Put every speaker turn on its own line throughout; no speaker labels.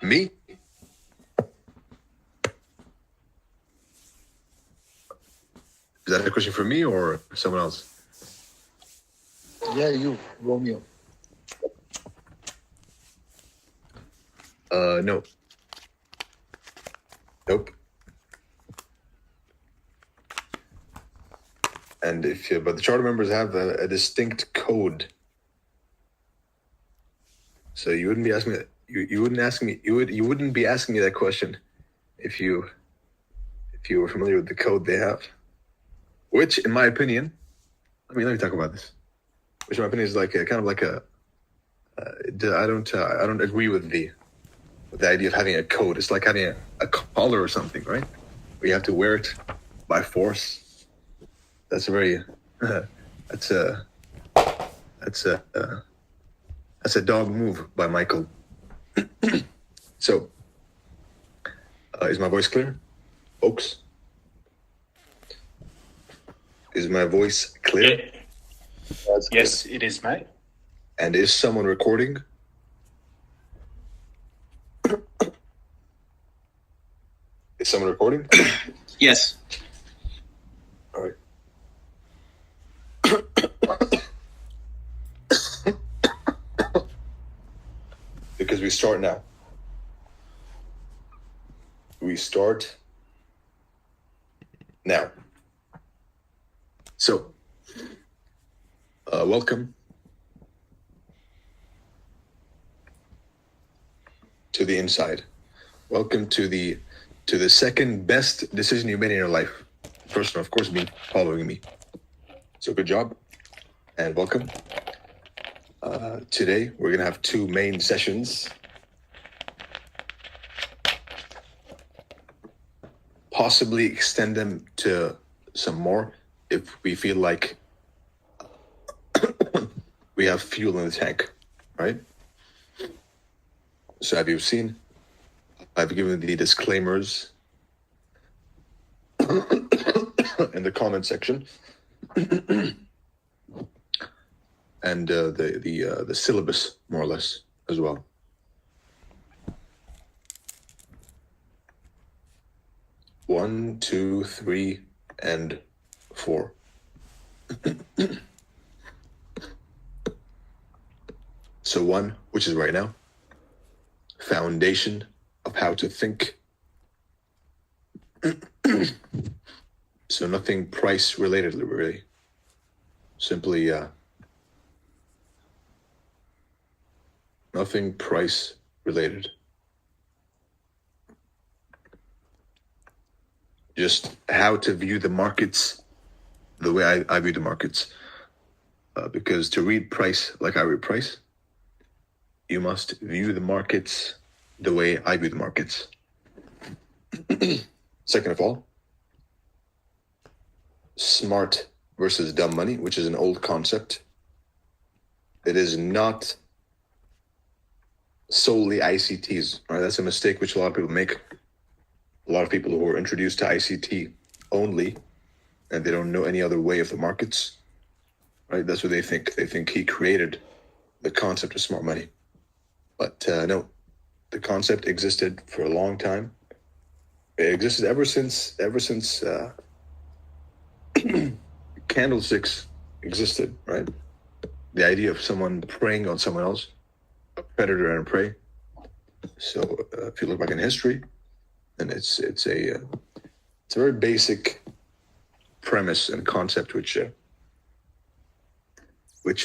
Me? Is that a question for me or someone else?
Yeah, you, Romeo.
No. Nope. And but the charter members have a distinct code. So you wouldn't be asking me that. You wouldn't be asking me that question if you were familiar with the code they have. Which, in my opinion, let me talk about this. Which, in my opinion, is like a kind of like a. I don't agree with the idea of having a code. It's like having a collar or something, right? Where you have to wear it by force. That's a very. That's a dog move by Michael. So, is my voice clear, folks? Is my voice clear?
Yeah. Yes, it is, mate.
And is someone recording? Is someone recording?
Yes.
All right. Because we start now. We start now. So, welcome to the inside. Welcome to the second best decision you made in your life. First, of course, me following me. So good job and welcome. Today we're gonna have two main sessions. Possibly extend them to some more if we feel like we have fuel in the tank, right? So have you seen? I've given the disclaimers in the comment section, and the syllabus more or less as well. One, 2, 3, and 4. So 1, which is right now, foundation of how to think. So nothing price related, really. Simply nothing price related. Just how to view the markets the way I view the markets. Because to read price like I read price, you must view the markets the way I view the markets. Second of all, smart versus dumb money, which is an old concept. It is not solely ICTs. Right? That's a mistake which a lot of people make. A lot of people who are introduced to ICT only, and they don't know any other way of the markets, right? That's what they think. They think he created the concept of smart money. But no, the concept existed for a long time. It existed ever since candlesticks existed, right? The idea of someone preying on someone else, a predator and a prey. So if you look back in history, and it's a very basic premise and concept which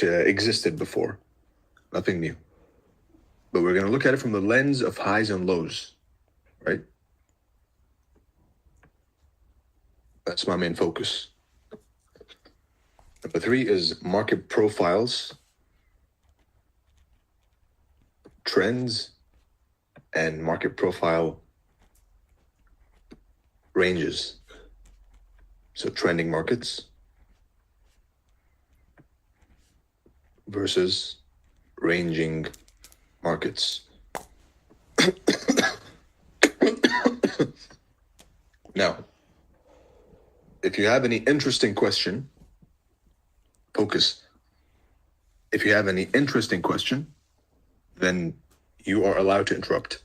existed before, nothing new. But we're going to look at it from the lens of highs and lows, right? That's my main focus. Number 3 is market profiles, trends, and market profile ranges. So trending markets versus ranging markets. Now, if you have any interesting question, focus. If you have any interesting question, then you are allowed to interrupt.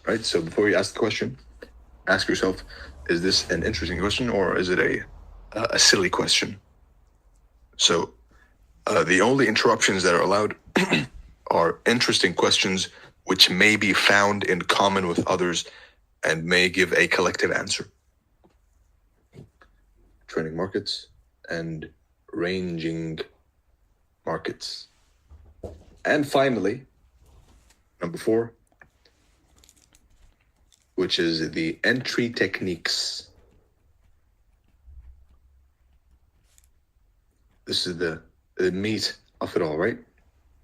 right? So before you ask the question, ask yourself, is this an interesting question or is it a silly question? So the only interruptions that are allowed are interesting questions which may be found in common with others and may give a collective answer. Trending markets and ranging markets. And finally, number 4, which is the entry techniques. This is the meat of it all, right?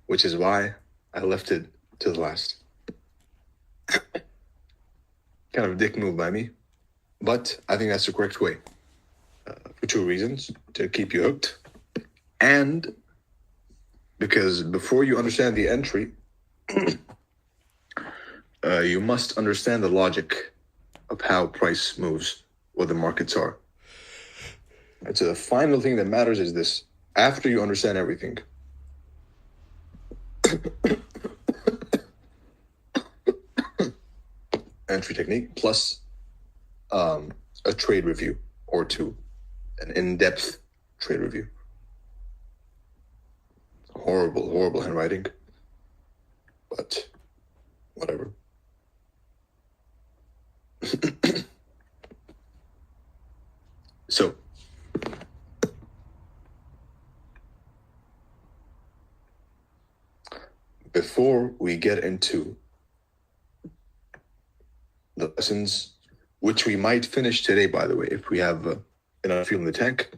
Which is why I left it to the last. Kind of a dick move by me, but I think that's the correct way. For 2 reasons: to keep you hooked, and because before you understand the entry, you must understand the logic of how price moves, what the markets are. And so the final thing that matters is this: after you understand everything, entry technique plus a trade review or 2, an in-depth trade review. Horrible handwriting, but whatever. So before we get into the lessons, which we might finish today, by the way, if we have enough fuel in the tank,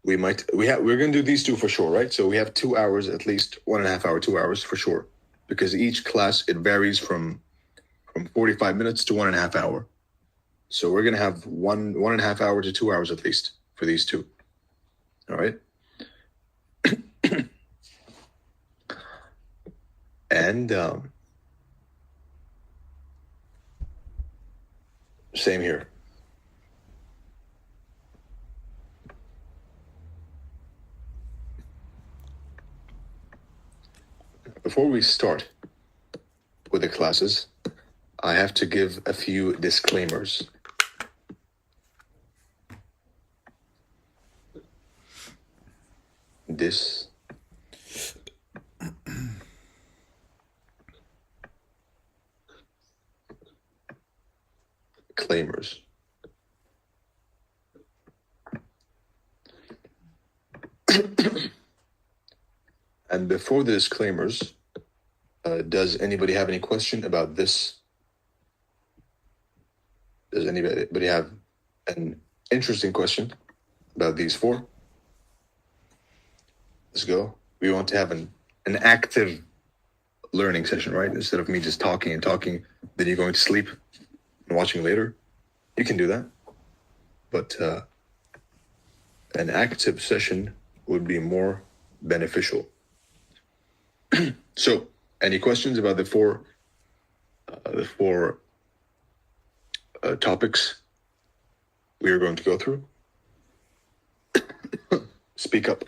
we're going to do these 2 for sure, right? So we have 2 hours, at least 1.5 hour, 2 hours for sure, because each class, it varies from 45 minutes to 1.5 hour. So we're going to have 1.5 hour to 2 hours at least for these 2. All right. And same here. Before we start with the classes, I have to give a few disclaimers. Disclaimers. And before the disclaimers, does anybody have any question about this? Does anybody have an interesting question about these 4? Let's go. We want to have an active learning session, right? Instead of me just talking, then you're going to sleep and watching later. You can do that. But an active session would be more beneficial. So, any questions about the 4 topics we are going to go through? Speak up.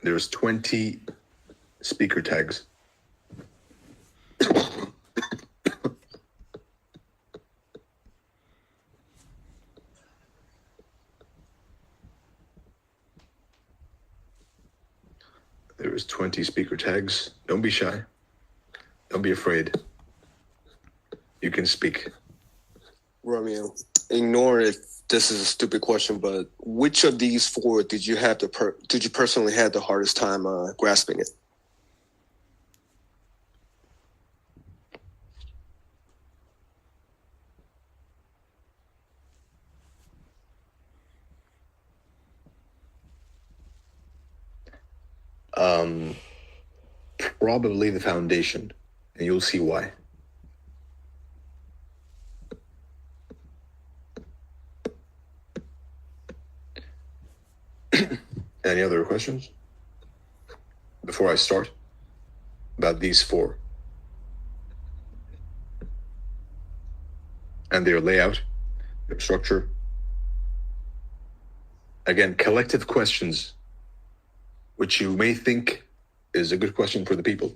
There's 20 speaker tags. There's 20 speaker tags. Don't be shy. Don't be afraid. You can speak.
Romeo, ignore if this is a stupid question, but which of these 4 did you personally have the hardest time grasping it?
Probably the foundation, and you'll see why. Any other questions before I start about these 4 and their layout, their structure? Again, collective questions, which you may think is a good question for the people.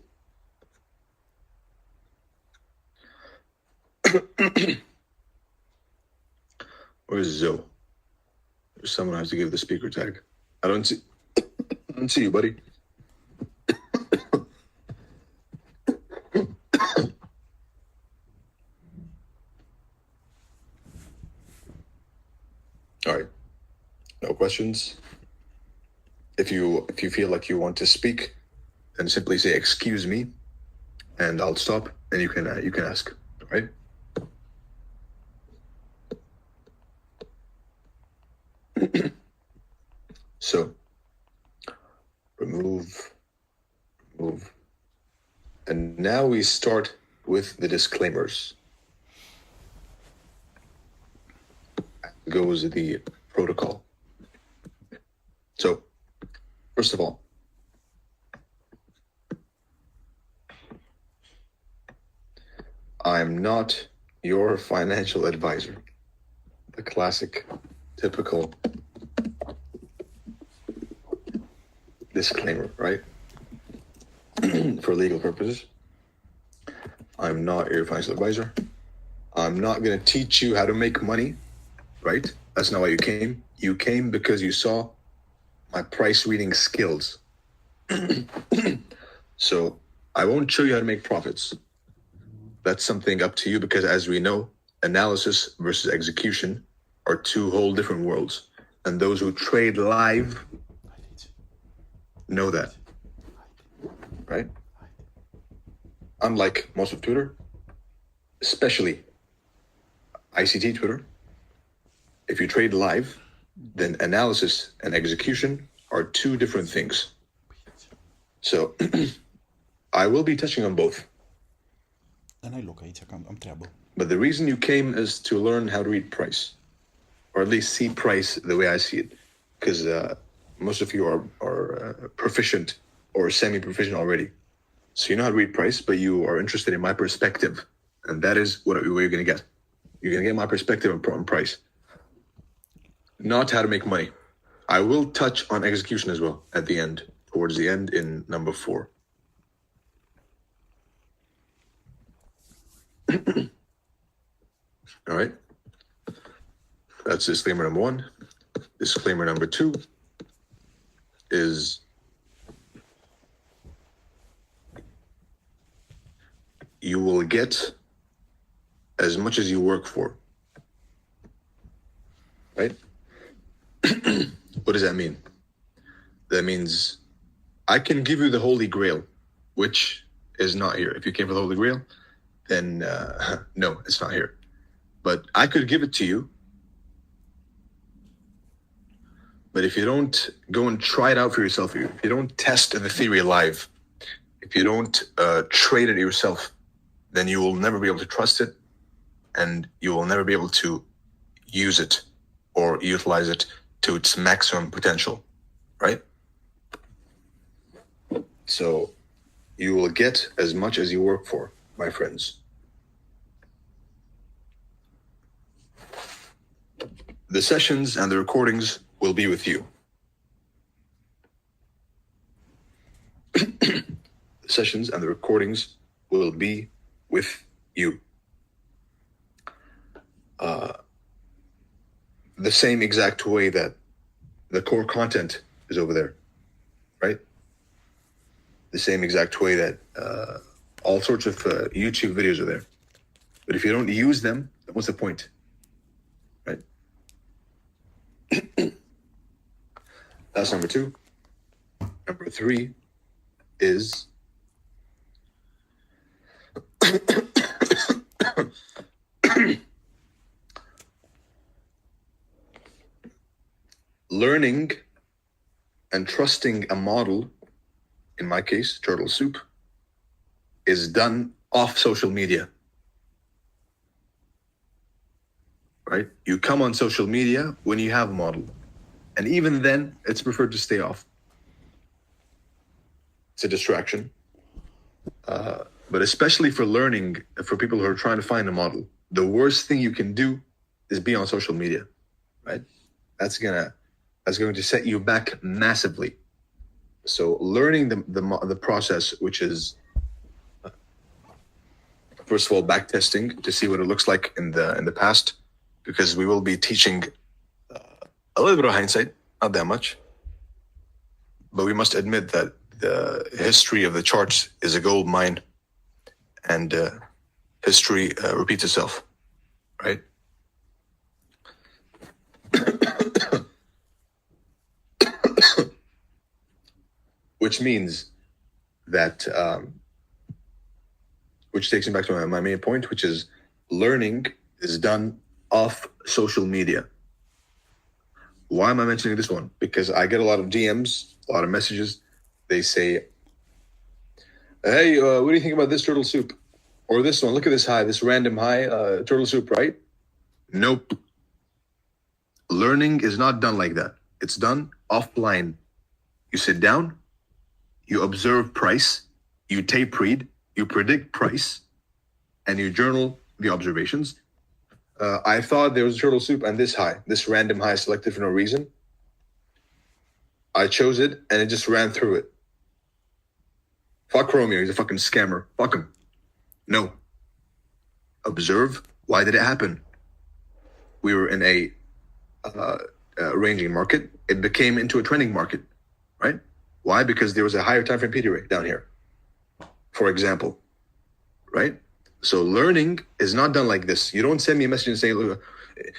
Where's Zoe? There's someone who has to give the speaker tag. I don't see you, buddy. All right. No questions. If you feel like you want to speak, then simply say "excuse me," and I'll stop, and you can ask. All right. So remove, and now we start with the disclaimers. Goes the protocol. So, first of all, I'm not your financial advisor. The classic, typical disclaimer, right? For legal purposes. I'm not your financial advisor. I'm not going to teach you how to make money, right? That's not why you came. You came because you saw my price reading skills. So I won't show you how to make profits. That's something up to you, because as we know, analysis versus execution are two whole different worlds. And those who trade live know that, right? Unlike most of Twitter, especially ICT Twitter, if you trade live, then analysis and execution are two different things. So I will be touching on both. But the reason you came is to learn how to read price, or at least see price the way I see it, because most of you are proficient or semi-proficient already. So you know how to read price, but you are interested in my perspective, and that is what you're going to get. You're going to get my perspective on price, not how to make money. I will touch on execution as well at the end, towards the end in number 4. All right. That's disclaimer number 1. Disclaimer number 2 is you will get as much as you work for. Right? What does that mean? That means I can give you the Holy Grail, which is not here. If you came for the Holy Grail, then no, it's not here. But I could give it to you. But if you don't go and try it out for yourself, if you don't test the theory live, if you don't trade it yourself, then you will never be able to trust it, and you will never be able to use it or utilize it to its maximum potential, right? So you will get as much as you work for, my friends. The sessions and the recordings will be with you. The sessions and the recordings will be with you. The same exact way that the core content is over there, right? The same exact way that all sorts of YouTube videos are there. But if you don't use them, then what's the point, right? That's number 2. Number 3 is learning and trusting a model, in my case, Turtle Soup, is done off social media. Right? You come on social media when you have a model. And even then, it's preferred to stay off. It's a distraction. But especially for learning, for people who are trying to find a model, the worst thing you can do is be on social media, right? That's going to set you back massively. So learning the process, which is first of all, back testing to see what it looks like in the past, because we will be teaching a little bit of hindsight, not that much, but we must admit that the history of the charts is a gold mine, and history repeats itself, right? Which means that, which takes me back to my main point, which is learning is done off social media. Why am I mentioning this one? Because I get a lot of DMs, a lot of messages. They say, hey, what do you think about this turtle soup? Or this one, look at this high, this random high turtle soup, right? Nope. Learning is not done like that. It's done offline. You sit down, you observe price, you tape read, you predict price, and you journal the observations. I thought there was a turtle soup and this high, this random high selected for no reason. I chose it and it just ran through it. Fuck Romeo, he's a fucking scammer. Fuck him. No. Observe, why did it happen? We were in a ranging market. It became into a trending market, right? Why? Because there was a higher time frame PD rate down here, for example, right? So learning is not done like this. You don't send me a message and say, look,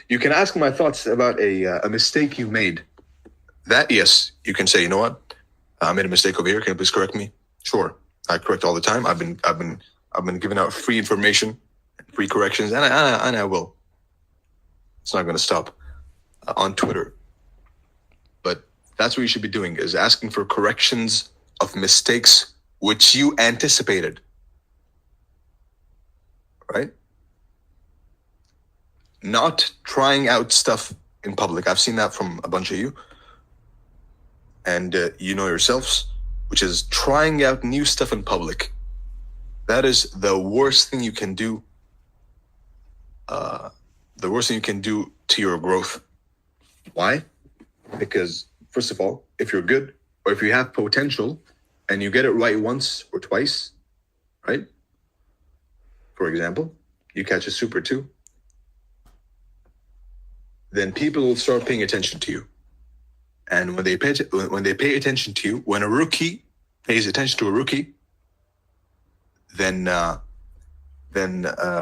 you can ask my thoughts about a mistake you made. That, yes, you can say, you know what? I made a mistake over here. Can you please correct me? Sure. I correct all the time. I've been giving out free information, free corrections, and I will. It's not going to stop on Twitter. But that's what you should be doing, is asking for corrections of mistakes which you anticipated. Right? Not trying out stuff in public. I've seen that from a bunch of you. And you know yourselves, which is trying out new stuff in public. That is the worst thing you can do. The worst thing you can do to your growth. Why? Because, first of all, if you're good, or if you have potential, and you get it right once or twice, right? For example, you catch a Super 2, then people will start paying attention to you. And when they pay attention to you, when a rookie pays attention to a rookie, then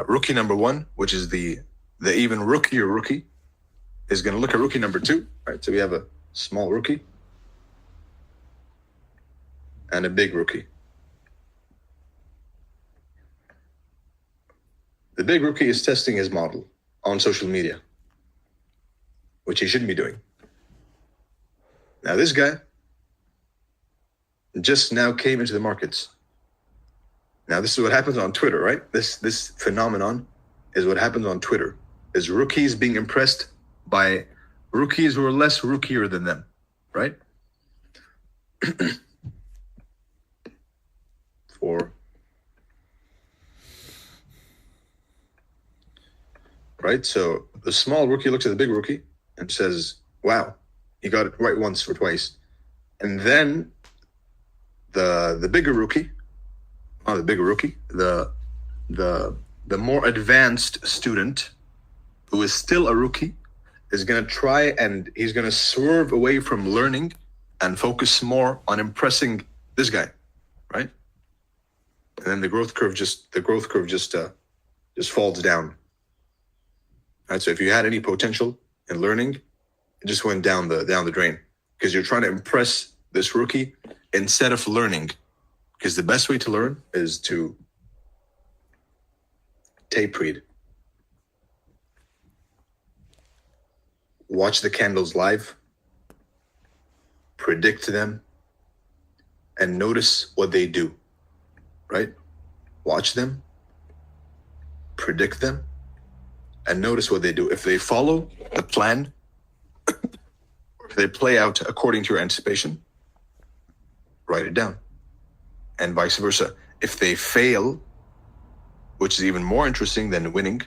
rookie number one, which is the even rookier rookie, is going to look at rookie number two, right? So we have a small rookie and a big rookie. The big rookie is testing his model on social media, which he shouldn't be doing. Now this guy just now came into the markets. Now this is what happens on Twitter, right? This phenomenon is what happens on Twitter, is rookies being impressed by rookies who are less rookier than them, right? Right? So the small rookie looks at the big rookie and says, wow, he got it right once or twice. And then the bigger rookie, not the bigger rookie, the more advanced student who is still a rookie is going to try, and he's going to swerve away from learning and focus more on impressing this guy, right? And then the growth curve just falls down. Right? So if you had any potential in learning, it just went down the drain, because you're trying to impress this rookie instead of learning. Because the best way to learn is to tape read. Watch the candles live, predict them, and notice what they do, right? Watch them, predict them, and notice what they do. If they follow the plan, or if they play out according to your anticipation, write it down. And vice versa. If they fail, which is even more interesting than winning,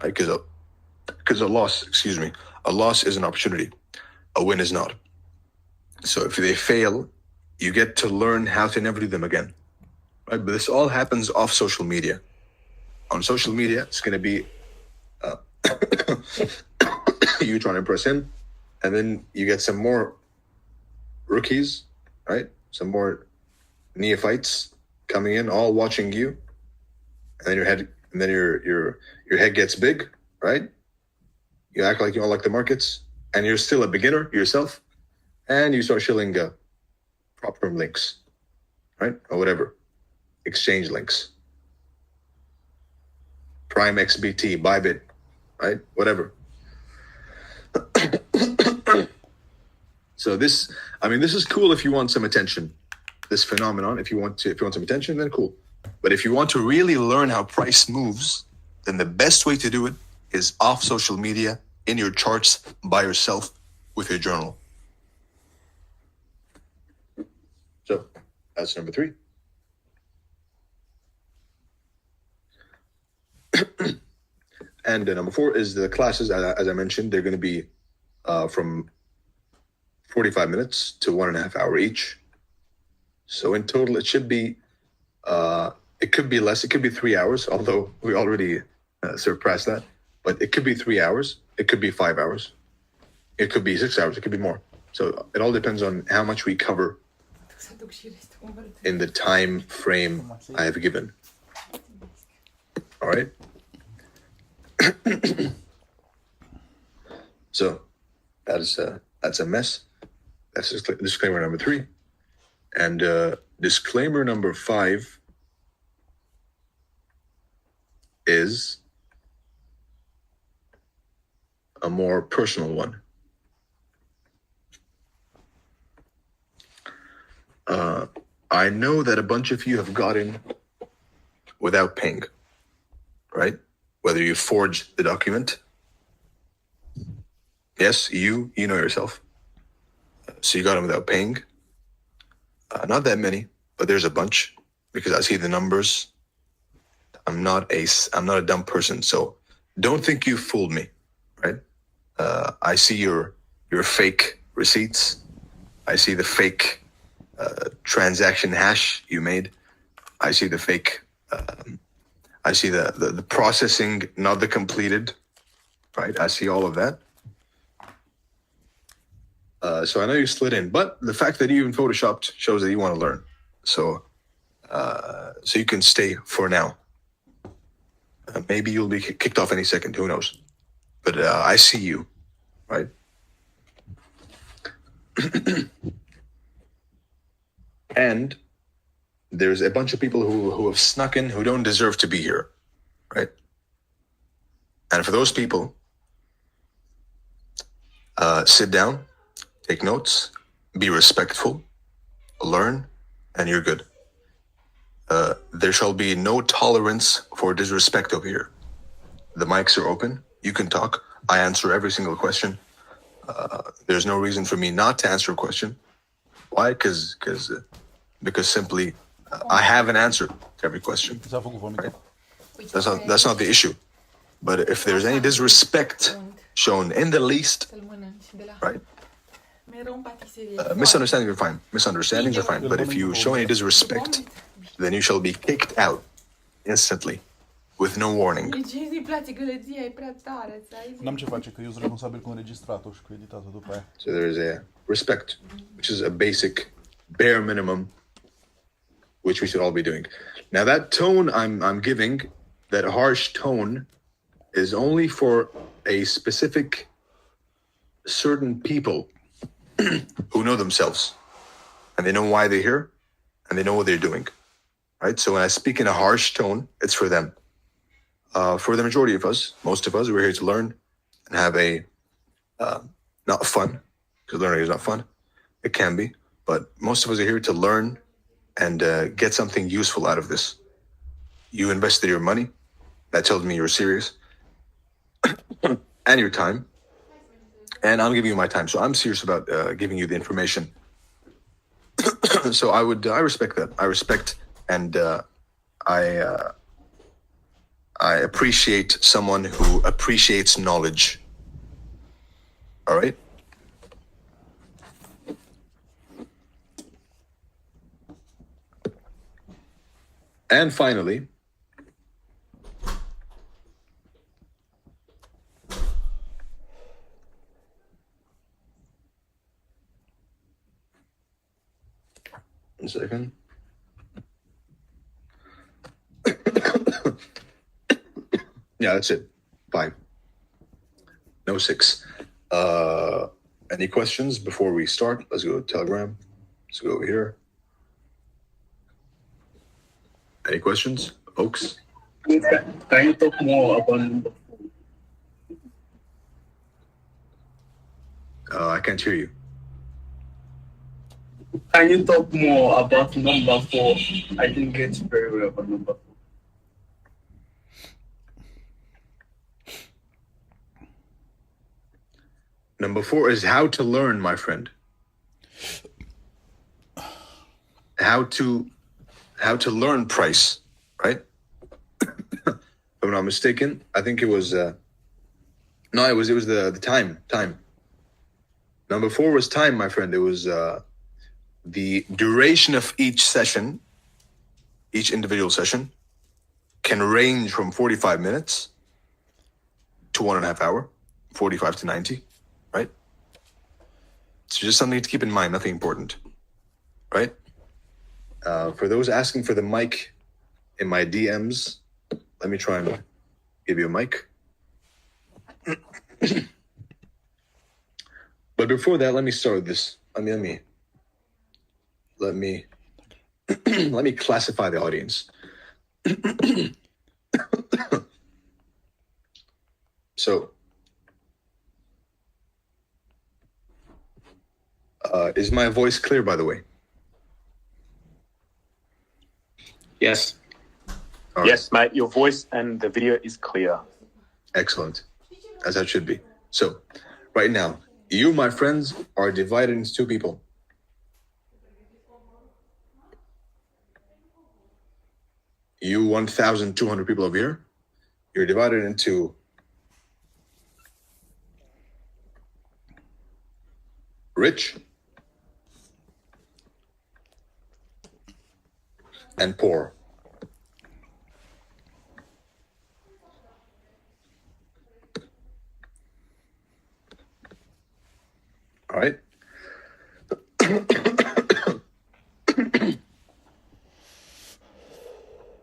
right? Because a loss is an opportunity. A win is not. So if they fail, you get to learn how to never do them again, right? But this all happens off social media. on social media, it's going to be you trying to impress him, and then you get some more rookies, right? Some more neophytes coming in, all watching you, and then your head gets big, right? You act like you don't like the markets, and you're still a beginner yourself, and you start shilling prop firm links, right? Or whatever, exchange links, Prime XBT, Bybit, right? Whatever. So this is cool if you want some attention. This phenomenon, if you want some attention, then cool. But if you want to really learn how price moves, then the best way to do it is off social media, in your charts, by yourself, with your journal. So that's number 3. And number 4 is the classes. As I mentioned, they're going to be from 45 minutes to 1.5 hours each. So in total, it should be, it could be less. It could be 3 hours, although we already surpassed that. But it could be 3 hours. It could be 5 hours. It could be 6 hours. It could be more. So it all depends on how much we cover in the time frame I have given. All right. So that's a mess. That's disclaimer number 3. And disclaimer number 5 is a more personal one. I know that a bunch of you have got in without paying, right? Whether you forged the document. Yes, you know yourself. So you got in without paying. Not that many, but there's a bunch, because I see the numbers. I'm not a dumb person, so don't think you fooled me, right? I see your fake receipts. I see the fake transaction hash you made. I see the fake. I see the processing, not the completed, right? I see all of that. So I know you slid in, but the fact that you even photoshopped shows that you want to learn. So you can stay for now. Maybe you'll be kicked off any second. Who knows? But I see you, right? And there's a bunch of people who have snuck in who don't deserve to be here, right? And for those people, sit down, take notes, be respectful, learn, and you're good. There shall be no tolerance for disrespect over here. The mics are open. You can talk. I answer every single question. There's no reason for me not to answer a question. Why? Because simply I have an answer to every question. Right? That's not the issue. But if there's any disrespect shown in the least, right? Misunderstandings are fine. Misunderstandings are fine. But if you show any disrespect, then you shall be kicked out instantly, with no warning.
N-am ce face, că eu sunt responsabil cu înregistratul și cu editatul după aia.
So there is a respect, which is a basic, bare minimum, which we should all be doing. Now that tone I'm giving, that harsh tone, is only for a specific, certain people who know themselves, and they know why they're here, and they know what they're doing, right? So when I speak in a harsh tone, it's for them. For the majority of us, most of us, we're here to learn and have a not fun, because learning is not fun. It can be, but most of us are here to learn and get something useful out of this. You invested your money. That tells me you're serious. And your time. And I'm giving you my time. So I'm serious about giving you the information. So I respect that. I respect and I appreciate someone who appreciates knowledge. All right? And finally, 1 second. Yeah, that's it. 5. No 6. Any questions before we start? Let's go to Telegram. Let's go over here. Any questions, folks?
Can you talk more about number 4?
I can't hear you.
Can you talk more about number 4? I didn't get very well about number 4.
Number 4 is how to learn, my friend. How to learn price, right? If I'm not mistaken, I think it was it was the time. Number 4 was time, my friend. It was the duration of each session, each individual session can range from 45 minutes to 1.5 hour, 45 to 90, right? So just something to keep in mind, nothing important, right? For those asking for the mic in my DMs, let me try and give you a mic. But before that, let me start with this. Let me let me classify the audience. So, is my voice clear, by the way?
Yes.
All right.
Yes, mate. Your voice and the video is clear.
Excellent, as that should be. So, right now, you, my friends, are divided into 2 people. You 1,200 people over here, you're divided into rich and poor. All right.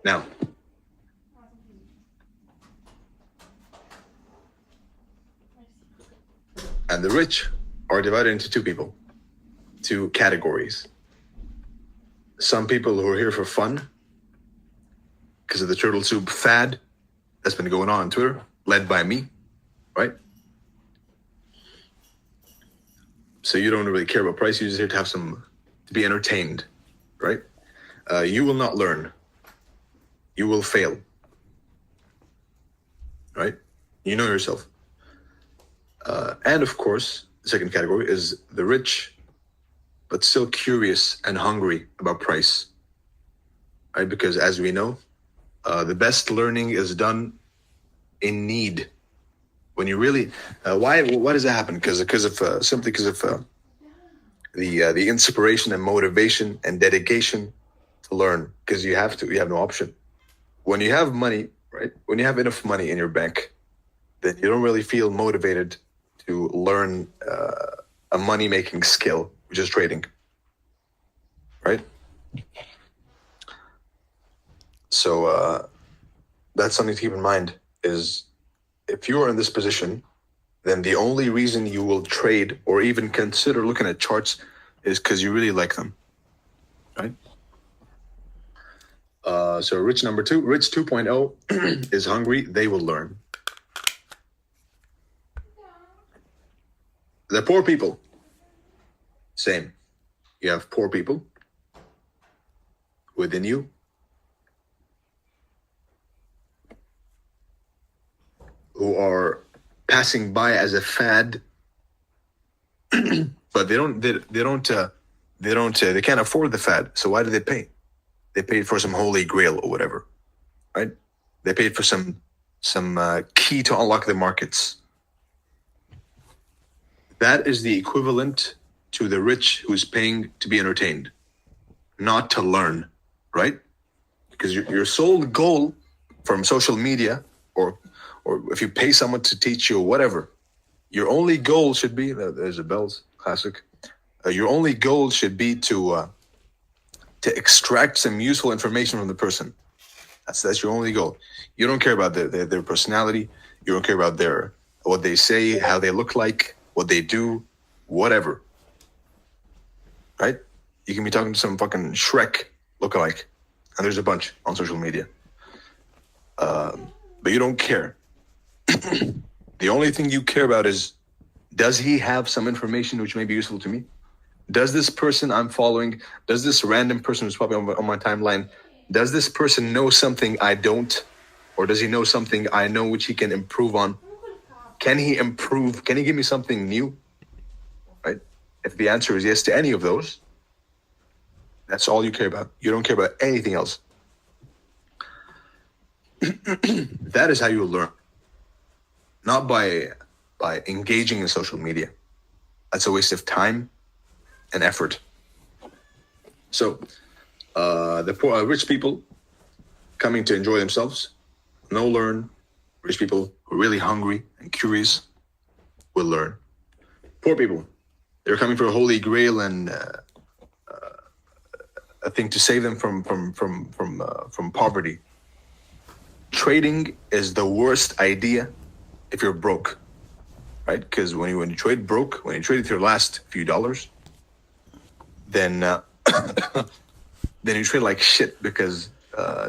Now, and the rich are divided into 2 people, 2 categories. Some people who are here for fun because of the turtle soup fad that's been going on Twitter, led by me, right? So you don't really care about price. You're just here to to be entertained, right? You will not learn. You will fail, right? You know yourself. And of course, the second category is the rich, but still curious and hungry about price, right? Because as we know, the best learning is done in need. When you really, why does that happen? Simply because of the inspiration and motivation and dedication to learn. Because you have no option. When you have money, right? When you have enough money in your bank, then you don't really feel motivated to learn a money-making skill, which is trading, right? So that's something to keep in mind. Is if you are in this position, then the only reason you will trade or even consider looking at charts is because you really like them, right? So rich number 2, rich 2.0 is hungry. They will learn. The poor people, same. You have poor people within you who are passing by as a fad, but they can't afford the fad. So why do they pay? They paid for some holy grail or whatever, right? They paid for some key to unlock the markets. That is the equivalent to the rich who's paying to be entertained, not to learn, right? Because your sole goal from social media or if you pay someone to teach you or whatever, your only goal should be, there's a bells, classic. Your only goal should be to to extract some useful information from the person. That's your only goal. You don't care about their personality. You don't care about what they say, how they look like, what they do, whatever. Right? You can be talking to some fucking Shrek lookalike, and there's a bunch on social media. But you don't care. The only thing you care about is, does he have some information which may be useful to me? Does this person I'm following, does this random person who's popping on my timeline, does this person know something I don't? Or does he know something I know which he can improve on? Can he improve? Can he give me something new? Right? If the answer is yes to any of those, that's all you care about. You don't care about anything else. That is how you learn. Not by engaging in social media. That's a waste of time and effort. So, the poor, rich people coming to enjoy themselves, no learn. Rich people who are really hungry and curious will learn. Poor people, they're coming for a holy grail and a thing to save them from poverty. Trading is the worst idea if you're broke, right? Because when you trade broke, when you trade with your last few dollars, then then you trade like shit because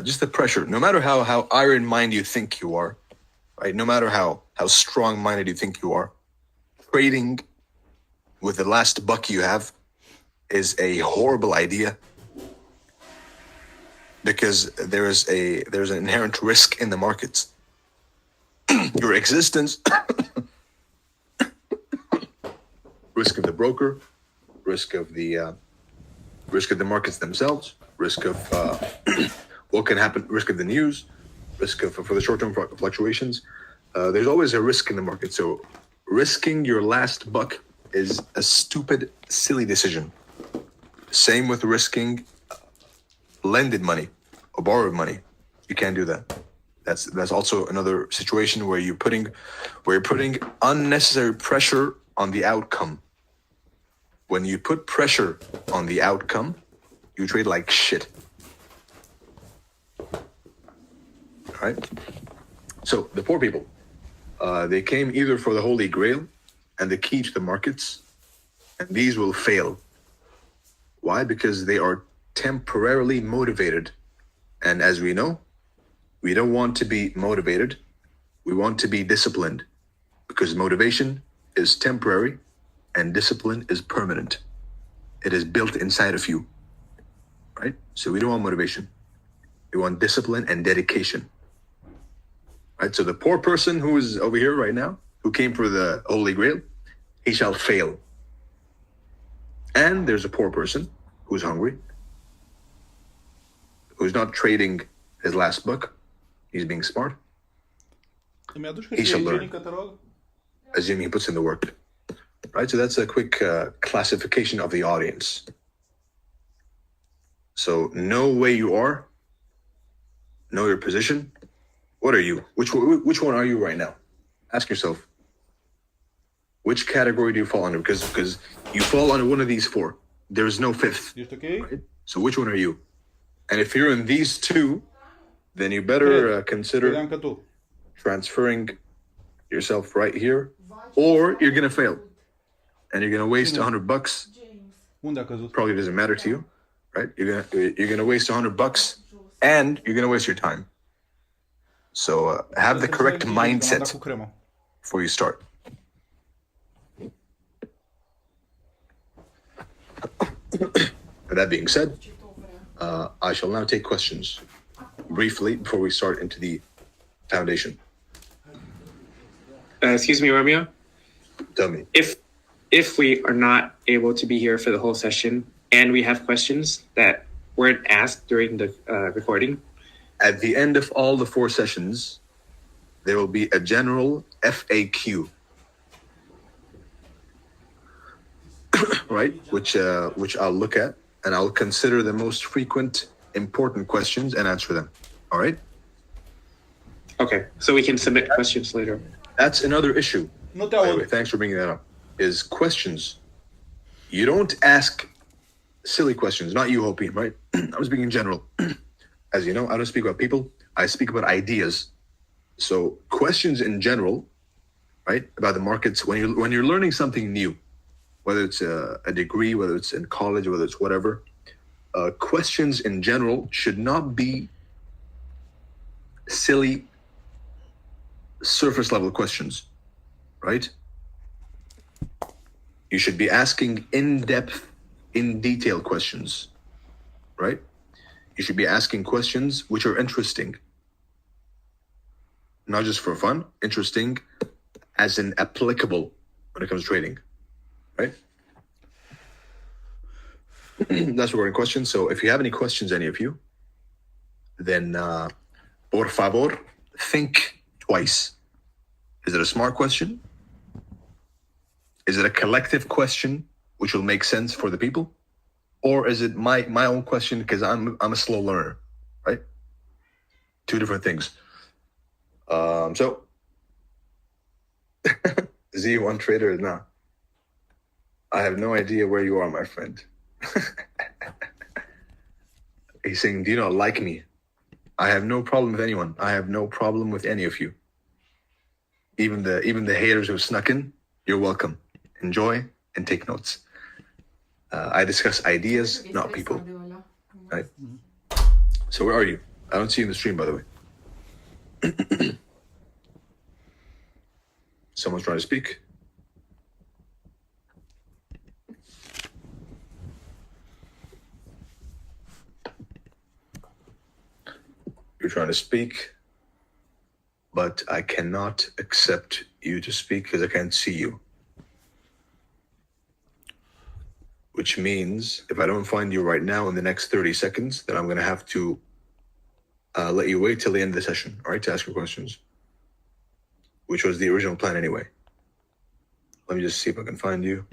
just the pressure. No matter how iron-minded you think you are, right? No matter how strong-minded you think you are, trading with the last buck you have is a horrible idea because there's an inherent risk in the markets. Your existence, risk of the broker, risk of the markets themselves, risk of what can happen, risk of the news, risk of for the short-term fluctuations. There's always a risk in the market. So risking your last buck is a stupid, silly decision. Same with risking lended money or borrowed money. You can't do that. That's also another situation where you're putting unnecessary pressure on the outcome. When you put pressure on the outcome, you trade like shit. All right? So the poor people, they came either for the Holy Grail and the key to the markets, and these will fail. Why? Because they are temporarily motivated. And as we know, we don't want to be motivated. We want to be disciplined because motivation is temporary and discipline is permanent. It is built inside of you, right? So we don't want motivation. We want discipline and dedication, right? So the poor person who is over here right now, who came for the Holy Grail, he shall fail. And there's a poor person who's hungry, who's not trading his last buck. He's being smart. He shall learn, assuming he puts in the work. Right, so that's a quick classification of the audience. So know where you are, know your position. What are you? Which one are you right now? Ask yourself. Which category do you fall under? Because you fall under one of these four. There's no fifth.
Okay?
Right? So which one are you? And if you're in these two, then you better consider transferring yourself right here, or you're gonna fail, and you're gonna waste $100. Probably doesn't matter to you, right? You're gonna waste $100, and you're gonna waste your time. So have the correct mindset before you start. With that being said, I shall now take questions briefly before we start into the foundation.
Excuse me, Romeo.
Tell me.
If we are not able to be here for the whole session and we have questions that weren't asked during the recording,
at the end of all the 4 sessions, there will be a general FAQ, right? Which I'll look at and I'll consider the most frequent, important questions and answer them. All right?
okay, so we can submit questions later.
That's another issue.
No te
By the way,
oigo.
thanks for bringing that up. Is questions. You don't ask silly questions. Not you, Hopi, right? I'm speaking in general. As you know, I don't speak about people. I speak about ideas. So questions in general, right, about the markets. When you're learning something new, whether it's a degree, whether it's in college, whether it's whatever, questions in general should not be silly, surface level questions, right? You should be asking in-depth, in detail questions, right? You should be asking questions which are interesting, not just for fun, interesting as in applicable when it comes to trading, right? That's regarding questions. So if you have any questions, any of you, then por favor, think twice. Is it a smart question? Is it a collective question which will make sense for the people? Or is it my own question because I'm a slow learner, right? Two different things. So Z1 trader, no. I have no idea where you are, my friend. He's saying, do you not like me? I have no problem with anyone. I have no problem with any of you. Even the haters who snuck in, you're welcome. Enjoy and take notes. I discuss ideas, not people. Right? So where are you? I don't see you in the stream, by the way. Someone's trying to speak. You're trying to speak, but I cannot accept you to speak because I can't see you. Which means if I don't find you right now in the next 30 seconds, then I'm going to have to let you wait till the end of the session, all right, to ask your questions, which was the original plan anyway. Let me just see if I can find you.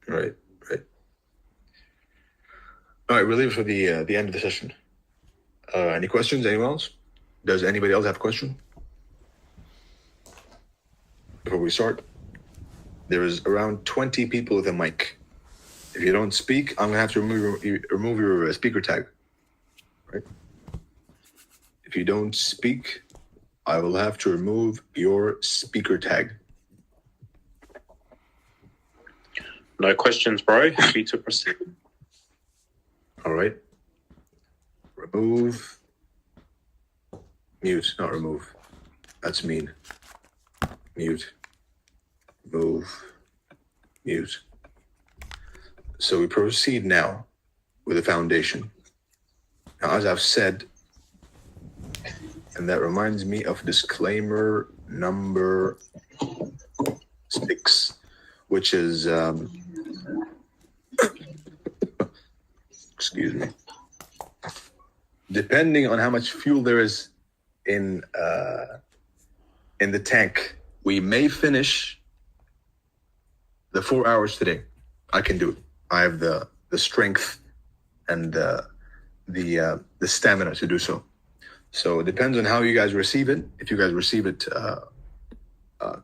Right. All right, we'll leave it for the end of the session. Any questions? Anyone else? Does anybody else have a question? Before we start, there is around 20 people with a mic. If you don't speak, I'm gonna have to remove your speaker tag. Right? If you don't speak, I will have to remove your speaker tag.
No questions, bro. Happy to proceed.
All right. Remove. Mute, not remove. That's mean. Mute. Move. Mute. So we proceed now with the foundation. Now, as I've said, and that reminds me of disclaimer number 6, which is excuse me. Depending on how much fuel there is in the tank, we may finish the 4 hours today. I can do it. I have the strength and the stamina to do so. So it depends on how you guys receive it. If you guys receive it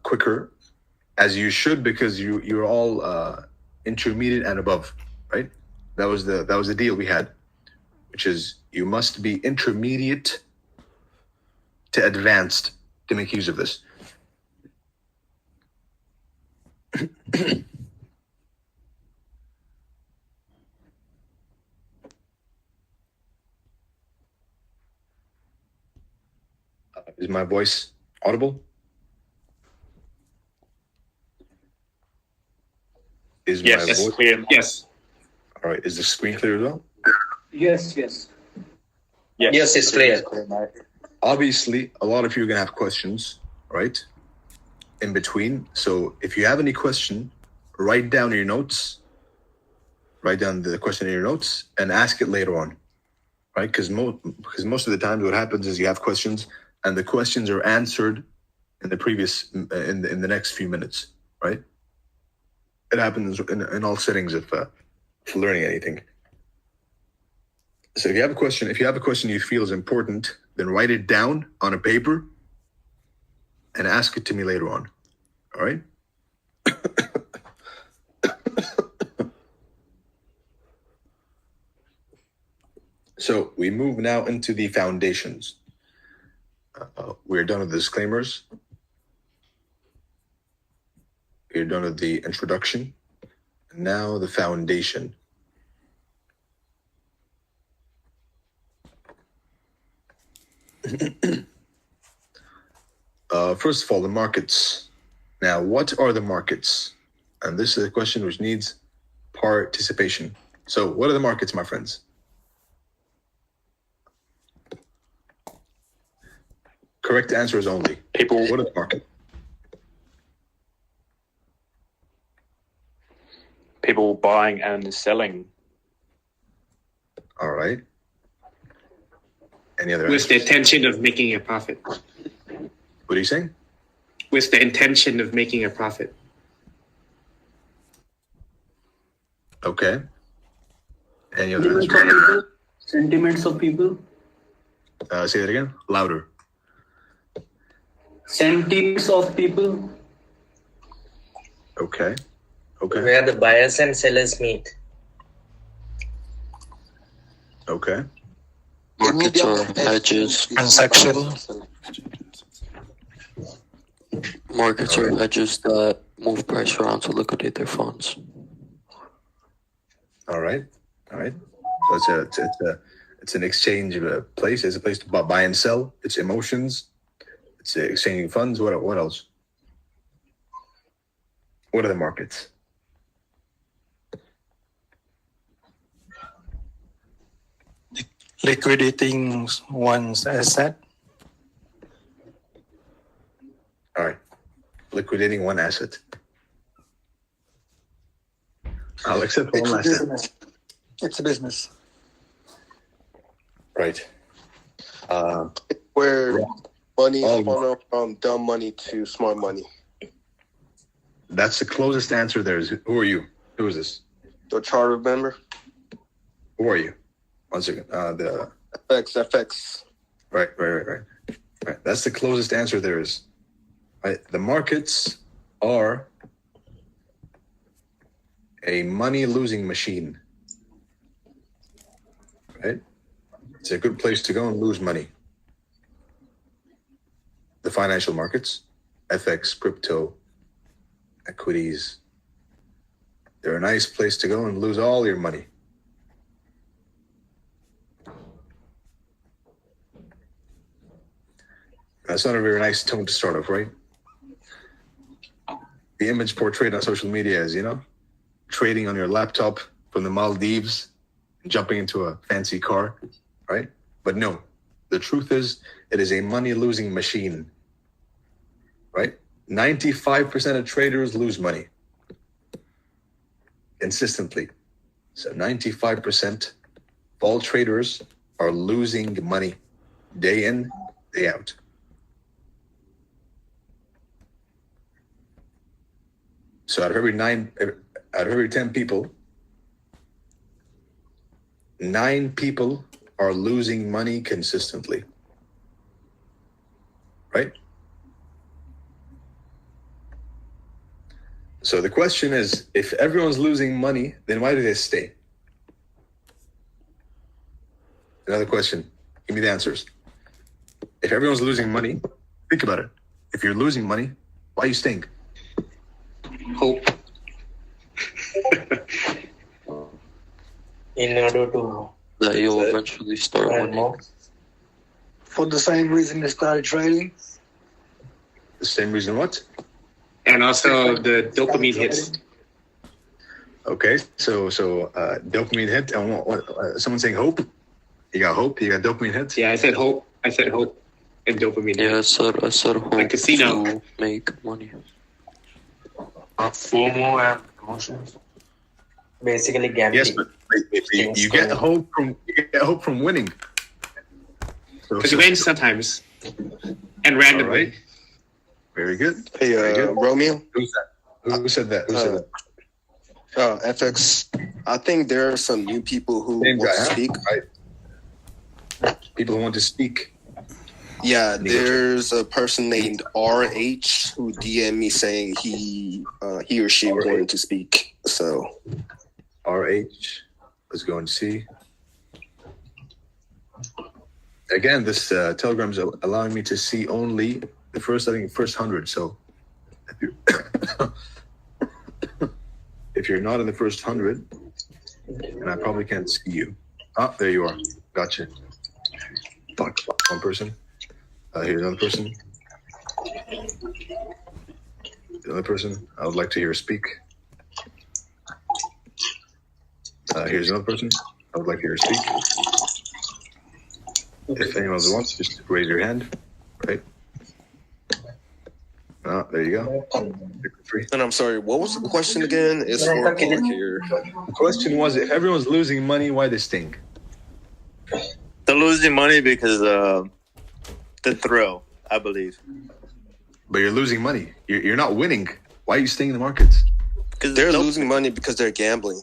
quicker, as you should, because you're all intermediate and above, right? That was the deal we had, which is you must be intermediate to advanced to make use of this. Is my voice audible? Is
Yes,
my voice
clear.
Yes.
all right? Is the screen clear as well?
Yes.
Yes,
It's clear.
Obviously, a lot of you are gonna have questions, right? In between. So if you have any question, write down your notes. Write down the question in your notes and ask it later on, right? Because most of the times what happens is you have questions and the questions are answered in the previous in the next few minutes, right? It happens in all settings learning anything. So if you have a question you feel is important, then write it down on a paper and ask it to me later on. All right? So we move now into the foundations. We're done with the disclaimers. We're done with the introduction. Now the foundation. First of all, the markets. Now, what are the markets? And this is a question which needs participation. So, what are the markets, my friends? Correct answer is only
People.
What are the markets?
People buying and selling.
All right. Any other
With the
answers?
intention of making a profit.
What are you saying?
With the intention of making a profit.
Okay. Any other answers?
Sentiments of people.
Say that again. Louder.
Sentiments of people.
Okay. Okay.
Where the buyers and sellers meet.
Okay.
Markets are hedges.
Transaction.
Markets are hedges that move price around to liquidate their funds.
All right. All right. So it's an exchange place. It's a place to buy and sell. It's emotions. It's exchanging funds. What else? What are the markets?
Liquidating one's asset.
All right. Liquidating one asset. I'll accept one last asset.
It's a business.
Right.
Where money
Oh.
is spun from dumb money to smart money.
That's the closest answer there is. Who are you? Who is this?
The charter member.
Who are you? One second. The
FX.
right. That's the closest answer there is. Right. The markets are a money-losing machine. Right? It's a good place to go and lose money. The financial markets, FX, crypto, equities, they're a nice place to go and lose all your money. That's not a very nice tone to start off, right? The image portrayed on social media is, trading on your laptop from the Maldives, jumping into a fancy car, right? But no, the truth is, it is a money-losing machine, right? 95% of traders lose money consistently. So 95% of all traders are losing money day in, day out. So out of every 10 people, 9 people are losing money consistently. Right? So the question is, if everyone's losing money, then why do they stay? Another question. Give me the answers. If everyone's losing money, think about it. If you're losing money, why are you staying?
Hope.
In order to
That you'll eventually start
earn
winning.
more.
For the same reason they started trading.
The same reason what?
And also the dopamine hits.
Okay, so dopamine hit, and someone saying hope? You got hope, you got dopamine hit?
Yeah, I said hope and dopamine.
Yeah, I said hope
Like casino.
to make money.
FOMO and emotions.
Basically gambling.
Yes, but you get hope from winning.
Because you win sometimes. And randomly.
All right. Very good.
Hey,
Very good.
Romeo.
Who's that? Who said that? Who said that?
FX. I think there are some new people who
Same
want
guy,
to
huh?
speak.
Right. People who want to speak.
Yeah, there's a person named RH who DM'd me saying he or she wanted to speak. So
RH. Let's go and see. Again, this Telegram's allowing me to see only the first 100. So if you're not in the first 100, and I probably can't see you. Ah, there you are. Gotcha. Fuck. One person. Here's another person. Another person. I would like to hear her speak. Here's another person. I would like to hear her speak. If anyone wants, just raise your hand. Right. There you go.
And I'm sorry, what was the question again? It's for public here.
The question was, if everyone's losing money, why they stink?
They're losing money because the thrill, I believe.
But you're losing money. You're not winning. Why are you staying in the markets?
Because
They're losing money because they're gambling.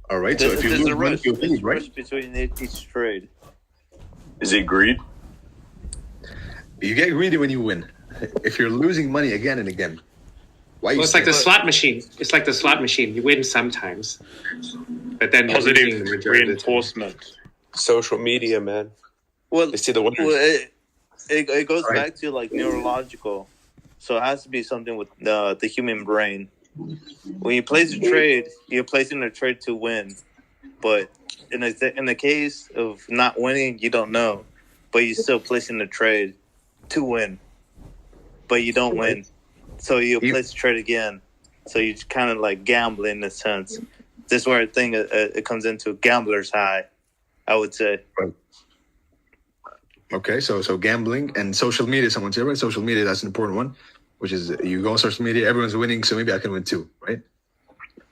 All right. So if you
there's
lose
a
money,
rush.
you'll
There's
lose,
a
right?
rush between each trade.
Is it greed?
You get greedy when you win. If you're losing money again and again, why?
Well,
you
it's like the
staying?
slot machine. It's like the slot machine. You win sometimes, but then you're losing the
Positive
majority of the time.
reinforcement.
Social media, man.
Well,
They see the winners.
well it goes
Right.
back to like neurological. So it has to be something with the human brain. When you place a trade, you're placing a trade to win. But in the case of not winning, you don't know. But you're still placing the trade to win. But you don't win. So you place the trade again. So you're kind of like gambling in a sense. This is where I think it comes into gambler's high, I would say.
Okay, so gambling and social media. Someone said, right? Social media, that's an important one. Which is, you go on social media, everyone's winning, so maybe I can win too, right?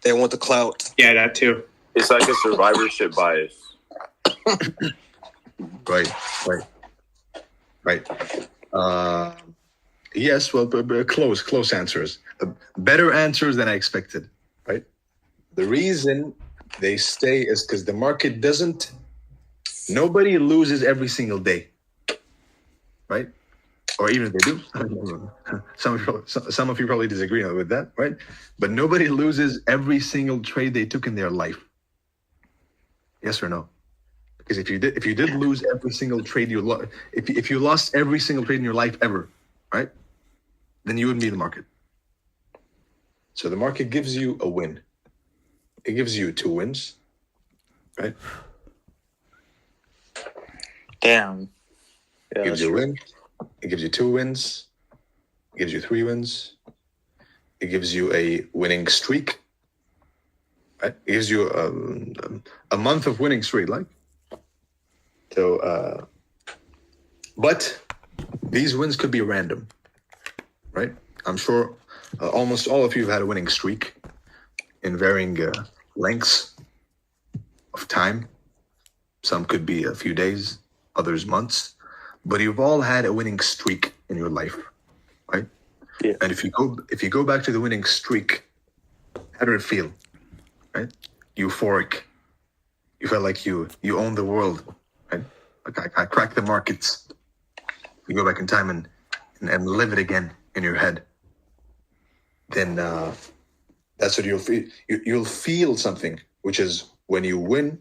They want the clout.
Yeah, that too.
It's like a survivorship bias.
Right. Yes, well, close answers. Better answers than I expected, right? The reason they stay is because the market doesn't, nobody loses every single day, right? Or even if they do, some of you probably disagree with that, right? But nobody loses every single trade they took in their life. Yes or no? Because if you did lose every single trade if you lost every single trade in your life ever, right? Then you wouldn't be in the market. So the market gives you a win. It gives you 2 wins, right?
Damn. Yeah,
It gives you a win. It gives you 2 wins. It gives you 3 wins. It gives you a winning streak. Right? It gives you a month of winning streak, like. So, but these wins could be random, right? I'm sure almost all of you have had a winning streak in varying lengths of time. Some could be a few days, others months. But you've all had a winning streak in your life, right?
Yeah.
And if you go back to the winning streak, how did it feel? Right? Euphoric. You felt like you own the world, right? Like I cracked the markets. You go back in time and live it again in your head. Then that's what you'll feel. You'll feel something, which is when you win,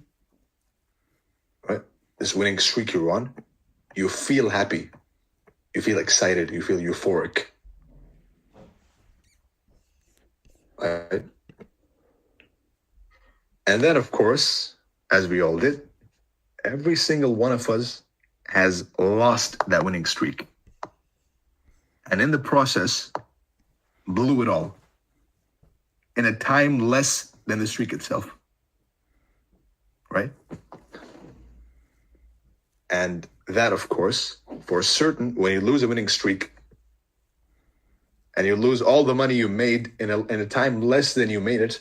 right? This winning streak you're on. You feel happy. You feel excited. You feel euphoric. Right? And then, of course, as we all did, every single one of us has lost that winning streak. And in the process, blew it all in a time less than the streak itself. Right? And that, of course, for certain, when you lose a winning streak and you lose all the money you made in a time less than you made it,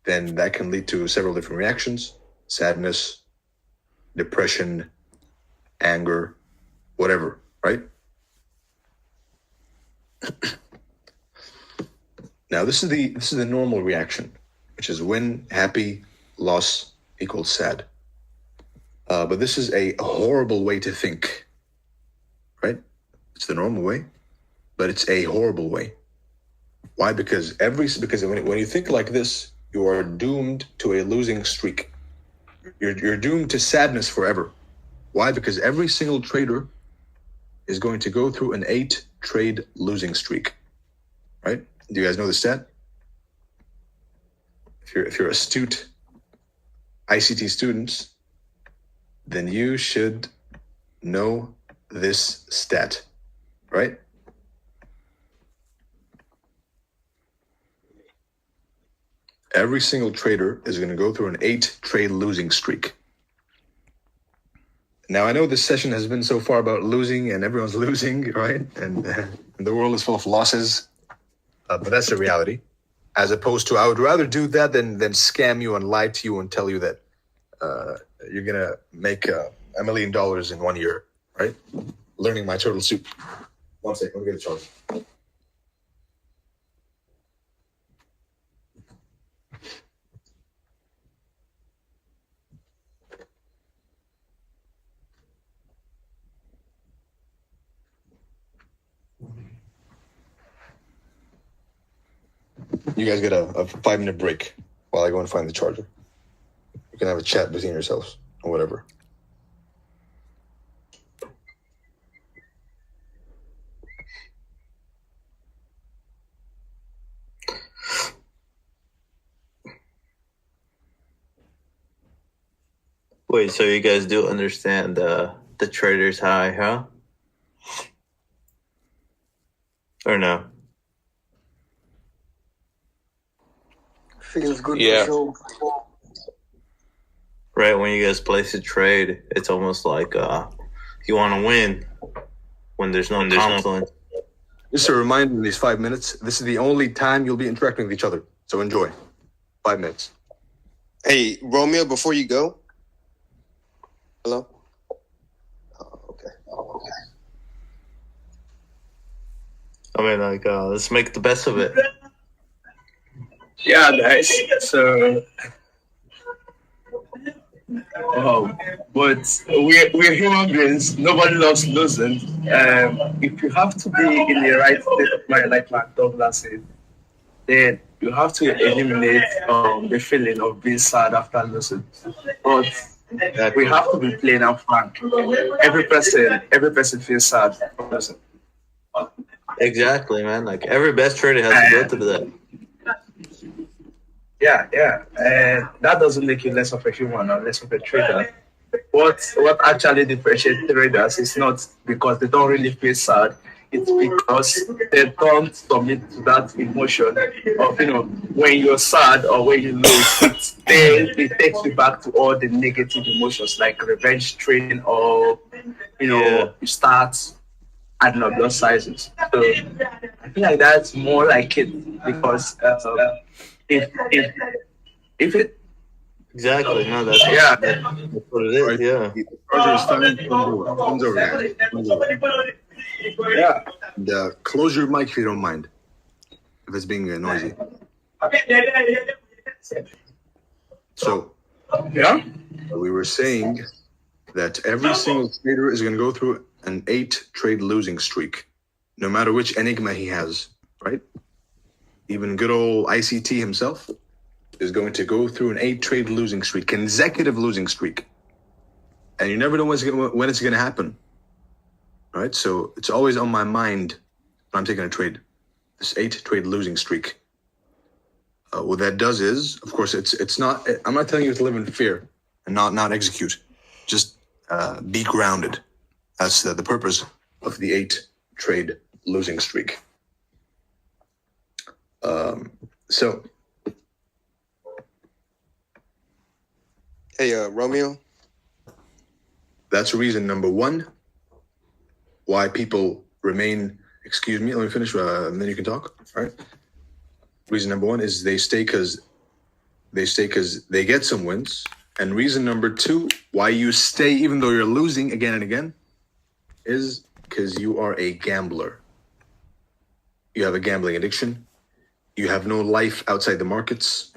then that can lead to several different reactions: sadness, depression, anger, whatever, right? Now this is the normal reaction, which is win, happy, loss equals sad. But this is a horrible way to think, right? It's the normal way, but it's a horrible way. Why? Because when you think like this, you are doomed to a losing streak. You're doomed to sadness forever. Why? Because every single trader is going to go through an 8-trade losing streak, right? Do you guys know the stat? If you're astute ICT students, then you should know this stat, right? Every single trader is going to go through an 8-trade losing streak. Now, I know this session has been so far about losing and everyone's losing, right? And the world is full of losses, but that's the reality. As opposed to, I would rather do that than scam you and lie to you and tell you that you're going to make $1 million in 1 year, right? Learning my turtle soup. One second, let me get a charger. You guys get a 5-minute break while I go and find the charger. You can have a chat between yourselves or whatever.
Wait, so you guys do understand the trader's high, huh? Or no?
Feels good
Yeah.
for sure.
Right, when you guys place a trade, it's almost like you want to win when there's no confidence.
Just a reminder in these 5 minutes, this is the only time you'll be interacting with each other. So enjoy. 5 minutes.
Hey, Romeo, before you go. Hello? Oh, okay.
I mean, like, let's make the best of it.
Yeah, guys. So, but we're human beings. Nobody loves losing. If you have to be in the right state of mind, like Mark Douglas said, then you have to eliminate the feeling of being sad after losing. But we have to be plain and frank. Every person feels sad for losing.
Exactly, man. Like, every best trader has to go through that.
Yeah, and that doesn't make you less of a human or less of a trader. What actually differentiates traders is not because they don't really feel sad. It's because they don't submit to that emotion of, when you're sad or when you lose, it takes you back to all the negative emotions like revenge trading or, you start adding up those sizes. So I feel like that's more like it because if it
Exactly. No, that's what it is. Yeah.
Phone's over there.
Yeah.
And, close your mic if you don't mind. If it's being noisy. So, we were saying that every single trader is going to go through an 8-trade losing streak, no matter which enigma he has, right? Even good old ICT himself is going to go through an 8-trade losing streak, consecutive losing streak. And you never know when it's going to happen. All right, so it's always on my mind when I'm taking a trade, this 8-trade losing streak. What that does is, of course, it's not, I'm not telling you to live in fear and not execute. Just be grounded. That's the purpose of the 8-trade losing streak. So,
Hey, Romeo.
that's reason number one why people remain. Excuse me, let me finish, and then you can talk. All right. Reason number one is they stay because they get some wins, and reason number two why you stay even though you're losing again and again is because you are a gambler. You have a gambling addiction. You have no life outside the markets,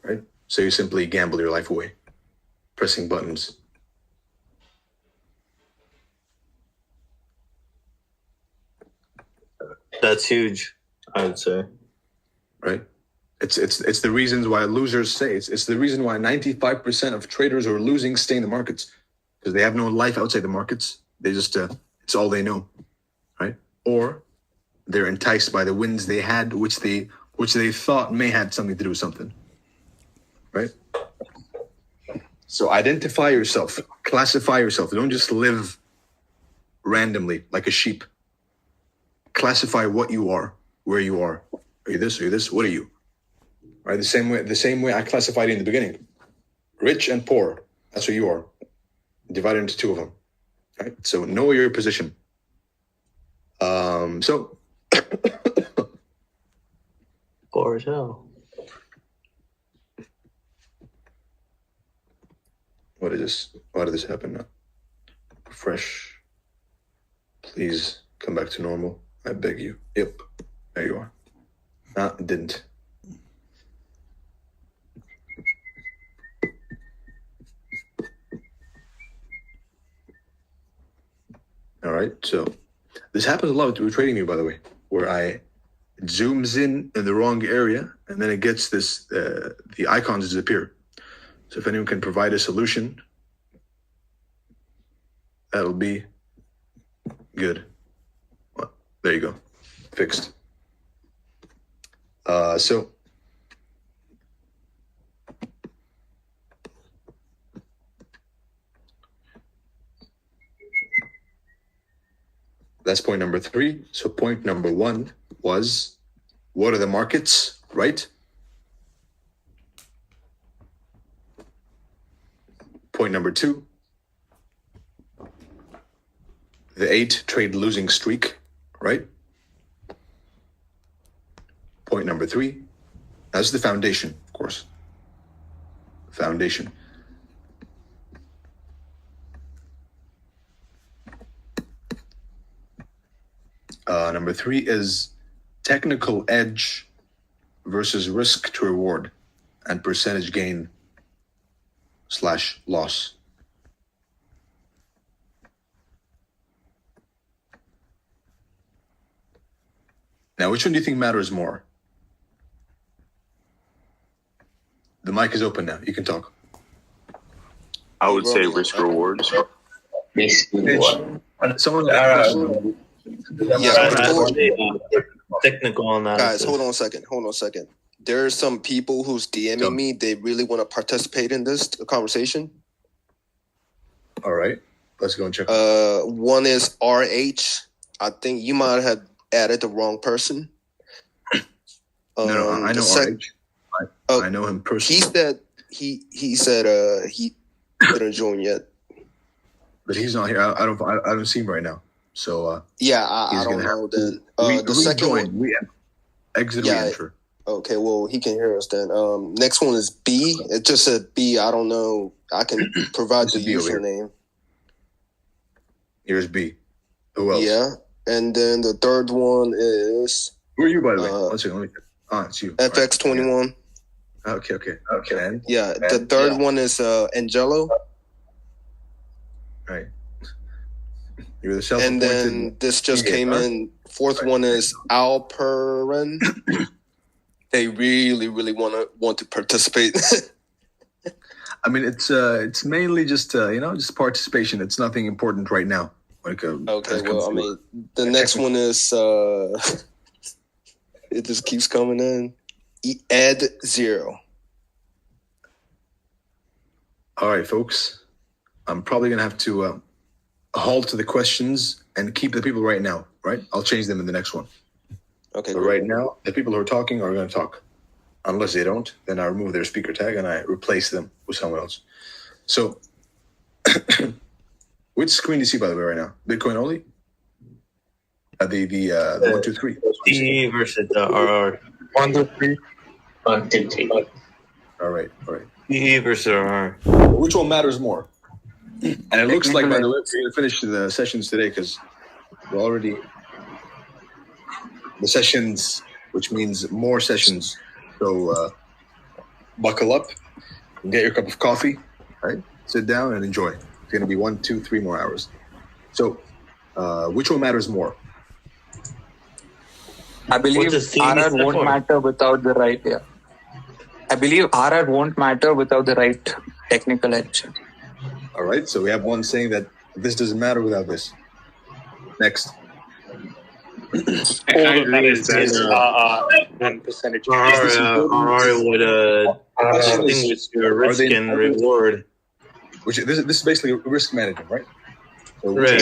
right? So you simply gamble your life away, pressing buttons.
That's huge, I would say.
Right? It's the reasons why losers say it's the reason why 95% of traders who are losing stay in the markets, because they have no life outside the markets. They just it's all they know, right? Or they're enticed by the wins they had, which they thought may had something to do with something, right? So identify yourself, classify yourself. Don't just live randomly like a sheep. Classify what you are, where you are. Are you this? Are you this? What are you? Right? The same way I classified in the beginning. Rich and poor. That's what you are. Divided into two of them. Right? So know your position. So
Poor as hell.
what is this? Why did this happen now? Refresh. Please come back to normal. I beg you. Yep. There you are. Ah, it didn't. All right. So this happens a lot with Trading View, by the way, where it zooms in the wrong area and then it gets this, the icons disappear. So if anyone can provide a solution, that'll be good. Well, there you go. Fixed. So that's point number 3. So point number 1 was, what are the markets, right? Point number 2, the 8 trade losing streak, right? Point number 3, that's the foundation, of course. Foundation. Number 3 is technical edge versus risk to reward and percentage gain / loss. Now, which one do you think matters more? The mic is open now. You can talk.
I would say risk reward.
Someone
Technical analysis.
Guys, hold on a second. There are some people who's DMing me. They really want to participate in this conversation.
All right. Let's go and check.
One is RH. I think you might have added the wrong person.
No, I know RH. I know him personally.
He said he didn't join yet.
But he's not here. I don't see him right now. So
yeah, I don't know. Then the second one,
exit re-enter.
Okay, well he can hear us then. Next one is B. It just said B. I don't know. I can provide the username.
Here's B. Who else?
Yeah, and then the third one is.
Who are you, by the way? One second, let me. It's you.
FX21.
Okay. And?
Yeah, the third one is Angelo.
Right. You're the self-appointed.
And then this just came in. Fourth one is Alperin. They really want to participate.
I mean, it's mainly just just participation. It's nothing important right now. Okay,
well, I mean, the next one is it just keeps coming in. Ed0.
All right, folks. I'm probably gonna have to halt to the questions and keep the people right now. Right? I'll change them in the next one.
Okay.
But right now, the people who are talking are going to talk. Unless they don't, then I remove their speaker tag and I replace them with someone else. So, which screen do you see, by the way, right now? Bitcoin only? The 1, 2, 3.
D versus the RR.
1, 2, 3.
1, 2, 3.
All right.
D versus RR.
Which one matters more? And it looks like, by the way, we're going to finish the sessions today because we're already... The sessions which means more sessions. So buckle up and get your cup of coffee, right? Sit down and enjoy. It's going to be 1, 2, 3 more hours. So which one matters more?
I believe RR won't matter without the right. Yeah. I believe RR won't matter without the right technical edge.
All right. So we have one saying that this doesn't matter without this. Next.
I agree with that.
And percentage. RR would distinguish your risk and reward.
Which this is basically risk management, right? So
Right.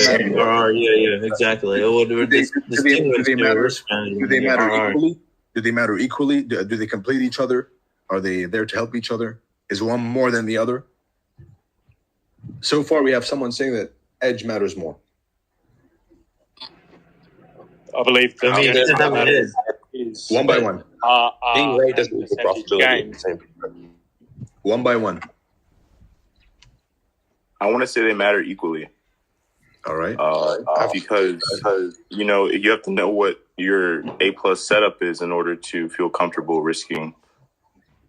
Yeah, exactly. It would distinguish your risk management.
Do they matter equally? Do they matter equally? Do they complete each other? Are they there to help each other? Is one more than the other? So far, we have someone saying that edge matters more.
I believe
is one by one.
Being right doesn't equal profitability.
One by one.
I want to say they matter equally.
All right.
Because you know, you have to know what your A+ setup is in order to feel comfortable risking.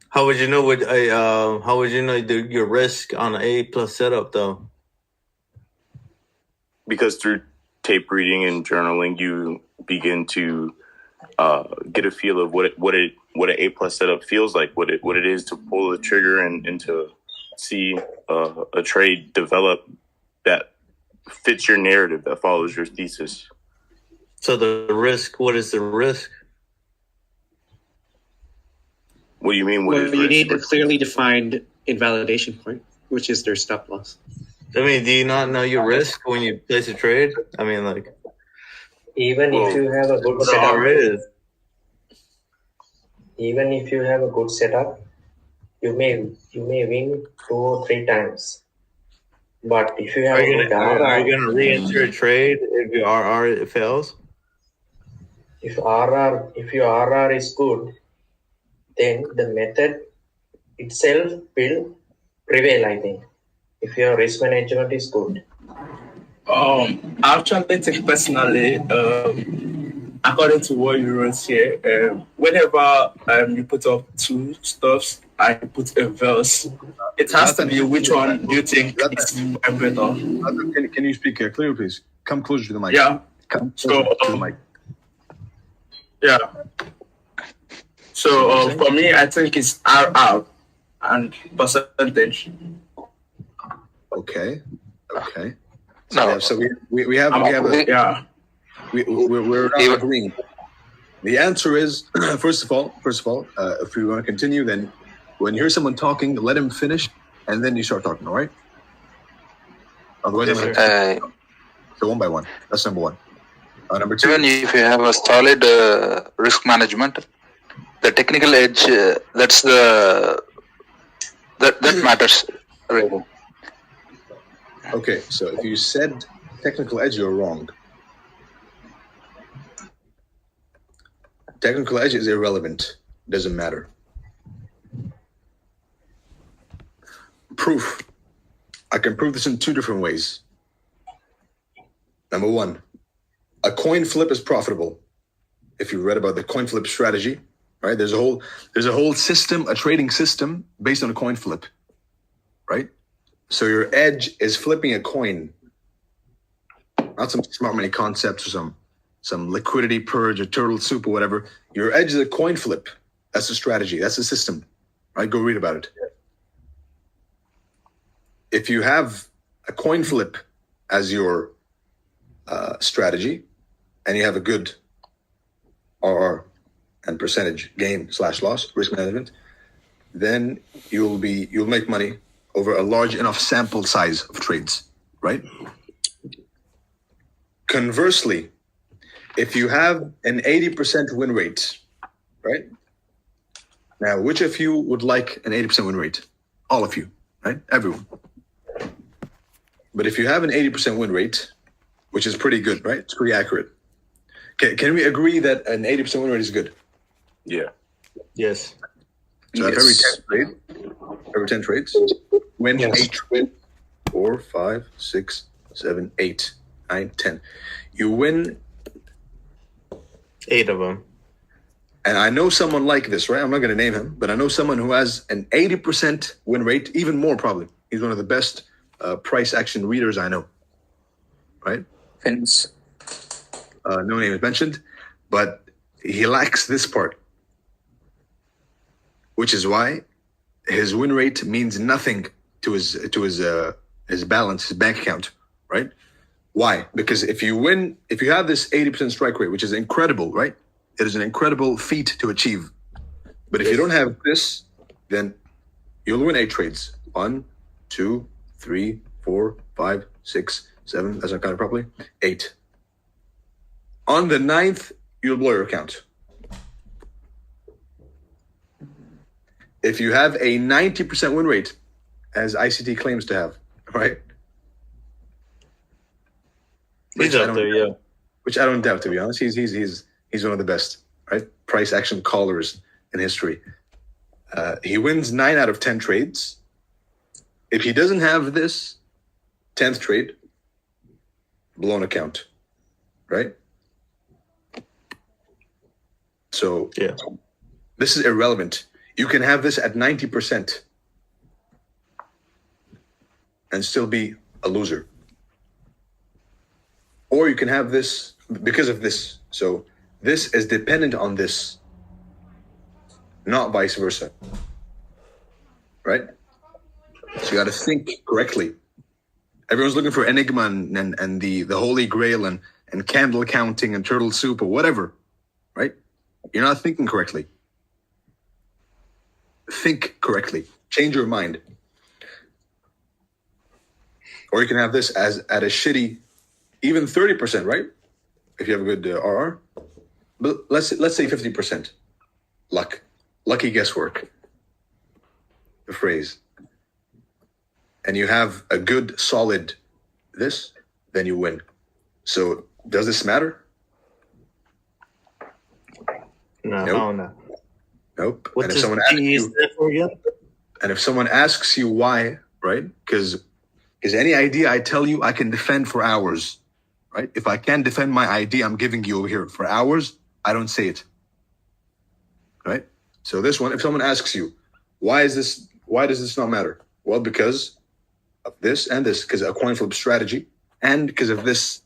How would you know your risk on an A+ setup though?
Because through tape reading and journaling, you begin to get a feel of what an A+ setup feels like, what it is to pull the trigger and to see a trade develop that fits your narrative, that follows your thesis.
So the risk, what is the risk?
What do you mean?
You need a clearly defined invalidation point, which is their stop loss.
I mean, do you not know your risk when you place a trade? I mean, like,
even if you have a good setup, even if you have a good setup, you may win 2 or 3 times. But if you have
are you going to re-enter a trade if your RR fails?
If your RR is good, then the method itself will prevail, I think. If your risk management is good.
I actually think personally, according to what you wrote here, whenever you put up 2 stuffs, I put a verse. It has to be which one do you think is better?
Can you speak clearly, please? Come closer to the mic.
Yeah.
Come closer to the mic.
Yeah. So for me, I think it's RR and percentage.
Okay.
No.
So we have
yeah.
We're not agreeing. The answer is first of all, if we want to continue, then when you hear someone talking, let him finish, and then you start talking. All right? Otherwise, so one by one. That's number one. Number 2.
Even if you have a solid risk management, the technical edge that matters. Really.
Okay, so if you said technical edge, you're wrong. Technical edge is irrelevant. Doesn't matter. Proof. I can prove this in 2 different ways. Number 1, a coin flip is profitable. If you read about the coin flip strategy, right? There's a whole system, a trading system based on a coin flip, right? So your edge is flipping a coin, not some smart money concepts or some liquidity purge or turtle soup or whatever. Your edge is a coin flip. That's the strategy. That's the system, right? Go read about it. If you have a coin flip as your strategy, and you have a good RR and percentage gain / loss, risk management, then you'll make money over a large enough sample size of trades, right? Conversely, if you have an 80% win rate, right? Now, which of you would like an 80% win rate? All of you, right? Everyone. But if you have an 80% win rate, which is pretty good, right? It's pretty accurate. Can we agree that an 80% win rate is good?
Yeah.
Yes.
So if every 10 trades, win 8 trades, 4, 5, 6, 7, 8, 9, 10. You win
8 of them.
And I know someone like this, right? I'm not going to name him, but I know someone who has an 80% win rate, even more probably. He's one of the best price action readers I know, right?
Fins.
No name is mentioned, but he lacks this part, which is why his win rate means nothing to his balance, his bank account, right? Why? Because if you have this 80% strike rate, which is incredible, right? It is an incredible feat to achieve. But if you don't have this, then you'll win 8 trades. 1, 2, 3, 4, 5, 6, 7. That's not counted properly. 8. On the 9th, you'll blow your account. If you have a 90% win rate, as ICT claims to have, right?
He's up there, yeah.
Which I don't doubt, to be honest. He's one of the best, right? Price action callers in history. He wins 9 out of 10 trades. If he doesn't have this 10th trade, blown account, right? So
yeah,
this is irrelevant. You can have this at 90% and still be a loser. Or you can have this because of this. So this is dependent on this, not vice versa. Right? So you got to think correctly. Everyone's looking for Enigma and the Holy Grail and candle counting and turtle soup or whatever, right? You're not thinking correctly. Think correctly. Change your mind. Or you can have this as at a shitty, even 30%, right? If you have a good RR. But let's say 50%. Luck. Lucky guesswork. The phrase. And you have a good, solid this, then you win. So does this matter?
No,
Nope.
no.
Nope.
What
And if
does
someone asks
G
you,
stand for again?
and if someone asks you why, right? Because any idea I tell you, I can defend for hours, right? If I can't defend my idea I'm giving you over here for hours, I don't say it, right? So this one, if someone asks you, why does this not matter? Well, because of this and this, because of a coin flip strategy, and because of these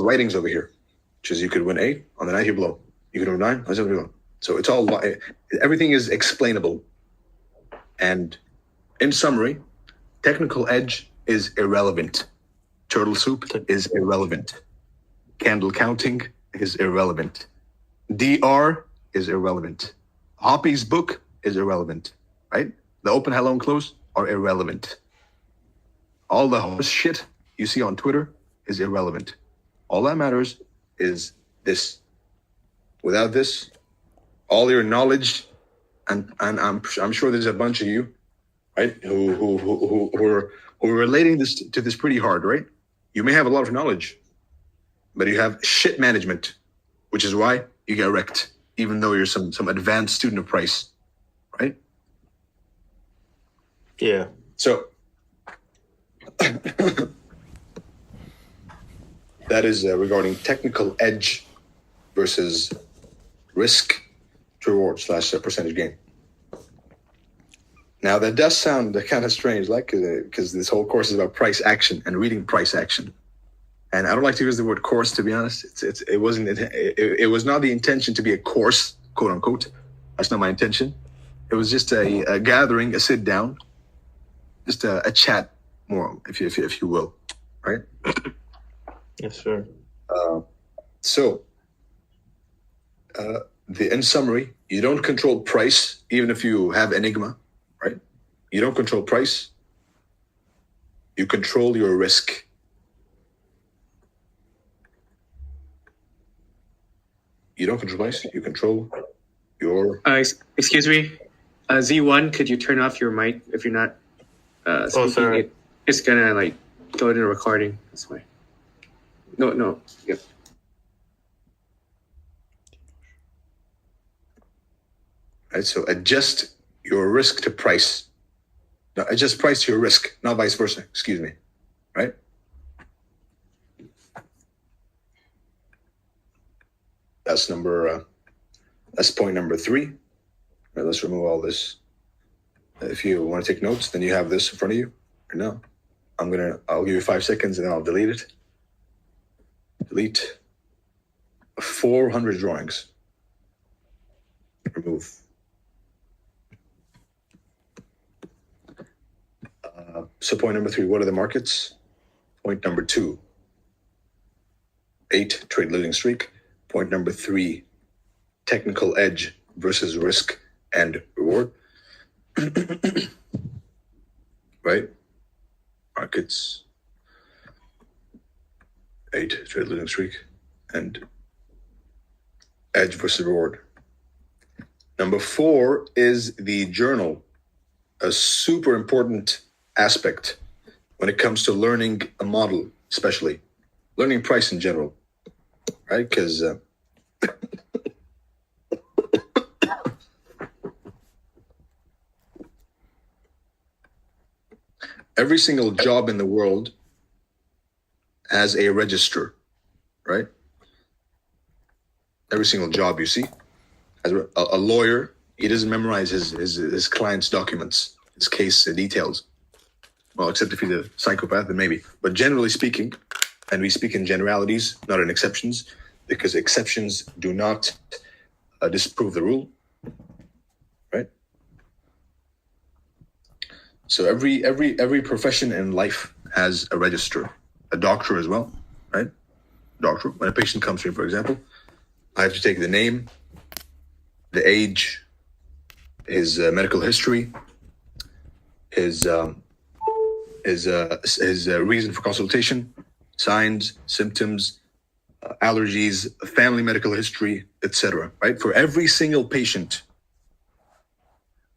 writings over here, which is you could win 8 on the 9 you blow, you could win 9 on the 9 you blow. So it's all everything is explainable. And in summary, technical edge is irrelevant. Turtle soup is irrelevant. Candle counting is irrelevant. DR is irrelevant. Hoppy's book is irrelevant, right? The open, hello, and close are irrelevant. All the horse shit you see on Twitter is irrelevant. All that matters is this. Without this, all your knowledge, and I'm sure there's a bunch of you, right, who are relating this to this pretty hard, right? You may have a lot of knowledge, but you have shit management, which is why you get wrecked, even though you're some advanced student of price, right?
Yeah.
So that is regarding technical edge versus risk to reward / percentage gain. Now that does sound kind of strange, like because this whole course is about price action and reading price action. And I don't like to use the word course, to be honest. It was not the intention to be a course, quote unquote. That's not my intention. It was just a gathering, a sit down, just a chat more, if you will, right?
Yes, sir.
In summary, you don't control price, even if you have Enigma, right? You don't control price. You control your risk. You don't control price. You control your.
Excuse me, Z1. Could you turn off your mic if you're not speaking?
Sorry.
It's gonna like go into recording. That's why. No. Yep.
Right. So adjust your risk to price. No, adjust price to your risk, not vice versa. Excuse me. Right. That's number That's point number 3. All right, let's remove all this. If you want to take notes, then you have this in front of you. Or no, I'll give you 5 seconds and then I'll delete it. Delete 400 drawings. Remove. So point number 3, what are the markets? Point number 2, 8, trade losing streak. Point number 3, technical edge versus risk and reward. Right? Markets, 8, trade losing streak, and edge versus reward. Number 4 is the journal, a super important aspect when it comes to learning a model, especially learning price in general, right? Because every single job in the world has a register, right? Every single job you see, as a lawyer, he doesn't memorize his client's documents, his case details. Well, except if he's a psychopath, then maybe. But generally speaking, and we speak in generalities, not in exceptions, because exceptions do not disprove the rule, right? So every profession in life has a register. A doctor as well, right? Doctor. When a patient comes to me, for example, I have to take the name, the age, his medical history, his reason for consultation, signs, symptoms, allergies, family medical history, etc. Right? For every single patient,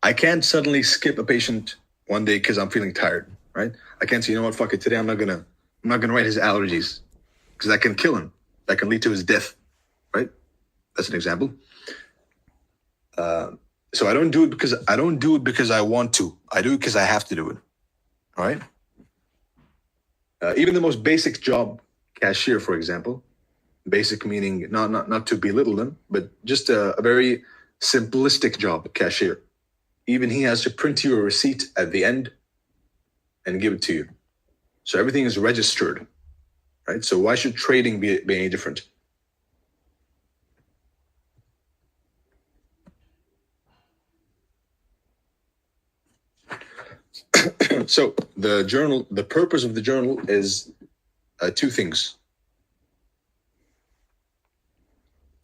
I can't suddenly skip a patient one day because I'm feeling tired. Right? I can't say, you know what, fuck it, today I'm not gonna write his allergies because that can kill him. That can lead to his death. Right? That's an example. So I don't do it because I want to. I do it because I have to do it. All right. Even the most basic job, cashier, for example, basic meaning not to belittle them, but just a very simplistic job, cashier. Even he has to print you a receipt at the end and give it to you. So everything is registered, right? So why should trading be any different? So the purpose of the journal is 2 things.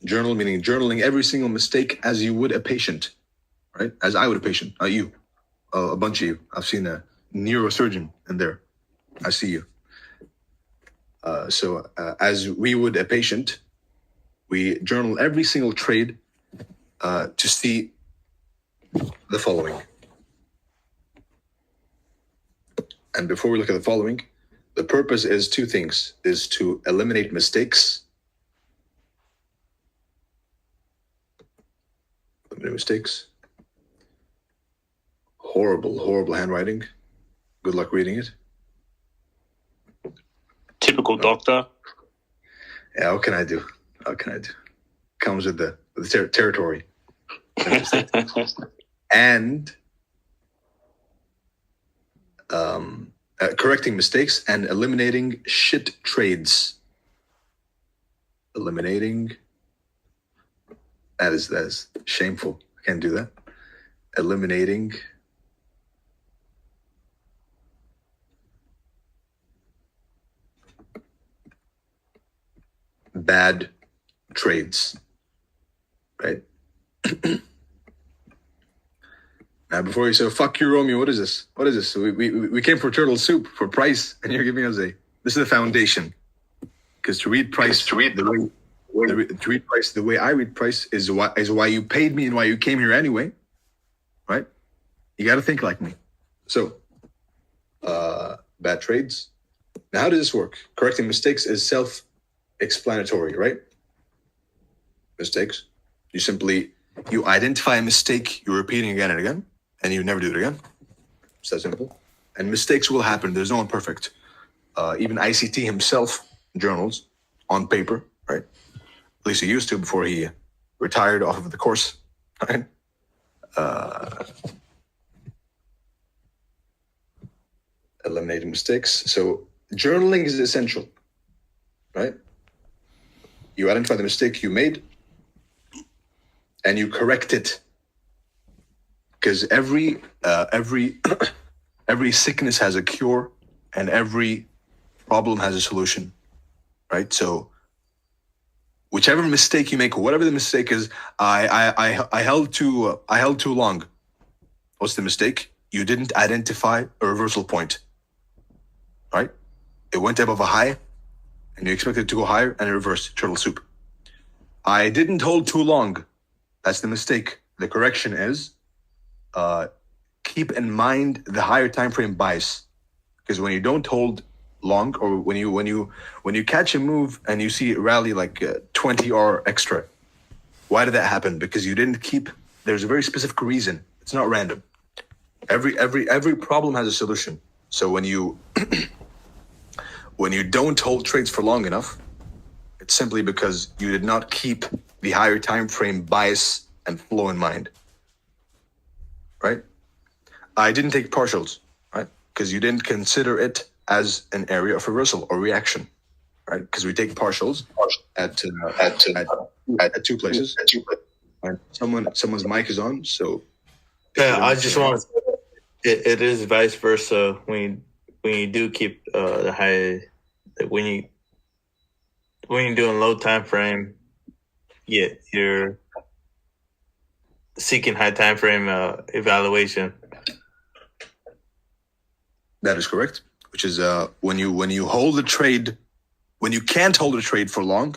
Journal meaning journaling every single mistake as you would a patient, right? As I would a patient, not you. A bunch of you. I've seen a neurosurgeon in there. I see you. So as we would a patient, we journal every single trade to see the following. And before we look at the following, the purpose is 2 things, is to eliminate mistakes. Eliminate mistakes. Horrible handwriting. Good luck reading it.
Typical doctor.
Yeah, what can I do? Comes with the territory. And correcting mistakes and eliminating shit trades. Eliminating. That is shameful. I can't do that. Eliminating bad trades. Right? Now, before you say, fuck you, Romeo, what is this? What is this? We came for turtle soup, for price, and you're giving us this is the foundation. Because to read price, to read price the way I read price is why you paid me and why you came here anyway, right? You got to think like me. So, bad trades. Now, how does this work? Correcting mistakes is self-explanatory, right? Mistakes. You identify a mistake you're repeating again and again, and you never do it again. It's that simple. And mistakes will happen. There's no one perfect. Even ICT himself journals on paper, right? At least he used to before he retired off of the course, right? Eliminating mistakes. So journaling is essential, right? You identify the mistake you made and you correct it. Because every every sickness has a cure and every problem has a solution, right? So whichever mistake you make, whatever the mistake is, I held too long. What's the mistake? You didn't identify a reversal point, right? It went above a high and you expected it to go higher and it reversed, turtle soup. I didn't hold too long. That's the mistake. The correction is keep in mind the higher time frame bias, because when you don't hold long, or when you catch a move and you see it rally like 20 or extra, why did that happen? Because you didn't keep. There's a very specific reason. It's not random. Every problem has a solution. So when you when you don't hold trades for long enough, it's simply because you did not keep the higher time frame bias and flow in mind, right? I didn't take partials, right? Because you didn't consider it as an area of reversal or reaction, right? Because we take partials at two places. And someone's mic is on, so
yeah, I just want it is vice versa when you do keep the high, when you're doing low time frame, yeah, you're seeking high time frame evaluation.
That is correct. Which is when you hold a trade, when you can't hold a trade for long,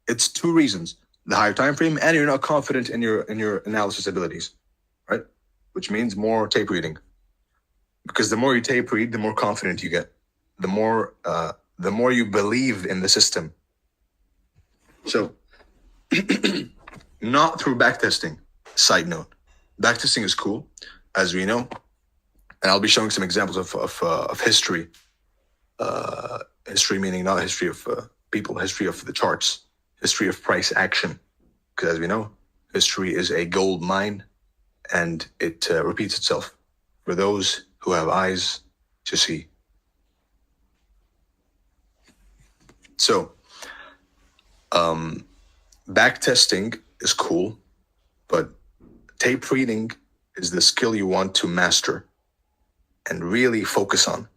it's two reasons: the higher time frame, and you're not confident in your analysis abilities, right? Which means more tape reading, because the more you tape read, the more confident you get, the more you believe in the system. So, not through backtesting. Side note: backtesting is cool, as we know, and I'll be showing some examples of history. History meaning not history of people, history of the charts, history of price action. Because as we know, history is a gold mine, and it repeats itself for those who have eyes to see. So, backtesting is cool, but tape reading is the skill you want to master and really focus on.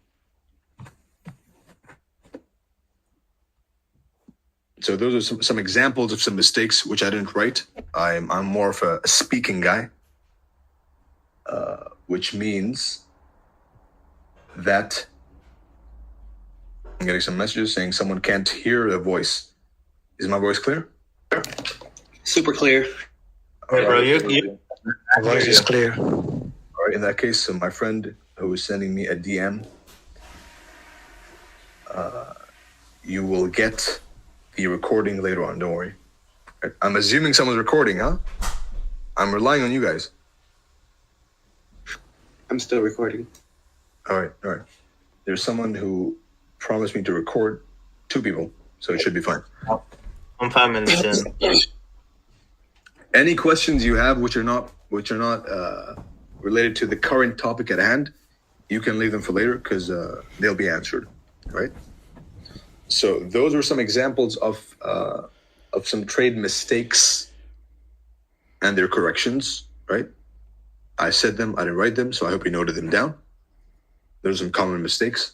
So those are some examples of some mistakes which I didn't write. I'm more of a speaking guy, which means that I'm getting some messages saying someone can't hear the voice. Is my voice clear?
Super clear.
All right, bro, you
Voice is clear.
All right, in that case, so my friend who is sending me a DM, you will get the recording later on, don't worry. I'm assuming someone's recording, huh? I'm relying on you guys.
I'm still recording.
All right. There's someone who promised me to record 2 people, so it should be fine.
I'm 5 minutes in.
Any questions you have which are not related to the current topic at hand, you can leave them for later because they'll be answered, right? So those are some examples of some trade mistakes and their corrections, right? I said them, I didn't write them, so I hope you noted them down. There's some common mistakes.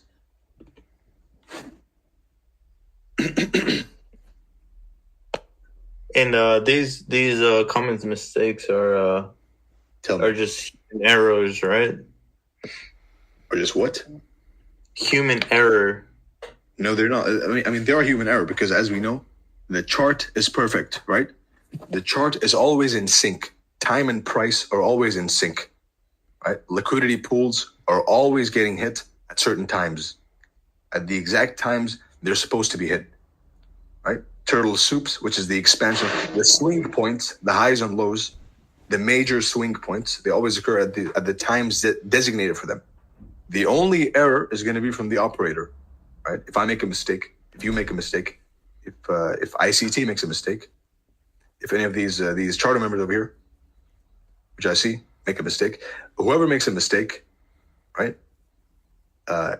And these common mistakes are just errors, right?
Or just what?
Human error.
No, they're not. I mean, they are human error because, as we know, the chart is perfect, right? The chart is always in sync. Time and price are always in sync, right? Liquidity pools are always getting hit at certain times, at the exact times they're supposed to be hit, right? Turtle soups, which is the expansion, the swing points, the highs and lows, the major swing points, they always occur at the times designated for them. The only error is going to be from the operator, right? If I make a mistake, if you make a mistake, if ICT makes a mistake, if any of these charter members over here, which I see, make a mistake, whoever makes a mistake, right?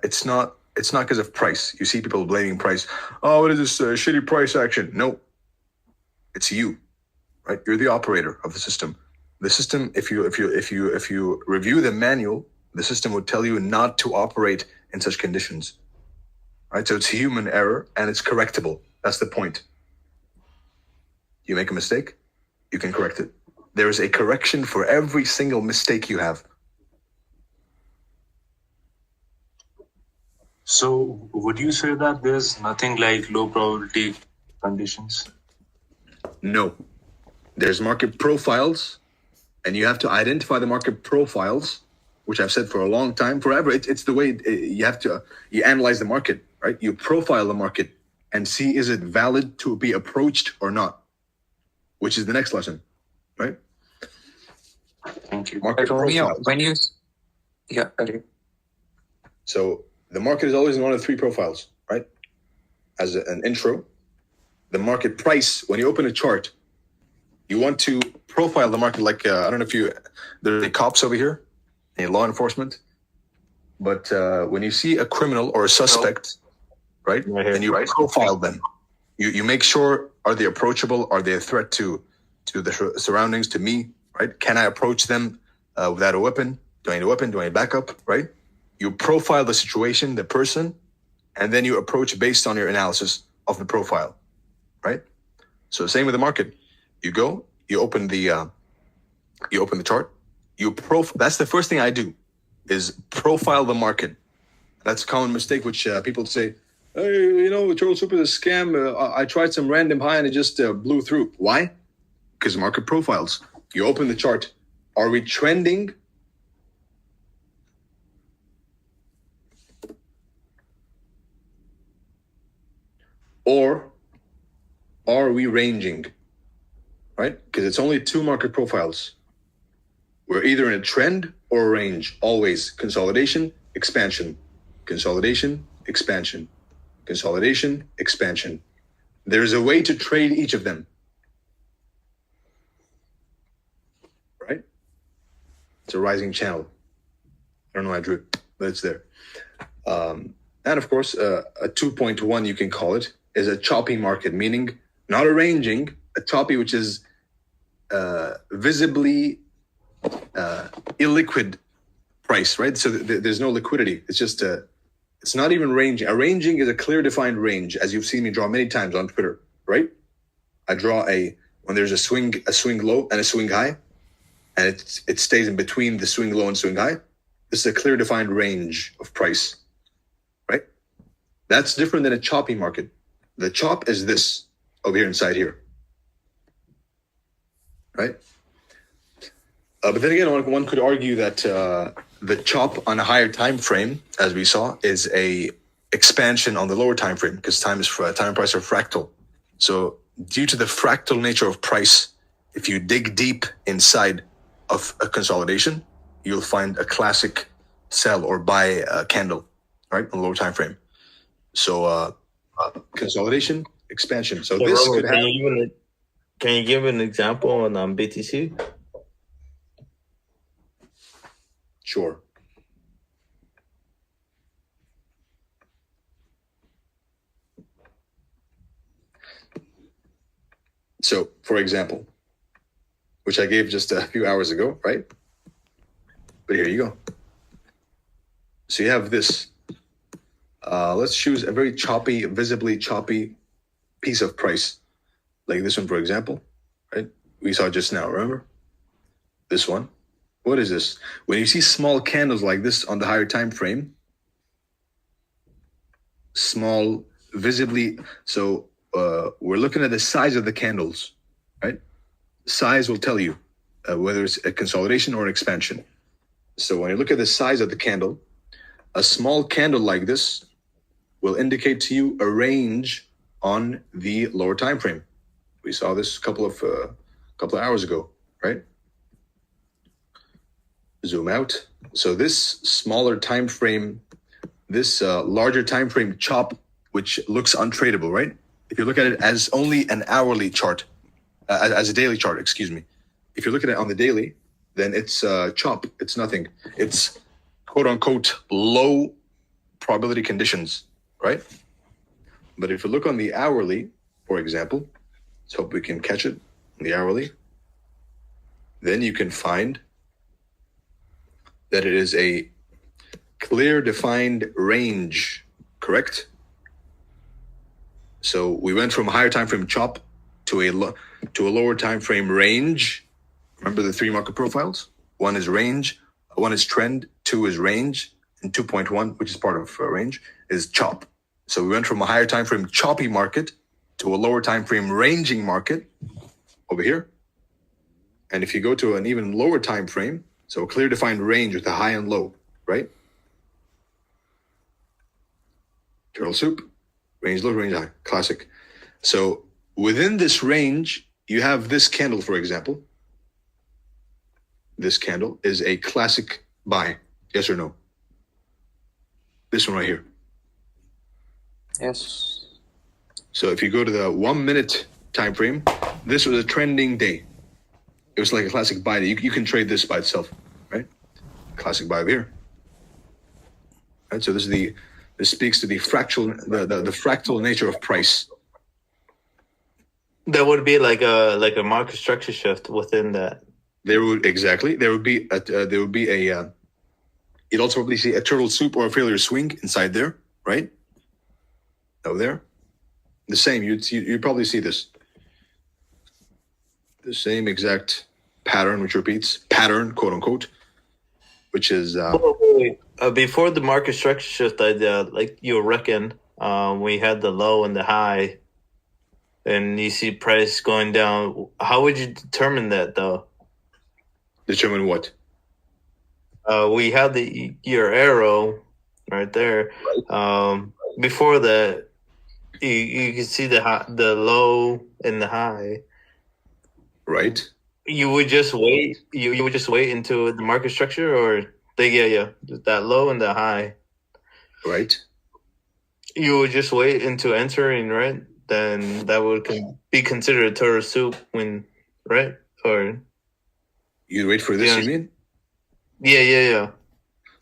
It's not because of price. You see people blaming price. Oh, what is this shitty price action? No, it's you, right? You're the operator of the system. The system, if you review the manual, the system would tell you not to operate in such conditions, right? So it's human error and it's correctable. That's the point. You make a mistake, you can correct it. There is a correction for every single mistake you have.
So would you say that there's nothing like low probability conditions?
No. There's market profiles, and you have to identify the market profiles, which I've said for a long time, forever. It's the way you analyze the market, right? You profile the market and see, is it valid to be approached or not? Which is the next lesson, right?
Thank you.
Market
Romeo,
profiles.
when you, yeah, okay.
So the market is always in one of three profiles, right? As an intro, the market price, when you open a chart, you want to profile the market like, I don't know if there are the cops over here, any law enforcement, but when you see a criminal or a suspect, right, and you profile them, you make sure, are they approachable? Are they a threat to the surroundings, to me, right? Can I approach them without a weapon? Do I need a weapon? Do I need backup, right? You profile the situation, the person, and then you approach based on your analysis of the profile, right? So same with the market. You go, you open the chart, that's the first thing I do, is profile the market. That's a common mistake, which people say, hey, Turtle Soup is a scam. I tried some random high and it just blew through. Why? Because market profiles. You open the chart. Are we trending? Or are we ranging? Right? Because it's only two market profiles. We're either in a trend or a range. Always consolidation, expansion. Consolidation, expansion. Consolidation, expansion. There's a way to trade each of them. Right? It's a rising channel. I don't know why I drew it, but it's there. And of course, a 2.1, you can call it, is a choppy market, meaning not a ranging, a choppy, which is visibly illiquid price, right? So there's no liquidity. It's just it's not even ranging. A ranging is a clear defined range, as you've seen me draw many times on Twitter, right? I draw when there's a swing low and a swing high, and it stays in between the swing low and swing high. This is a clear defined range of price, right? That's different than a choppy market. The chop is this over here inside here, right? But then again, one could argue that the chop on a higher time frame, as we saw, is a expansion on the lower time frame, because time and price are fractal. So due to the fractal nature of price, if you dig deep inside of a consolidation, you'll find a classic sell or buy candle, right, on the lower time frame. So consolidation, expansion. So this
Robert,
could happen.
Can you give an example on BTC?
Sure. So, for example, which I gave just a few hours ago, right? But here you go. So you have this. Let's choose a very choppy, visibly choppy piece of price. Like this one, for example, right? We saw just now, remember? This one. What is this? When you see small candles like this on the higher time frame, small, visibly, so we're looking at the size of the candles, right? Size will tell you whether it's a consolidation or an expansion. So when you look at the size of the candle, a small candle like this will indicate to you a range on the lower time frame. We saw this a couple of hours ago, right? Zoom out. So this smaller time frame, this larger time frame chop, which looks untradeable, right? If you look at it as only an hourly chart, as a daily chart, excuse me. If you're looking at it on the daily, then it's chop. It's nothing. It's quote unquote low probability conditions, right? But if you look on the hourly, for example, let's hope we can catch it on the hourly, then you can find that it is a clear defined range, correct? So we went from a higher time frame chop to a lower time frame range. Remember the three market profiles? One is range, one is trend, two is range, and 2.1, which is part of range, is chop. So we went from a higher time frame choppy market to a lower time frame ranging market over here. And if you go to an even lower time frame, so a clear defined range with a high and low, right? Turtle soup, range low, range high, classic. So within this range, you have this candle, for example. This candle is a classic buy, yes or no? This one right here.
Yes.
So if you go to the 1 minute time frame, this was a trending day. It was like a classic buy. You can trade this by itself, right? Classic buy over here. Right. So this speaks to the fractal nature of price.
That would be like a market structure shift within that.
There would be a you'd also probably see a turtle soup or a failure swing inside there, right? Over there. The same, you'd probably see this. The same exact pattern, which repeats, pattern, quote unquote, which is
before the market structure shift idea, like you reckon, we had the low and the high, and you see price going down. How would you determine that, though?
Determine what?
We had your arrow right there. Before that, you can see the low and the high.
Right.
You would just wait. You would just wait into the market structure, or that low and the high.
Right.
You would just wait into entering, right? Then that would be considered a turtle soup when, right? Or
you'd wait for this, you mean?
Yeah.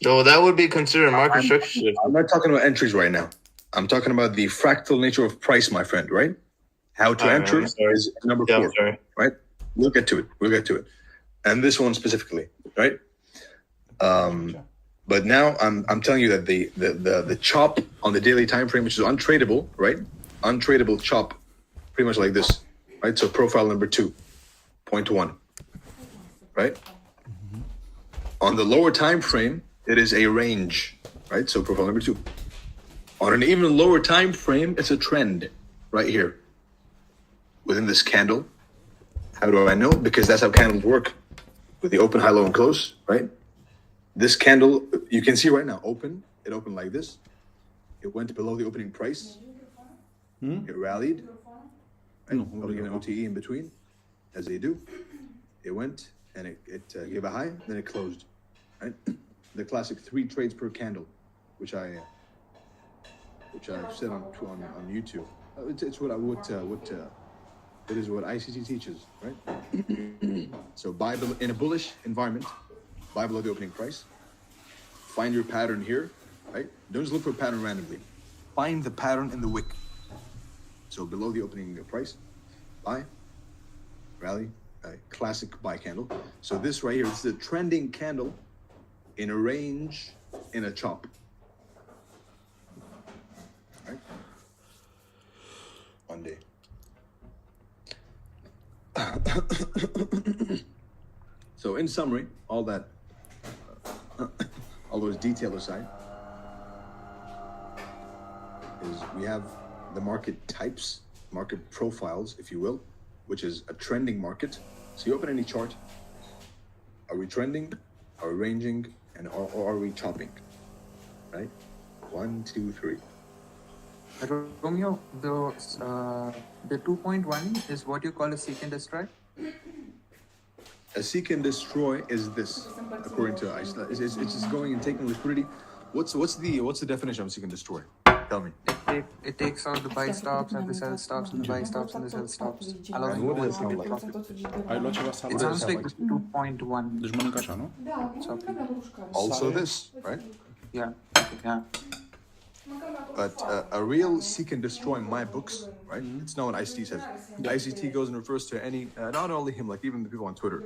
No, that would be considered market structure shift.
I'm not talking about entries right now. I'm talking about the fractal nature of price, my friend, right? How to enter is number 4, right? We'll get to it. And this one specifically, right? But now I'm telling you that the chop on the daily time frame, which is untradeable, right? Untradeable chop, pretty much like this, right? So profile number 2.1, right? On the lower time frame, it is a range, right? So profile number 2. On an even lower time frame, it's a trend right here within this candle. How do I know? Because that's how candles work with the open, high, low, and close, right? This candle, you can see right now, it opened like this. It went below the opening price. It rallied. Right? Probably an OTE in between, as they do. It went and it gave a high, then it closed, right? The classic 3 trades per candle, which I've said on YouTube. It's what ICT teaches, right? So buy in a bullish environment, buy below the opening price. Find your pattern here, right? Don't just look for a pattern randomly. Find the pattern in the wick. So below the opening price, buy, rally, classic buy candle. So this right here, this is a trending candle in a range in a chop. Right? One day. So in summary, all that, all those details aside, is we have the market types, market profiles, if you will, which is a trending market. So you open any chart, are we trending, are we ranging, or are we chopping, right? 1, 2, 3.
Romeo, the 2.1 is what you call a seek and destroy?
A seek and destroy is this, according to ICT. It's just going and taking liquidity. What's the definition of seek and destroy? Tell me.
it takes out the buy stops and the sell stops and the buy stops and the sell stops. Allows you
What
to
does it sound like?
Hai luat ceva sală?
It sounds like 2.1.
Deci mănânc așa, nu?
Also this, right?
Yeah.
But a real seek and destroy in my books, right? It's not what ICT says. ICT goes and refers to any, not only him, like even the people on Twitter.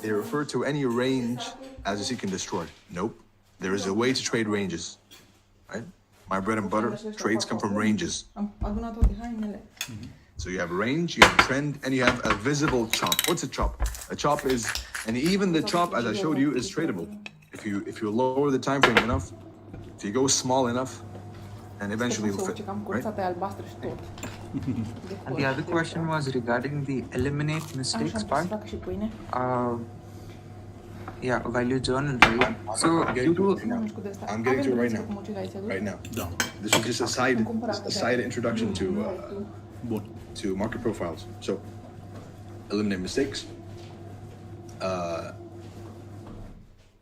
They refer to any range as a seek and destroy. Nope. There is a way to trade ranges, right? My bread and butter trades come from ranges. So you have range, you have trend, and you have a visible chop. What's a chop? A chop is, and even the chop, as I showed you, is tradable. If you lower the time frame enough, if you go small enough, and eventually it'll fit, right?
And the other question was regarding the eliminate mistakes part. Yeah, while you journal, right? So you do.
I'm getting to it right now. Right now. This is just a side introduction to market profiles. So eliminate mistakes.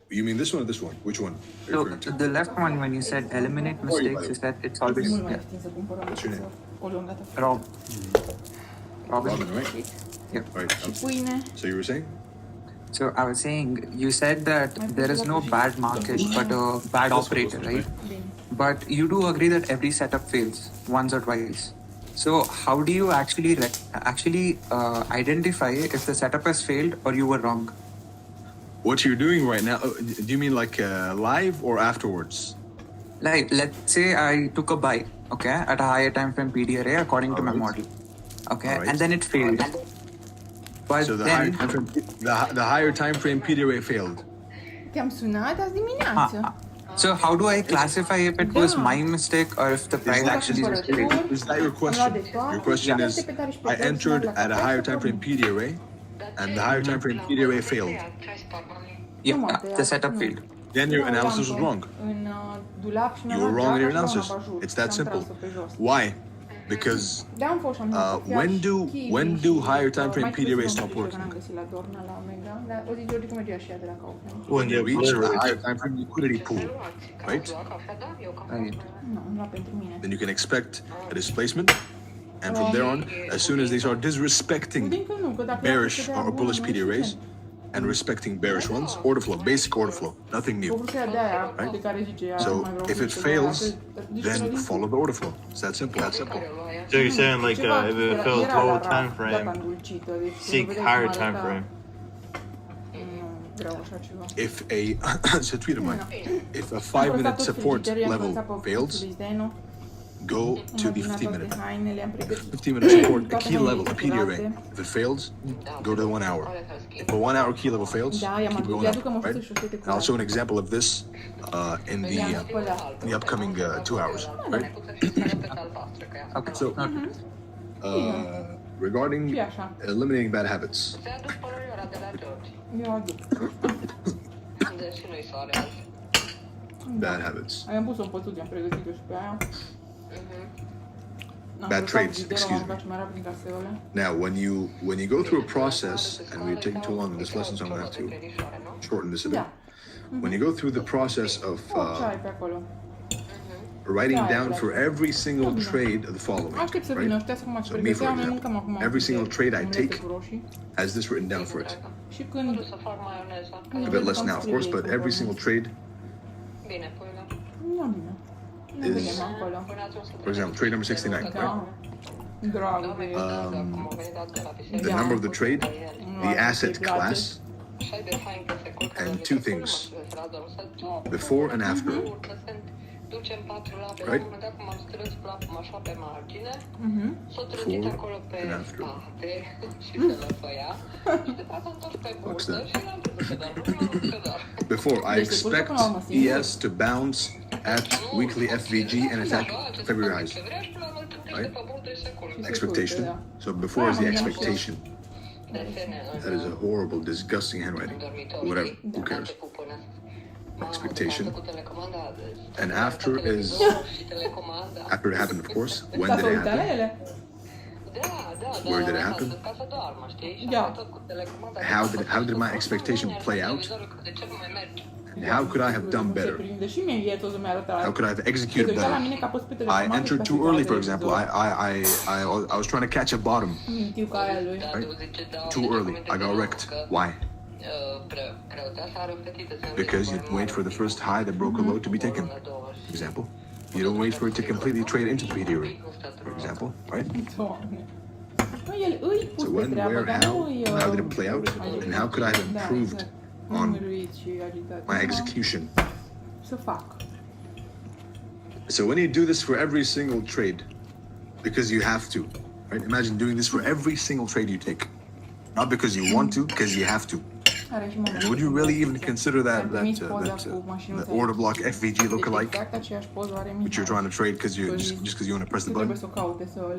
You mean this one or this one? Which one?
So the left one, when you said eliminate mistakes, is that it's always
What's your name?
Rob.
Robin, right?
Yeah.
Right. So you were saying?
So I was saying, you said that there is no bad market but a bad operator, right? But you do agree that every setup fails once or twice. So how do you actually identify if the setup has failed or you were wrong?
What you're doing right now, do you mean like live or afterwards?
Like, let's say I took a buy, okay, at a higher time frame PD array according to my model, okay, and then it failed. But
so the higher time frame PD array failed.
Te-am sunat azi dimineață.
So how do I classify if it was my mistake or if the price actually just failed?
Is that your question? Your question is, I entered at a higher time frame PD array, and the higher time frame PD array failed.
Yeah, the setup failed.
Then your analysis was wrong. You were wrong in your analysis. It's that simple. Why? Because when do higher time frame PD arrays stop working? When you reach the higher time frame liquidity pool, right? Then you can expect a displacement, and from there on, as soon as they start disrespecting bearish or bullish PD arrays and respecting bearish ones, order flow, basic order flow, nothing new. Right? So if it fails, then follow the order flow. It's that simple. That's simple.
So you're saying like if it fails low time frame, seek higher time frame.
If a if a 5-minute support level fails, go to the 15-minute. 15-minute support, a key level, a PD array. If it fails, go to the 1 hour. If a 1 hour key level fails, keep going up, right? And I'll show an example of this in the upcoming 2 hours, right?
Okay.
So, regarding eliminating bad habits. Bad habits. Bad trades, excuse me. Now, when you go through a process, and we're taking too long in this lesson, so I'm going to have to shorten this a bit. When you go through the process of writing down for every single trade the following, right? So me, for example, every single trade I take has this written down for it. A bit less now, of course, but every single trade is, for example, trade number 69, right? The number of the trade, the asset class, and two things, before and after. Right? Before and after. What's that? Before, I expect ES to bounce at weekly FVG and attack February highs. Right? Expectation. So before is the expectation. That is a horrible, disgusting handwriting. Whatever. Who cares? Expectation. And after is after it happened, of course. When did it happen? Where did it happen? How did my expectation play out? And how could I have done better? How could I have executed better? I entered too early, for example. I was trying to catch a bottom. Right? Too early. I got wrecked. Why? Because you wait for the first high that broke a low to be taken, for example. You don't wait for it to completely trade into theory, for example, right? So when, where, how did it play out? And how could I have improved on my execution? So when you do this for every single trade, because you have to, right? Imagine doing this for every single trade you take. Not because you want to, because you have to. And would you really even consider that order block FVG lookalike, which you're trying to trade because you just because you want to press the button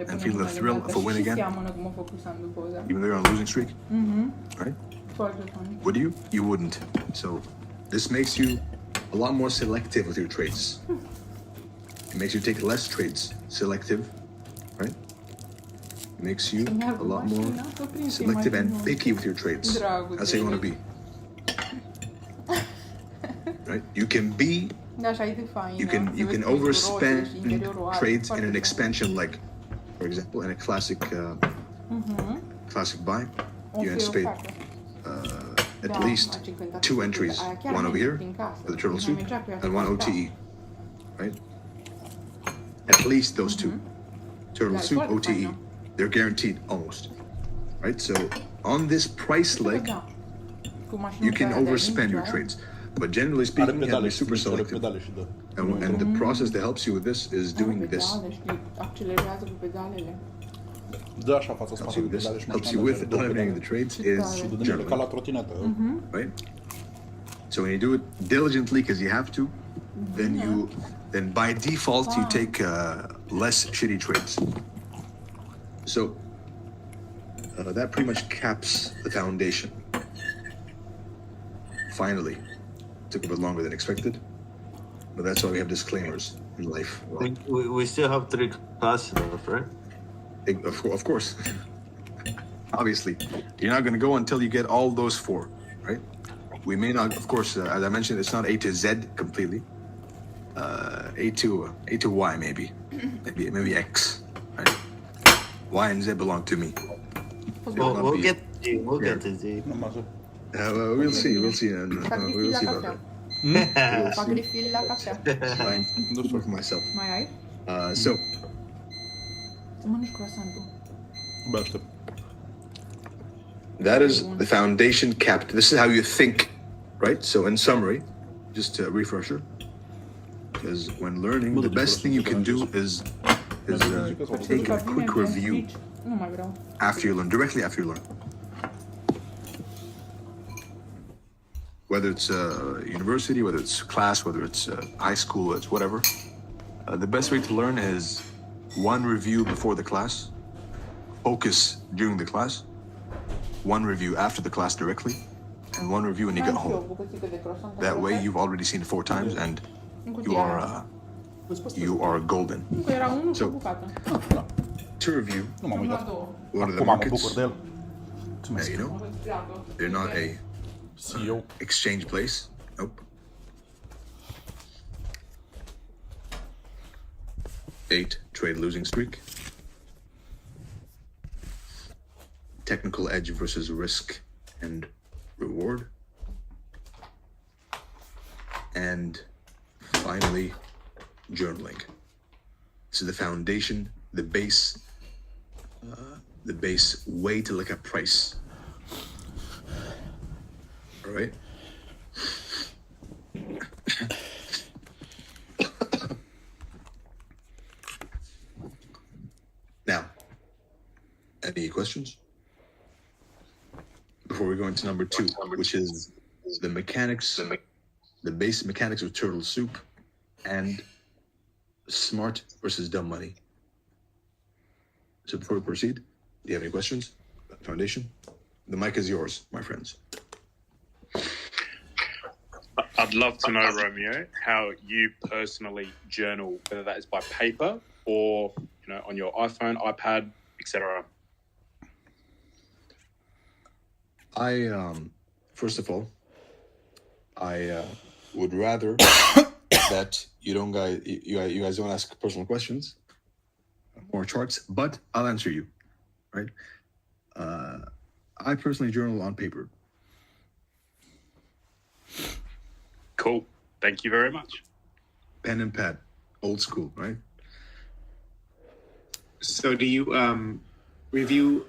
and feel the thrill of a win again, even though you're on a losing streak, right? Would you? You wouldn't. So this makes you a lot more selective with your trades. It makes you take less trades, selective, right? It makes you a lot more selective and picky with your trades. That's how you want to be. Right? You can be, you can overspend trades in an expansion, like, for example, in a classic buy, you anticipate at least 2 entries, one over here for the turtle soup and one OTE, right? At least those 2, turtle soup, OTE, they're guaranteed almost, right? So on this price leg, you can overspend your trades. But generally speaking, you have to be super selective. And the process that helps you with this is doing this. Helps you with eliminating the trades is journaling. Right? So when you do it diligently because you have to, then by default you take less shitty trades. So that pretty much caps the foundation. Finally. Took a bit longer than expected, but that's why we have disclaimers in life.
We still have 3 classes left, right?
Of course. Obviously. You're not going to go until you get all those 4, right? We may not, of course, as I mentioned, it's not A to Z completely. A to Y maybe. Maybe X, right? Y and Z belong to me.
We'll get to Z.
We'll see. We'll see about that. Fine. No for myself. So. That is the foundation capped. This is how you think, right? So in summary, just a refresher, because when learning, the best thing you can do is take a quick review after you learn, directly after you learn. Whether it's university, whether it's class, whether it's high school, it's whatever. The best way to learn is 1 review before the class, focus during the class, 1 review after the class directly, and 1 review when you get home. That way you've already seen it 4 times and you are golden. So, to review, what are the markets? You know, they're not a exchange place. Nope. 8 trade losing streak. Technical edge versus risk and reward. And finally, journaling. This is the foundation, the base way to look at price. All right. Now, any questions? Before we go into number 2, which is the mechanics, the base mechanics of turtle soup and smart versus dumb money. So before we proceed, do you have any questions? Foundation? The mic is yours, my friends.
I'd love to know, Romeo, how you personally journal, whether that is by paper or on your iPhone, iPad, etc.
First of all, I would rather that you guys don't ask personal questions, more charts, but I'll answer you, right? I personally journal on paper.
Cool. Thank you very much.
Pen and pad, old school, right?
So do you review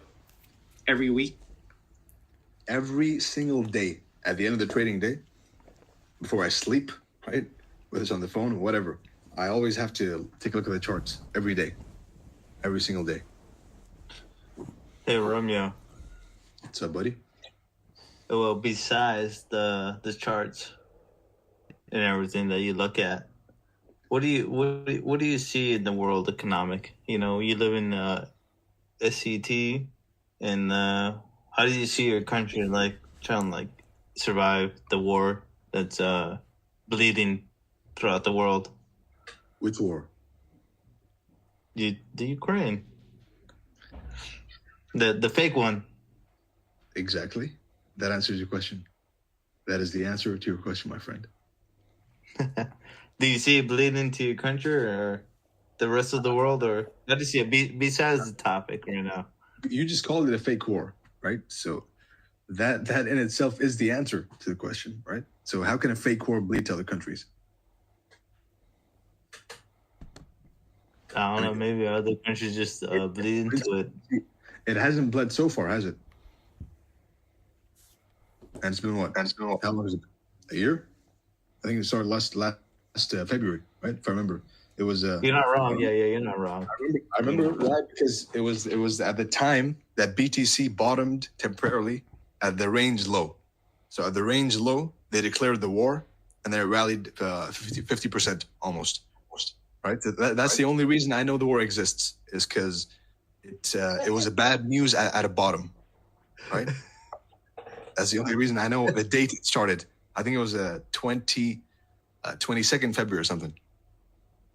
every week?
Every single day at the end of the trading day, before I sleep, right? Whether it's on the phone or whatever, I always have to take a look at the charts every day, every single day.
Hey, Romeo.
What's up, buddy?
Well, besides the charts and everything that you look at, what do you see in the world economic? You know, you live in ICT, and how do you see your country like trying to like survive the war that's bleeding throughout the world?
Which war?
The Ukraine. The fake one.
Exactly. That answers your question. That is the answer to your question, my friend.
Do you see it bleeding to your country or the rest of the world, or how do you see it besides the topic right now?
You just called it a fake war, right? So that in itself is the answer to the question, right? So how can a fake war bleed to other countries?
I don't know. Maybe other countries just bleed into it.
It hasn't bled so far, has it? And it's been what? How long is it? A year? I think it started last February, right? If I remember, it was.
You're not wrong. Yeah, you're not wrong.
I remember why, because it was at the time that BTC bottomed temporarily at the range low. So at the range low, they declared the war, and then it rallied 50% almost. Right. So that's the only reason I know the war exists, is because it was a bad news at a bottom, right? That's the only reason I know the date it started. I think it was 22nd February or something.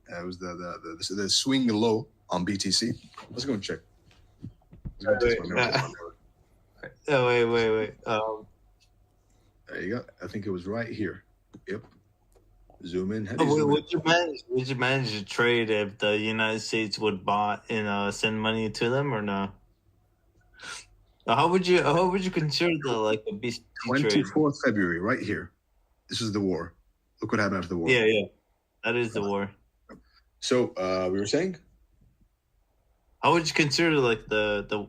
It was the swing low on BTC. Let's go and check.
Wait.
There you go. I think it was right here. Yep. Zoom in.
Would you manage to trade if the United States would buy and send money to them or no? How would you consider the like a BTC trade?
24th February, right here. This is the war. Look what happened after the war.
Yeah, that is the war.
So we were saying,
how would you consider like the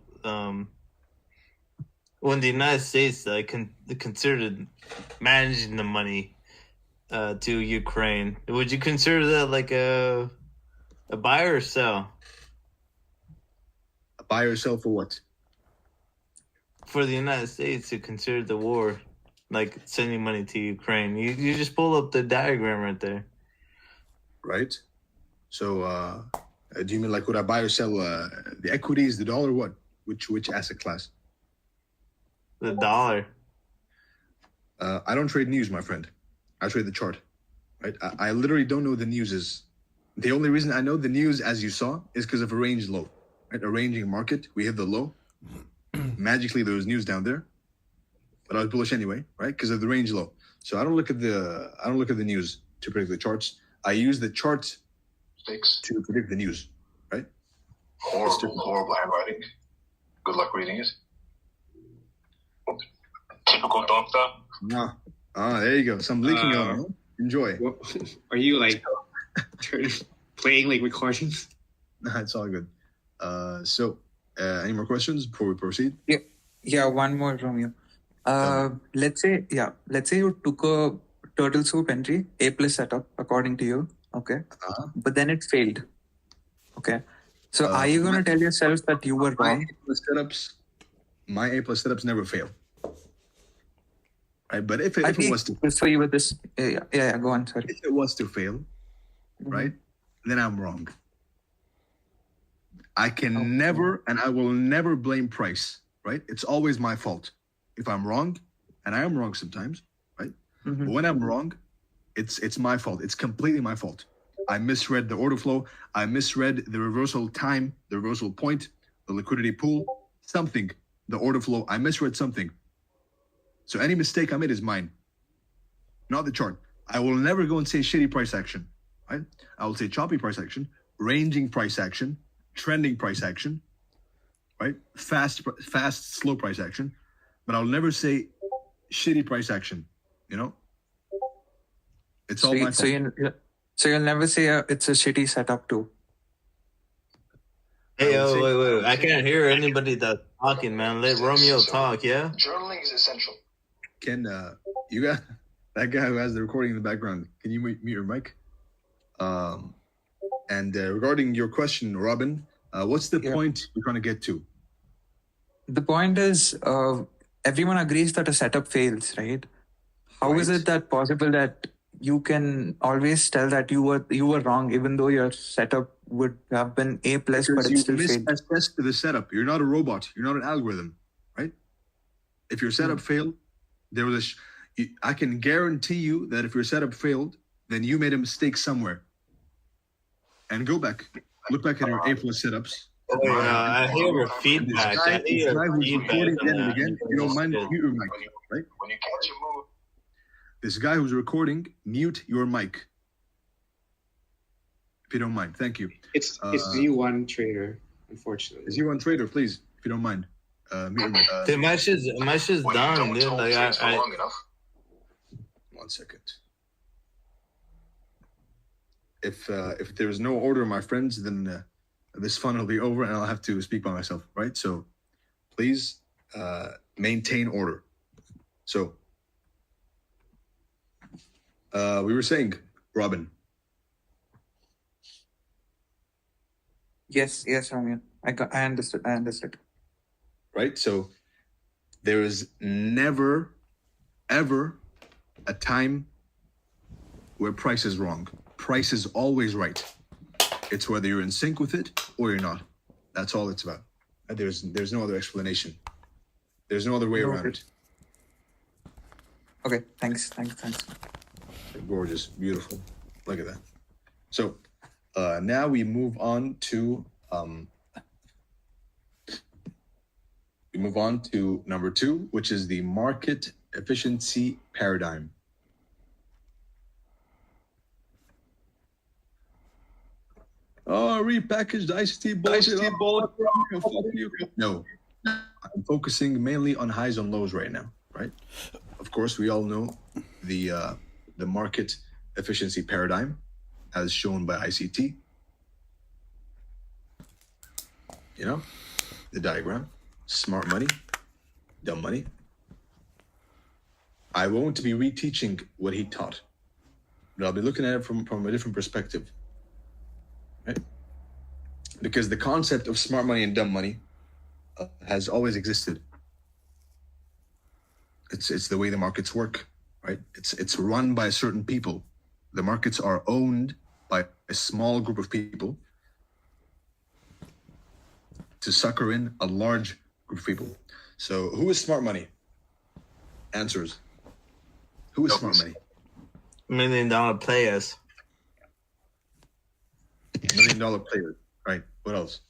when the United States considered managing the money to Ukraine? Would you consider that like a buy or sell?
A buy or sell for what?
For the United States to consider the war, like sending money to Ukraine. You just pull up the diagram right there.
Right. So do you mean like would I buy or sell the equities, the dollar, what? Which asset class?
The dollar.
I don't trade news, my friend. I trade the chart. Right. I literally don't know the news is. The only reason I know the news, as you saw, is because of a range low. Right. A ranging market. We hit the low. Magically, there was news down there, but I was bullish anyway, right? Because of the range low. So I don't look at the news to predict the charts. I use the charts to predict the news, right?
Horrible handwriting. Good luck reading it. Typical doctor.
There you go. Some leaking going on. Enjoy.
Are you like playing like recordings?
Nah, it's all good. So any more questions before we proceed?
Yeah, one more from you. Let's say you took a turtle soup entry, A+ setup according to you, okay? But then it failed, okay? So are you going to tell yourself that you were wrong?
My A+ setups never fail. Right, but if it was to
so you were this, yeah, go on, sorry.
If it was to fail, right, then I'm wrong. I can never, and I will never blame price, right? It's always my fault if I'm wrong, and I am wrong sometimes, right? But when I'm wrong, it's my fault. It's completely my fault. I misread the order flow. I misread the reversal time, the reversal point, the liquidity pool, something, the order flow. I misread something. So any mistake I made is mine, not the chart. I will never go and say shitty price action, right? I will say choppy price action, ranging price action, trending price action, right? Fast, slow price action, but I'll never say shitty price action. You know, it's all my fault.
So you'll never say it's a shitty setup too.
Hey, wait. I can't hear anybody that's talking, man. Let Romeo talk, yeah?
Journaling is essential.
Can you got that guy who has the recording in the background? Can you mute your mic? And regarding your question, Robin, what's the point you're trying to get to?
The point is, everyone agrees that a setup fails, right? How is it that possible that you can always tell that you were wrong, even though your setup would have been A+, but it still failed?
To the setup. You're not a robot. You're not an algorithm, right? If your setup failed, there was I can guarantee you that if your setup failed, then you made a mistake somewhere. And go back, look back at your A+ setups.
I hear your feedback. I hear your feedback.
Again and again. If you don't mind, mute your mic, right?
When you catch a mood,
This guy who's recording, mute your mic. If you don't mind, thank you.
It's Z1 Trader, unfortunately.
Z1 Trader, please, if you don't mind. Mute your mic.
Dude, my shit's done, dude. Like,
long enough.
1 second. If there's no order, my friends, then this fun will be over and I'll have to speak by myself, right? So please maintain order. So we were saying, Robin.
Yes, Ramya. I understood.
Right? So there is never, ever a time where price is wrong. Price is always right. It's whether you're in sync with it or you're not. That's all it's about. There's no other explanation. There's no other way around it.
Okay, thanks.
Gorgeous, beautiful. Look at that. So now we move on to number 2, which is the market efficiency paradigm. Oh, repackaged ICT bullshit. Fuck you. No, I'm focusing mainly on highs and lows right now, right? Of course, we all know the market efficiency paradigm as shown by ICT. You know, the diagram, smart money, dumb money. I won't be reteaching what he taught, but I'll be looking at it from a different perspective. Right? Because the concept of smart money and dumb money has always existed. It's the way the markets work, right? It's run by certain people. The markets are owned by a small group of people to sucker in a large group of people. So who is smart money? Answers. Who is smart money?
$1 million players.
$1 million player. Right. What else?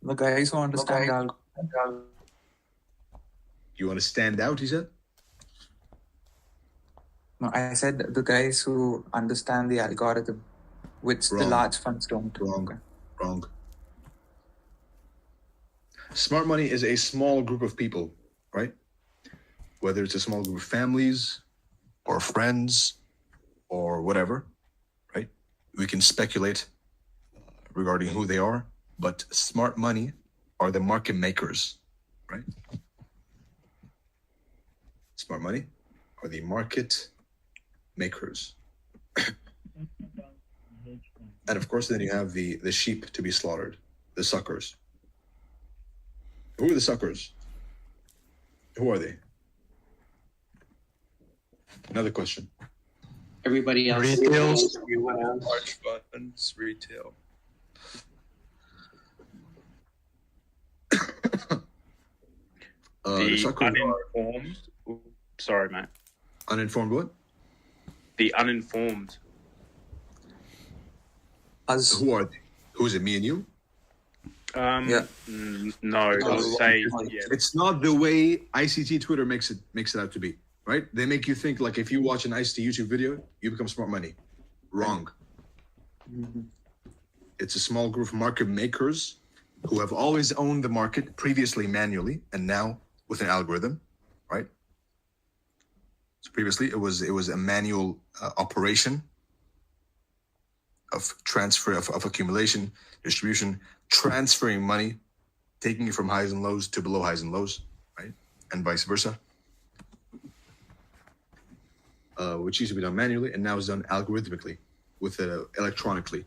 The guys who understand
You want to stand out, he said?
No, I said the guys who understand the algorithm, which the large funds don't.
Wrong. Smart money is a small group of people, right? Whether it's a small group of families or friends or whatever, right? We can speculate regarding who they are, but smart money are the market makers, right? Smart money are the market makers. And of course, then you have the sheep to be slaughtered, the suckers. Who are the suckers? Who are they? Another question.
Everybody else.
Retail.
Large funds, retail.
The uninformed. Sorry, mate.
Uninformed what?
The uninformed.
Us.
Who are they? Who is it? Me and you?
No, I'll say yeah.
It's not the way ICT Twitter makes it out to be, right? They make you think like if you watch an ICT YouTube video, you become smart money. Wrong. It's a small group of market makers who have always owned the market previously manually and now with an algorithm, right? So previously it was a manual operation of transfer of accumulation, distribution, transferring money, taking it from highs and lows to below highs and lows, right? And vice versa. Which used to be done manually and now is done algorithmically, with electronically,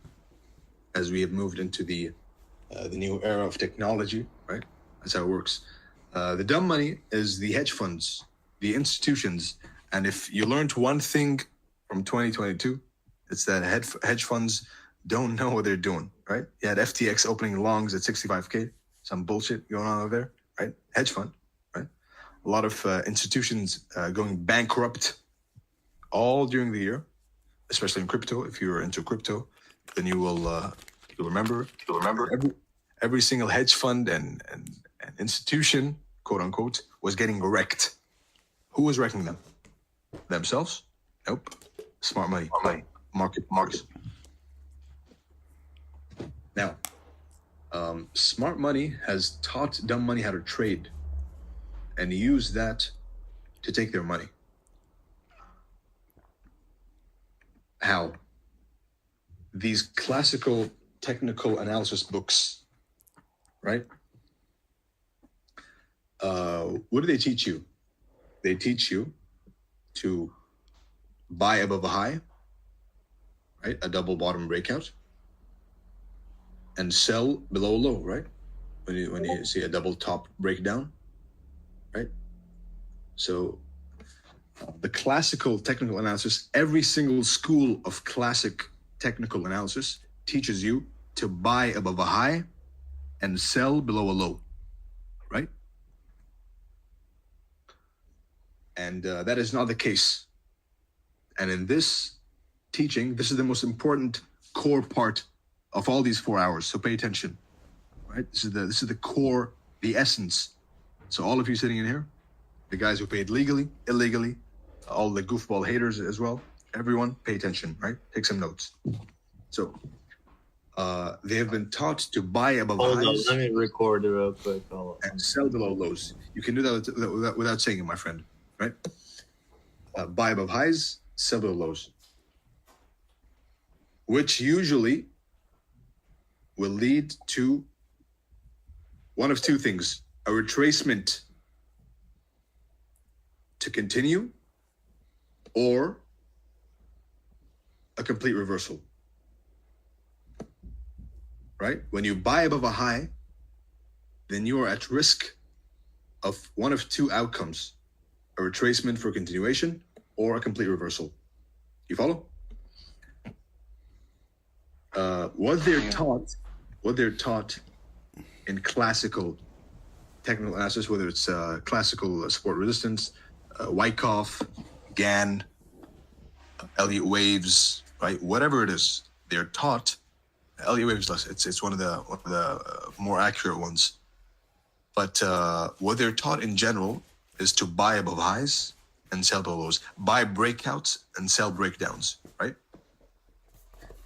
as we have moved into the new era of technology, right? That's how it works. The dumb money is the hedge funds, the institutions, and if you learned one thing from 2022, it's that hedge funds don't know what they're doing, right? You had FTX opening longs at 65K, some bullshit going on over there, right? Hedge fund, right? A lot of institutions going bankrupt all during the year, especially in crypto. If you're into crypto, then you'll remember every single hedge fund and institution, quote unquote, was getting wrecked. Who was wrecking them? Themselves? Nope. Smart money. Markets. Now, smart money has taught dumb money how to trade and use that to take their money. How? These classical technical analysis books, right? What do they teach you? They teach you to buy above a high, right? A double bottom breakout, and sell below a low, right? When you see a double top breakdown, right? So the classical technical analysis, every single school of classic technical analysis teaches you to buy above a high and sell below a low, right? And that is not the case. And in this teaching, this is the most important core part of all these 4 hours. So pay attention, right? This is the core, the essence. So all of you sitting in here, the guys who paid legally, illegally, all the goofball haters as well, everyone pay attention, right? Take some notes. So they have been taught to buy above
Hold on,
highs.
let me record it real quick.
And sell below lows. You can do that without saying it, my friend, right? Buy above highs, sell below lows. Which usually will lead to one of two things: a retracement to continue, or a complete reversal. Right? When you buy above a high, then you are at risk of one of two outcomes: a retracement for continuation or a complete reversal. You follow? What they're taught in classical technical analysis, whether it's classical support resistance, Wyckoff, Gann, Elliott waves, right? Whatever it is, they're taught. Elliott waves less. It's one of the more accurate ones. But what they're taught in general is to buy above highs and sell below lows, buy breakouts and sell breakdowns, right?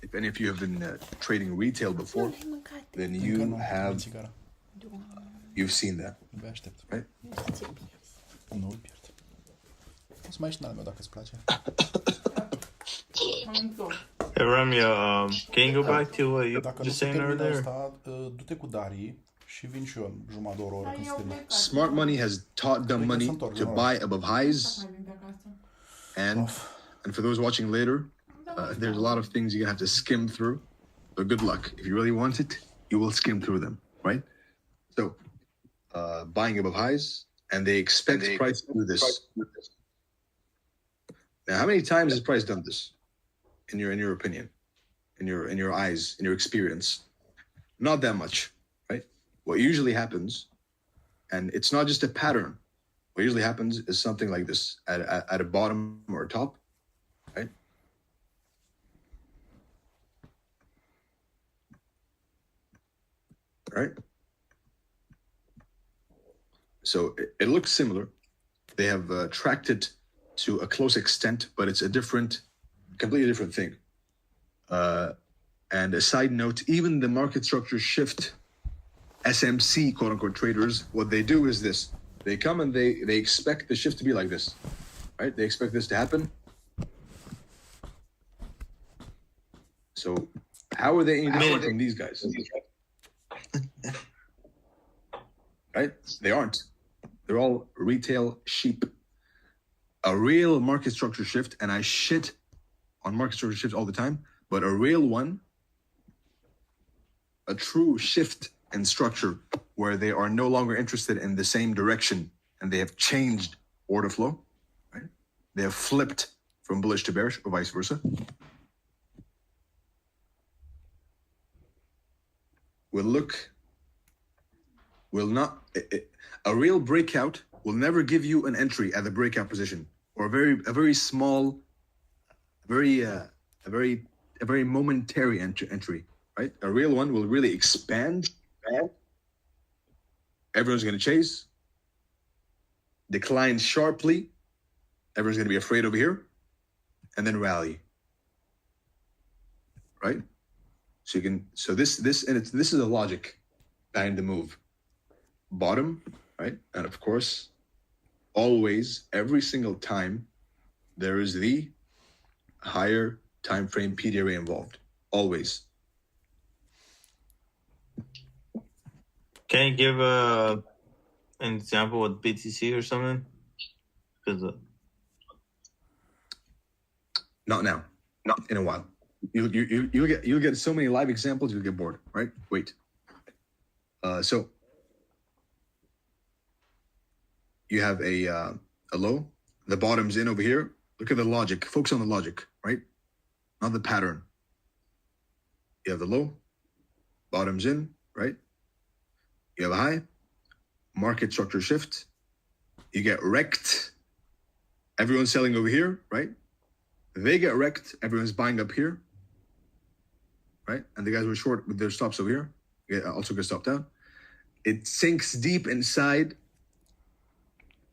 If any of you have been trading retail before, then you've seen that, right?
Nu îl pierd. O să mai ieși n-al dacă îți place.
Hey Ramya, can you go back to what you were saying earlier?
Asta, du-te cu Darii și vin și eu în jumătate de oră când suntem.
Smart money has taught dumb money to buy above highs, and for those watching later, there's a lot of things you're gonna have to skim through. So good luck. If you really want it, you will skim through them, right? So buying above highs, and they expect price to do this. Now, how many times has price done this? In your opinion, in your eyes, in your experience? Not that much, right? What usually happens, and it's not just a pattern. What usually happens is something like this at a bottom or a top, right? Right? So it looks similar. They have tracked it to a close extent, but it's a completely different thing. And a side note, even the market structure shift SMC, quote unquote, traders, what they do is this. They come and they expect the shift to be like this, right? They expect this to happen. So how are they any different from these guys? Right? They aren't. They're all retail sheep. A real market structure shift, and I shit on market structure shifts all the time, but a real one, a true shift in structure where they are no longer interested in the same direction and they have changed order flow, right? They have flipped from bullish to bearish or vice versa. A real breakout will never give you an entry at the breakout position, or a very small, a very momentary entry, right? A real one will really expand. Everyone's going to chase, decline sharply. Everyone's going to be afraid over here, and then rally, right? So this is the logic behind the move. Bottom, right? And of course, always, every single time, there is the higher time frame PDRA involved. Always.
Can you give an example with BTC or something? Because
not now, not in a while. You'll get so many live examples, you'll get bored, right? Wait. So you have a low, the bottom's in over here. Look at the logic. Focus on the logic, right? Not the pattern. You have the low, bottom's in, right? You have a high, market structure shift. You get wrecked. Everyone's selling over here, right? They get wrecked. Everyone's buying up here, right? And the guys who are short with their stops over here also get stopped down. It sinks deep inside.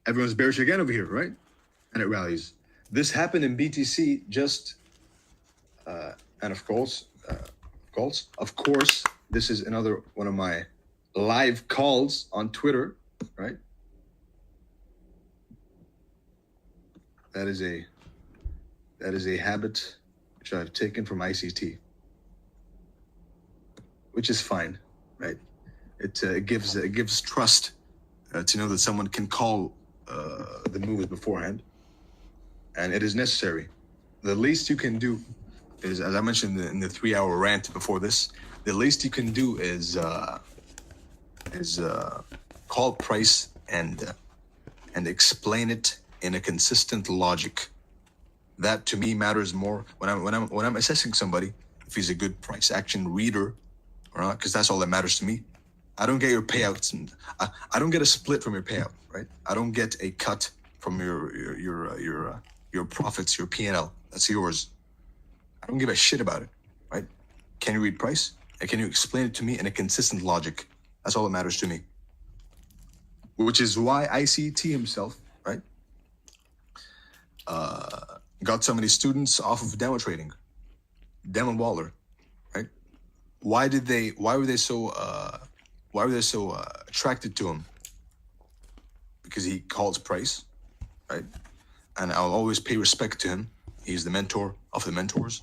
Everyone's bearish again over here, right? And it rallies. This happened in BTC just, and of course, this is another one of my live calls on Twitter, right? That is a habit which I've taken from ICT, which is fine, right? It gives trust to know that someone can call the moves beforehand, and it is necessary. The least you can do is, as I mentioned in the 3-hour rant before this, the least you can do is call price and explain it in a consistent logic. That to me matters more when I'm assessing somebody, if he's a good price action reader or not, because that's all that matters to me. I don't get your payouts, and I don't get a split from your payout, right? I don't get a cut from your profits, your P&L. That's yours. I don't give a shit about it, right? Can you read price? And can you explain it to me in a consistent logic? That's all that matters to me. Which is why ICT himself, right, got so many students off of demo trading, demo Waller, right? Why were they so attracted to him? Because he calls price, right? And I'll always pay respect to him. He's the mentor of the mentors.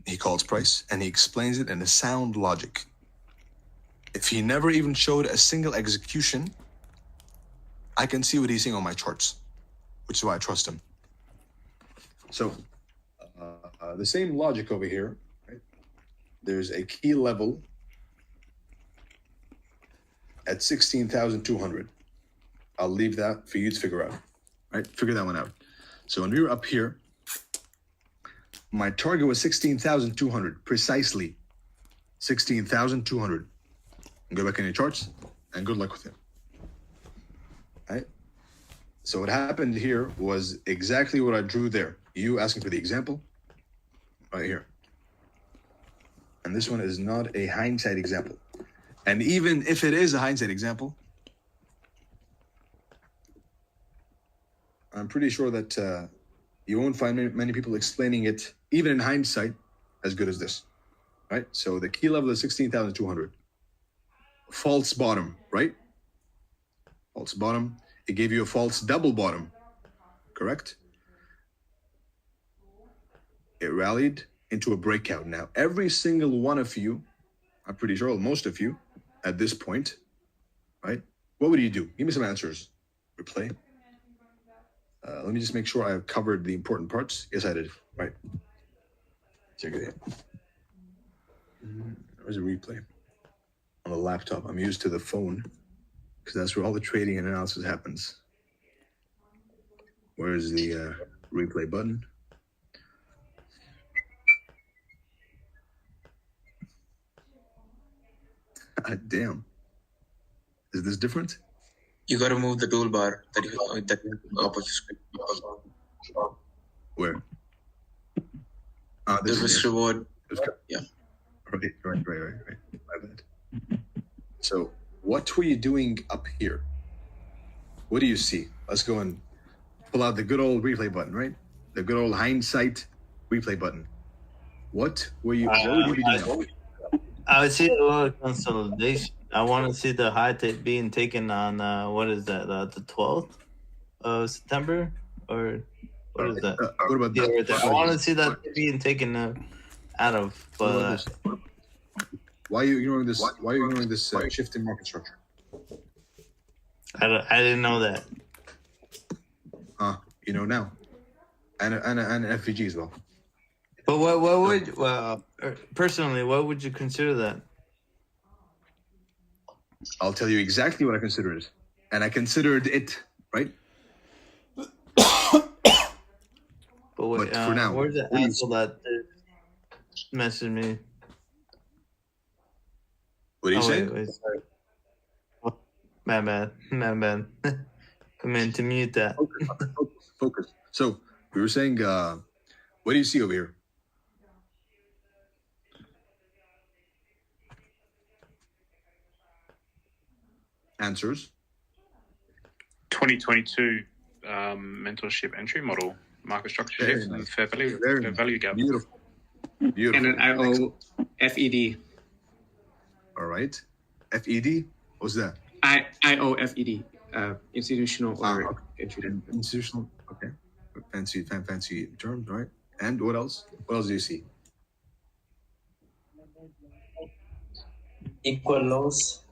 He calls price and he explains it in a sound logic. If he never even showed a single execution, I can see what he's seeing on my charts, which is why I trust him. So the same logic over here, right? There's a key level at 16,200. I'll leave that for you to figure out, right? Figure that one out. So when we were up here, my target was 16,200, precisely 16,200. Go back in your charts and good luck with it. Right? So what happened here was exactly what I drew there. You asking for the example right here. And this one is not a hindsight example. And even if it is a hindsight example, I'm pretty sure that you won't find many people explaining it, even in hindsight, as good as this, right? So the key level is 16,200. False bottom, right? False bottom. It gave you a false double bottom, correct? It rallied into a breakout. Now, every single one of you, I'm pretty sure most of you, at this point, right? What would you do? Give me some answers. Replay. Let me just make sure I've covered the important parts. Yes, I did. Right. Check it out. Where's the replay? On the laptop. I'm used to the phone because that's where all the trading and analysis happens. Where's the replay button? Damn. Is this different?
You got to move the toolbar that up of your screen.
Where?
The risk reward. Yeah.
Right. My bad. So, what were you doing up here? What do you see? Let's go and pull out the good old replay button, right? The good old hindsight replay button. What would you be doing?
I would see a lot of consolidation. I want to see the high being taken on what is that? The 12th of September, or what is that?
What about that?
I want to see that being taken out of. But
why are you ignoring this? Why are you ignoring this shift in market structure?
I didn't know that.
You know now, and FVG as well.
But what would personally, what would you consider that?
I'll tell you exactly what I consider it, and I considered it right.
But
for now,
where's the asshole that messaged me?
What are you saying?
Wait, sorry. My bad. I meant to mute that.
Focus. So we were saying, what do you see over here? Answers.
2022 mentorship entry model, market structure
Very
shift,
nice.
and fair value gap.
Beautiful.
And an IO FED.
All right. FED. What's that?
IO FED. Institutional or entry.
Institutional. Okay. Fancy terms, right? And what else? What else do you see?
Equal lows.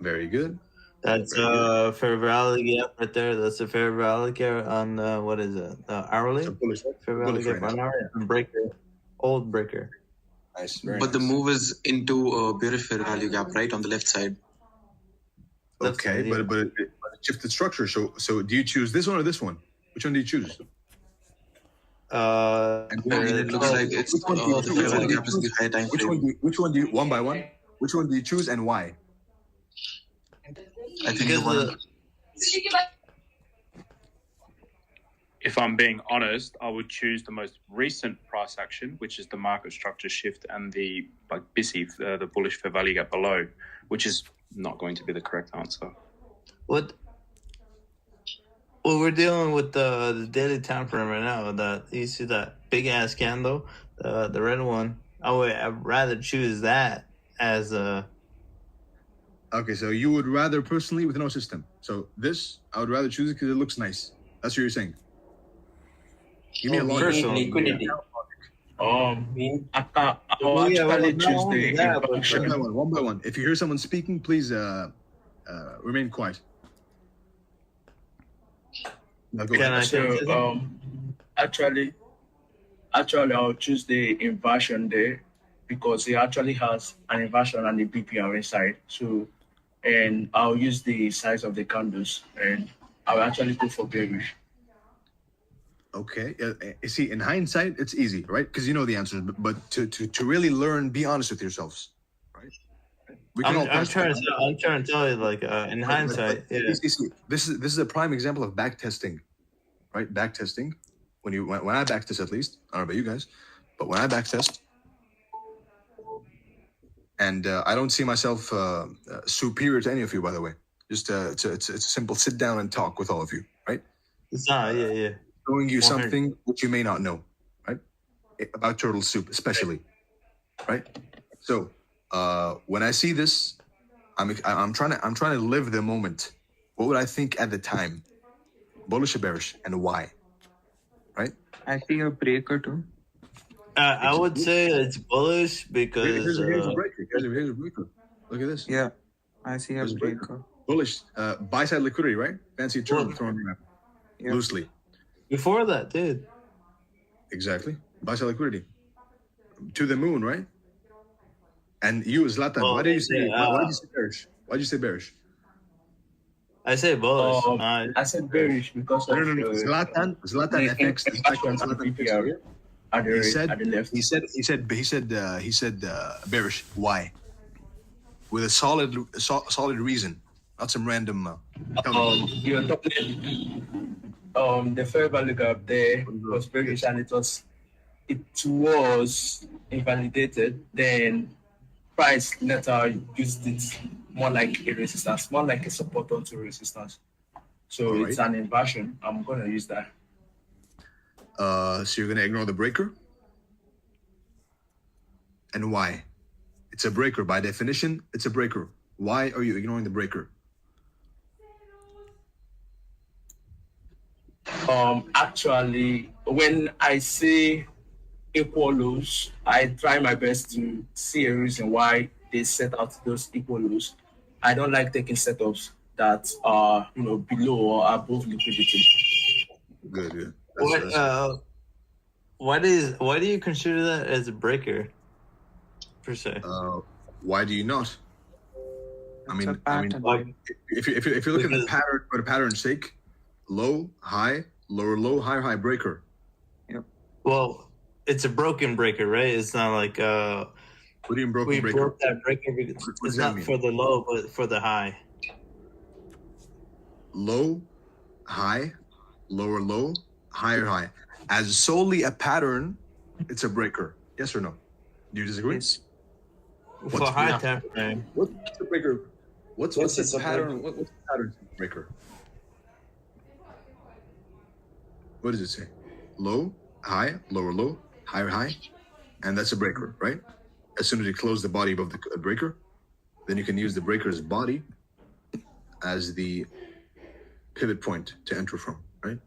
Very good.
That's fair value gap right there. That's a fair value gap on what is it? Hourly? Fair value gap on hourly and breaker. Old breaker.
Nice.
But the move is into a bearish fair value gap, right, on the left side.
Okay, but it shifted structure. So do you choose this one or this one? Which one do you choose?
It looks like it's the fair value gap is the high time frame.
Which one do you one by one? Which one do you choose and why?
I think the one.
If I'm being honest, I would choose the most recent price action, which is the market structure shift and the BISI, the bullish fair value gap below, which is not going to be the correct answer.
What? Well, we're dealing with the daily time frame right now. That you see that big ass candle, the red one. I'd rather choose that as a.
Okay, so you would rather personally with no system. So this, I would rather choose it because it looks nice. That's what you're saying. Give me a logic.
Liquidity.
I'll actually choose the
one by one. If you hear someone speaking, please remain quiet. Now go ahead.
So actually I'll choose the inversion there because it actually has an inversion on the BPR inside. So and I'll use the size of the candles and I'll actually go for bearish.
Okay. You see, in hindsight, it's easy, right? Because you know the answers. But to really learn, be honest with yourselves, right?
I'm trying to tell you, like in hindsight, yeah.
See, this is a prime example of back testing, right? Back testing. When I back test, at least, I don't know about you guys, but when I back test, and I don't see myself superior to any of you, by the way. Just it's a simple sit down and talk with all of you, right?
It's not. Yeah.
Showing you
100.
something which you may not know, right? About turtle soup, especially, right? So when I see this, I'm trying to live the moment. What would I think at the time? Bullish or bearish, and why? Right?
I see a breaker too.
I would say it's bullish because
Here's a breaker. Here's a breaker. Look at this.
Yeah, I see a
Here's a
breaker.
Bullish, buy side liquidity, right? Fancy term thrown around loosely.
before that, dude.
Exactly. Buy side liquidity to the moon, right? And you, Zlatan,
Well,
why did you say
yeah,
why did you say bearish? Why did you say bearish?
I say bullish.
I said bearish because
No,
of
Zlatan FX. He said bearish. Why? With a solid reason, not some random.
You're talking the fair value gap there was bearish and it was invalidated. Then price later used it more like a resistance, more like a support onto resistance. So
All
it's
right.
an inversion. I'm gonna use that.
So you're gonna ignore the breaker, and why? It's a breaker by definition. It's a breaker. Why are you ignoring the breaker?
Actually, when I see equal lows, I try my best to see a reason why they set out those equal lows. I don't like taking setups that are below or above liquidity.
Good.
Why do you consider that as a breaker, per se?
Why do you not? I mean,
Like,
if you look at the pattern for the pattern's sake, low, high, low, high, breaker.
well, it's a broken breaker, right? It's not like
What do you mean broken
we
breaker?
broke that breaker because
What
it's
does that
not
mean?
for the low, but for the high.
Low, high, low, higher, high. As solely a pattern, it's a breaker. Yes or no? Do you disagree?
For high time frame.
What's the breaker? What's the pattern? What's the pattern breaker? What does it say? Low, high, low, higher, high, and that's a breaker, right? As soon as you close the body above the breaker, then you can use the breaker's body as the pivot point to enter from, right?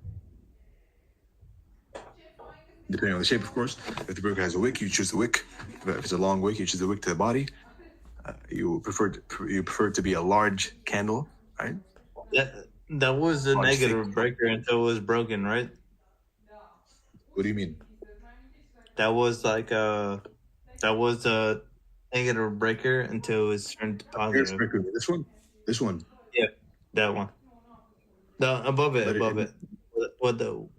Depending on the shape, of course. If the breaker has a wick, you choose the wick. If it's a long wick, you choose the wick to the body. You prefer it to be a large candle, right?
That was a
Large
negative breaker until it was broken, right?
What do you mean?
That was a negative breaker until it was turned to
Here's
positive.
breaker. This one.
Yeah, that one. The above it,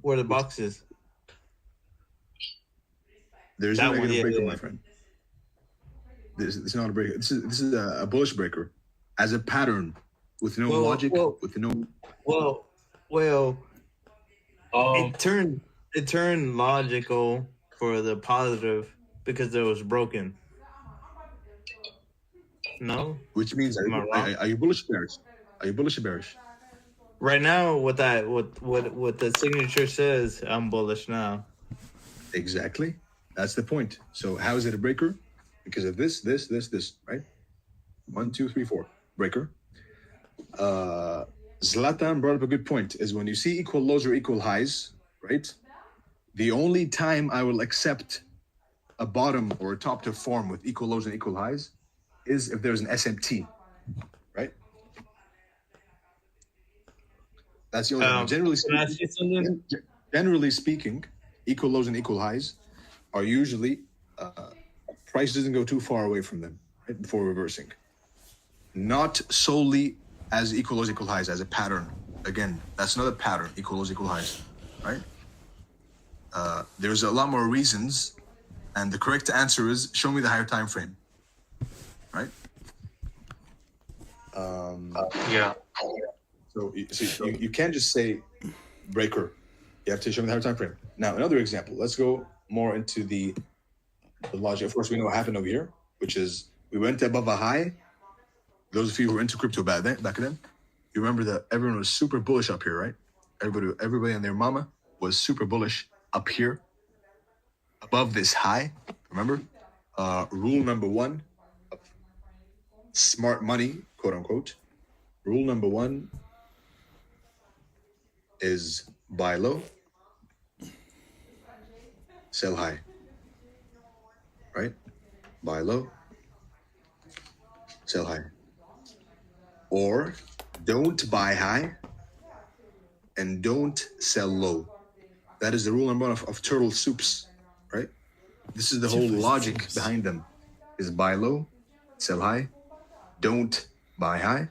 where the box is.
There's
That
no
one,
negative
yeah,
breaker,
yeah.
my friend. This is not a breaker. This is a bullish breaker, as a pattern, with no logic, with no.
Well, it turned logical for the positive because it was broken. No,
Which means,
Am I wrong?
are you bullish or bearish? Are you bullish or bearish?
right now what the signature says, I'm bullish now.
Exactly. That's the point. So how is it a breaker? Because of this, right? 1, 2, 3, 4. Breaker. Zlatan brought up a good point, is when you see equal lows or equal highs, right? The only time I will accept a bottom or a top to form with equal lows and equal highs is if there's an SMT, right? That's the only time. Generally speaking, equal lows and equal highs are usually price doesn't go too far away from them, right, before reversing. Not solely as equal lows, equal highs, as a pattern. Again, that's not a pattern, equal lows, equal highs, right? There's a lot more reasons, and the correct answer is show me the higher time frame, right?
Yeah.
So you can't just say breaker. You have to show me the higher time frame. Now, another example. Let's go more into the logic. Of course, we know what happened over here, which is we went above a high. Those of you who were into crypto back then, you remember that everyone was super bullish up here, right? everybody and their mama was super bullish up here, above this high. Remember, rule number one of smart money, quote unquote. Rule number one is buy low, sell high. Right? Buy low, sell high. Or don't buy high and don't sell low. That is the rule number one of turtle soups, right? This is the whole logic behind them, is buy low, sell high, don't buy high,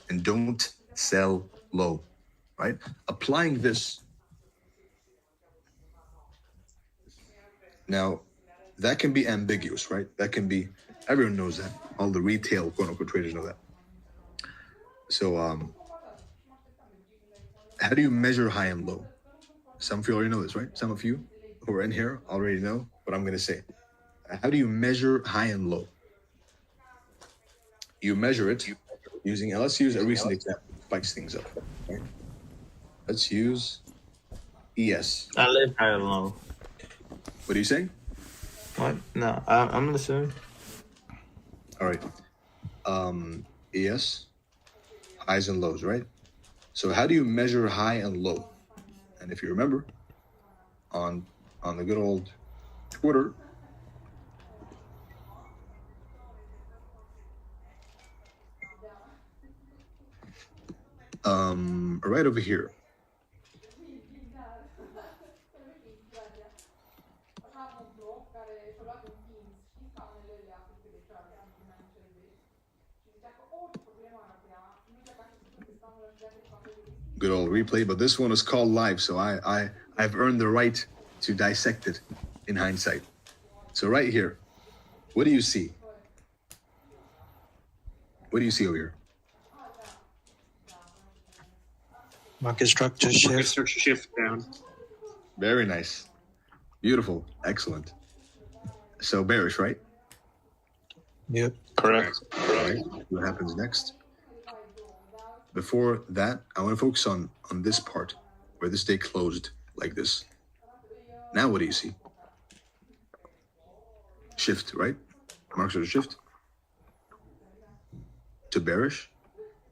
and don't sell low, right? Applying this. Now, that can be ambiguous, right? That can be, everyone knows that. All the retail, quote unquote, traders know that. So, how do you measure high and low? Some of you already know this, right? Some of you who are in here already know what I'm going to say. How do you measure high and low? You measure it using, let's use a recent example, spikes things up, right? Let's use ES.
I live high and low.
What are you saying?
What? No, I'm listening.
All right. ES, highs and lows, right? So how do you measure high and low? And if you remember, on the good old Twitter, right over here. Good old replay, but this one is called live, so I've earned the right to dissect it in hindsight. So right here, what do you see? What do you see over here?
Market structure shift.
Market structure shift down.
Very nice. Beautiful. Excellent. So bearish, right?
Yep.
Correct.
All right. What happens next? Before that, I want to focus on this part where this day closed like this. Now what do you see? Shift, right? Market structure shift to bearish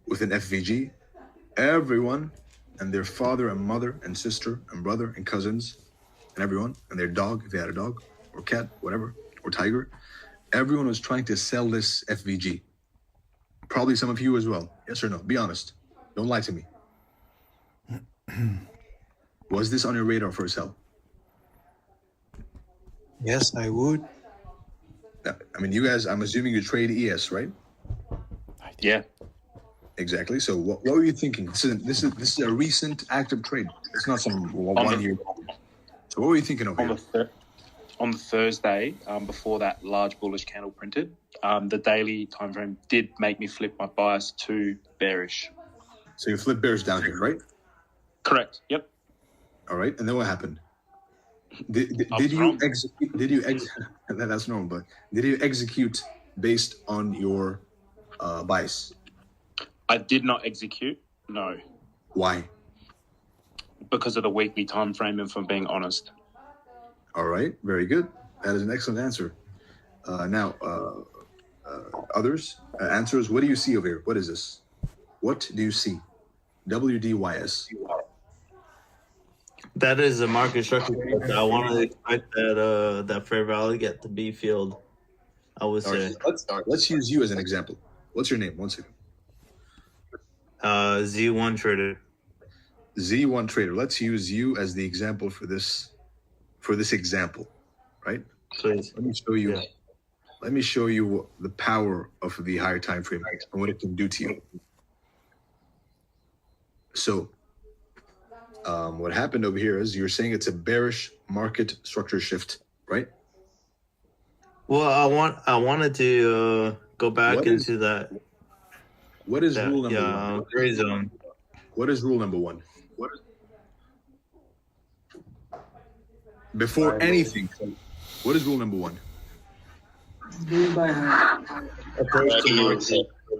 with an FVG. Everyone and their father and mother and sister and brother and cousins and everyone and their dog, if they had a dog or cat, whatever, or tiger, everyone was trying to sell this FVG. Probably some of you as well. Yes or no? Be honest. Don't lie to me. Was this on your radar for a sell?
Yes, I would.
I mean, you guys, I'm assuming you trade ES, right?
Yeah.
Exactly. So what were you thinking? This is a recent active trade. It's not some 1 year. So what were you thinking over here?
On the Thursday, before that large bullish candle printed, the daily time frame did make me flip my bias to bearish.
So you flip bearish down here, right?
Correct. Yep.
All right. And then what happened? Did you execute? That's normal, but did you execute based on your bias?
I did not execute. No.
Why?
Because of the weekly time frame, if I'm being honest.
All right. Very good. That is an excellent answer. Now, others answers. What do you see over here? What is this? What do you see? WDYS.
That is a market structure. I want to expect that fair value get to be filled. I would say.
Let's use you as an example. What's your name? 1 second.
Z1 Trader.
Z1 Trader. Let's use you as the example for this example, right?
Please.
Let me show you. Yeah. Let me show you the power of the higher time frame and what it can do to you. So, what happened over here is you're saying it's a bearish market structure shift, right?
Well, I wanted to go back into that.
What is rule number one?
Gray zone.
What is rule number one? Before anything, what is rule number one?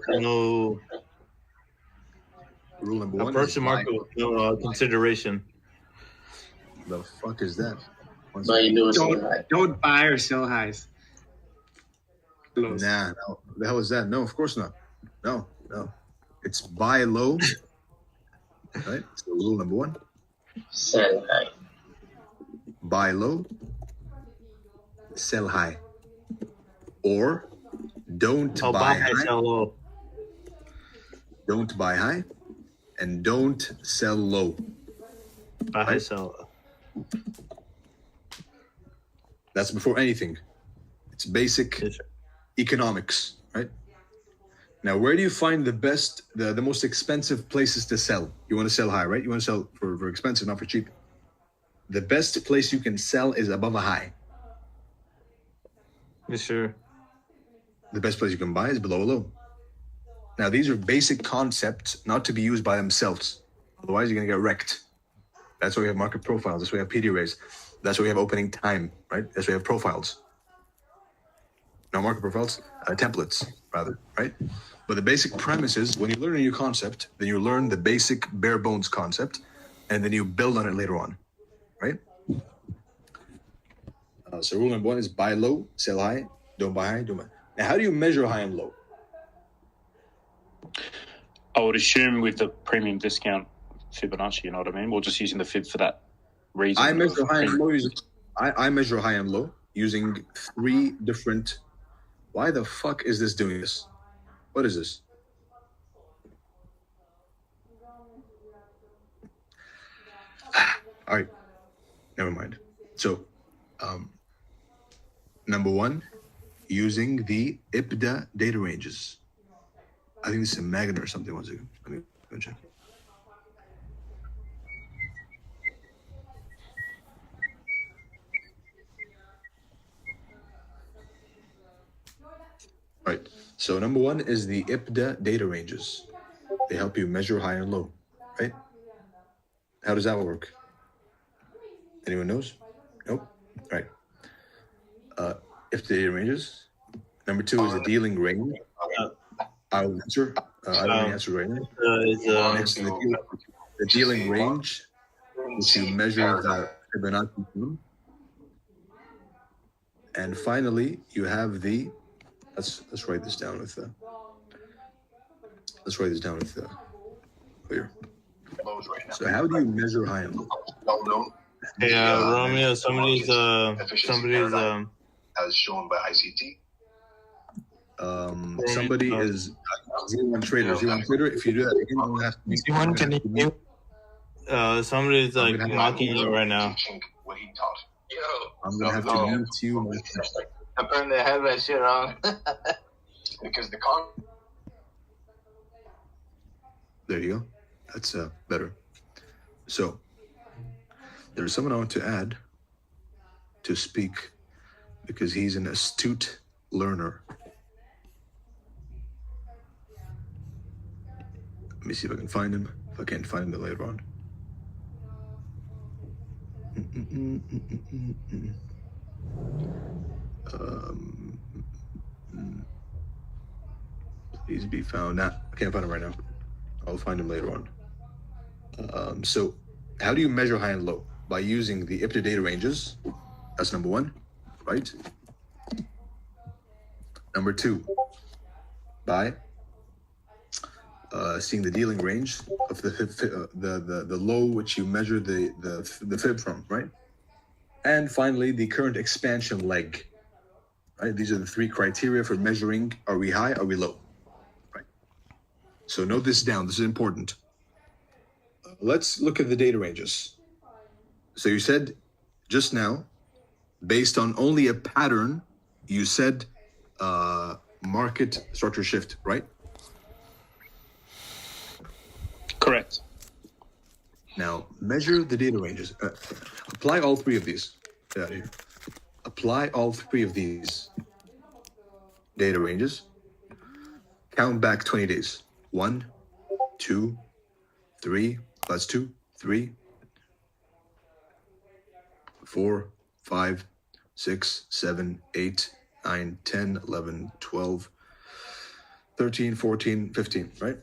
No.
Rule number one.
Approach the market with no consideration.
The fuck is that?
Don't buy or sell highs. Lows.
Nah, no. The hell is that? No, of course not. No. It's buy low. Right? So rule number one.
Sell high.
Buy low, sell high. Or don't buy high,
sell low.
Don't buy high, and don't sell low.
Buy high, sell low.
That's before anything. It's basic economics, right? Now, where do you find the most expensive places to sell? You want to sell high, right? You want to sell for expensive, not for cheap. The best place you can sell is above a high.
Yes, sure.
The best place you can buy is below a low. Now, these are basic concepts not to be used by themselves. Otherwise, you're going to get wrecked. That's why we have market profiles. That's why we have PD rates. That's why we have opening time, right? That's why we have profiles. No market profiles, templates, rather, right? But the basic premise is when you learn a new concept, then you learn the basic bare bones concept, and then you build on it later on, right? So rule number one is buy low, sell high, don't buy high, don't buy. Now, how do you measure high and low?
I would assume with the premium discount Fibonacci, you know what I mean? We're just using the fib for that reason.
I measure high and low using I measure high and low using 3 different. Why the fuck is this doing this? What is this? All right, never mind. So, number one, using the IPDA data ranges. I think this is a magnet or something. One second. Let me go check. Right. So number one is the IPDA data ranges. They help you measure high and low, right? How does that work? Anyone knows? Nope. Right. IPDA data ranges. Number two is the dealing range. I'll answer. I don't answer right now. Next, the dealing range, which you measure the Fibonacci from. And finally, you have the. Let's write this down with the. Let's write this down with the. Clear. So how do you measure high and low?
Hey, Romeo, somebody's
as shown by ICT.
Somebody is Z1 Trader. Z1 Trader. If you do that, you're gonna have to be.
Z1, can you mute? Somebody's like mocking you right now.
What he taught.
I'm gonna have to mute you.
Apparently, I have that shit on.
Because the
There you go. That's better. So there's someone I want to add to speak because he's an astute learner. Let me see if I can find him. If I can't find him, then later on. Please be found. Nah, I can't find him right now. I'll find him later on. So how do you measure high and low? By using the IPDA data ranges. That's number one, right? Number two, by seeing the dealing range of the low which you measure the fib from, right? And finally, the current expansion leg, right? These are the 3 criteria for measuring: are we high, are we low, right? So note this down. This is important. Let's look at the data ranges. So you said just now, based on only a pattern, you said market structure shift, right?
Correct.
Now, measure the data ranges. Apply all 3 of these. Get out of here. Apply all 3 of these data ranges. Count back 20 days. 1, 2, 3. That's 2, 3, 4, 5, 6, 7, 8, 9, 10, 11, 12, 13, 14, 15, right?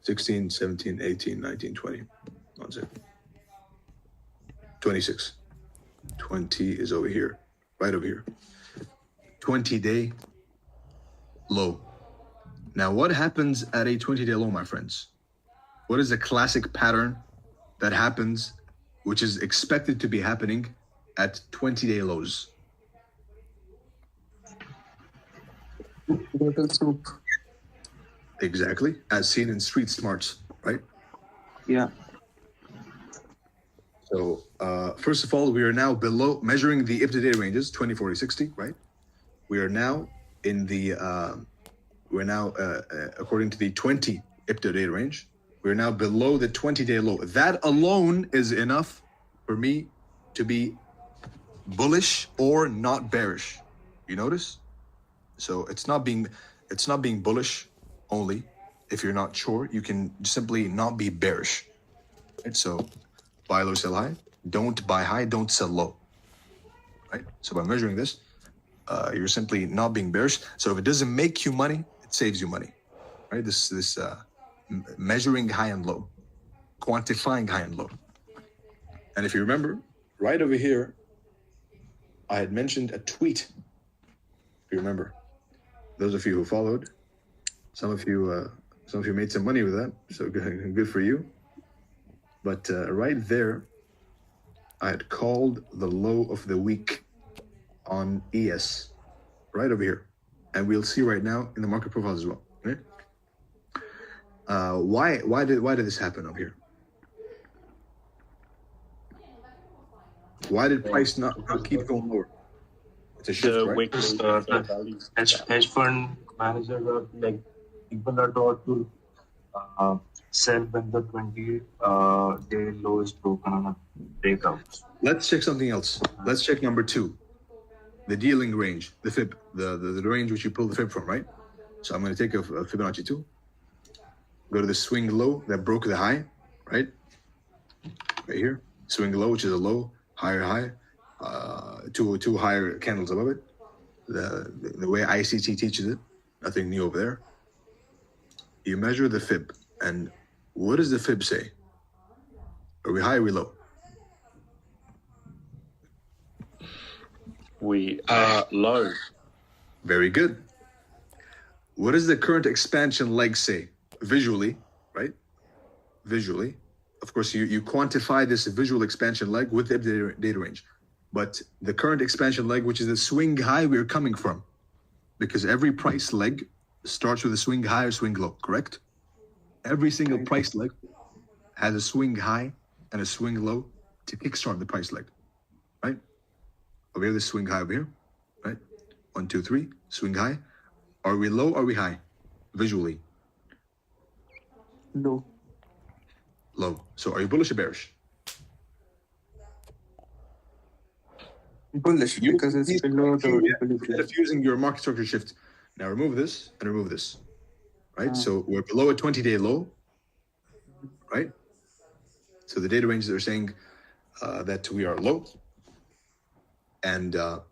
16, 17, 18, 19, 20. 1 second. 26. 20 is over here, right over here. 20-day low. Now, what happens at a 20-day low, my friends? What is the classic pattern that happens, which is expected to be happening at 20-day lows?
Total soup.
Exactly, as seen in Street Smarts, right?
Yeah.
So, first of all, we are now below, measuring the if-to-date ranges, 20, 40, 60, right? We are now in the, according to the 20 if-to-date range, we're now below the 20-day low. That alone is enough for me to be bullish or not bearish. You notice? So it's not being bullish only. If you're not sure, you can simply not be bearish. Right? So buy low, sell high. Don't buy high, don't sell low. Right? So by measuring this, you're simply not being bearish. So if it doesn't make you money, it saves you money. Right? This measuring high and low, quantifying high and low. And if you remember, right over here, I had mentioned a tweet. If you remember, those of you who followed, some of you made some money with that, so good for you. But right there, I had called the low of the week on ES, right over here, and we'll see right now in the market profiles as well. Okay? Why did this happen up here? Why did price not keep going lower? It's a shift, right?
Because the hedge fund managers are like people are taught to sell when the 20-day low is broken on a breakout.
Let's check something else. Let's check number 2, the dealing range, the fib, the range which you pull the fib from, right? So I'm going to take a Fibonacci 2. Go to the swing low that broke the high, right? Right here, swing low, which is a low, higher high, two higher candles above it. The way ICT teaches it, nothing new over there. You measure the fib, and what does the fib say? Are we high or we low?
We are low.
Very good. What does the current expansion leg say? Visually, right? Visually. Of course, you quantify this visual expansion leg with the data range. But the current expansion leg, which is the swing high we're coming from, because every price leg starts with a swing high or swing low, correct? Every single price leg has a swing high and a swing low to kickstart the price leg, right? We have the swing high over here, right? 1, 2, 3, swing high. Are we low or are we high? Visually.
Low.
Low. So are you bullish or bearish?
Bullish, because it's below the equilibrium.
Instead of using your market structure shift, now remove this and remove this, right? So we're below a 20-day low, right? So the data ranges are saying that we are low, and the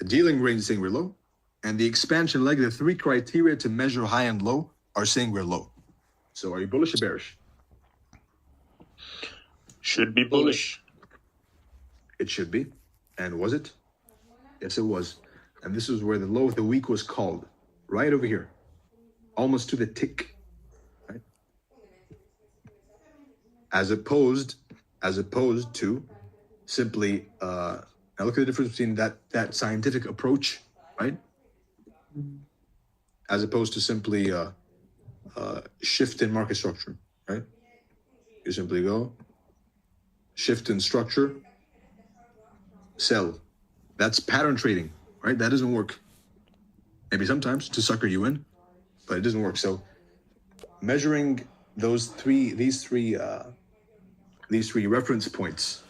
dealing range is saying we're low, and the expansion leg, the 3 criteria to measure high and low are saying we're low. So are you bullish or bearish?
Should be bullish.
It should be. And was it? Yes, it was. And this is where the low of the week was called, right over here, almost to the tick, right? As opposed to simply, now look at the difference between that scientific approach, right? As opposed to simply shift in market structure, right? You simply go, shift in structure, sell. That's pattern trading, right? That doesn't work. Maybe sometimes to sucker you in, but it doesn't work. So measuring these three reference points,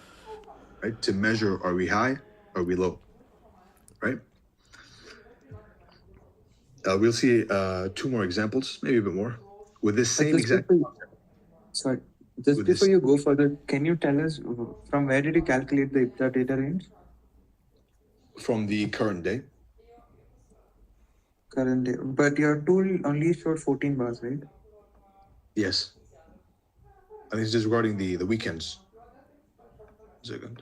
right? To measure, are we high, are we low, right? We'll see 2 more examples, maybe a bit more, with this same exact.
Sorry, just before you go further, can you tell us from where did you calculate the IPTA data range?
From the current day.
Current day, but your tool only showed 14 bars, right?
Yes. I think it's just regarding the weekends. Second.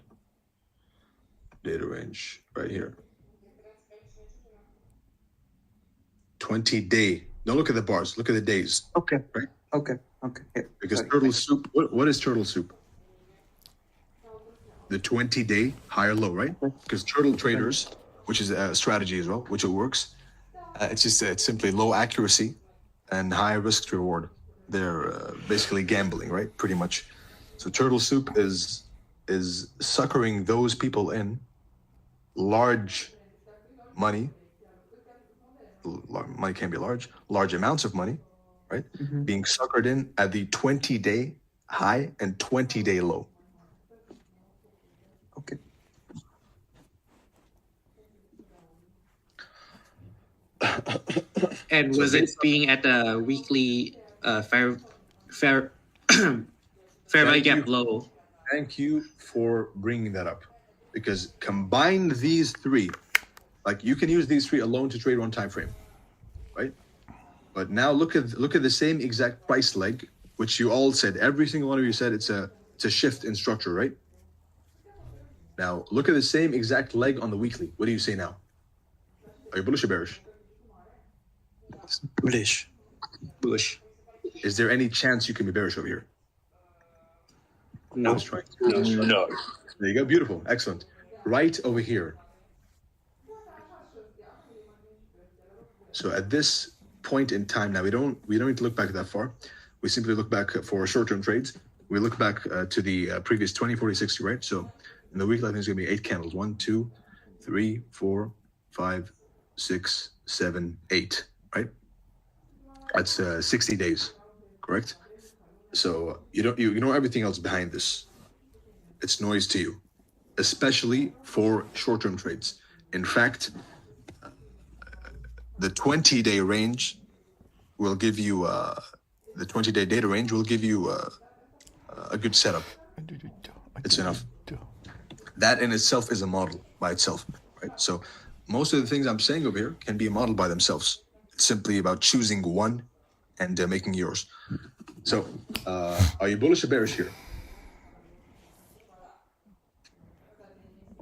Data range right here. 20-day. Don't look at the bars. Look at the days.
Okay.
Right?
Okay. Yeah.
Because
Sorry.
turtle soup. What is turtle soup? The 20-day high or low, right? Because turtle traders, which is a strategy as well, which it works. It's simply low accuracy and high risk to reward. They're basically gambling, right? Pretty much. So turtle soup is suckering those people in large money. Money can be large amounts of money, right? Being suckered in at the 20-day high and 20-day low.
Okay.
And was it being at the weekly fair value gap low?
Thank you for bringing that up, because combine these three, like you can use these three alone to trade one time frame, right? But now look at the same exact price leg, which you all said, every single one of you said it's a shift in structure, right? Now look at the same exact leg on the weekly. What do you say now? Are you bullish or bearish?
Bullish.
Bullish.
Is there any chance you can be bearish over here?
No.
Let's try.
No.
There you go. Beautiful. Excellent. Right over here. So at this point in time, now we don't need to look back that far. We simply look back for short-term trades. We look back to the previous 20, 40, 60, right? So in the weekly, I think it's going to be 8 candles. 1, 2, 3, 4, 5, 6, 7, 8, right? That's 60 days, correct? So you ignore everything else behind this. It's noise to you, especially for short-term trades. In fact, the 20-day range will give you the 20-day data range will give you a good setup. It's enough. That in itself is a model by itself, right? So most of the things I'm saying over here can be a model by themselves. It's simply about choosing one and making yours. So, are you bullish or bearish here?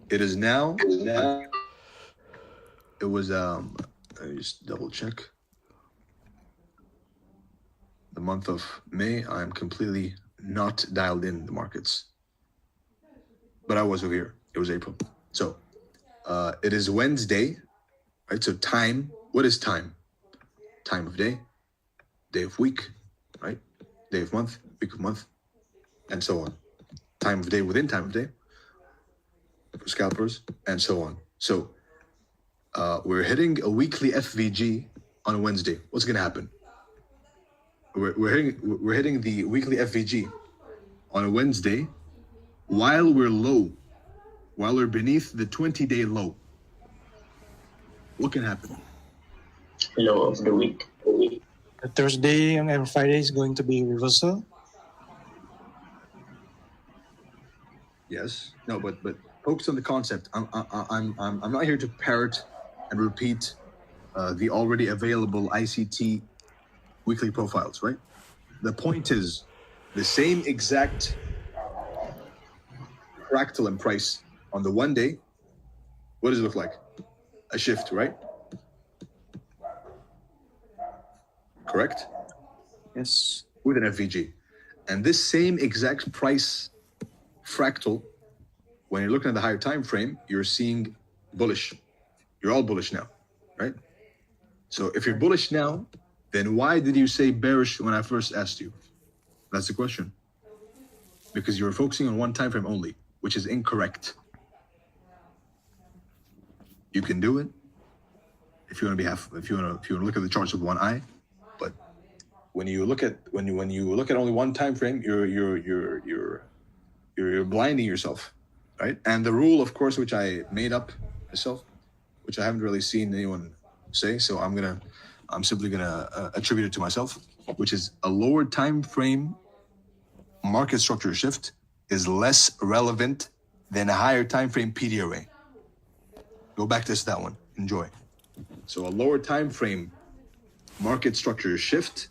It is now. It was. Let me just double check. The month of May, I'm completely not dialed in the markets, but I was over here. It was April. So, it is Wednesday, right? So time. What is time? Time of day, day of week, right? Day of month, week of month, and so on. Time of day within time of day for scalpers, and so on. So we're hitting a weekly FVG on a Wednesday. What's going to happen? We're hitting the weekly FVG on a Wednesday while we're low, while we're beneath the 20-day low. What can happen?
Low of the week.
Thursday and Friday is going to be reversal.
Yes. No, but focus on the concept. I'm not here to parrot and repeat the already available ICT weekly profiles, right? The point is the same exact fractal and price on the 1 day. What does it look like? A shift, right? Correct?
Yes.
With an FVG. And this same exact price fractal, when you're looking at the higher time frame, you're seeing bullish. You're all bullish now, right? So if you're bullish now, then why did you say bearish when I first asked you? That's the question. Because you were focusing on one time frame only, which is incorrect. You can do it if you want to look at the charts with one eye. But when you look at only one time frame, you're blinding yourself, right? And the rule, of course, which I made up myself, which I haven't really seen anyone say, so I'm simply gonna attribute it to myself, which is a lower time frame market structure shift is less relevant than a higher time frame PD array. Go back to that one. Enjoy. So a lower time frame market structure shift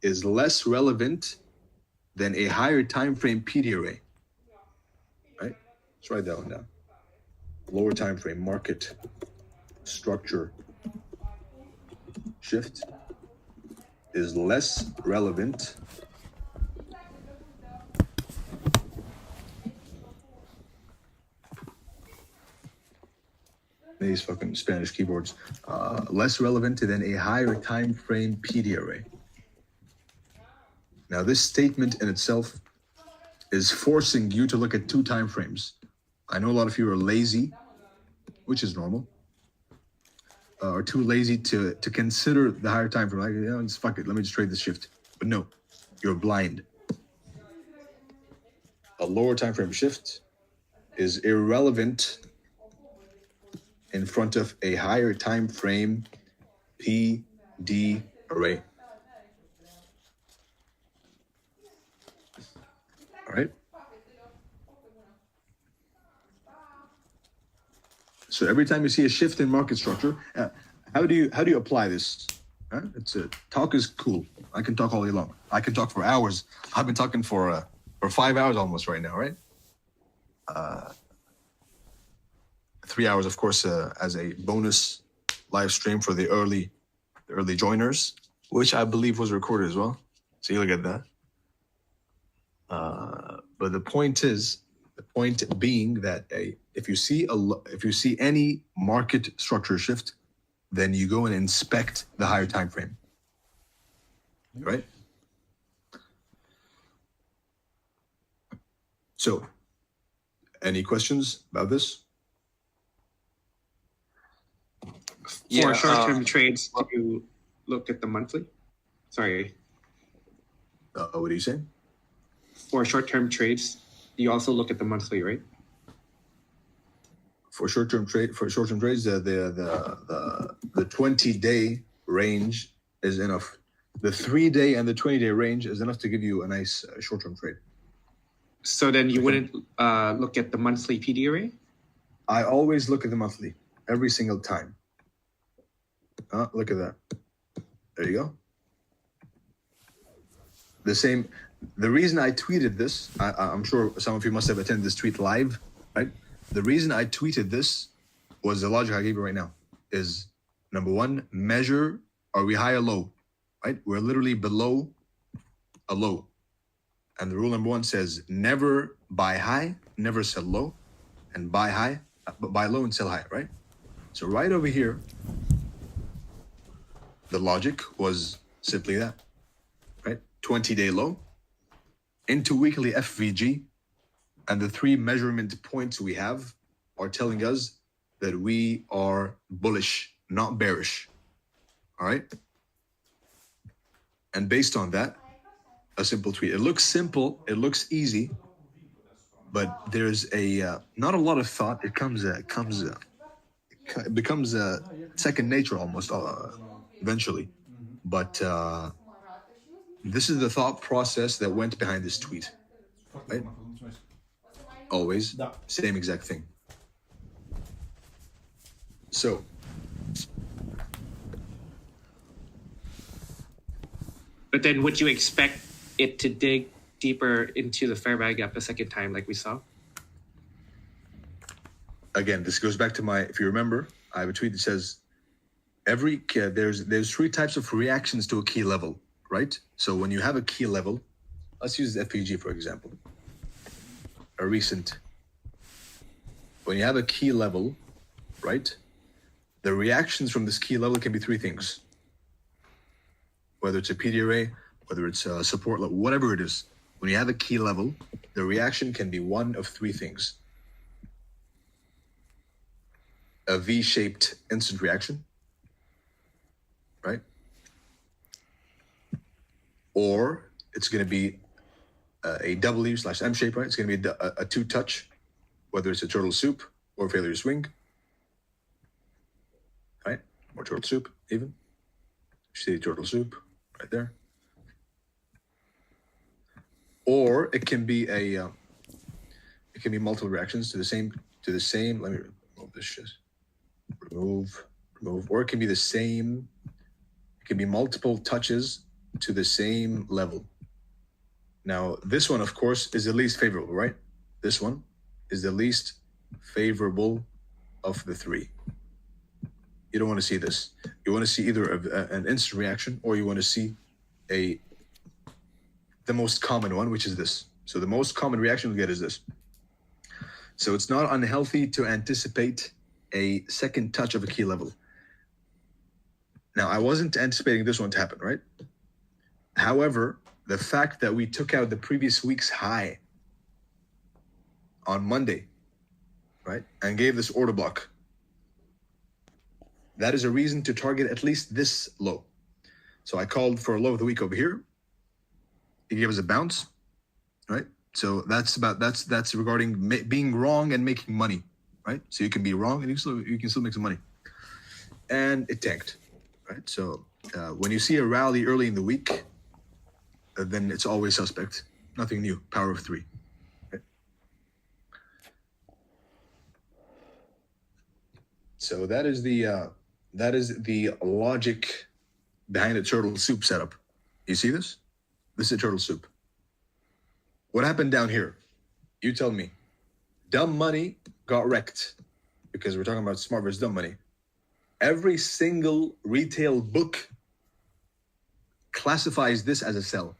is less relevant than a higher time frame PD array. Right? Let's write that one down. Lower time frame market structure shift is less relevant these fucking Spanish keyboards, less relevant than a higher time frame PD array. Now, this statement in itself is forcing you to look at two time frames. I know a lot of you are lazy, which is normal, or too lazy to consider the higher time frame. Like, you know, it's fuck it, let me just trade this shift. But no, you're blind. A lower time frame shift is irrelevant in front of a higher time frame PD array. All right. So every time you see a shift in market structure, how do you apply this? It's talk is cool. I can talk all day long. I can talk for hours. I've been talking for 5 hours almost right now, right? 3 hours, of course, as a bonus live stream for the early joiners, which I believe was recorded as well. So you look at that. But the point being that if you see any market structure shift, then you go and inspect the higher time frame, right? So, any questions about this?
For short-term trades, do you look at the monthly? Sorry.
What are you saying?
For short-term trades, you also look at the monthly, right?
For short-term trades, the 20-day range is enough. The 3-day and the 20-day range is enough to give you a nice short-term trade.
So then you wouldn't look at the monthly PD array?
I always look at the monthly every single time. Look at that. There you go. The reason I tweeted this, I'm sure some of you must have attended this tweet live, right? The reason I tweeted this was the logic I gave you right now is, number one, measure, are we high or low, right? We're literally below a low. And the rule number one says never buy high, never sell low, and buy low and sell high, right? So right over here, the logic was simply that, right? 20-day low into weekly FVG, and the 3 measurement points we have are telling us that we are bullish, not bearish. All right? And based on that, a simple tweet. It looks simple, it looks easy, but there's not a lot of thought. It becomes second nature almost eventually. But this is the thought process that went behind this tweet, right? Always same exact thing. So
but then would you expect it to dig deeper into the fair value gap a second time like we saw?
Again, this goes back to if you remember, I have a tweet that says there's 3 types of reactions to a key level, right? So when you have a key level, let's use the FPG for example, when you have a key level, right? The reactions from this key level can be 3 things. Whether it's a PD array, whether it's a support level, whatever it is. When you have a key level, the reaction can be one of 3 things. A V-shaped instant reaction, right? Or it's going to be a W/M shape, right? It's going to be a 2-touch, whether it's a turtle soup or failure swing, right? Or turtle soup, even. You see turtle soup right there. Or it can be multiple reactions to the same. Let me remove this shit. Remove. Or it can be the same. It can be multiple touches to the same level. Now, this one, of course, is the least favorable, right? This one is the least favorable of the three. You don't want to see this. You want to see either an instant reaction, or you want to see the most common one, which is this. So the most common reaction we get is this. So it's not unhealthy to anticipate a second touch of a key level. Now, I wasn't anticipating this one to happen, right? However, the fact that we took out the previous week's high on Monday, right, and gave this order block, that is a reason to target at least this low. So I called for a low of the week over here. It gave us a bounce, right? So that's regarding being wrong and making money, right? So you can be wrong and you can still make some money. And it tanked, right? So when you see a rally early in the week, then it's always suspect. Nothing new. Power of three. Right? So that is the logic behind a turtle soup setup. You see this? This is a turtle soup. What happened down here? You tell me. Dumb money got wrecked because we're talking about smart versus dumb money. Every single retail book classifies this as a sell,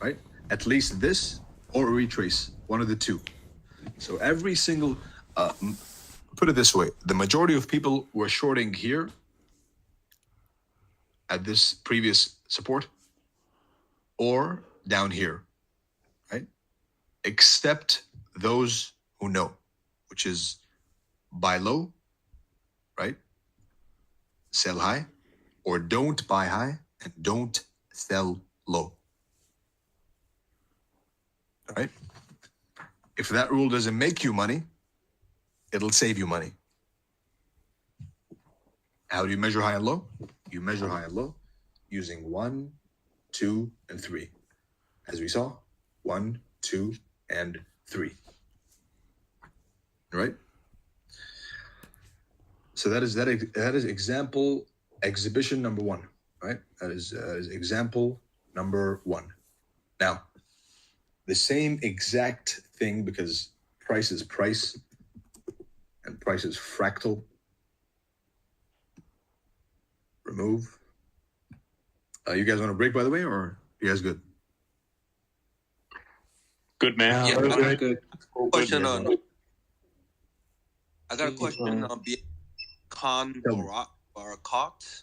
right? At least this or a retrace, one of the two. So every single, put it this way, the majority of people were shorting here at this previous support or down here, right? Except those who know, which is buy low, right? Sell high, or don't buy high and don't sell low. Right? If that rule doesn't make you money, it'll save you money. How do you measure high and low? You measure high and low using 1, 2, and 3. As we saw, 1, 2, and 3. Right? So that is exhibition number 1, right? That is example number 1. Now, the same exact thing, because price is price and price is fractal. Remove. You guys want a break, by the way, or you guys good?
Good, man.
Yeah,
Good.
question on. I got a question on Khan Barakat.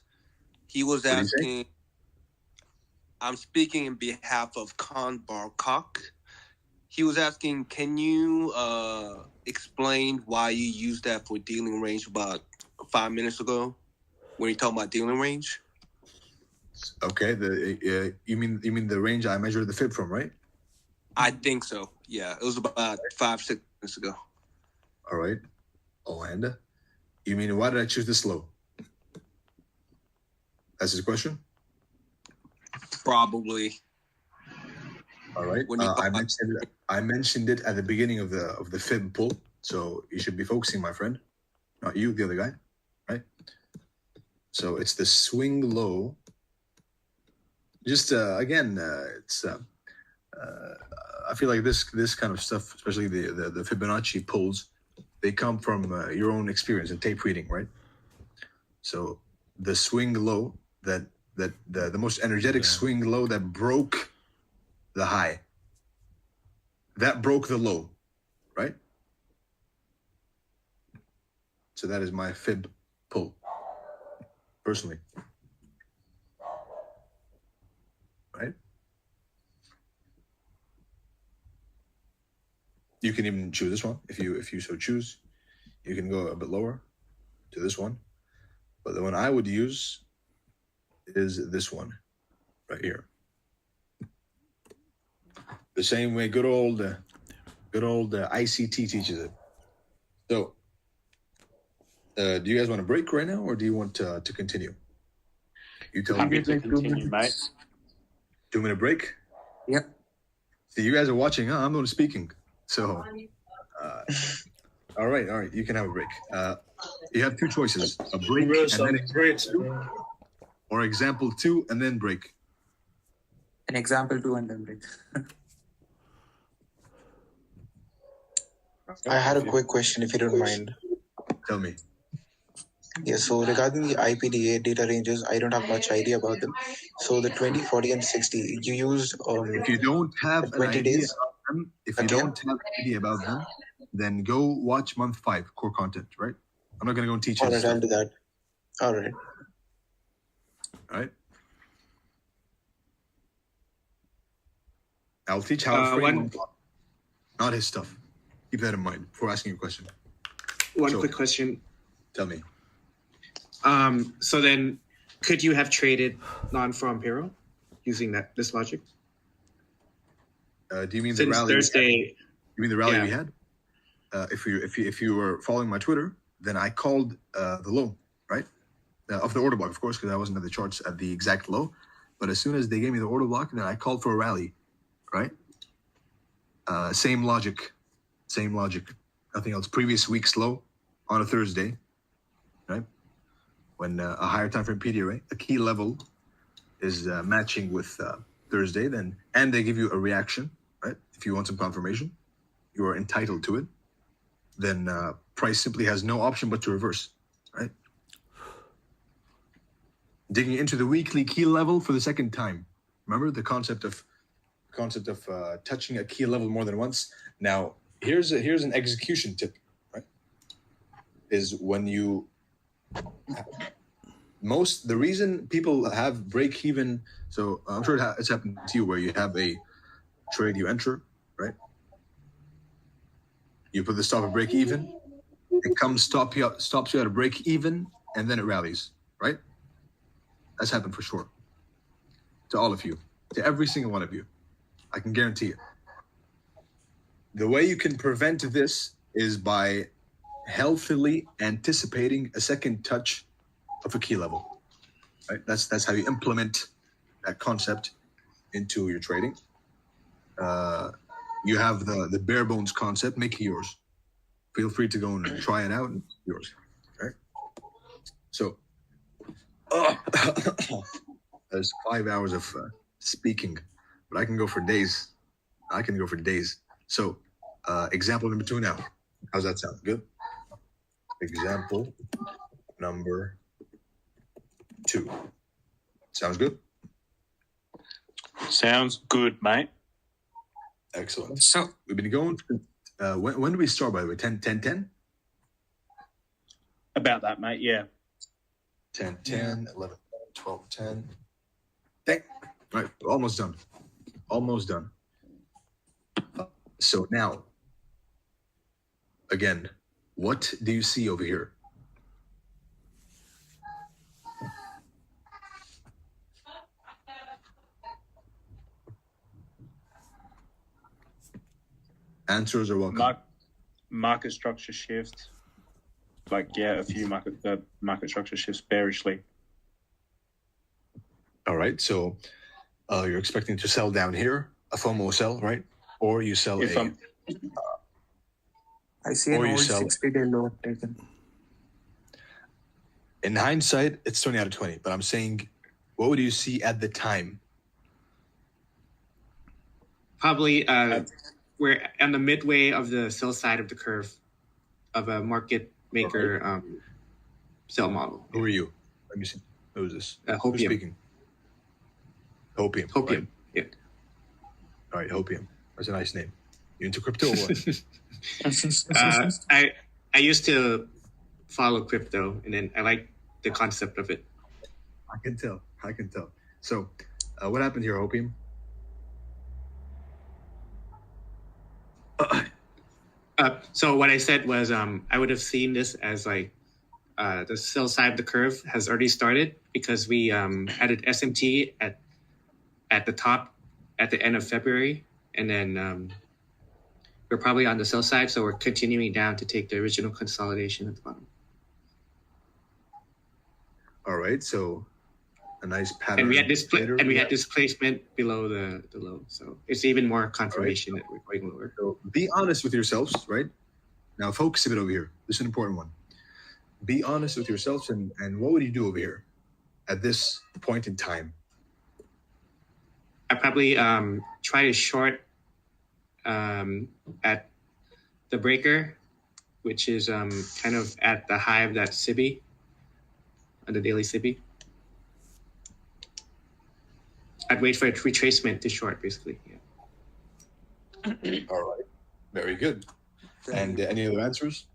He was asking. I'm speaking in behalf of Khan Barakat. He was asking, can you explain why you used that for dealing range about 5 minutes ago when you talking about dealing range?
Okay, you mean the range I measured the fib from, right?
I think so. Yeah, it was about 5-6 minutes ago.
All right. And you mean, why did I choose this low? That's his question?
Probably.
All right. I mentioned it at the beginning of the fib pull, so you should be focusing, my friend, not you, the other guy, right? So it's the swing low. Just again, it's I feel like this kind of stuff, especially the Fibonacci pulls, they come from your own experience and tape reading, right? So the swing low, that the most energetic swing low that broke the high, that broke the low, right? So that is my fib pull, personally. Right? You can even choose this one if you so choose. You can go a bit lower to this one, but the one I would use is this one right here. The same way good old ICT teaches it. So, do you guys want to break right now, or do you want to continue? You tell me.
To continue, mate.
2-minute break?
Yep.
See, you guys are watching, huh? I'm the one speaking. So, all right. You can have a break. You have 2 choices: a break and then example 2, or example 2 and then break.
an example to underbreak.
I had a quick question, if you don't mind.
Tell me.
Yeah, so regarding the IPDA data ranges, I don't have much idea about them. So the 20, 40, and 60, you used
If you don't have an
20
idea
days?
about them, if you
Again?
don't have an idea about them, then go watch month 5 core content. Right? I'm not gonna go and teach you.
All
this
right, I'll
stuff.
do that. All right.
All right. I'll teach how to frame
one-
not his stuff. Keep that in mind before asking a question.
One
So-
quick question.
Tell me.
So then, could you have traded non-farm payroll using this logic?
Do you mean
Since
the rally?
Thursday.
You mean the rally
Yeah.
we had? If you were following my Twitter, then I called the low, right, of the order block, of course, because I wasn't at the charts at the exact low. But as soon as they gave me the order block, then I called for a rally, right? Same logic. Nothing else. Previous week's low on a Thursday, right? When a higher time frame PDA, right? A key level is matching with Thursday, then, and they give you a reaction, right? If you want some confirmation, you are entitled to it. Then price simply has no option but to reverse, right? Digging into the weekly key level for the second time. Remember the concept of touching a key level more than once. Now here's an execution tip, right? Is when you the reason people have break even. So I'm sure it's happened to you where you have a trade you enter, right? You put the stop at break even. It comes stops you at a break even, and then it rallies, right? That's happened for sure. To all of you, to every single one of you, I can guarantee it. The way you can prevent this is by healthily anticipating a second touch of a key level, right? That's how you implement that concept into your trading. You have the bare bones concept, make it yours. Feel free to go and try it out, and it's yours, right? So, there's 5 hours of speaking, but I can go for days. So, example number 2 now. How's that sound? Good? Example number 2. Sounds good?
Sounds good, mate.
Excellent.
So
we've been going. When do we start, by the way? 10.
About that, mate. Yeah.
10, 11, 12, 10. Dang. All right, almost done. So now, again, what do you see over here? Answers are welcome.
Market structure shift. A few market structure shifts bearishly.
All right, so you're expecting to sell down here, a FOMO sell, right? Or you sell
I see an old 60-day low taken.
In hindsight, it's 20 out of 20, but I'm saying, what would you see at the time?
Probably we're on the midway of the sell side of the curve of a market maker sell model.
Who are you? Let me see. Who is this?
Hopium.
Who's speaking? Hopium.
Hopium.
Right?
Yeah.
All right, Hopium. That's a nice name. You into crypto or what?
I used to follow crypto, and then I like the concept of it.
I can tell. So, what happened here, Hopium?
So what I said was I would have seen this as the sell side of the curve has already started because we added SMT at the top at the end of February, and then we're probably on the sell side, so we're continuing down to take the original consolidation at the bottom.
All right, so a nice pattern.
And we had displacement below the low, so it's even more confirmation that we're going lower.
So be honest with yourselves, right? Now focus a bit over here. This is an important one. Be honest with yourselves, and what would you do over here at this point in time?
I probably try to short at the breaker, which is kind of at the high of that SIBI, on the daily SIBI. I'd wait for a retracement to short, basically. Yeah.
All right. Very good. And any other answers?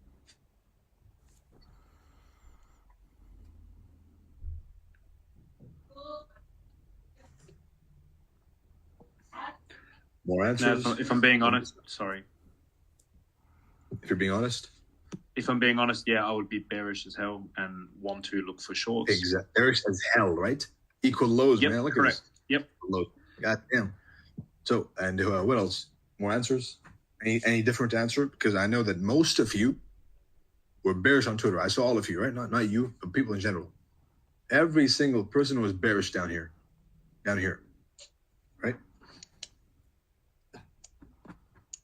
More
No,
answers?
if I'm being honest, sorry.
If you're being honest?
If I'm being honest, yeah, I would be bearish as hell and want to look for shorts.
Exactly. Bearish as hell, right? Equal lows,
Yep,
man. Look
correct.
at this.
Yep.
Low. God damn. So, and what else? More answers? Any different answer? Because I know that most of you were bearish on Twitter. I saw all of you, right? Not you, but people in general. Every single person was bearish down here. Right?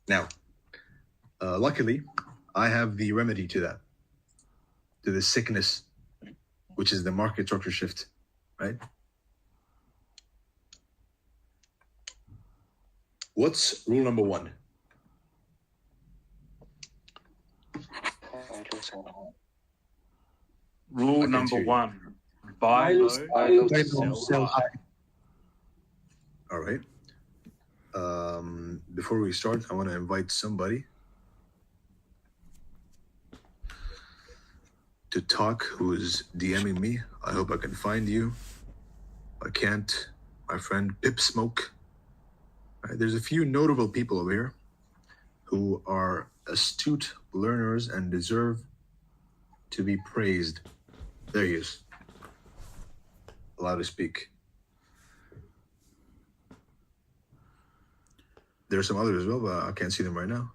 Now, luckily, I have the remedy to that, to the sickness, which is the market structure shift, right? What's rule number 1?
Rule number 1, buy low, sell high.
All right. Before we start, I want to invite somebody to talk who is DMing me. I hope I can find you. I can't. My friend Pip Smoke. All right, there's a few notable people over here who are astute learners and deserve to be praised. There he is. Allowed to speak. There are some others as well, but I can't see them right now.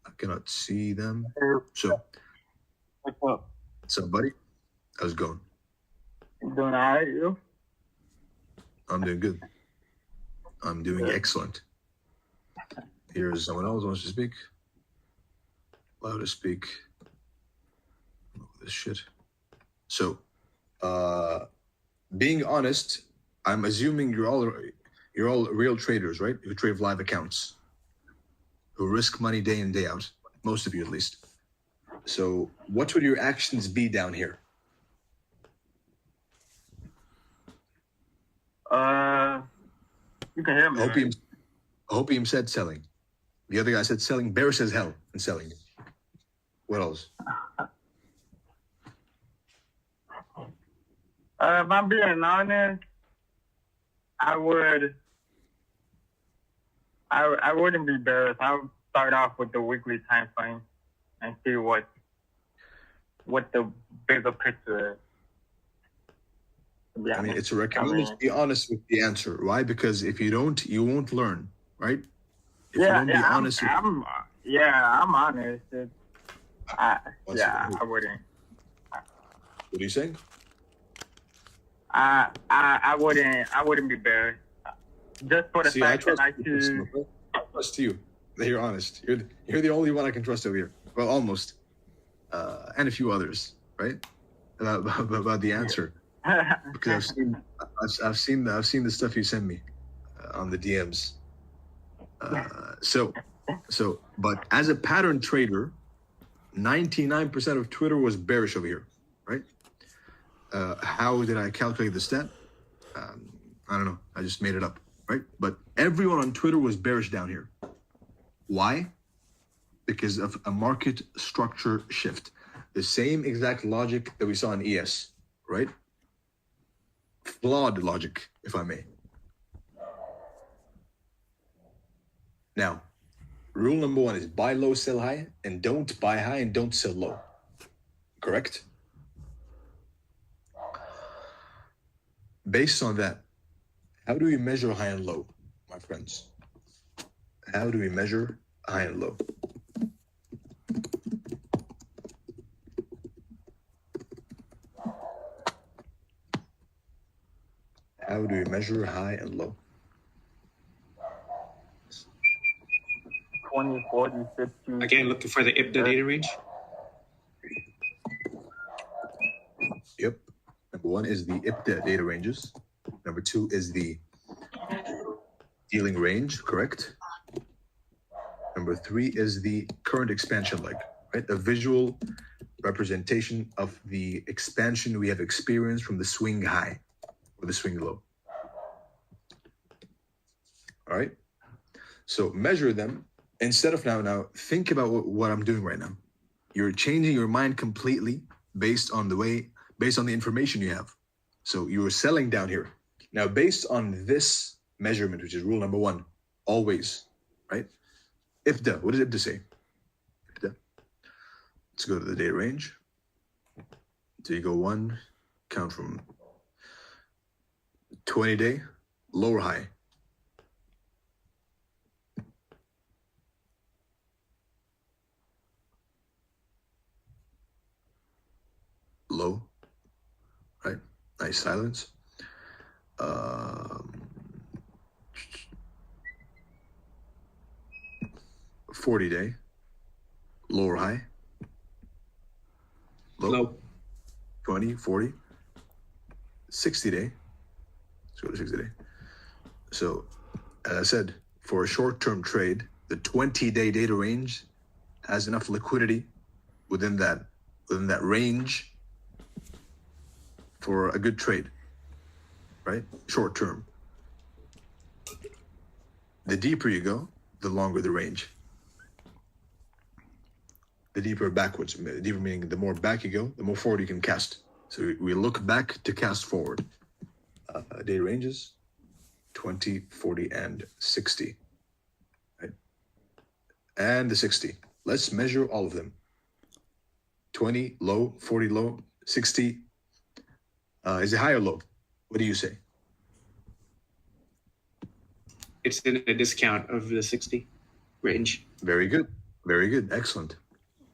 I cannot see them. So,
what's up?
What's up, buddy? How's it going?
You doing all right, you?
I'm doing good. I'm doing excellent. Here's someone else who wants to speak. Allowed to speak. Oh, this shit. So, being honest, I'm assuming you're all real traders, right? Who trade live accounts, who risk money day in, day out. Most of you, at least. So, what would your actions be down here?
You can hear me.
Hopium said selling. The other guy said selling. Bear says hell and selling. What else?
If I'm being honest, I wouldn't be bearish. I would start off with the weekly time frame and see what the bigger picture is.
I mean, it's a recommendation to be honest with the answer. Why? Because if you don't, you won't learn, right? If you don't be honest.
I'm honest. I wouldn't.
What are you saying?
I wouldn't be bearish. Just for the fact that I
trust you. That you're honest. You're the only one I can trust over here. Well, almost, and a few others, right? About the answer, because I've seen the stuff you send me on the DMs. But as a pattern trader, 99% of Twitter was bearish over here, right? How did I calculate the stat? I don't know. I just made it up, right? But everyone on Twitter was bearish down here. Why? Because of a market structure shift. The same exact logic that we saw in ES, right? Flawed logic, if I may. Now, rule number 1 is buy low, sell high, and don't buy high and don't sell low. Correct? Based on that, how do we measure high and low, my friends? How do we measure high and low? How do we measure high and low?
20, 40, 50.
Again, looking for the IPDA data range.
Yep. Number 1 is the IPDA data ranges. Number 2 is the dealing range, correct? Number 3 is the current expansion leg, right? A visual representation of the expansion we have experienced from the swing high or the swing low. All right. So measure them instead of now think about what I'm doing right now. You're changing your mind completely based on the information you have. So you're selling down here. Now, based on this measurement, which is rule number 1, always, right? IBDA, what does IBDA say? IBDA. Let's go to the data range. So you go 1, count from 20-day, low or high? Low, right? Nice silence. 40-day, low or high? Low. 20, 40. 60-day. Let's go to 60-day. So, as I said, for a short-term trade, the 20-day data range has enough liquidity within that range for a good trade, right? Short term. The deeper you go, the longer the range. The deeper backwards, deeper meaning the more back you go, the more forward you can cast. So we look back to cast forward. Data ranges, 20, 40, and 60. Right? And the 60. Let's measure all of them. 20 low, 40 low, 60. Is it high or low? What do you say?
It's in a discount of the 60 range.
Very good. Very good. Excellent.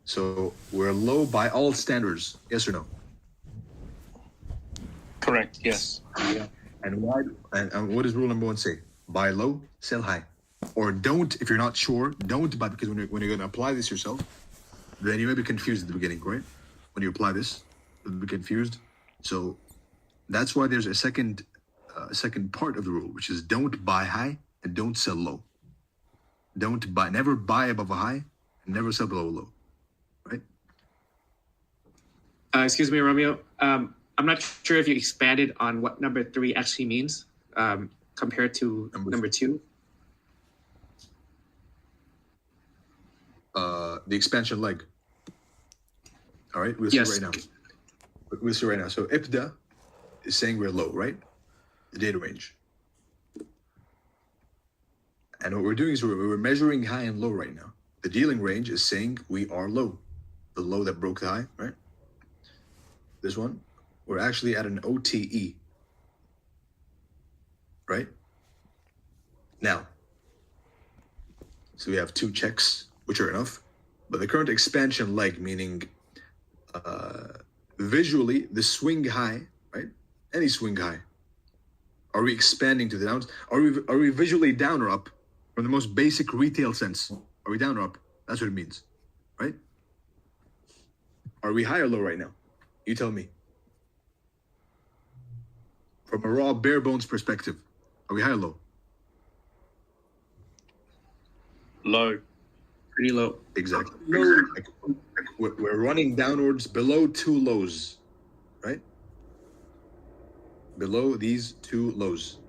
So we're low by all standards. Yes or no?
Correct. Yes.
Yeah. And why? And what does rule number 1 say? Buy low, sell high, or don't. If you're not sure, don't buy, because when you're going to apply this yourself, then you may be confused at the beginning, right? When you apply this, you'll be confused. So that's why there's a second part of the rule, which is don't buy high and don't sell low. Never buy above a high and never sell below a low, right?
Excuse me, Romeo. I'm not sure if you expanded on what number 3 actually means compared to number 2.
The expansion leg. All right, we'll see right now. We'll see right now. So IBDA is saying we're low, right? The data range. And what we're doing is we're measuring high and low right now. The dealing range is saying we are low. The low that broke the high, right? This one, we're actually at an OTE, right? Now, so we have 2 checks, which are enough. But the current expansion leg, meaning visually the swing high, right? Any swing high. Are we expanding to the downs? Are we visually down or up? From the most basic retail sense, are we down or up? That's what it means, right? Are we high or low right now? You tell me. From a raw, bare bones perspective, are we high or low?
Low.
Pretty low.
Exactly. Like, we're running downwards below 2 lows, right? Below these 2 lows.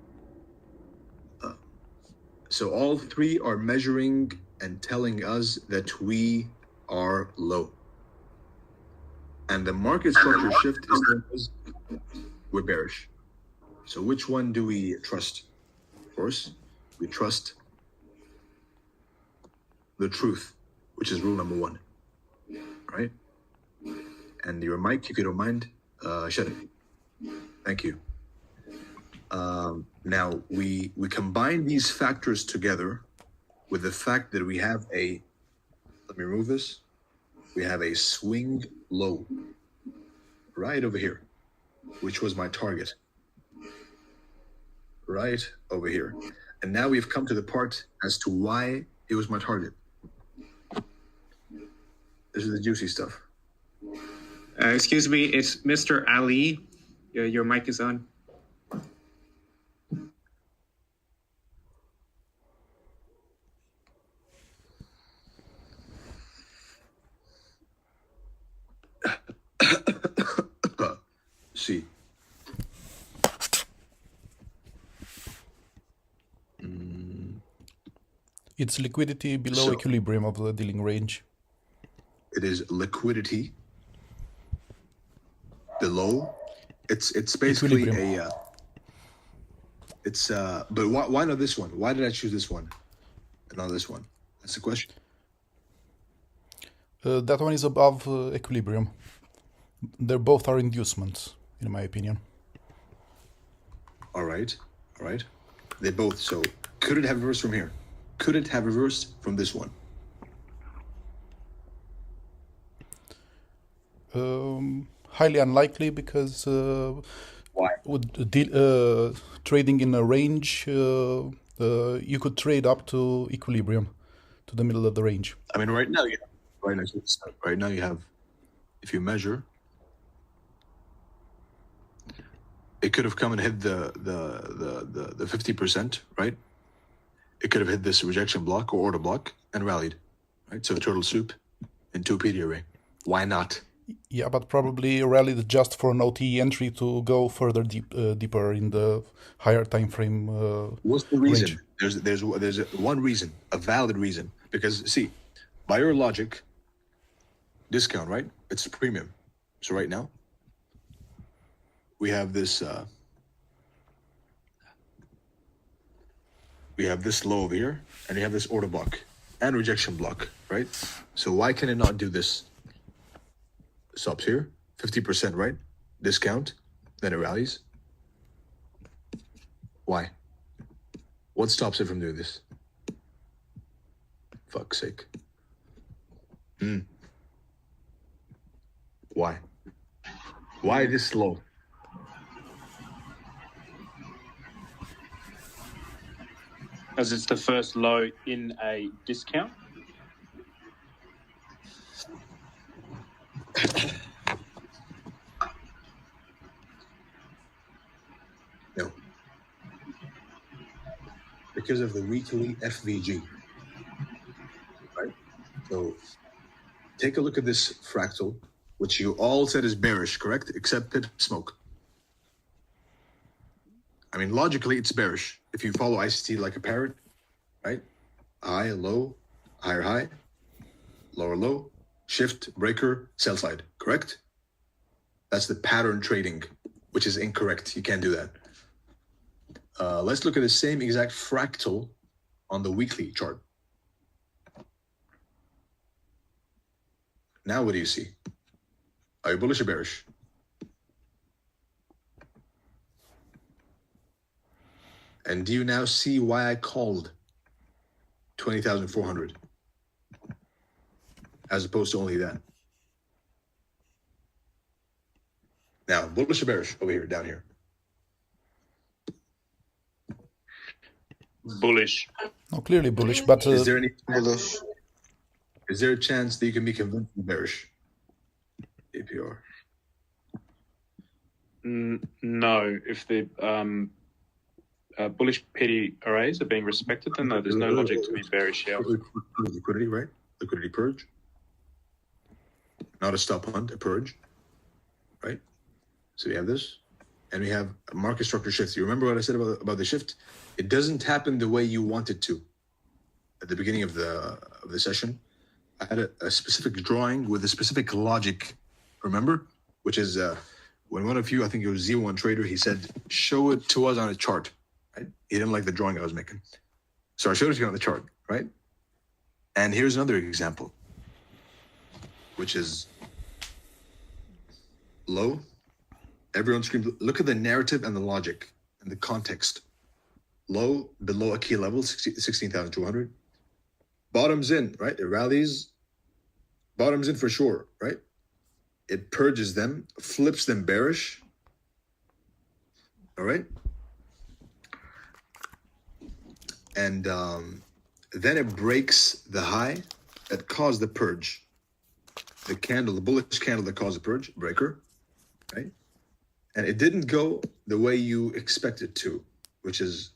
So all 3 are measuring and telling us that we are low. And the market structure shift is telling us we're bearish. So which one do we trust? Of course, we trust the truth, which is rule number 1, right? And your mic, if you don't mind, shut it. Thank you. Now we combine these factors together with the fact that we have let me remove this. We have a swing low right over here, which was my target. Right over here. And now we've come to the part as to why it was my target. This is the juicy stuff.
Excuse me, it's Mr. Ali. Your mic is on.
C.
It's liquidity below
So-
equilibrium of the dealing range.
It is liquidity below. It's basically
Equilibrium.
but why not this one? Why did I choose this one and not this one? That's the question.
That one is above equilibrium. They both are inducements, in my opinion.
All right. They both. So could it have reversed from here? Could it have reversed from this one?
Highly unlikely because
why?
With trading in a range, you could trade up to equilibrium, to the middle of the range.
I mean, right now you have, if you measure, it could have come and hit the 50%, right? It could have hit this rejection block or order block and rallied, right? So total soup in 2 PD array. Why not?
Yeah, but probably rallied just for an OTE entry to go further deeper in the higher time frame.
What's the reason?
Range.
There's one reason, a valid reason, because see, by your logic, discount, right? It's premium. So right now, we have this low over here, and you have this order block and rejection block, right? So why can it not do this? Stops here, 50%, right? Discount, then it rallies. Why? What stops it from doing this? Fuck's sake. Why? Why this low?
As it's the first low in a discount.
No. Because of the weekly FVG. Right? So take a look at this fractal, which you all said is bearish, correct? Except pit smoke. I mean, logically, it's bearish. If you follow ICT like a parrot, right? High, low, higher high, lower low, shift, breaker, sell side, correct? That's the pattern trading, which is incorrect. You can't do that. Let's look at the same exact fractal on the weekly chart. Now what do you see? Are you bullish or bearish? And do you now see why I called 20,400 as opposed to only that? Now, bullish or bearish over here, down here?
Bullish.
No, clearly bullish, but
Is there any
bullish?
Is there a chance that you can be convinced bearish? APR.
No, if the bullish PD arrays are being respected, then no, there's no logic to be bearish here.
Liquidity, right? Liquidity purge. Not a stop hunt, a purge. Right? So we have this. And we have a market structure shift. You remember what I said about the shift? It doesn't happen the way you want it to. At the beginning of the session, I had a specific drawing with a specific logic, remember? Which is when one of you, I think it was Z1 Trader, he said, show it to us on a chart. Right? He didn't like the drawing I was making. So I showed it to you on the chart, right? And here's another example, which is low. Everyone screams, look at the narrative and the logic and the context. Low, below a key level, 16,200. Bottoms in, right? It rallies. Bottoms in for sure, right? It purges them, flips them bearish. All right? And then it breaks the high that caused the purge. The candle, the bullish candle that caused the purge, breaker, right? And it didn't go the way you expect it to, which is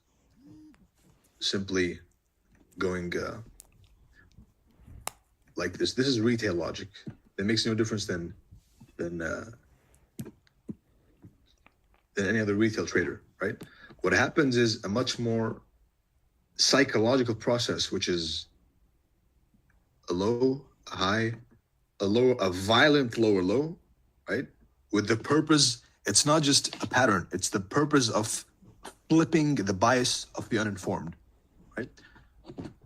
simply going like this. This is retail logic. It makes no difference than than any other retail trader, right? What happens is a much more psychological process, which is a low, a high, a low, a violent lower low, right? With the purpose, it's not just a pattern, it's the purpose of flipping the bias of the uninformed, right?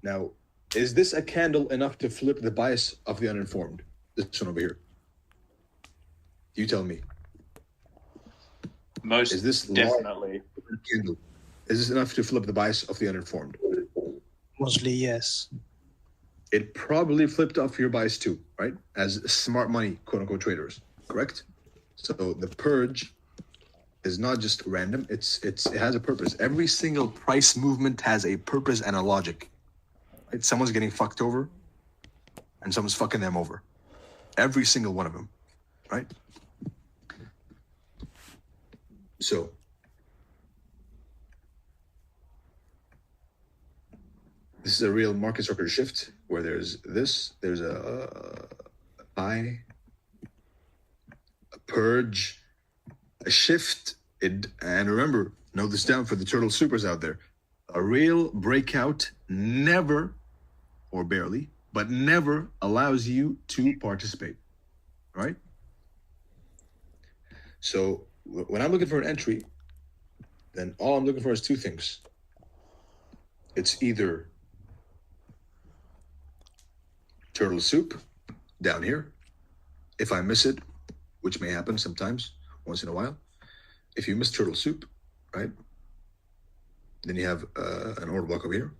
Now, is this a candle enough to flip the bias of the uninformed? This one over here. You tell me.
Most
is this
definitely.
Candle? Is this enough to flip the bias of the uninformed?
Mostly, yes.
It probably flipped off your bias too, right? As smart money, quote unquote, traders, correct? So the purge is not just random. It has a purpose. Every single price movement has a purpose and a logic. Right? Someone's getting fucked over, and someone's fucking them over. Every single one of them, right? So this is a real market structure shift where there's a high, a purge, a shift. And remember, note this down for the turtle supers out there. A real breakout never, or barely, but never allows you to participate, right? So when I'm looking for an entry, then all I'm looking for is two things. It's either turtle soup down here. If I miss it, which may happen sometimes, once in a while. If you miss turtle soup, right? Then you have an order block over here.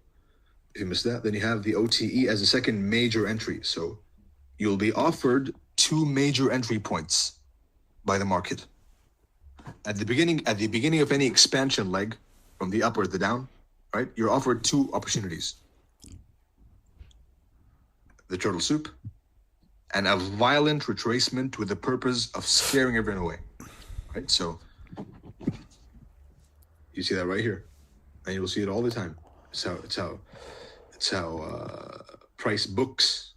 If you miss that, then you have the OTE as a second major entry. So you'll be offered two major entry points by the market. At the beginning of any expansion leg, from the up or the down, right? You're offered two opportunities. The turtle soup and a violent retracement with the purpose of scaring everyone away, right? So you see that right here, and you will see it all the time. It's how price books.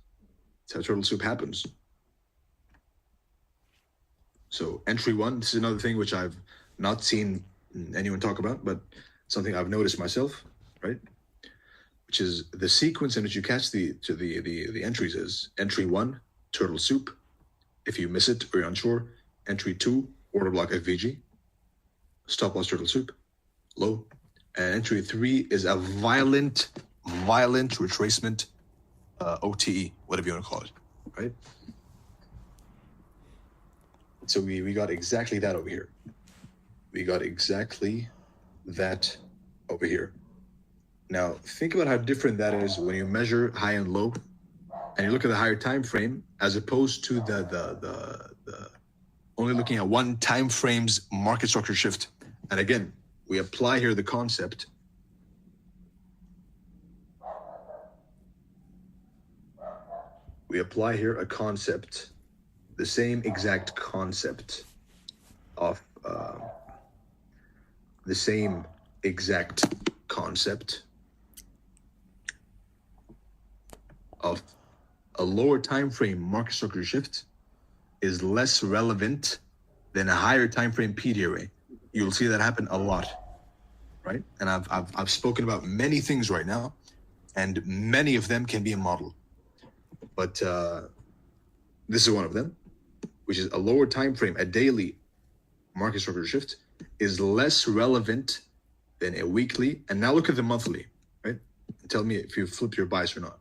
It's how turtle soup happens. So entry one, this is another thing which I've not seen anyone talk about, but something I've noticed myself, right? Which is the sequence in which you catch the entries is entry one, turtle soup. If you miss it or you're unsure, entry two, order block FVG, stop loss turtle soup, low. And entry three is a violent retracement, OTE, whatever you want to call it, right? So we got exactly that over here. We got exactly that over here. Now, think about how different that is when you measure high and low, and you look at the higher time frame as opposed to the only looking at one time frame's market structure shift. And again, we apply here the concept. We apply here a concept, the same exact concept of the same exact concept of a lower time frame market structure shift is less relevant than a higher time frame PD array. You'll see that happen a lot, right? And I've spoken about many things right now, and many of them can be a model. But this is one of them, which is a lower time frame, a daily market structure shift is less relevant than a weekly. And now look at the monthly, right? Tell me if you flip your bias or not.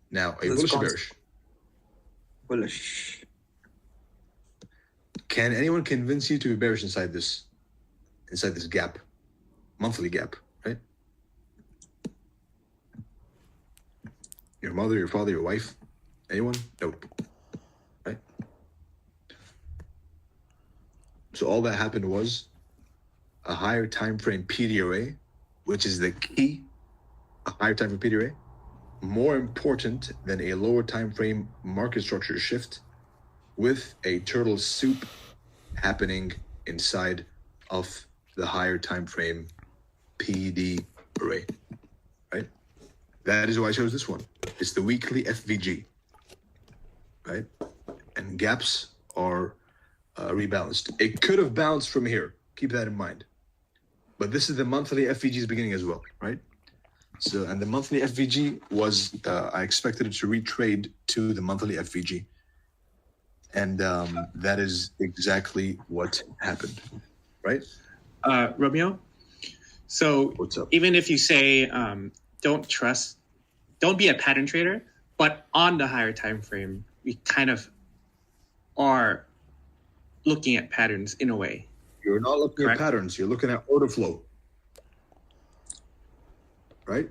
Now, are you bullish or bearish?
Bullish.
Can anyone convince you to be bearish inside this gap, monthly gap, right? Your mother, your father, your wife, anyone? Nope, right? So all that happened was a higher time frame PD array, which is the key, a higher time frame PD array, more important than a lower time frame market structure shift with a turtle soup happening inside of the higher time frame PD array, right? That is why I chose this one. It's the weekly FVG, right? and gaps are rebalanced. It could have bounced from here. Keep that in mind. But this is the monthly FVG's beginning as well, right? So, and the monthly FVG was, I expected it to retrade to the monthly FVG. And that is exactly what happened, right?
Romeo? So
what's up?
Even if you say don't be a pattern trader, but on the higher time frame, we kind of are looking at patterns in a way.
You're not looking
Correct.
at patterns. You're looking at order flow, right?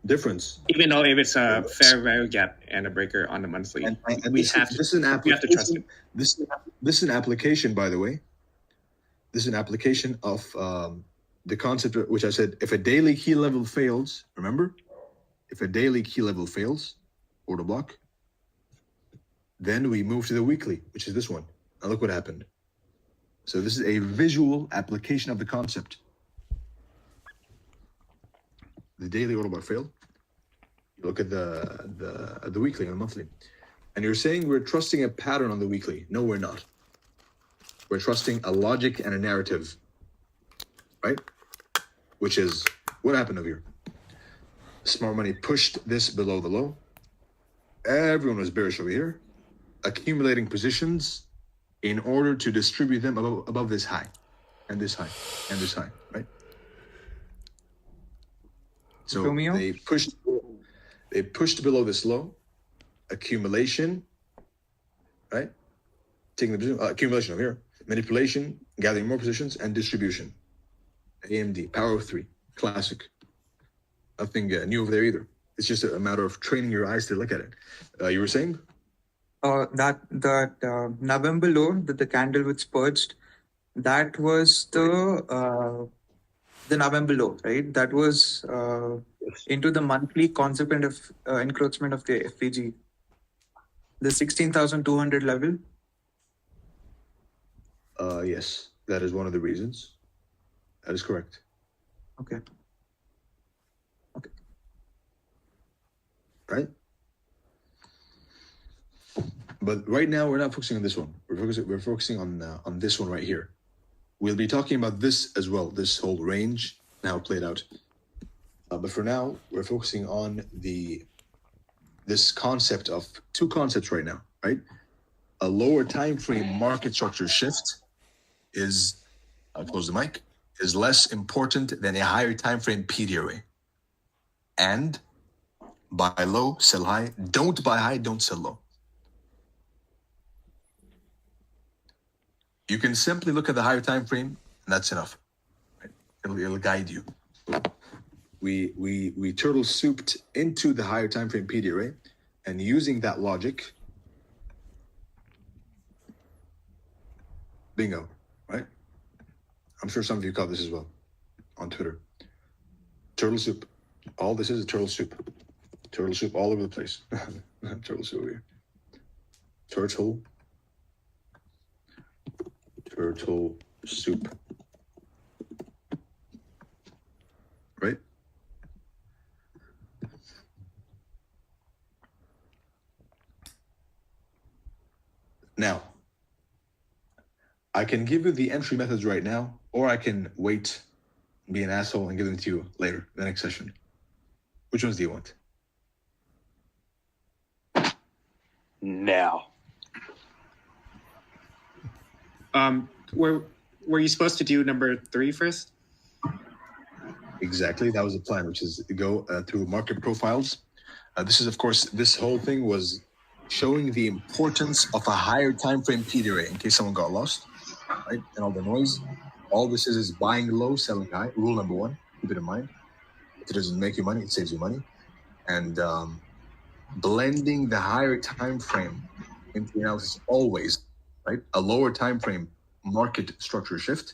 Difference.
Even though if it's a fair value gap and a breaker on the monthly,
And
we
this,
have
is,
to,
this is an
we have to trust it.
This is an application, by the way. This is an application of the concept which I said, if a daily key level fails, remember? If a daily key level fails, order block, then we move to the weekly, which is this one. Now look what happened. So this is a visual application of the concept. The daily order block failed. You look at the weekly and the monthly. And you're saying we're trusting a pattern on the weekly. No, we're not. We're trusting a logic and a narrative, right? Which is what happened over here. Smart money pushed this below the low. Everyone was bearish over here, accumulating positions in order to distribute them above this high, and this high, and this high, right? So
Romeo?
they pushed below this low, accumulation, right? Taking the position, accumulation over here, manipulation, gathering more positions, and distribution. AMD, power of three, classic. Nothing new over there either. It's just a matter of training your eyes to look at it. You were saying?
That November low, the candle which purged, that was the November low, right? That was into the monthly consequent of encroachment of the FVG, the 16,200 level.
Yes, that is one of the reasons. That is correct.
Okay.
Right? But right now we're not focusing on this one. We're focusing on this one right here. We'll be talking about this as well, this whole range and how it played out. But for now, we're focusing on this concept of two concepts right now, right? A lower time frame market structure shift is, I'll close the mic, is less important than a higher time frame PD array. And buy low, sell high. Don't buy high, don't sell low. You can simply look at the higher time frame, and that's enough. Right? It'll guide you. We turtle souped into the higher time frame PD array, and using that logic, bingo, right? I'm sure some of you caught this as well on Twitter. Turtle soup. All this is turtle soup. Turtle soup all over the place. Turtle soup over here. Turtle soup. Right? Now, I can give you the entry methods right now, or I can wait, be an asshole, and give them to you later, the next session. Which ones do you want?
Now.
Were you supposed to do number 3 first?
Exactly. That was the plan, which is to go through market profiles. This is, of course, this whole thing was showing the importance of a higher time frame PD array in case someone got lost, right? And all the noise. All this is buying low, selling high. Rule number 1, keep it in mind. If it doesn't make you money, it saves you money. And blending the higher time frame into the analysis always, right? A lower time frame market structure shift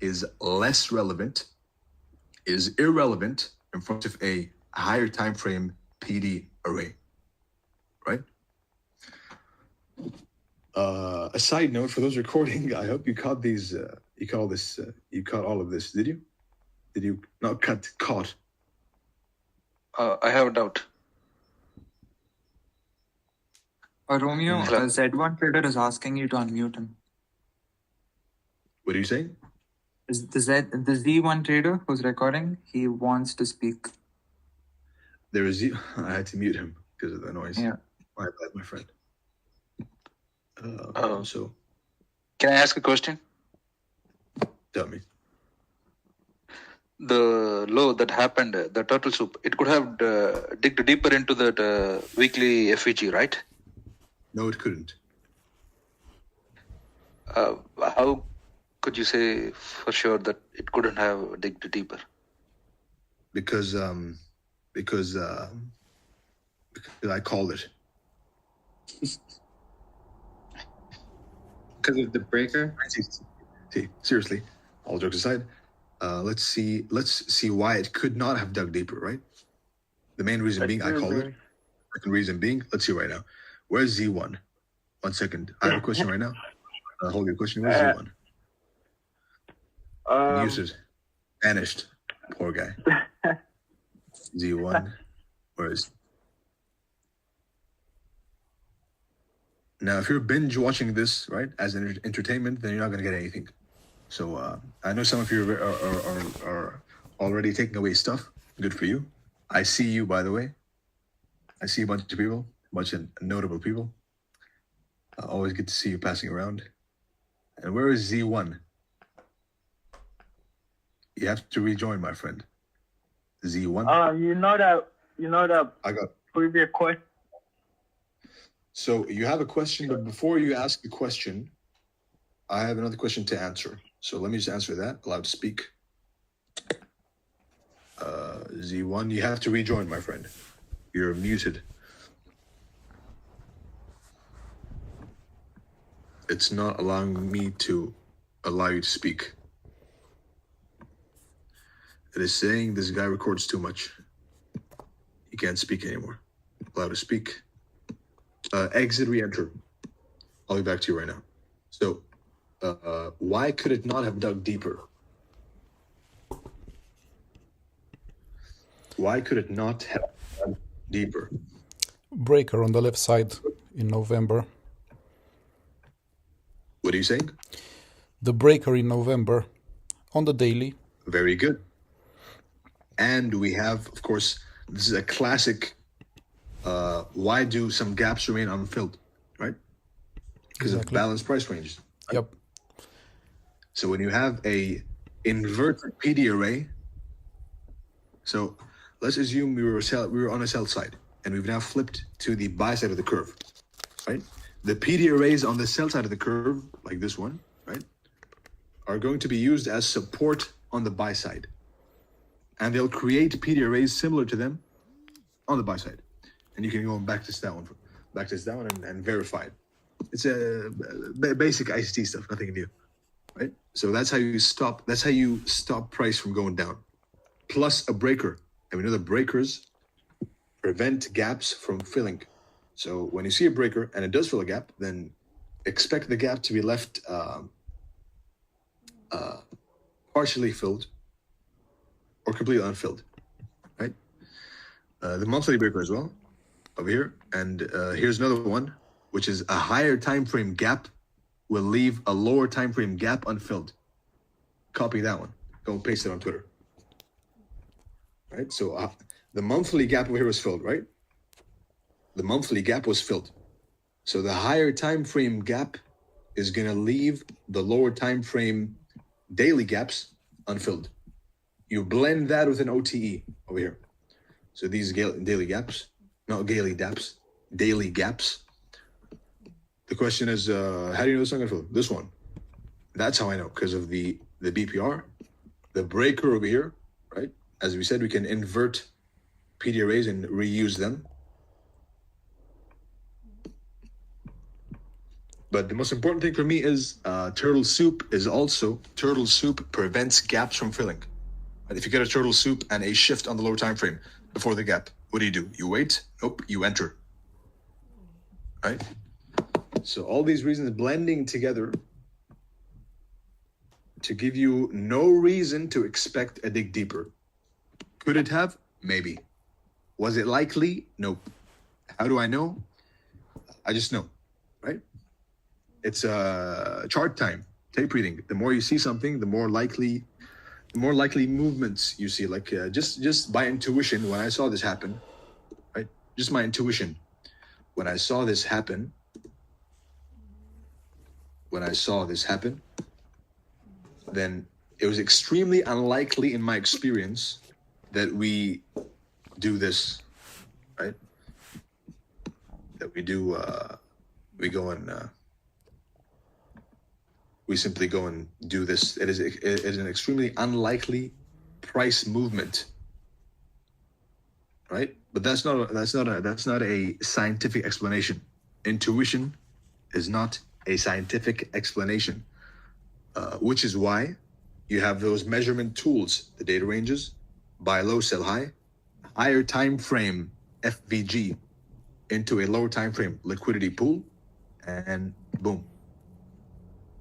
is less relevant, is irrelevant in front of a higher time frame PD array, right? A side note for those recording, I hope you caught these. You caught all of this. Did you? Did you not caught?
I have a doubt.
Romeo, Z1 Trader is asking you to unmute him.
What are you saying?
Is the Z1 Trader who's recording, he wants to speak.
There is I had to mute him because of the noise.
Yeah.
My bad, my friend. So,
can I ask a question?
Tell me.
The low that happened, the turtle soup, it could have digged deeper into that weekly FEG, right?
No, it couldn't.
How could you say for sure that it couldn't have digged deeper?
Because I called it.
Because of the breaker?
See, seriously, all jokes aside, let's see why it could not have dug deeper, right? The main reason being, I called it. Second reason being, let's see right now. Where's Z1? 1 second. I have a question right now. Hold your question. Where's Z1? Muted. Vanished. Poor guy. Z1. Where is... Now, if you're binge watching this, right, as an entertainment, then you're not going to get anything. So I know some of you are already taking away stuff. Good for you. I see you, by the way. I see a bunch of people, a bunch of notable people. Always good to see you passing around. And where is Z1? You have to rejoin, my friend. Z1.
You know that
I got
previous question.
So you have a question, but before you ask the question, I have another question to answer. So let me just answer that. Allowed to speak. Z1, you have to rejoin, my friend. You're muted. It's not allowing me to allow you to speak. It is saying this guy records too much. He can't speak anymore. Allowed to speak. Exit, re-enter. I'll be back to you right now. So, why could it not have dug deeper? Why could it not have dug deeper?
Breaker on the left side in November.
What are you saying?
The breaker in November on the daily.
Very good. And we have, of course, this is a classic. Why do some gaps remain unfilled, right? Because of balanced price ranges. Right?
Yep.
So when you have a inverted PD array, so let's assume we were on a sell side, and we've now flipped to the buy side of the curve, right? The PD arrays on the sell side of the curve, like this one, right, are going to be used as support on the buy side. And they'll create PD arrays similar to them on the buy side. And you can go back to that one, and verify it. It's a basic ICT stuff, nothing new, right? So that's how you stop price from going down. Plus a breaker. And we know that breakers prevent gaps from filling. So when you see a breaker and it does fill a gap, then expect the gap to be left partially filled or completely unfilled, right? The monthly breaker as well, over here. And here's another one, which is a higher time frame gap will leave a lower time frame gap unfilled. Copy that one. Go and paste it on Twitter. Right? So the monthly gap over here was filled, right? The monthly gap was filled. So the higher time frame gap is going to leave the lower time frame daily gaps unfilled. You blend that with an OTE over here. So these daily gaps, not daily daps, daily gaps. The question is, how do you know this one going to fill? This one. That's how I know, because of the BPR, the breaker over here, right? As we said, we can invert PD arrays and reuse them. But the most important thing for me is turtle soup prevents gaps from filling. Right? If you get a turtle soup and a shift on the lower time frame before the gap, what do? You wait? Nope, you enter. Right? So all these reasons blending together to give you no reason to expect a dig deeper. Could it have? Maybe. Was it likely? Nope. How do I know? I just know, right? It's chart time, tape reading. The more you see something, the more likely movements you see. Like just by intuition, when I saw this happen, right? Just my intuition, when I saw this happen, then it was extremely unlikely in my experience that we do this, right? That we go and we simply go and do this. It is an extremely unlikely price movement, right? But that's not a scientific explanation. Intuition is not a scientific explanation, which is why you have those measurement tools, the data ranges, buy low, sell high, higher time frame FVG into a lower time frame liquidity pool, and boom,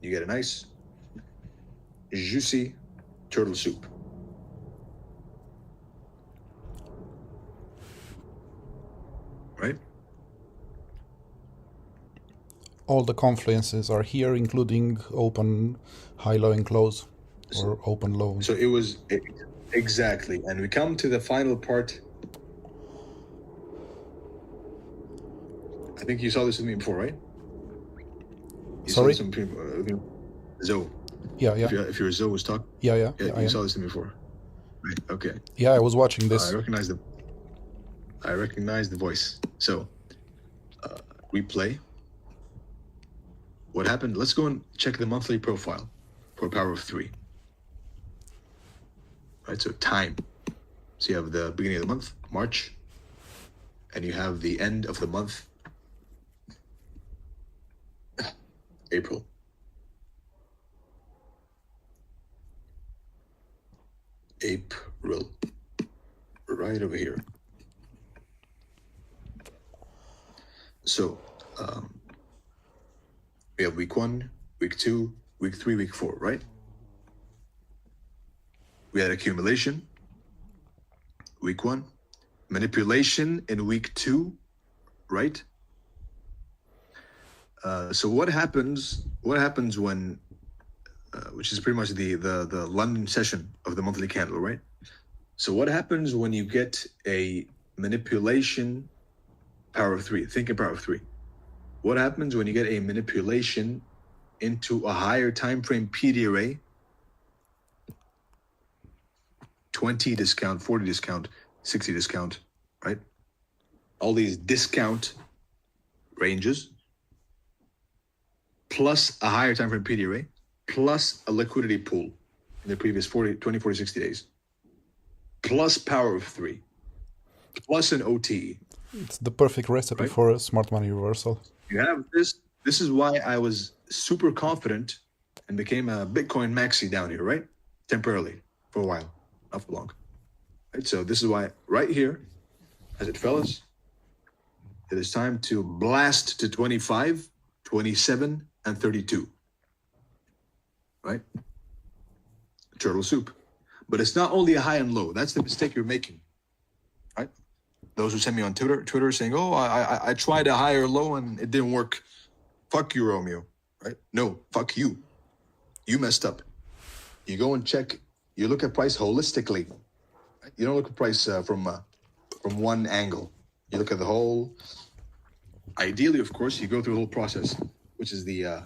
you get a nice, juicy turtle soup. Right?
All the confluences are here, including open, high, low, and close, or open, low.
So it was exactly, and we come to the final part. I think you saw this with me before, right?
Sorry?
Zoe.
Yeah.
If your Zoe was talking.
Yeah.
You saw this with me before. Right. Okay.
Yeah, I was watching this.
I recognize the voice. So, replay. What happened? Let's go and check the monthly profile for power of 3. Right. So time. So you have the beginning of the month, March, and you have the end of the month, April. Right over here. So we have week 1, week 2, week 3, week 4, right? We had accumulation, week 1, manipulation in week 2, right? So what happens when, which is pretty much the London session of the monthly candle, right? So what happens when you get a manipulation power of 3? Think of power of 3. What happens when you get a manipulation into a higher time frame PD array, 20 discount, 40 discount, 60 discount, right? All these discount ranges, plus a higher time frame PD array, plus a liquidity pool in the previous 20, 40, 60 days, plus power of 3, plus an OTE.
It's the perfect recipe for a smart money reversal.
You have this. This is why I was super confident and became a Bitcoin maxi down here, right? Temporarily, for a while, not for long. Right? So this is why right here, as it fellas, it is time to blast to 25, 27, and 32. Right? Turtle soup. But it's not only a high and low. That's the mistake you're making. Right? Those who send me on Twitter saying, oh, I tried a higher low and it didn't work. Fuck you, Romeo. Right? No, fuck you. You messed up. You go and check. You look at price holistically. Right? You don't look at price from one angle. You look at the whole. Ideally, of course, you go through the whole process, which is the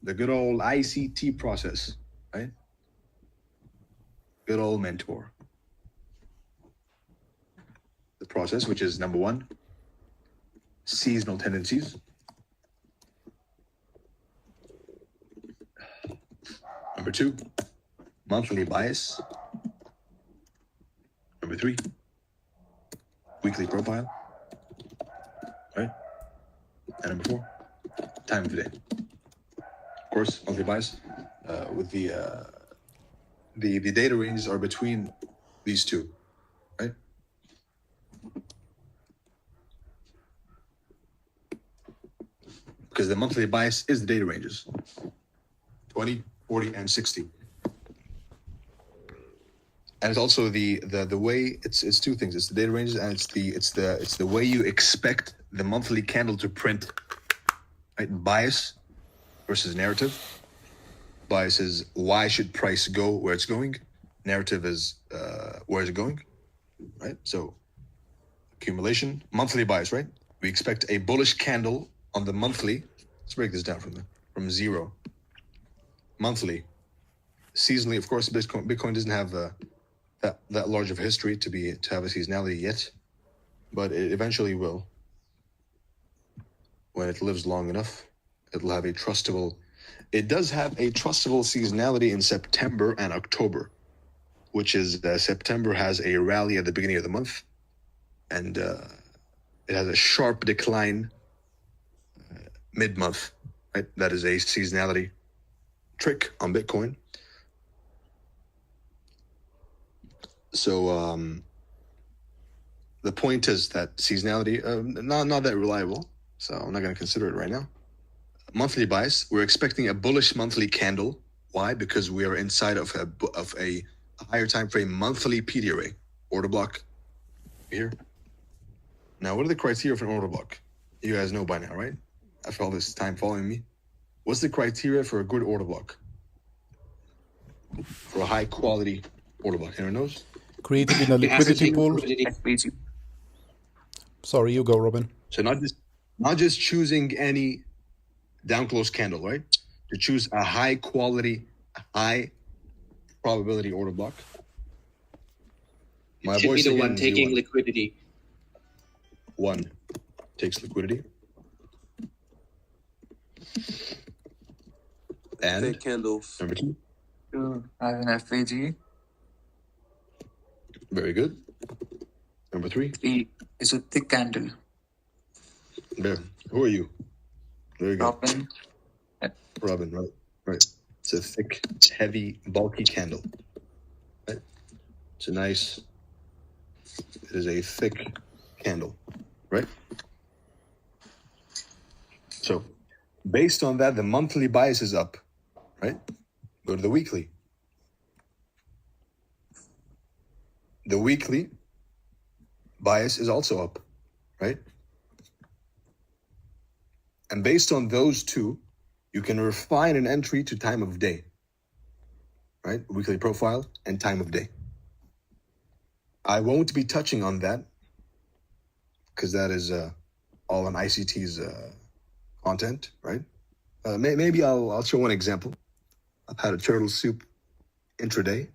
good old ICT process, right? Good old mentor. The process, which is number 1, seasonal tendencies. Number 2, monthly bias. Number 3, weekly profile. Right? And number 4, time of the day. Of course, monthly bias with the data ranges are between these two, right? Because the monthly bias is the data ranges, 20, 40, and 60. And it's also the way it's two things. It's the data ranges and it's the way you expect the monthly candle to print, right? Bias versus narrative. Bias is why should price go where it's going. Narrative is where is it going, right? So accumulation, monthly bias, right? We expect a bullish candle on the monthly. Let's break this down from zero. Monthly, seasonally, of course, Bitcoin doesn't have that large of a history to have a seasonality yet, but it eventually will. When it lives long enough, it'll have a trustable. It does have a trustable seasonality in September and October, which is September has a rally at the beginning of the month, and it has a sharp decline mid-month, right? That is a seasonality trick on Bitcoin. So the point is that seasonality, not that reliable, so I'm not going to consider it right now. Monthly bias, we're expecting a bullish monthly candle. Why? Because we are inside of a higher time frame monthly PD array, order block here. Now, what are the criteria for an order block? You guys know by now, right? After all this time following me, what's the criteria for a good order block? For a high quality order block, anyone knows?
Created in a liquidity pool. Sorry, you go, Robin.
So not just choosing any down close candle, right? To choose a high quality, high probability order block.
It should be the one taking liquidity.
One takes liquidity. And
Fake candles.
Number two.
As an FAG.
Very good. Number three.
Three is a thick candle.
There. Who are you? Very good.
Robin.
Robin, right. It's a thick, heavy, bulky candle. Right? It's a nice. It is a thick candle, right? So, based on that, the monthly bias is up, right? Go to the weekly. The weekly bias is also up, right? And based on those two, you can refine an entry to time of day, right? Weekly profile and time of day. I won't be touching on that because that is all on ICT's content, right? Maybe I'll show one example. I've had a turtle soup intraday,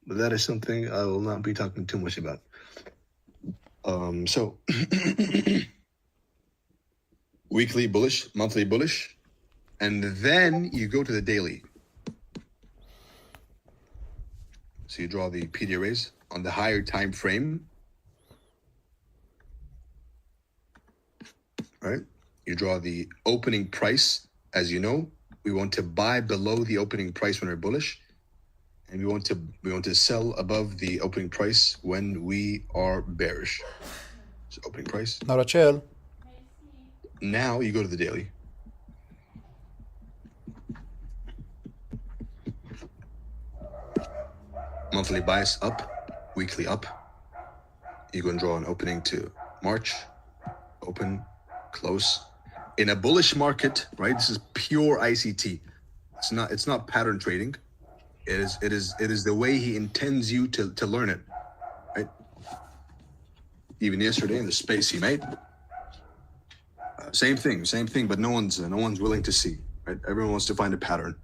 but that is something I will not be talking too much about. So weekly bullish, monthly bullish, and then you go to the daily. So you draw the PD arrays on the higher time frame, right? You draw the opening price. As you know, we want to buy below the opening price when we're bullish, and we want to sell above the opening price when we are bearish. So opening price.
Not a chill.
Now you go to the daily. Monthly bias up, weekly up. You go and draw an opening to March, open, close. In a bullish market, right? This is pure ICT. It's not pattern trading. It is the way he intends you to learn it, right? Even yesterday in the space he made, same thing, but no one's willing to see, right? Everyone wants to find a pattern.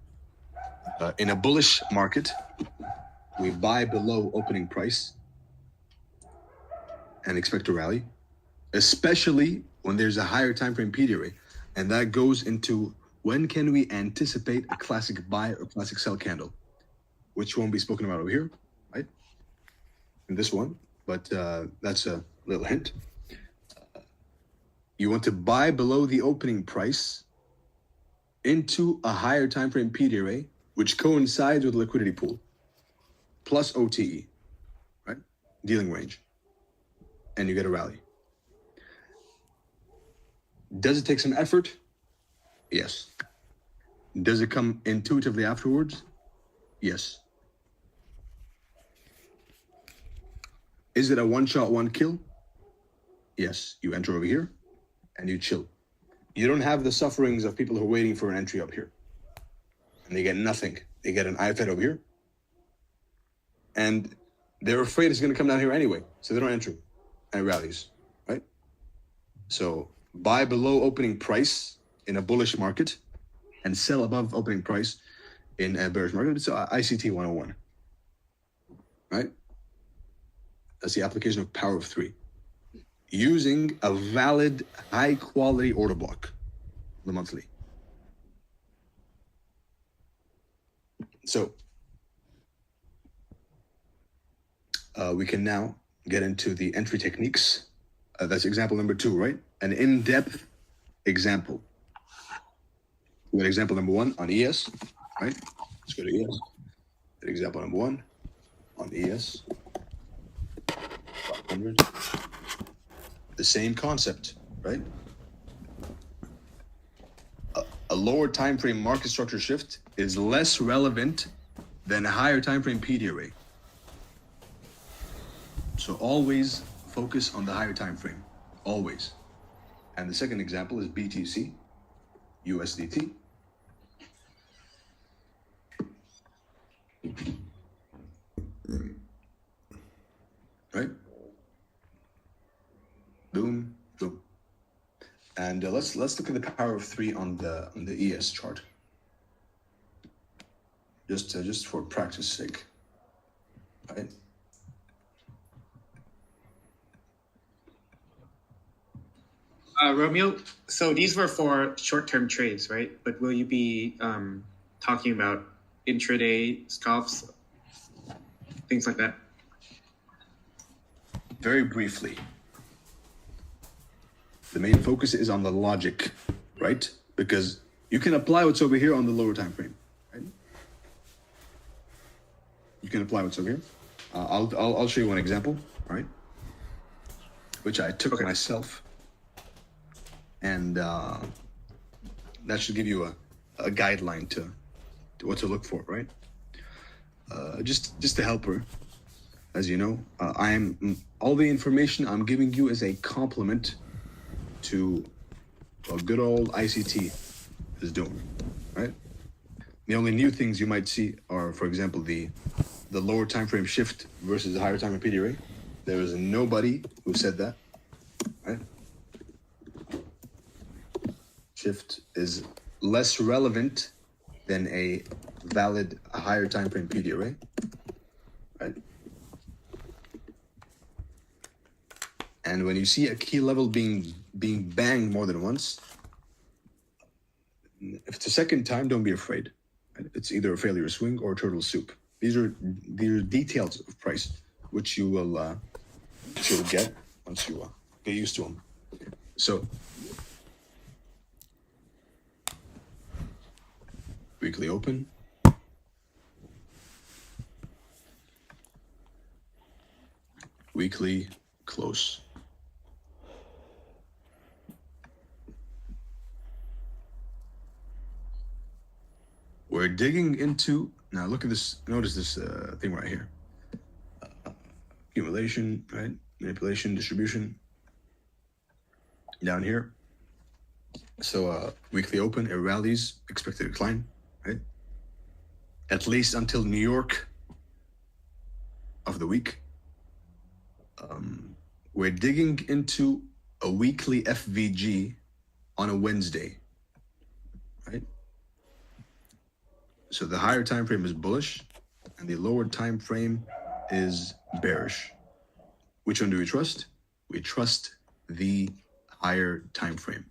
In a bullish market, we buy below opening price and expect a rally, especially when there's a higher time frame PD array, and that goes into when can we anticipate a classic buy or classic sell candle, which won't be spoken about over here, right? In this one, but that's a little hint. You want to buy below the opening price into a higher time frame PD array, which coincides with the liquidity pool, plus OTE, right? Dealing range, and you get a rally. Does it take some effort? Yes. Does it come intuitively afterwards? Yes. Is it a one shot, one kill? Yes. You enter over here,
and you chill. You don't have the sufferings of people who are waiting for an entry up here. And they get nothing. They get an iPad over here. And they're afraid it's going to come down here anyway. So they don't enter and rallies, right? So buy below opening price in a bullish market and sell above opening price in a bearish market. It's ICT 101, right? That's the application of power of three. Using a valid, high-quality order block, the monthly. So we can now get into the entry techniques. That's example number 2, right? An in-depth example. We got example number 1 on ES, right? Let's go to ES. Example number 1 on ES. 500. The same concept, right? A lower time frame market structure shift is less relevant than a higher time frame PD array. So always focus on the higher time frame, always. And the second example is BTC, USDT. Right? Boom, boom. And let's look at the power of 3 on the ES chart. Just for practice sake. Right?
Romeo, so these were for short-term trades, right? But will you be talking about intraday scalps, things like that?
Very briefly. The main focus is on the logic, right? Because you can apply what's over here on the lower time frame, right? You can apply what's over here. I'll show you one example, right? Which I took myself. And that should give you a guideline to what to look for, right? Just to help her, as you know, all the information I'm giving you is a complement to what good old ICT is doing, right? The only new things you might see are, for example, the lower time frame shift versus the higher time frame PD array. There is nobody who said that, right? Shift is less relevant than a valid higher time frame PD array, right? And when you see a key level being banged more than once, if it's a second time, don't be afraid. Right? It's either a failure swing or a turtle soup. These are details of price, which you will get once you get used to them. So. Weekly open. Weekly close. We're digging into, now look at this, notice this thing right here. Accumulation, right? Manipulation, distribution. Down here. So weekly open, it rallies, expected decline. Right? At least until New York of the week. We're digging into a weekly FVG on a Wednesday, right? So the higher time frame is bullish and the lower time frame is bearish. Which one do we trust? We trust the higher time frame,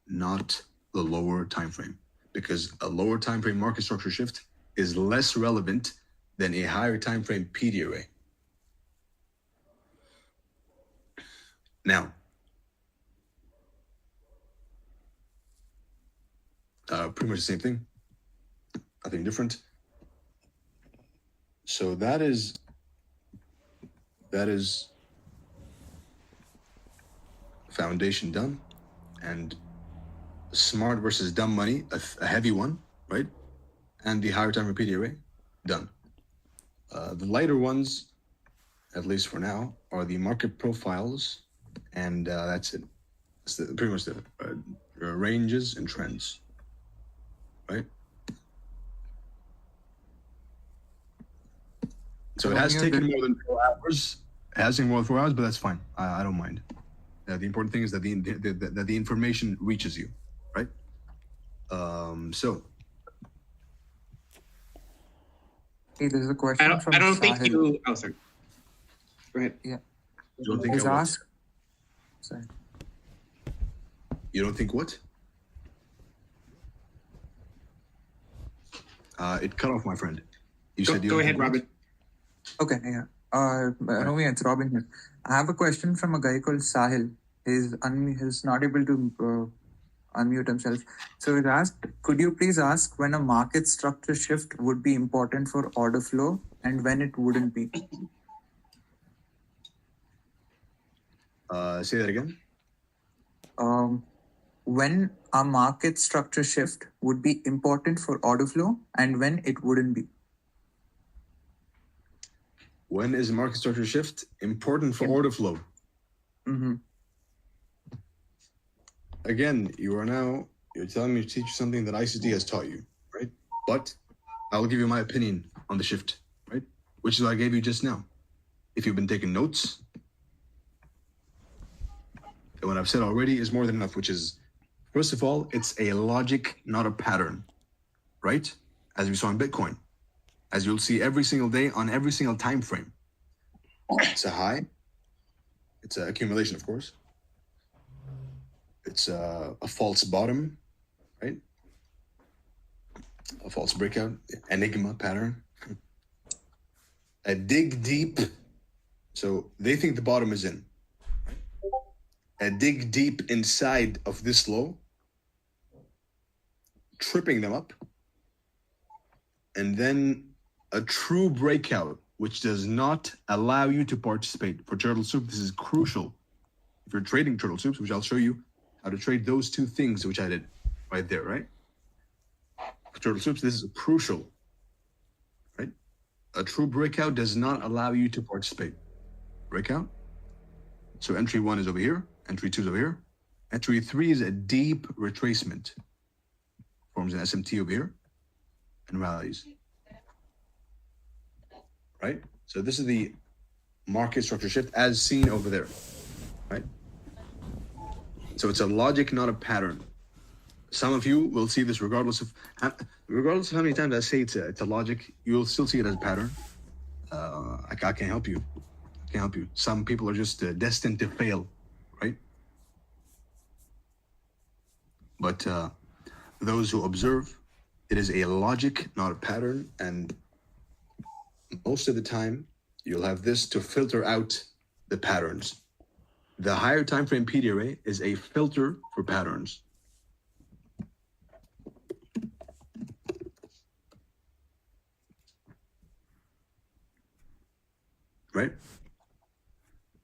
not the lower time frame. Because a lower time frame market structure shift is less relevant than a higher time frame PD array. Now, pretty much the same thing, nothing different. So that is foundation done, and smart versus dumb money, a heavy one, right? And the higher time repeat array, done. The lighter ones, at least for now, are the market profiles, and that's it. It's pretty much the ranges and trends, right? So it has taken more than 4 hours. It has taken more than 4 hours, but that's fine. I don't mind. The important thing is that the information reaches you, right? So.
Hey, there's a question from
I don't think
Sahil.
you. Oh, sorry. Go ahead.
Yeah.
You don't think
He's
I what?
asked. Sorry.
You don't think what? It cut off, my friend. You said you
Go
don't
ahead,
think what?
Robin.
Okay, yeah. No, it's Robin here. I have a question from a guy called Sahil. He's not able to unmute himself. So he's asked, could you please ask when a market structure shift would be important for order flow and when it wouldn't be?
Say that again.
When a market structure shift would be important for order flow and when it wouldn't be.
When is market structure shift important for order flow?
Mm-hmm.
Again, you're telling me to teach you something that ICT has taught you, right? But I'll give you my opinion on the shift, right? Which is what I gave you just now. If you've been taking notes, and what I've said already is more than enough, which is, first of all, it's a logic, not a pattern, right? As we saw in Bitcoin, as you'll see every single day on every single time frame. It's a high. It's an accumulation, of course. It's a false bottom, right? A false breakout, enigma pattern. A dig deep. So they think the bottom is in. A dig deep inside of this low, tripping them up, and then a true breakout, which does not allow you to participate. For turtle soup, this is crucial. If you're trading turtle soups, which I'll show you how to trade those two things, which I did right there, right? For turtle soups, this is crucial, right? A true breakout does not allow you to participate. Breakout. So entry 1 is over here. Entry 2 is over here. Entry 3 is a deep retracement. Forms an SMT over here and rallies. Right? So this is the market structure shift as seen over there. Right? So it's a logic, not a pattern. Some of you will see this regardless of how many times I say it's a logic, you'll still see it as a pattern. I can't help you. I can't help you. Some people are just destined to fail. Right? But those who observe, it is a logic, not a pattern, and most of the time you'll have this to filter out the patterns. The higher time frame PD array is a filter for patterns. Right?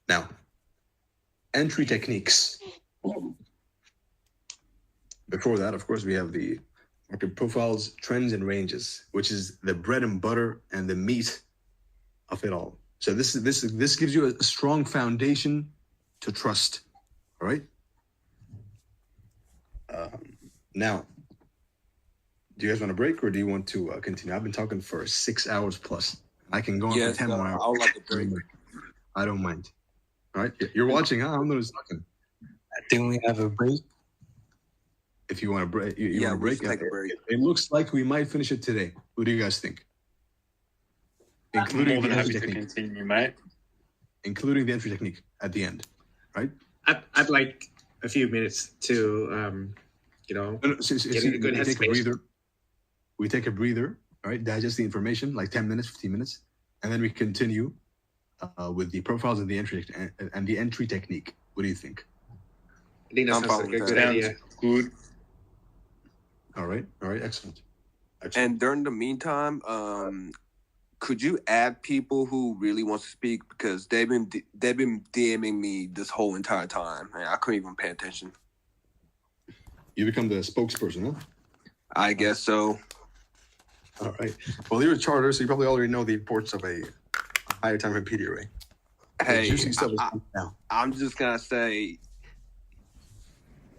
Now, entry techniques. Before that, of course, we have the market profiles, trends, and ranges, which is the bread and butter and the meat of it all. So this gives you a strong foundation to trust. All right. Now, do you guys want a break or do you want to continue? I've been talking for 6 hours plus. I can go on for 10 more hours.
I would like a break.
I don't mind. All right. You're watching, huh? I'm the one who's talking.
I think we have a break.
If you want to break, you want to break.
Take a break.
It looks like we might finish it today. What do you guys think?
I'm
Including
more than
the
happy
entry
to
technique.
continue, mate.
Including the entry technique at the end, right?
I'd like a few minutes to, get in a good
we take a
headspace.
breather. We take a breather, all right? Digest the information, like 10 minutes, 15 minutes, and then we continue with the profiles and the entry technique. What do you think?
I think that
I'm
sounds
fine
like a
with
good
that.
idea.
Good.
All right, excellent.
And during the meantime, could you add people who really want to speak, because they've been DMing me this whole entire time, and I couldn't even pay attention.
You become the spokesperson, huh?
I guess so.
All right. Well, you're a charter, so you probably already know the importance of a higher time frame PD array.
Hey,
The juicy stuff is now.
I'm just gonna say,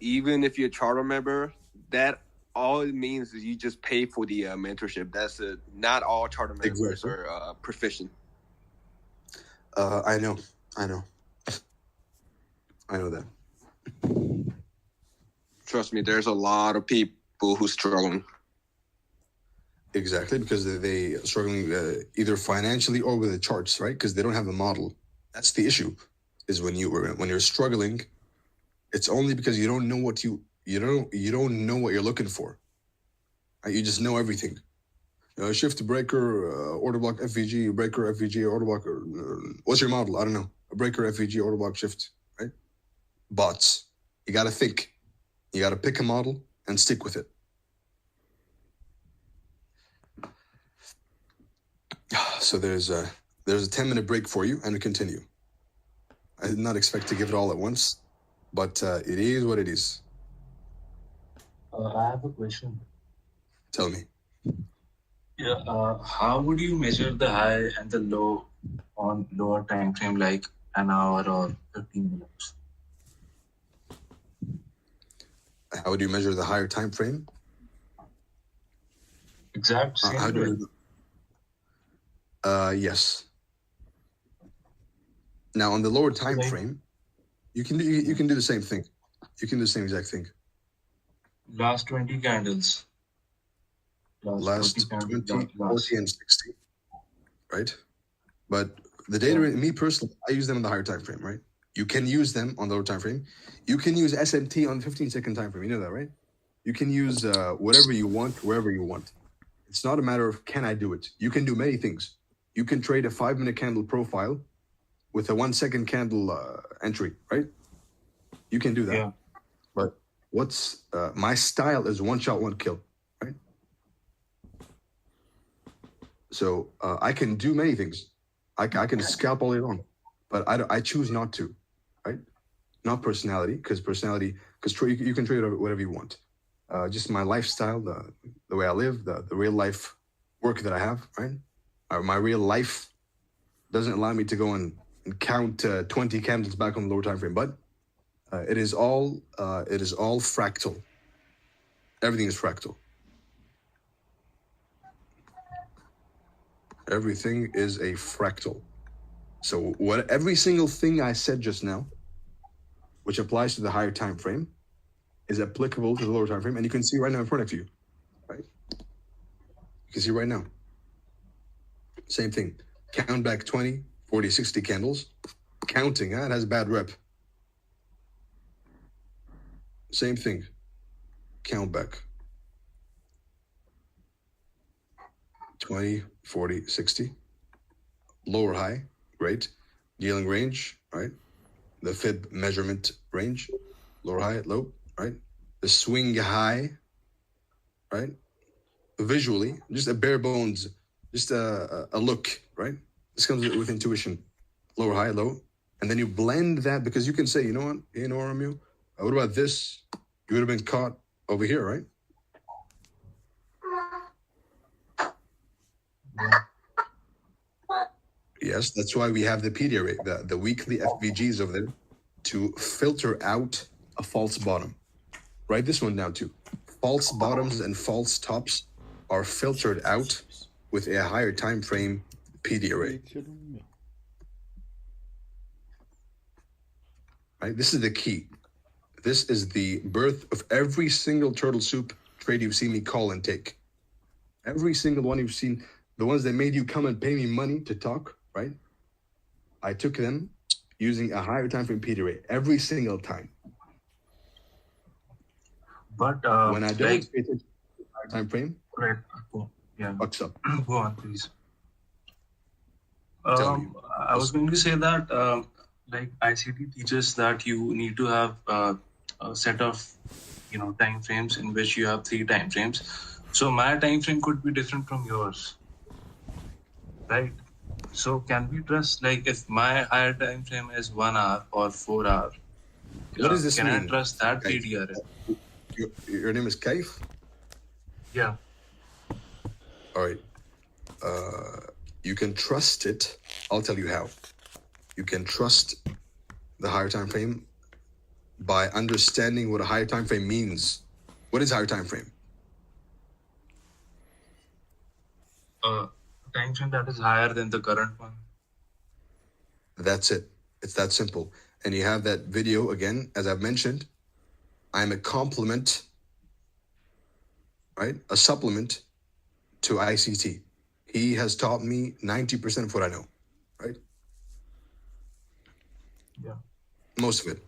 even if you're a charter member, that all it means is you just pay for the mentorship. That's it. Not all charter members
Exactly.
are proficient.
I know that.
Trust me, there's a lot of people who's struggling.
Exactly, because they struggling either financially or with the charts, right? Because they don't have a model. That's the issue. Is when you're struggling, it's only because you don't know what you don't know what you're looking for. Right? You just know everything. Shift breaker, order block, FVG, breaker, FVG, order block. What's your model? I don't know. A breaker, FVG, order block, shift. Right? Bots. You got to think. You got to pick a model and stick with it. So there's a 10-minute break for you, and we continue. I did not expect to give it all at once, but it is what it is.
I have a question.
Tell me.
Yeah. How would you measure the high and the low on lower time frame, like an hour or 15 minutes?
How would you measure the higher time frame?
Exact same way.
Yes. Now on the lower time frame, you can do the same thing. You can do the same exact thing.
Last 20 candles.
Last 20, 40, and 60. Right? But the data, me personally, I use them on the higher time frame, right? You can use them on the lower time frame. You can use SMT on 15-second time frame. You know that, right? You can use whatever you want, wherever you want. It's not a matter of can I do it. You can do many things. You can trade a 5-minute candle profile with a 1-second candle entry, right? You can do that.
Yeah.
But what's my style is one shot, one kill, right? So I can do many things. I can scalp all day long, but I choose not to, right? Not personality, because you can trade whatever you want. Just my lifestyle, the way I live, the real life work that I have, right? My real life doesn't allow me to go and count 20 candles back on the lower time frame, but it is all fractal. Everything is fractal. Everything is a fractal. So every single thing I said just now, which applies to the higher time frame, is applicable to the lower time frame, and you can see right now in front of you, right? You can see right now. Same thing. Count back 20, 40, 60 candles. Counting, it has a bad rep. Same thing. Count back. 20, 40, 60. Lower high, great. Dealing range, right? The fib measurement range. Lower high, low, right? The swing high, right? Visually, just a bare bones, just a look, right? This comes with intuition. Lower high, low. And then you blend that, because you can say, you know what, Romeo, what about this? You would have been caught over here, right? Yes, that's why we have the PDA rate, the weekly FVGs over there, to filter out a false bottom. Write this one down too. False bottoms and false tops are filtered out with a higher time frame PDA rate. Right? This is the key. This is the birth of every single turtle soup trade you've seen me call and take. Every single one you've seen, the ones that made you come and pay me money to talk, right? I took them using a higher time frame PDA rate every single time.
But
when I don't pay attention to the higher time frame,
right. Yeah.
What's up?
Go on, please. I was going to say that like ICT teaches that you need to have a set of time frames in which you have 3 time frames. So my time frame could be different from yours, right? So can we trust, like, if my higher time frame is 1 hour or 4 hours?
What does this
can
mean?
I trust that PDR?
Your name is Kaif?
Yeah.
All right. You can trust it. I'll tell you how. You can trust the higher time frame by understanding what a higher time frame means. What is higher time frame?
Time frame that is higher than the current one.
That's it. It's that simple. And you have that video again, as I've mentioned. I'm a complement, right? A supplement to ICT. He has taught me 90% of what I know, right?
Yeah.
Most of it.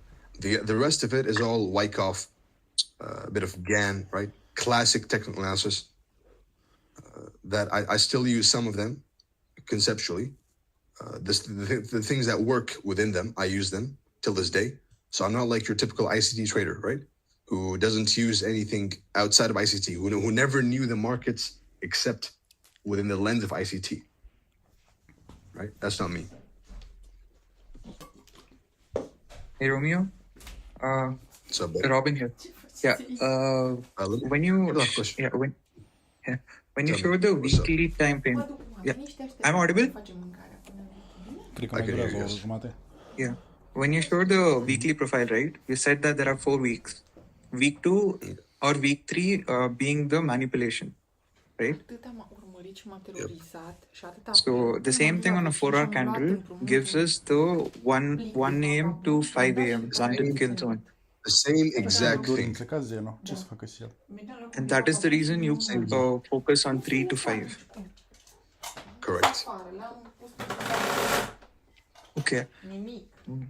The rest of it is all Wyckoff, a bit of GAN, right? Classic technical analysis. That I still use some of them conceptually. The things that work within them, I use them till this day. So I'm not like your typical ICT trader, right? Who doesn't use anything outside of ICT, who never knew the markets except within the lens of ICT, right? That's not me.
Hey, Romeo.
So,
Robin here. Yeah. When you when you show the weekly time frame, yeah, I'm audible.
Cred că mai durează o jumătate.
Yeah. When you show the weekly profile, right? You said that there are 4 weeks. Week 2 or week 3 being the manipulation, right? So the same thing on a 4-hour candle gives us the 1 a.m. to 5 a.m. until kill zone.
The same exact thing.
And that is the reason you focus on 3 to 5.
Correct.
Okay.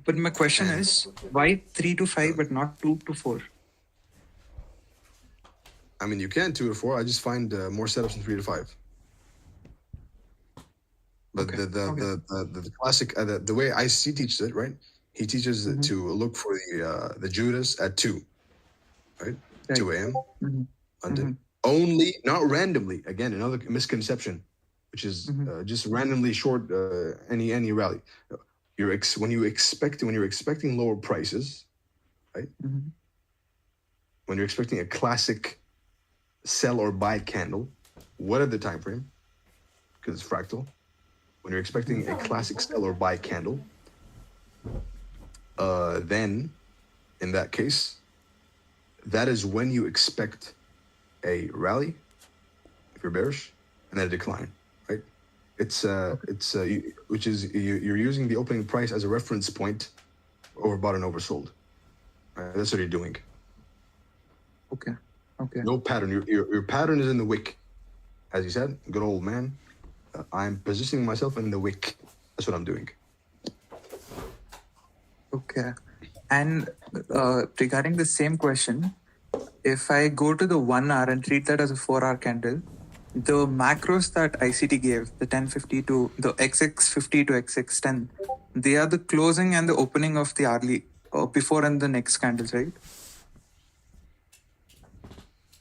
But my question is, why 3 to 5 but not 2 to 4?
I mean, you can 2 to 4. I just find more setups in 3 to 5. But the classic, the way ICT teaches it, right? He teaches it to look for the Judas at 2, right? 2 a.m. London. Only, not randomly. Again, another misconception, which is just randomly short any rally. When you're expecting lower prices, right? When you're expecting a classic sell or buy candle, what are the time frame? Because it's fractal. When you're expecting a classic sell or buy candle, then in that case, that is when you expect a rally, if you're bearish, and then a decline, right? Which is you're using the opening price as a reference point, overbought and oversold. Right? That's what you're doing.
Okay.
No pattern. Your pattern is in the wick, as you said. Good old man. I'm positioning myself in the wick. That's what I'm doing.
Okay. And regarding the same question, if I go to the 1 hour and treat that as a 4-hour candle, the macros that ICT gave, the 1050 to the XX50 to XX10, they are the closing and the opening of the hourly before and the next candles, right?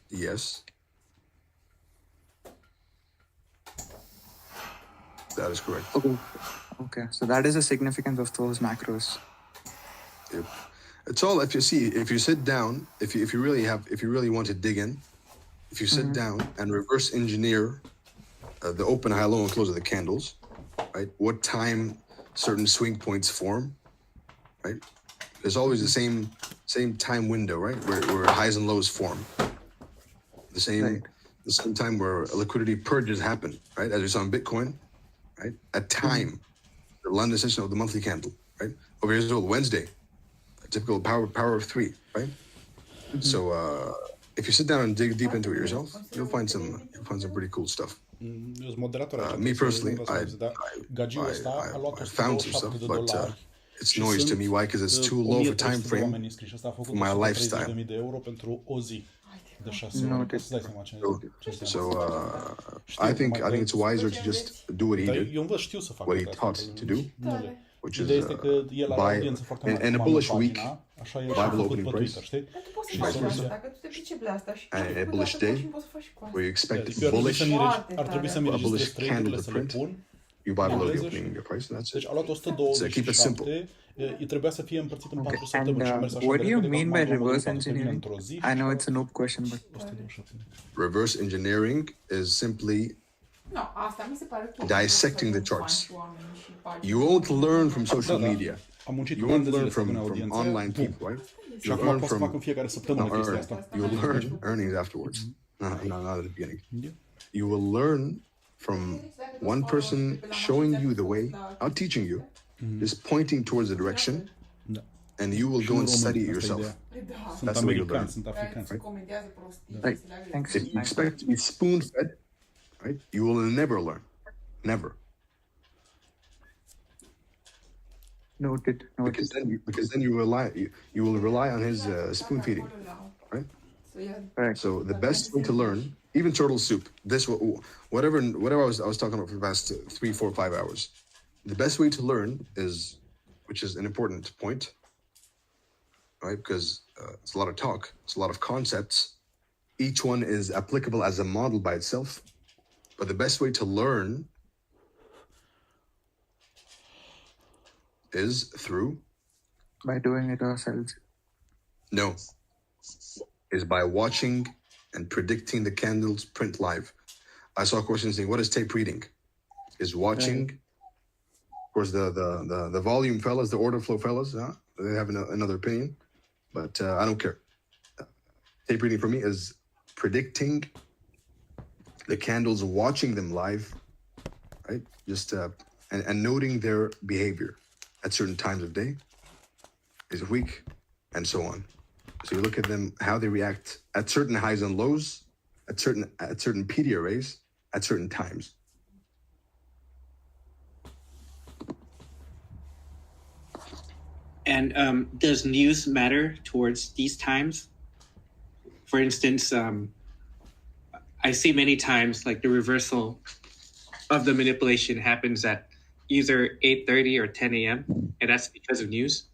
Yes. That is correct.
Okay. So that is the significance of those macros.
Yep. It's all if you sit down, if you really want to dig in, if you sit down and reverse engineer the open, high, low, and close of the candles, right? What time certain swing points form, right? There's always the same time window, right? Where highs and lows form. The same time where liquidity purges happen, right? As we saw in Bitcoin, right? At time, the London session of the monthly candle, right? Over here is Wednesday, a typical power of 3, right? So if you sit down and dig deep into it yourself, you'll find some pretty cool stuff. Me personally, I found some stuff, but it's noise to me. Why? Because it's too low of a time frame for my lifestyle. So I think it's wiser to just do what he did, what he taught to do, which is buy in a bullish week, buy below opening price, and a bullish day where you expect a bullish candle to print, you buy below the opening price, and that's it. So keep it simple.
And what do you mean by reverse engineering? I know it's a noob question, but
reverse engineering is simply dissecting the charts. You won't learn from social media.
Am muncit
You
ani
won't
de zile
learn
să adune
from
audiențe.
online
Bun.
people, right?
Și
You
acum
learn
pot să fac în
from
fiecare săptămână chestia asta.
earn earnings afterwards. Not at the beginning.
Yeah.
You will learn from one person showing you the way, not teaching you, just pointing towards the direction,
Da.
and you will go and study it
Asta e
yourself.
ideea. Sunt
That's the way you learn.
americani, sunt africani.
Right. Thanks.
If you expect to be spoon-fed, right, you will never learn. Never.
Noted.
Because then you will rely on his spoon feeding, right?
Right.
So the best way to learn, even turtle soup, whatever I was talking about for the past 3, 4, 5 hours, the best way to learn is, which is an important point, right? Because it's a lot of talk, it's a lot of concepts. Each one is applicable as a model by itself, but the best way to learn is through
By doing it ourselves.
No. Is by watching and predicting the candles print live. I saw questions saying, what is tape reading? Is watching, of course, the volume fellas, the order flow fellas, they have another opinion, but I don't care. Tape reading for me is predicting the candles, watching them live, right? Just and noting their behavior at certain times of day, is week, and so on. So you look at them, how they react at certain highs and lows, at certain PD arrays, at certain times.
And does news matter towards these times? For instance, I see many times like the reversal of the manipulation happens at either 8:30 or 10 a.m. and that's because of news.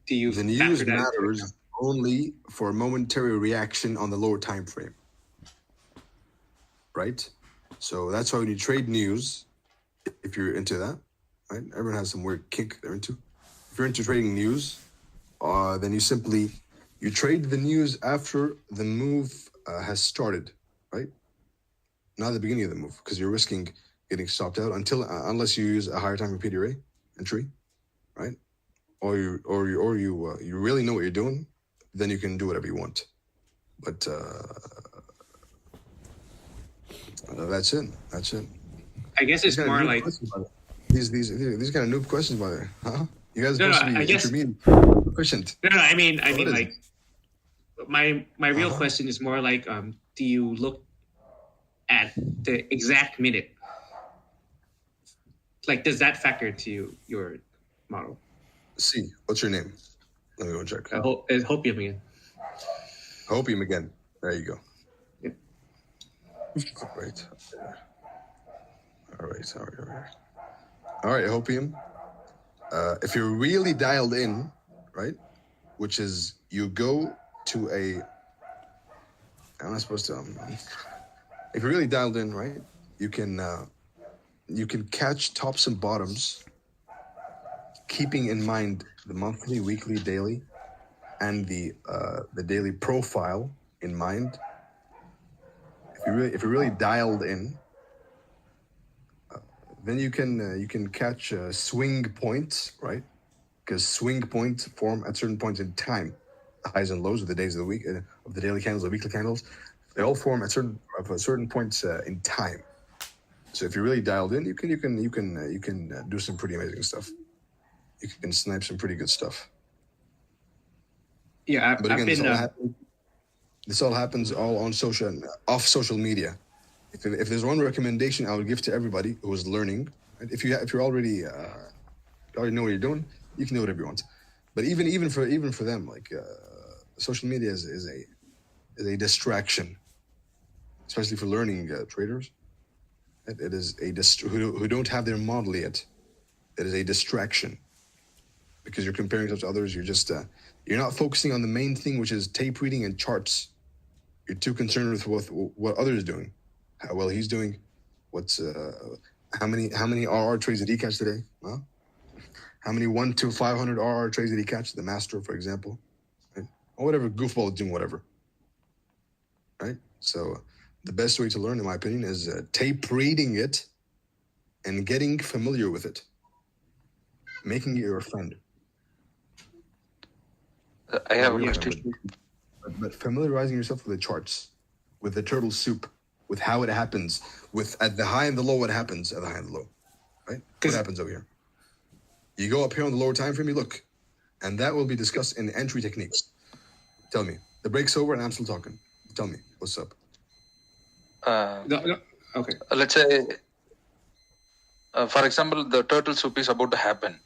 The news matters only for a momentary reaction on the lower time frame, right? So that's why when you trade news, if you're into that, right? Everyone has some weird kink they're into. If you're into trading news, then you trade the news after the move has started, right? Not at the beginning of the move, because you're risking getting stopped out unless you use a higher time repeat array entry, right? Or you really know what you're doing, then you can do whatever you want. But that's it.
I guess it's more like
these kind of noob questions, by the way, huh? You guys are
No,
supposed to
I
be
guess-
intermediate, proficient.
No, I mean
What is
like my real question is more like do you look at the exact minute? Like, does that factor into your model?
See, what's your name? Let me go check.
Hopium again.
Hopium again. There you go.
Yep.
All right, Hopium. If you're really dialed in, right, which is you go to I'm not supposed to. If you're really dialed in, right, you can catch tops and bottoms, keeping in mind the monthly, weekly, daily, and the daily profile in mind. If you're really dialed in, then you can catch swing points, right? Because swing points form at certain points in time. The highs and lows of the days of the week, of the daily candles, the weekly candles, they all form at certain points in time. So if you're really dialed in, you can do some pretty amazing stuff. You can snipe some pretty good stuff.
Yeah,
But again, this all happens all on off social media. If there's one recommendation I would give to everybody who is learning, right? If you already know what you're doing, you can do whatever you want. But even for them, like social media is a distraction, especially for learning traders. It is who don't have their model yet. It is a distraction because you're comparing yourself to others. You're just you're not focusing on the main thing, which is tape reading and charts. You're too concerned with what others are doing, how well he's doing, how many RR trades did he catch today? Huh? How many 1 to 500 RR trades did he catch? The master, for example, right? Or whatever goofball is doing, whatever. Right. So the best way to learn, in my opinion, is tape reading it and getting familiar with it. making it your friend.
I have
Not your
mixed
friend,
issues.
but familiarizing yourself with the charts, with the turtle soup, with how it happens, with at the high and the low, what happens at the high and the low, right? What happens over here? You go up here on the lower time frame, you look, and that will be discussed in entry techniques. Tell me, the break's over and I'm still talking. Tell me, what's up?
Okay.
Let's say, for example, the turtle soup is about to happen.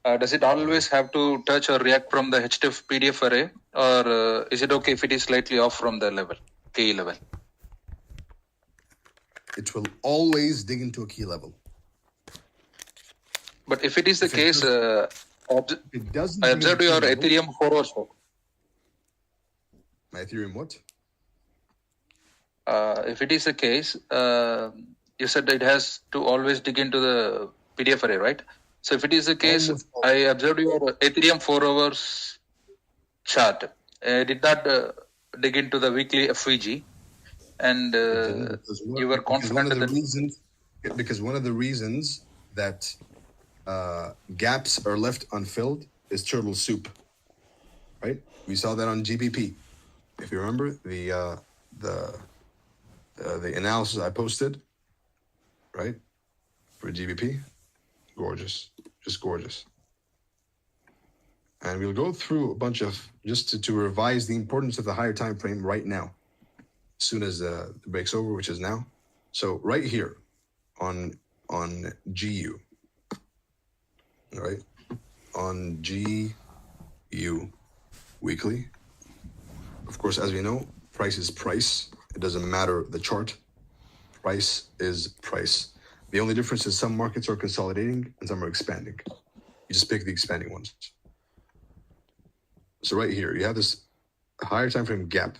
Does it always have to touch or react from the HTF PDF array, or is it okay if it is slightly off from the level, key level?
It will always dig into a key level.
But if it is the case,
it doesn't.
I observed your Ethereum 4 hours.
My Ethereum what?
If it is the case, you said that it has to always dig into the PDF array, right? So if it is the case, I observed your Ethereum 4 hours chart. Did not dig into the weekly FVG, and you were confident that
because one of the reasons that gaps are left unfilled is turtle soup, right? We saw that on GBP. If you remember the analysis I posted, right, for GBP, gorgeous, just gorgeous. And we'll go through a bunch of just to revise the importance of the higher time frame right now, as soon as the break's over, which is now. So right here on GU, right, on GU weekly. Of course, as we know, price is price. It doesn't matter the chart. Price is price. The only difference is some markets are consolidating and some are expanding. You just pick the expanding ones. So right here, you have this higher time frame gap,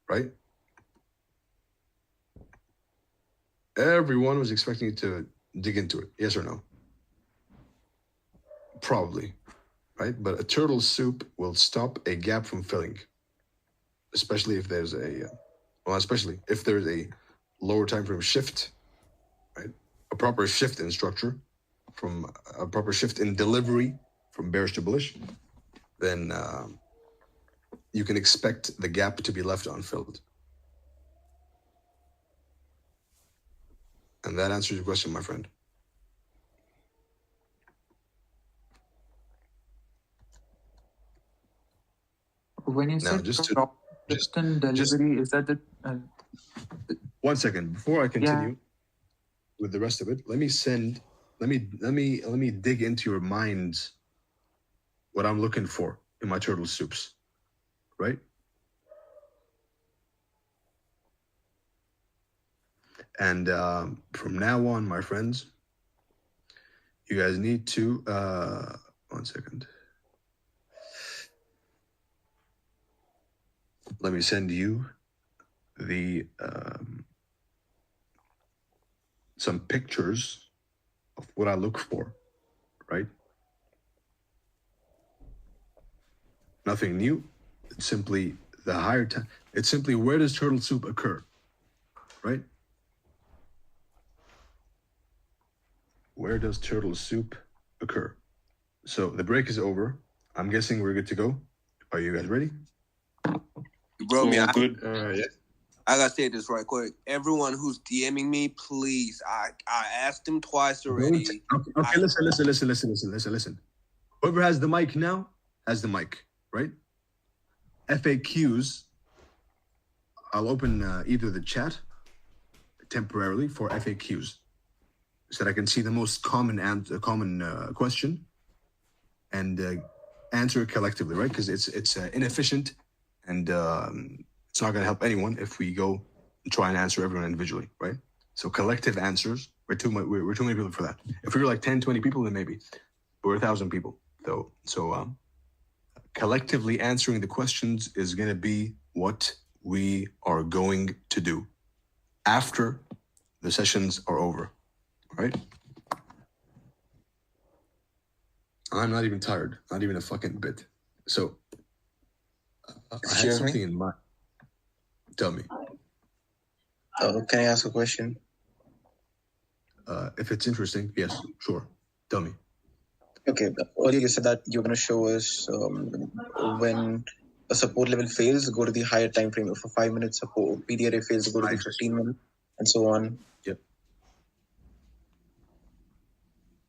right? Everyone was expecting you to dig into it. Yes or no? Probably, right? But a turtle soup will stop a gap from filling, especially if there's especially if there's a lower time frame shift, right? A proper shift in structure, from a proper shift in delivery from bearish to bullish, then you can expect the gap to be left unfilled. And that answers your question, my friend.
When you
Now,
said delivery, is that the?
1 second before I continue with the rest of it. Let me dig into your minds what I'm looking for in my turtle soups, right? And from now on, my friends, you guys need to 1 second. Let me send you the some pictures of what I look for, right? Nothing new. It's simply the higher time. It's simply where does turtle soup occur, right? Where does turtle soup occur? So the break is over. I'm guessing we're good to go. Are you guys ready?
Bro, me,
good.
I gotta say this right quick. Everyone who's DMing me, please. I asked him twice already.
Okay, listen. Whoever has the mic now has the mic, right? FAQs. I'll open either the chat temporarily for FAQs, so that I can see the most common question and answer it collectively, right? Because it's inefficient and it's not going to help anyone if we go and try and answer everyone individually, right? So collective answers. We're too many people for that. If we were like 10, 20 people, then maybe. But we're 1,000 people, though. So collectively answering the questions is going to be what we are going to do after the sessions are over, all right? I'm not even tired, not even a fucking bit. So I had something in mind. Tell me.
Oh, can I ask a question?
If it's interesting, yes, sure. Tell me.
Okay, earlier you said that you're going to show us when a support level fails, go to the higher time frame. If a 5-minute support PD array fails, go to the 15-minute, and so on.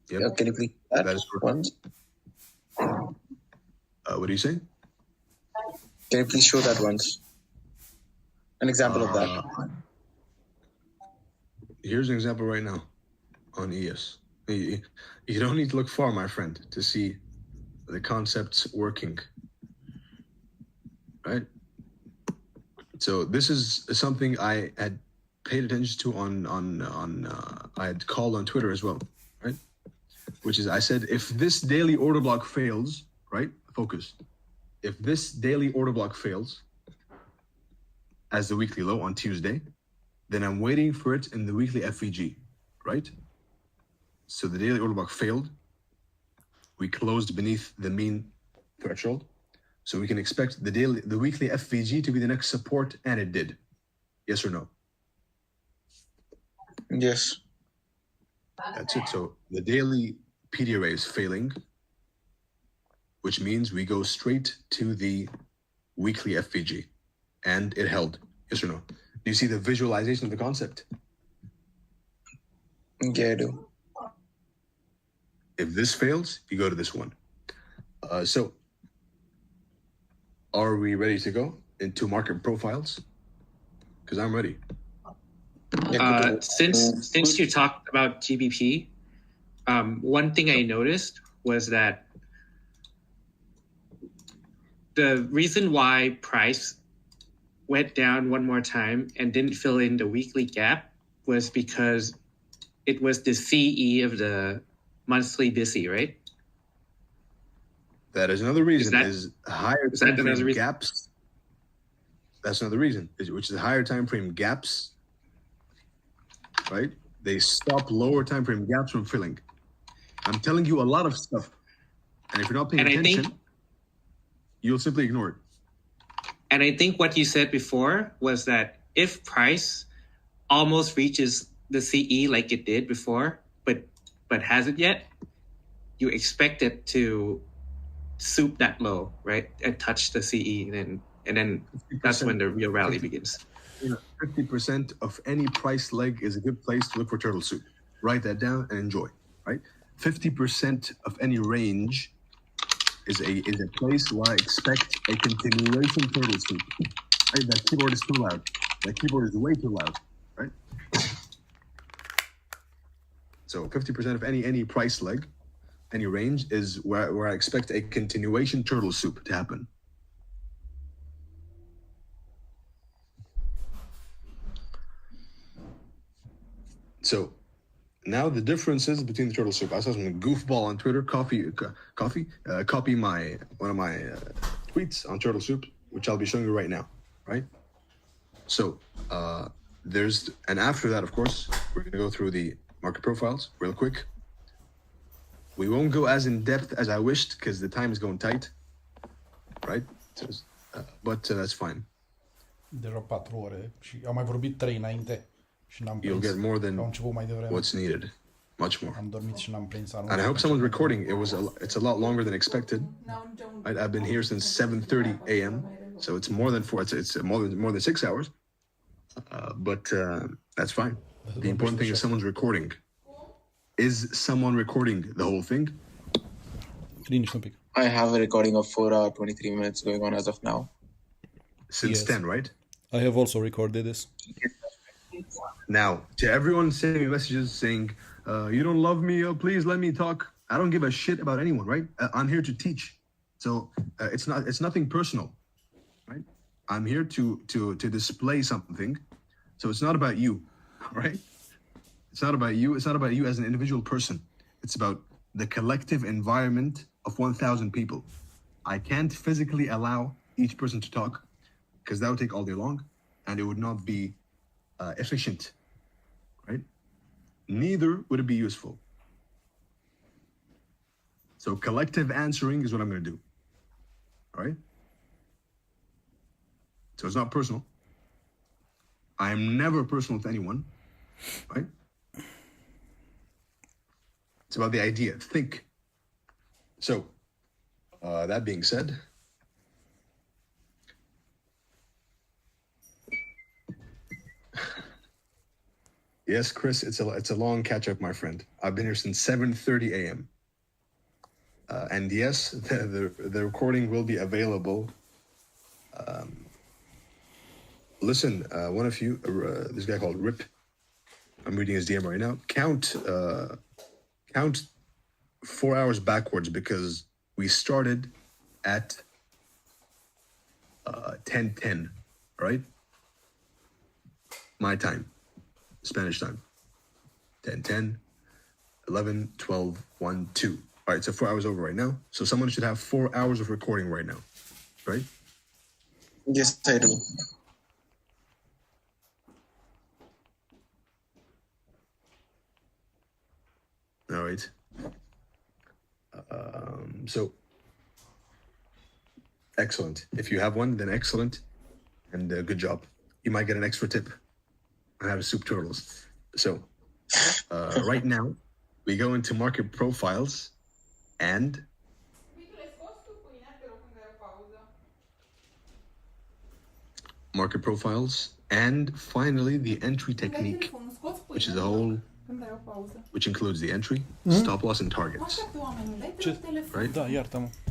Yep.
Can you please that
is correct.
once?
What are you saying?
Can you please show that once? An example of that.
Here's an example right now on ES. You don't need to look far, my friend, to see the concepts working. Right? So this is something I had paid attention to I had called on Twitter as well, right? Which is, I said, if this daily order block fails, right? Focus. If this daily order block fails as the weekly low on Tuesday, then I'm waiting for it in the weekly FVG, right? So the daily order block failed. We closed beneath the mean threshold. So we can expect the weekly FVG to be the next support, and it did. Yes or no?
Yes.
That's it. So the daily PD array is failing, which means we go straight to the weekly FVG, and it held. Yes or no? Do you see the visualization of the concept?
Yeah, I do.
If this fails, you go to this one. So are we ready to go into market profiles? Because I'm ready.
Since you talked about GBP, one thing I noticed was that the reason why price went down one more time and didn't fill in the weekly gap was because it was the CE of the monthly BISI, right?
That is another reason. Is higher time frame
reason?
Gaps. That's another reason, which is higher time frame gaps. Right? They stop lower time frame gaps from filling. I'm telling you a lot of stuff, and if you're not paying attention, you'll simply ignore it.
And I think what you said before was that if price almost reaches the CE like it did before, but hasn't yet, you expect it to soup that low, right, and touch the CE, and then that's when the real rally begins.
50% of any price leg is a good place to look for turtle soup. Write that down and enjoy. Right? 50% of any range is a place where I expect a continuation turtle soup. Right? That keyboard is too loud. That keyboard is way too loud. Right? So 50% of any price leg, any range, is where I expect a continuation turtle soup to happen. So now the differences between the turtle soup. I saw some goofball on Twitter, copy one of my tweets on turtle soup, which I'll be showing you right now. Right? So and after that, of course, we're gonna go through the market profiles real quick. We won't go as in depth as I wished because the time is going tight. Right? But that's fine.
Deja 4 ore și am mai vorbit 3 înainte și n-am
You'll get more than what's needed, much more.
Am dormit și n-am prins.
And I hope someone's recording. It's a lot longer than expected. I've been here since 7:30 a.m. So it's more than 4. It's more than 6 hours. But that's fine. The important thing is someone's recording. Is someone recording the whole thing?
I have a recording of 4 hours, 23 minutes going on as of now.
Since then, right?
I have also recorded this.
Now, to everyone sending me messages saying, you don't love me, please let me talk. I don't give a shit about anyone, right? I'm here to teach. So it's nothing personal, right? I'm here to display something. So it's not about you, right? It's not about you. It's not about you as an individual person. It's about the collective environment of 1,000 people. I can't physically allow each person to talk because that would take all day long and it would not be efficient, right? Neither would it be useful. So collective answering is what I'm going to do, all right? So it's not personal. I am never personal with anyone, right? It's about the idea. Think. So, that being said, yes, Chris, it's a long catch up, my friend. I've been here since 7:30 a.m. And yes, the recording will be available. Listen, one of you, this guy called Rip, I'm reading his DM right now. Count 4 hours backwards because we started at 10:10, right? My time, Spanish time. 10:10, 11, 12, 1, 2. All right, so 4 hours over right now. So someone should have 4 hours of recording right now, right?
Yes, I do.
All right. So excellent. If you have one, then excellent, and good job. You might get an extra tip. I have soup turtles. So right now, we go into market profiles and finally the entry technique, which is a whole, which includes the entry, stop loss, and targets. Right?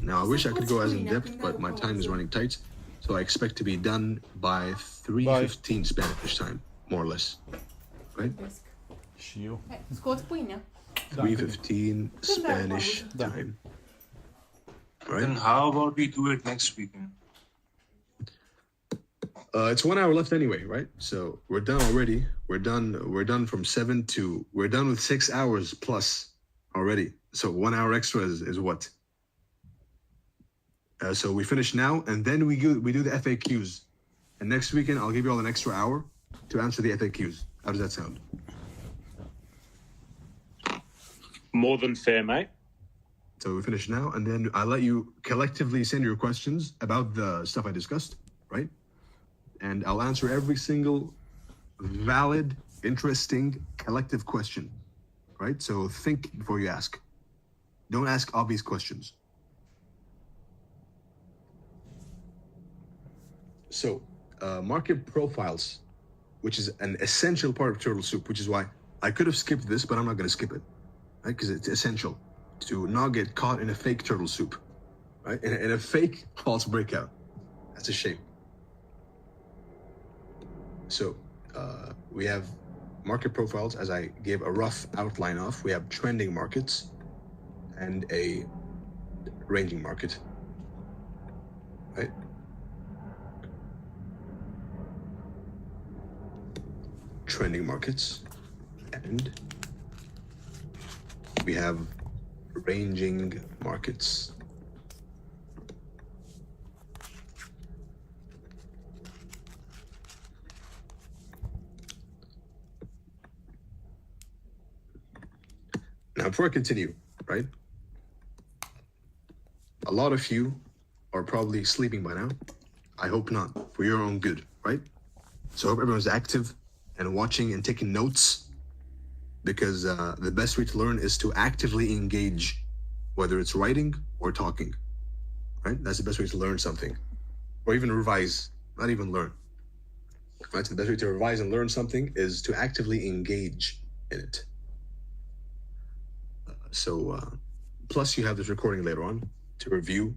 Now, I wish I could go as in depth, but my time is running tight, so I expect to be done by 3:15 Spanish time, more or less. Right? 3:15 Spanish time. Right?
Then how about we do it next weekend?
It's 1 hour left anyway, right? So we're done already. We're done from 7 to, we're done with 6 hours plus already. So 1 hour extra is what? So we finish now, and then we do the FAQs. And next weekend, I'll give you all an extra hour to answer the FAQs. How does that sound?
More than fair, mate.
So we finish now, and then I'll let you collectively send your questions about the stuff I discussed, right? And I'll answer every single valid, interesting, collective question, right? So think before you ask. Don't ask obvious questions. So, market profiles, which is an essential part of turtle soup, which is why I could have skipped this, but I'm not going to skip it, right? Because it's essential to not get caught in a fake turtle soup, right? In a fake false breakout. That's a shame. So, we have market profiles, as I gave a rough outline of. We have trending markets and a ranging market, right? Trending markets, and we have ranging markets. Now, before I continue, right? A lot of you are probably sleeping by now. I hope not, for your own good, right? So I hope everyone's active and watching and taking notes, because the best way to learn is to actively engage, whether it's writing or talking, right? That's the best way to learn something, or even revise, not even learn, right? So the best way to revise and learn something is to actively engage in it. Plus you have this recording later on to review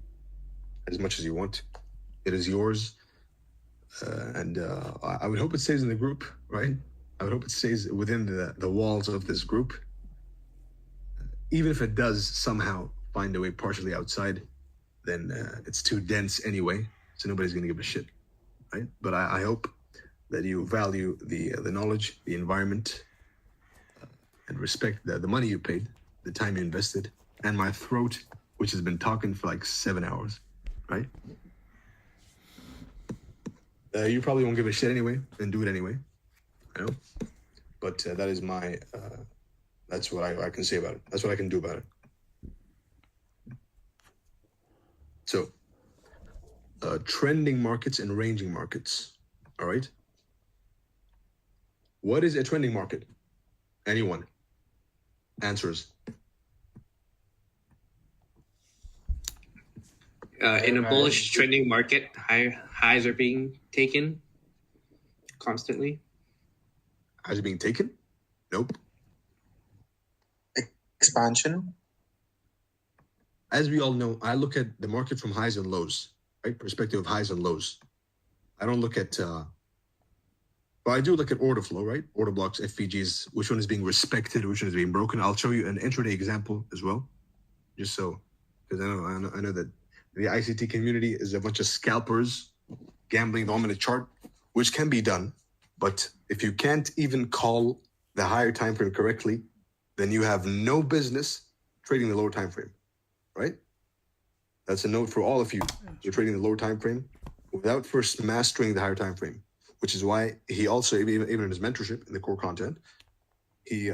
as much as you want. It is yours. And I would hope it stays in the group, right? I would hope it stays within the walls of this group. Even if it does somehow find a way partially outside, then it's too dense anyway, so nobody's going to give a shit, right? But I hope that you value the knowledge, the environment, and respect the money you paid, the time you invested, and my throat, which has been talking for like 7 hours, right? You probably won't give a shit anyway and do it anyway, I know. But that is my, that's what I can say about it. That's what I can do about it. So, trending markets and ranging markets, all right? What is a trending market? Anyone? Answers.
In a bullish trending market, highs are being taken constantly.
Highs are being taken? Nope.
Expansion.
As we all know, I look at the market from highs and lows, right? Perspective of highs and lows. I don't look at, but I do look at order flow, right? Order blocks, FVGs, which one is being respected, which one is being broken. I'll show you an intraday example as well, just so, because I know that the ICT community is a bunch of scalpers gambling the 1 minute chart, which can be done. But if you can't even call the higher time frame correctly, then you have no business trading the lower time frame, right? That's a note for all of you. You're trading the lower time frame without first mastering the higher time frame, which is why he also, even in his mentorship in the core content, he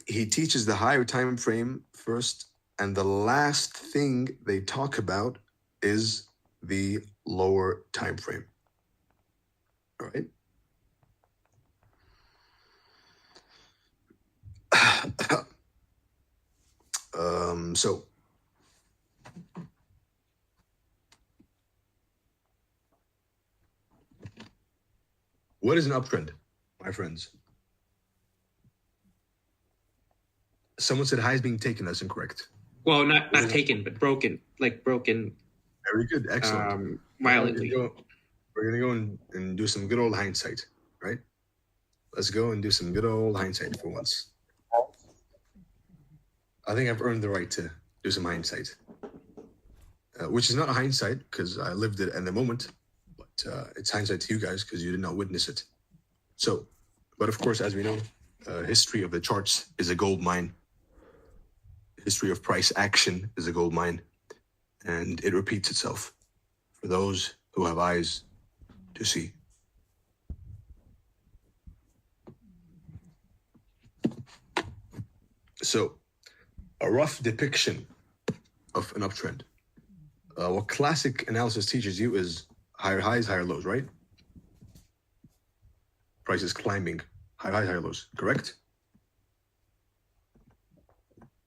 teaches the higher time frame first, and the last thing they talk about is the lower time frame. All right. So what is an uptrend, my friends? Someone said highs being taken. That's incorrect.
Well, not taken, but broken. Like broken.
Very good. Excellent.
Violently.
We're gonna go and do some good old hindsight, right? Let's go and do some good old hindsight for once. I think I've earned the right to do some hindsight, which is not a hindsight because I lived it in the moment, but it's hindsight to you guys because you did not witness it. So, but of course, as we know, history of the charts is a gold mine. History of price action is a gold mine, and it repeats itself for those who have eyes to see. So, a rough depiction of an uptrend. What classic analysis teaches you is higher highs, higher lows, right? Prices climbing, higher highs, higher lows, correct?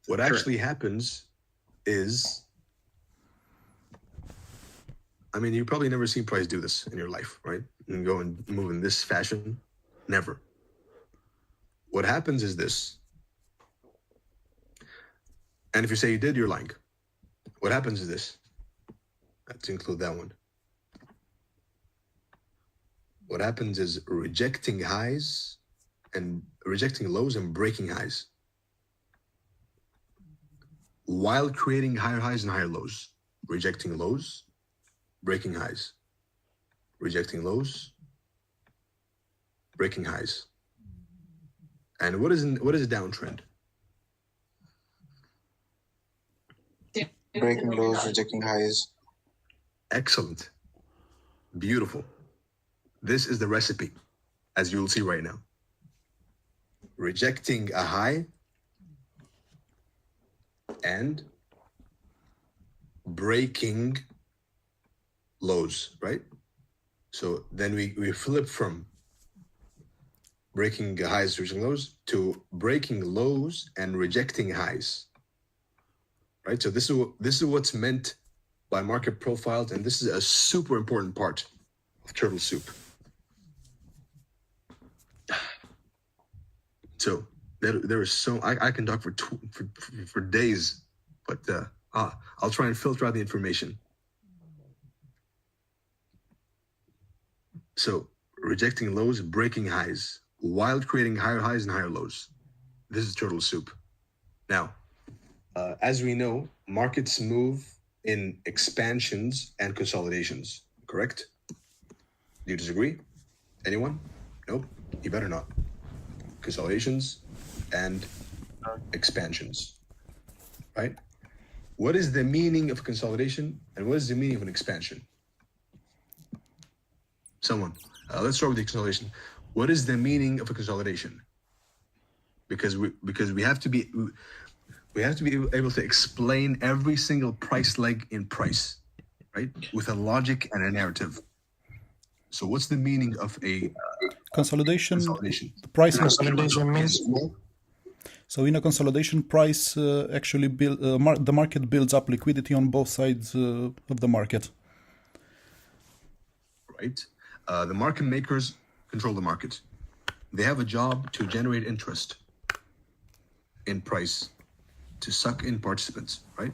What actually happens is, I mean, you've probably never seen price do this in your life, right? And go and move in this fashion, never. What happens is this. And if you say you did, you're lying. What happens is this. Let's include that one. What happens is rejecting highs and rejecting lows and breaking highs while creating higher highs and higher lows. Rejecting lows, breaking highs. Rejecting lows, breaking highs. And what is a downtrend?
Breaking lows, rejecting highs.
Excellent. Beautiful. This is the recipe, as you'll see right now. Rejecting a high and breaking lows, right? So then we flip from breaking highs, rejecting lows, to breaking lows and rejecting highs. Right, so this is what's meant by market profiles, and this is a super important part of turtle soup. So there is so I can talk for days, but I'll try and filter out the information. So rejecting lows, breaking highs, while creating higher highs and higher lows. This is turtle soup. Now, as we know, markets move in expansions and consolidations, correct? Do you disagree? Anyone? Nope, you better not. Consolidations and expansions, right? What is the meaning of a consolidation and what is the meaning of an expansion? Someone, let's start with the consolidation. What is the meaning of a consolidation? Because we have to be able to explain every single price leg in price, right? With a logic and a narrative. So what's the meaning of a
consolidation?
Consolidation.
Price
consolidation means
So in a consolidation, price actually the market builds up liquidity on both sides of the market.
Right. The market makers control the market. They have a job to generate interest in price, to suck in participants, right?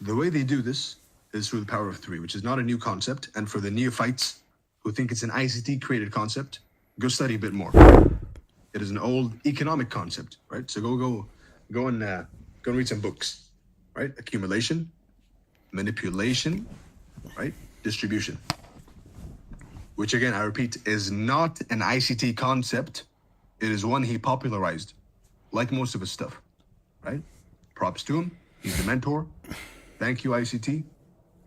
The way they do this is through the power of three, which is not a new concept. And for the neophytes who think it's an ICT created concept, go study a bit more. It is an old economic concept, right? So go and read some books, right? Accumulation, manipulation, right? Distribution. Which again, I repeat, is not an ICT concept. It is one he popularized, like most of his stuff, right? Props to him. He's the mentor. Thank you, ICT,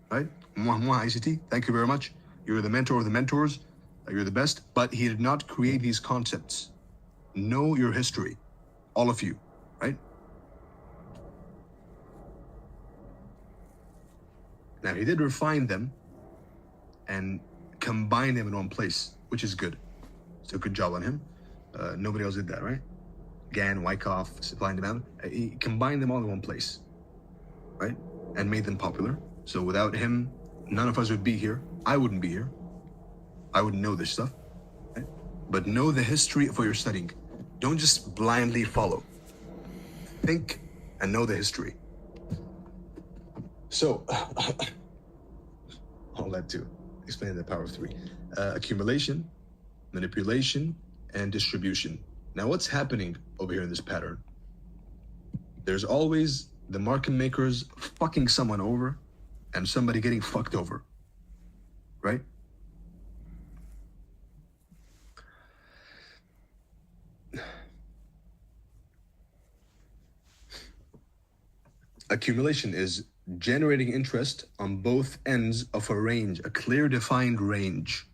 right? Mwah, ICT, thank you very much. You're the mentor of the mentors. You're the best. But he did not create these concepts. Know your history, all of you, right? Now, he did refine them and combine them in one place, which is good. So good job on him. Nobody else did that, right? Gann, Wyckoff, supply and demand. He combined them all in one place, right? And made them popular. So without him, none of us would be here. I wouldn't be here. I wouldn't know this stuff, right? But know the history of what you're studying. Don't just blindly follow. Think and know the history. So, all that too. Explain the power of three. Accumulation, manipulation, and distribution. Now, what's happening over here in this pattern? There's always the market makers fucking someone over and somebody getting fucked over, right? Accumulation is generating interest on both ends of a range, a clear defined range.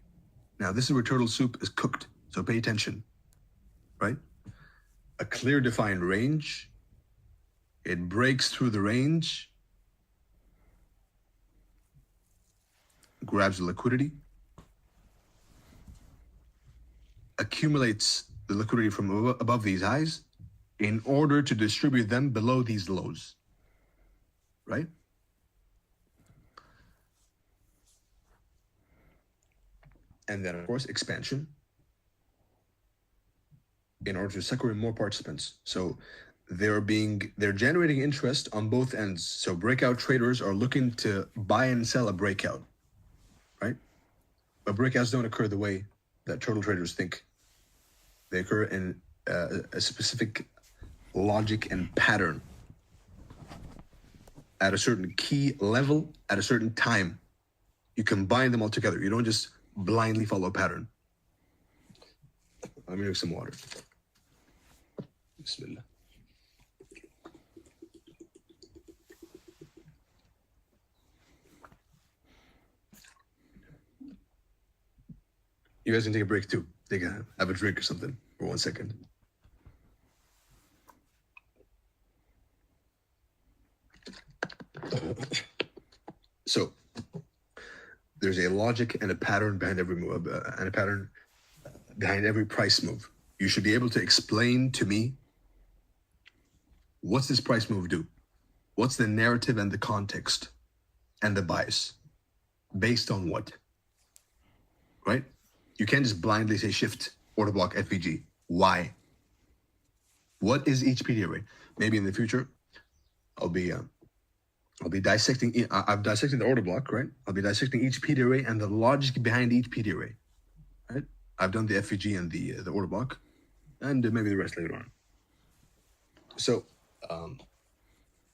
Now, this is where turtle soup is cooked, so pay attention, right? A clear defined range, it breaks through the range, grabs the liquidity, accumulates the liquidity from above these highs in order to distribute them below these lows, right? And then, of course, expansion in order to sucker in more participants. So they're generating interest on both ends. So breakout traders are looking to buy and sell a breakout, right? But breakouts don't occur the way that turtle traders think. They occur in a specific logic and pattern at a certain key level at a certain time. You combine them all together. You don't just blindly follow a pattern. Let me drink some water. Bismillah. You guys can take a break too. Have a drink or something for 1 second. So there's a logic and a pattern behind every move, and a pattern behind every price move. You should be able to explain to me, what's this price move do? What's the narrative and the context and the bias? Based on what? Right? You can't just blindly say shift, order block, FVG. Why? What is each PD array? Maybe in the future, I'll be dissecting. I'm dissecting the order block, right? I'll be dissecting each PD array and the logic behind each PD array, right? I've done the FVG and the order block, and maybe the rest later on. So,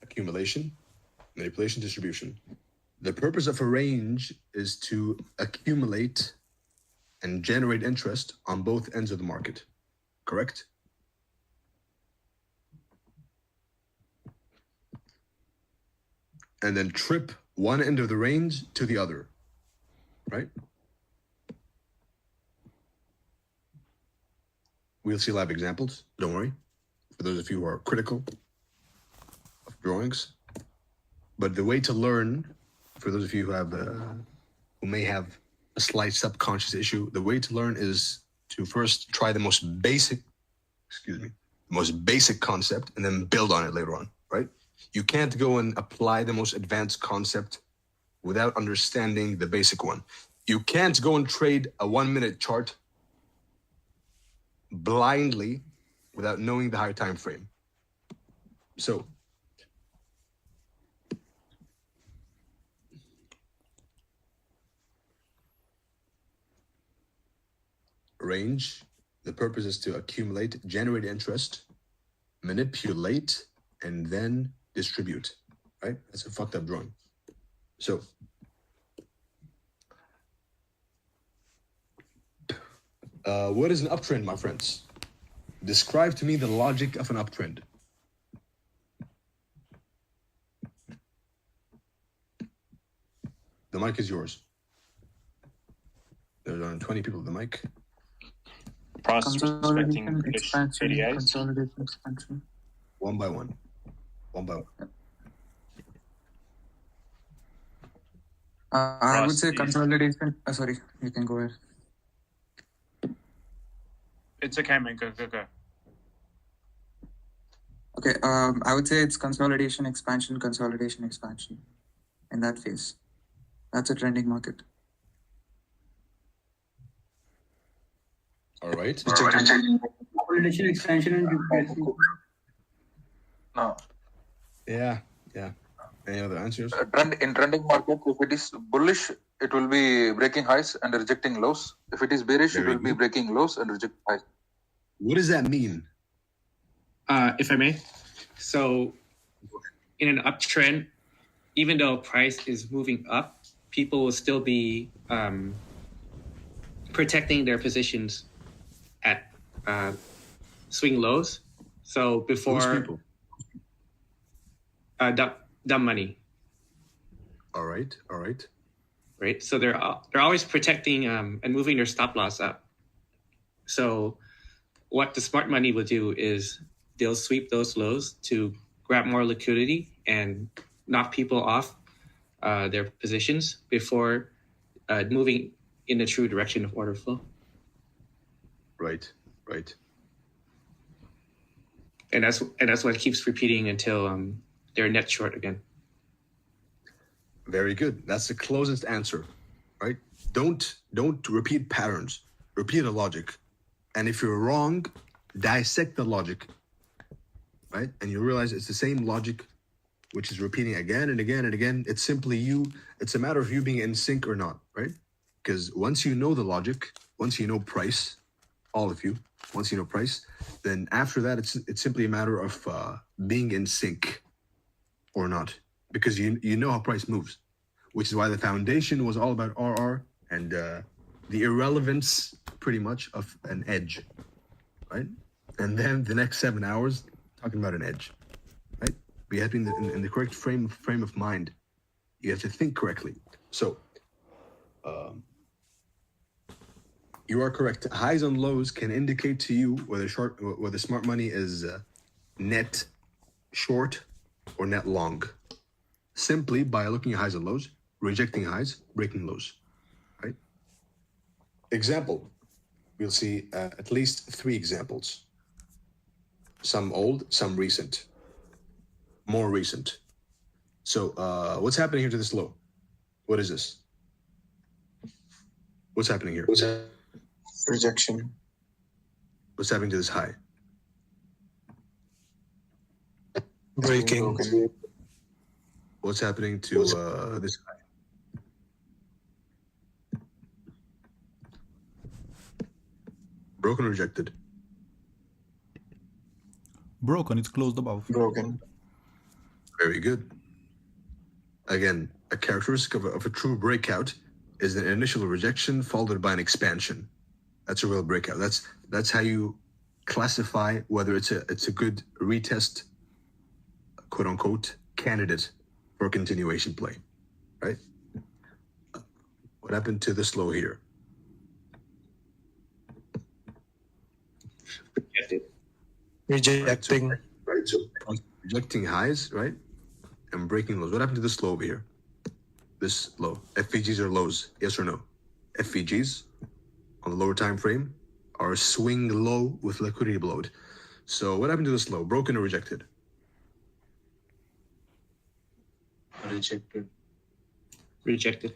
accumulation, manipulation, distribution. The purpose of a range is to accumulate and generate interest on both ends of the market, correct? And then trip one end of the range to the other, right? We'll see live examples, don't worry, for those of you who are critical of drawings. But the way to learn, for those of you who may have a slight subconscious issue, the way to learn is to first try the most basic most basic concept and then build on it later on, right? You can't go and apply the most advanced concept without understanding the basic one. You can't go and trade a 1 minute chart blindly without knowing the higher time frame. So range, the purpose is to accumulate, generate interest, manipulate, and then distribute, right? That's a fucked up drawing. So what is an uptrend, my friends? Describe to me the logic of an uptrend. The mic is yours. There's only 20 people at the mic.
Price respecting
Consolidation, expansion,
PDAs.
consolidation, expansion.
One by one. One by one.
I would
Price
say
is-
consolidation. Sorry, you can go ahead.
It's okay, man. Go.
Okay, I would say it's consolidation, expansion, consolidation, expansion. In that phase, that's a trending market.
All right.
Consolidation, expansion, and replacement.
No.
Yeah. Any other answers?
In trending market, if it is bullish, it will be breaking highs and rejecting lows. If it is bearish, it will be breaking lows and rejecting highs.
What does that mean?
If I may. So in an uptrend, even though price is moving up, people will still be protecting their positions at swing lows. So before dumb money.
All right.
Right. So they're always protecting and moving their stop loss up. So what the smart money will do is they'll sweep those lows to grab more liquidity and knock people off their positions before moving in the true direction of order flow.
Right.
And that's what keeps repeating until they're net short again.
Very good. That's the closest answer, right? Don't repeat patterns. Repeat a logic. And if you're wrong, dissect the logic, right? And you realize it's the same logic, which is repeating again and again and again. It's simply it's a matter of you being in sync or not, right? Because once you know the logic, once you know price, all of you, once you know price, then after that, it's simply a matter of being in sync or not, because you know how price moves, which is why the foundation was all about RR and the irrelevance, pretty much, of an edge, right? And then the next 7 hours talking about an edge, right? We have to be in the correct frame of mind. You have to think correctly. So, you are correct. Highs and lows can indicate to you whether smart money is net short or net long, simply by looking at highs and lows, rejecting highs, breaking lows, right? Example, we'll see at least 3 examples. Some old, some recent, more recent. So what's happening here to this low? What is this? What's happening here?
Rejection.
What's happening to this high?
Breaking.
What's happening to this high? Broken or rejected?
Broken, it's closed above.
Broken.
Very good. Again, a characteristic of a true breakout is an initial rejection followed by an expansion. That's a real breakout. That's how you classify whether it's a good retest, quote unquote, candidate for a continuation play, right? What happened to this low here?
Rejecting.
Right, so rejecting highs, right? And breaking lows. What happened to this low over here? This low. FVGs are lows, yes or no? FVGs on the lower time frame are a swing low with liquidity bloat. So what happened to this low? Broken or rejected?
Rejected.
Rejected.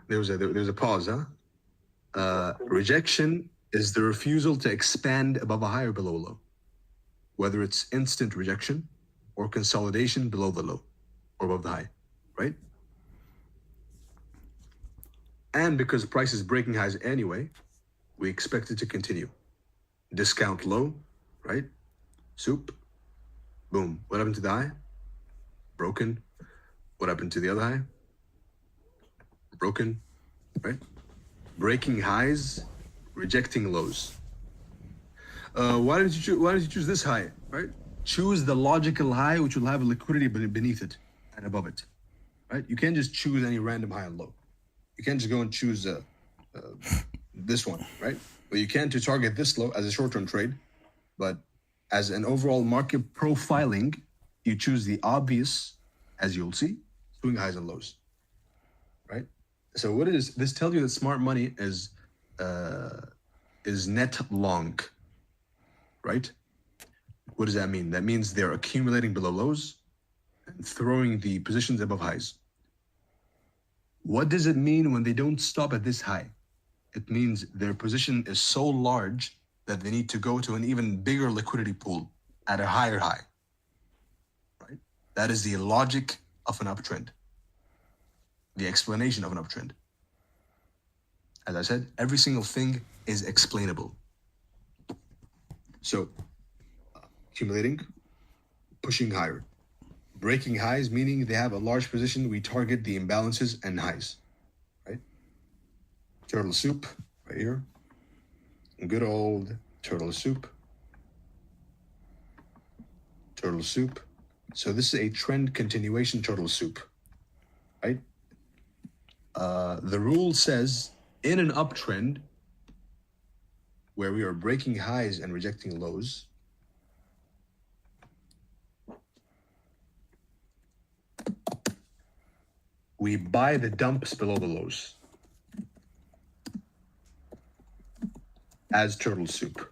There was a pause, huh? Rejection is the refusal to expand above a high or below a low, whether it's instant rejection or consolidation below the low or above the high, right? And because price is breaking highs anyway, we expect it to continue. Discount low, right? Soup, boom. What happened to the high? Broken. What happened to the other high? Broken, right? Breaking highs, rejecting lows. Why did you choose this high, right? Choose the logical high, which will have a liquidity beneath it and above it, right? You can't just choose any random high and low. You can't just go and choose this one, right? Well, you can to target this low as a short-term trade, but as an overall market profiling, you choose the obvious, as you'll see, swing highs and lows, right? So what is this? Tells you that smart money is net long, right? What does that mean? That means they're accumulating below lows and throwing the positions above highs. What does it mean when they don't stop at this high? It means their position is so large that they need to go to an even bigger liquidity pool at a higher high, right? That is the logic of an uptrend, the explanation of an uptrend. As I said, every single thing is explainable. So, accumulating, pushing higher. Breaking highs, meaning they have a large position, we target the imbalances and highs, right? Turtle soup, right here. Good old turtle soup. Turtle soup. So this is a trend continuation turtle soup, right? The rule says in an uptrend where we are breaking highs and rejecting lows, we buy the dumps below the lows as turtle soup.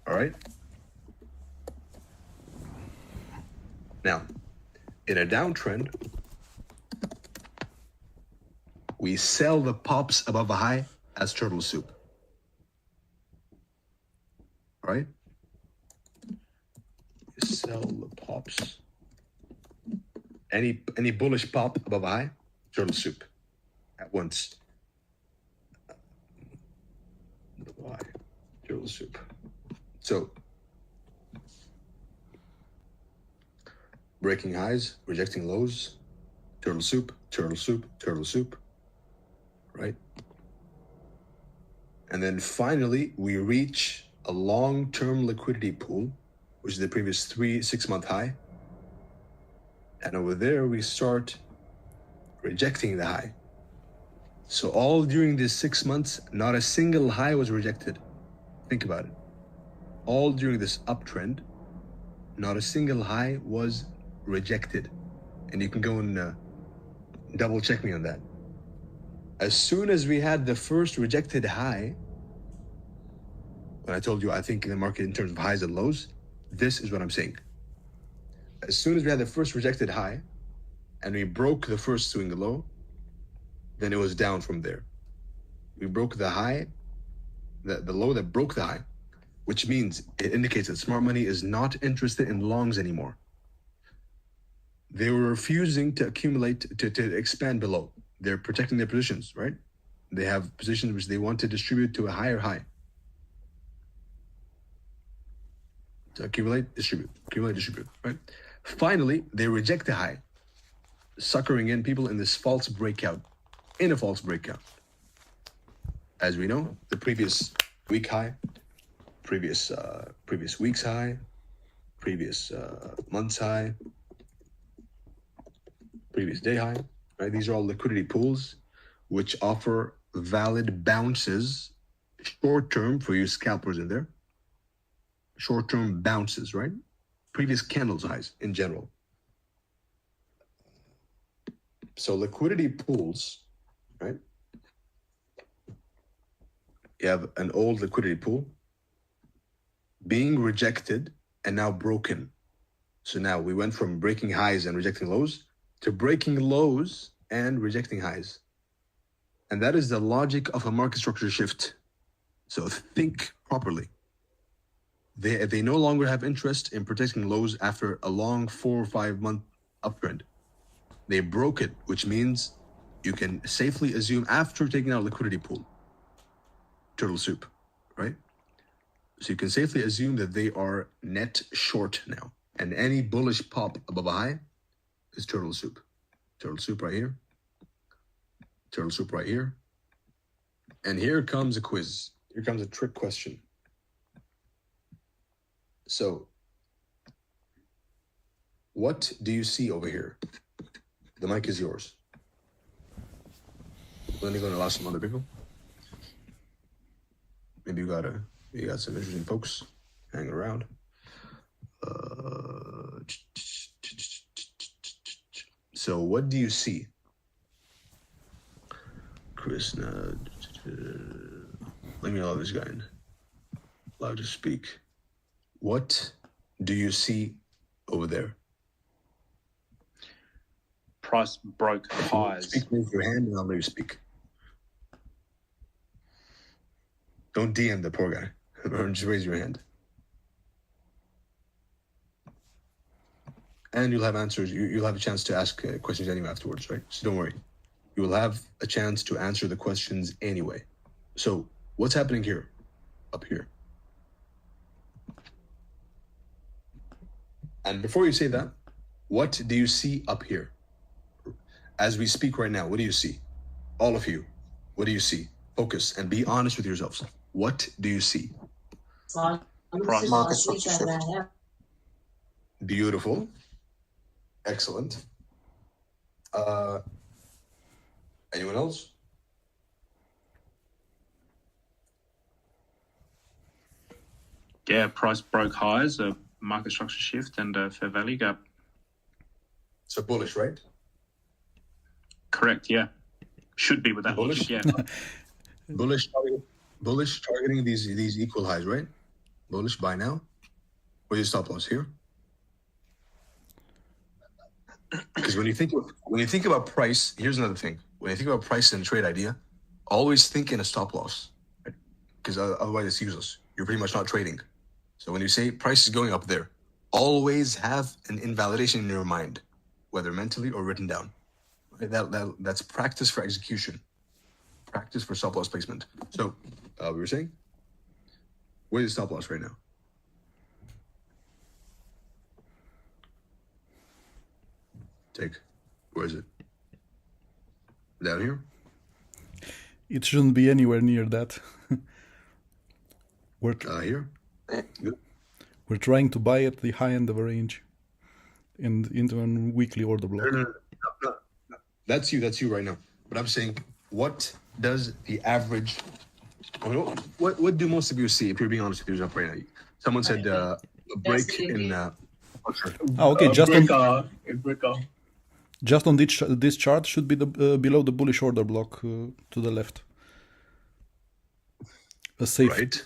All right? Now, in a downtrend, we sell the pops above a high as turtle soup. All right? We sell the pops. Any bullish pop above a high, turtle soup at once. Why? Turtle soup. So, breaking highs, rejecting lows, turtle soup, turtle soup, turtle soup, right? And then finally, we reach a long-term liquidity pool, which is the previous 6-month high. And over there, we start rejecting the high. So all during these 6 months, not a single high was rejected. Think about it. All during this uptrend, not a single high was rejected. And you can go and double check me on that. As soon as we had the first rejected high, when I told you I think in the market in terms of highs and lows, this is what I'm saying. As soon as we had the first rejected high and we broke the first swing low, then it was down from there. We broke the high, the low that broke the high, which means it indicates that smart money is not interested in longs anymore. They were refusing to accumulate, to expand below. They're protecting their positions, right? They have positions which they want to distribute to a higher high. To accumulate, distribute, right? Finally, they reject the high, suckering in people in this false breakout, As we know, the previous week high, previous week's high, previous month's high, previous day high, right? These are all liquidity pools which offer valid bounces, short-term for you scalpers in there, short-term bounces, right? Previous candles highs in general. So liquidity pools, right? You have an old liquidity pool, being rejected and now broken. So now we went from breaking highs and rejecting lows to breaking lows and rejecting highs. And that is the logic of a market structure shift. So think properly. They no longer have interest in protecting lows after a long 4 or 5 month uptrend. They broke it, which means you can safely assume after taking out liquidity pool, turtle soup, right? So you can safely assume that they are net short now. And any bullish pop above a high is turtle soup. Turtle soup right here. Turtle soup right here. And here comes a quiz. Here comes a trick question. So, what do you see over here? The mic is yours. Then you're going to allow some other people. Maybe you got some interesting folks hanging around. So what do you see? Krishna, let me allow this guy in. Allowed to speak. What do you see over there?
Price broke highs.
Speak with your hand and I'll let you speak. Don't DM the poor guy. Or just raise your hand. And you'll have answers. You'll have a chance to ask questions anyway afterwards, right? So don't worry. You will have a chance to answer the questions anyway. So what's happening here? Up here. And before you say that, what do you see up here? As we speak right now, what do you see? All of you, what do you see? Focus and be honest with yourselves. What do you see?
Market structure shift.
Beautiful. Excellent. Anyone else?
Yeah, price broke highs, a market structure shift, and a fair value gap.
So bullish, right?
Correct, yeah. Should be with that
Bullish?
logic, yeah.
Bullish targeting these equal highs, right? Bullish buy now. Where's your stop loss here? Because when you think about price, here's another thing. When you think about price and trade idea, always think in a stop loss, right? Because otherwise it's useless. You're pretty much not trading. So when you say price is going up there, always have an invalidation in your mind, whether mentally or written down. Right? That's practice for execution. Practice for stop loss placement. So we were saying, where's the stop loss right now? Where is it? Down here?
It shouldn't be anywhere near that.
Here? Good.
We're trying to buy at the high end of a range and into a weekly order block.
No. That's you right now. But I'm saying, what does the average... What do most of you see, if you're being honest with yourself right now? Someone said a break in...
okay, just on this chart should be below the bullish order block to the left. A safe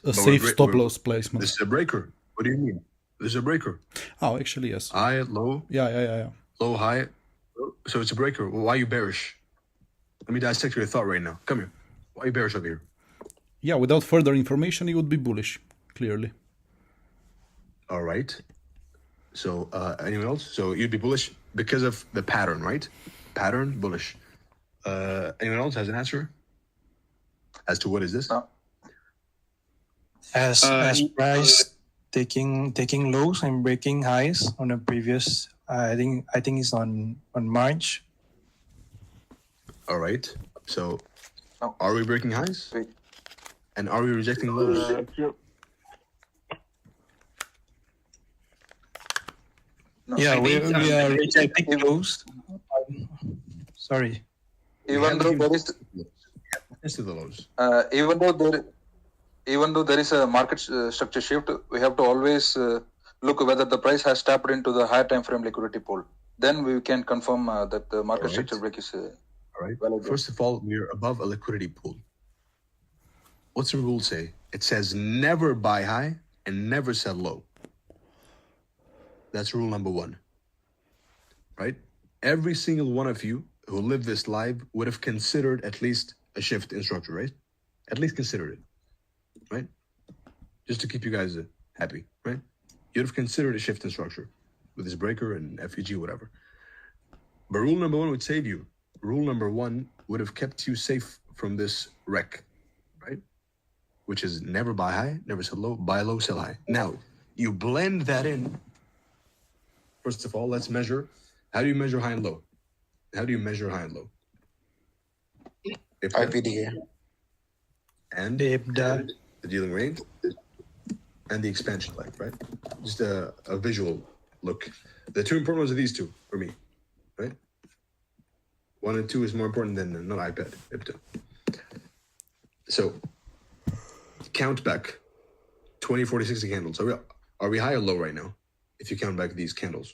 stop loss placement.
This is a breaker. What do you mean? This is a breaker.
Oh, actually, yes.
High, low.
Yeah.
Low, high. So it's a breaker. Well, why are you bearish? Let me dissect your thought right now. Come here. Why are you bearish over here?
Yeah, without further information, you would be bullish, clearly.
All right. So anyone else? So you'd be bullish because of the pattern, right? Pattern, bullish. Anyone else has an answer as to what is this?
No.
As price taking lows and breaking highs on a previous, I think it's on March.
All right. So are we breaking highs? And are we rejecting lows?
Yeah, we are rejecting lows. Sorry.
Even though there is
the lows.
Even though there is a market structure shift, we have to always look whether the price has tapped into the higher time frame liquidity pool. Then we can confirm that the market structure break is valid.
First of all, we are above a liquidity pool. What's the rule say? It says never buy high and never sell low. That's rule number one, right? Every single one of you who lived this live would have considered at least a shift in structure, right? At least considered it, right? Just to keep you guys happy, right? You'd have considered a shift in structure with this breaker and FEG, whatever. But rule number one would save you. Rule number one would have kept you safe from this wreck, right? Which is never buy high, never sell low, buy low, sell high. Now, you blend that in. First of all, let's measure. How do you measure high and low? How do you measure high and low?
IPDA.
And the dealing range and the expansion leg, right? Just a visual look. The two important ones are these two for me, right? 1 and 2 is more important than not iPad, IPTA. So count back 20, 40, 60 candles. Are we high or low right now? If you count back these candles.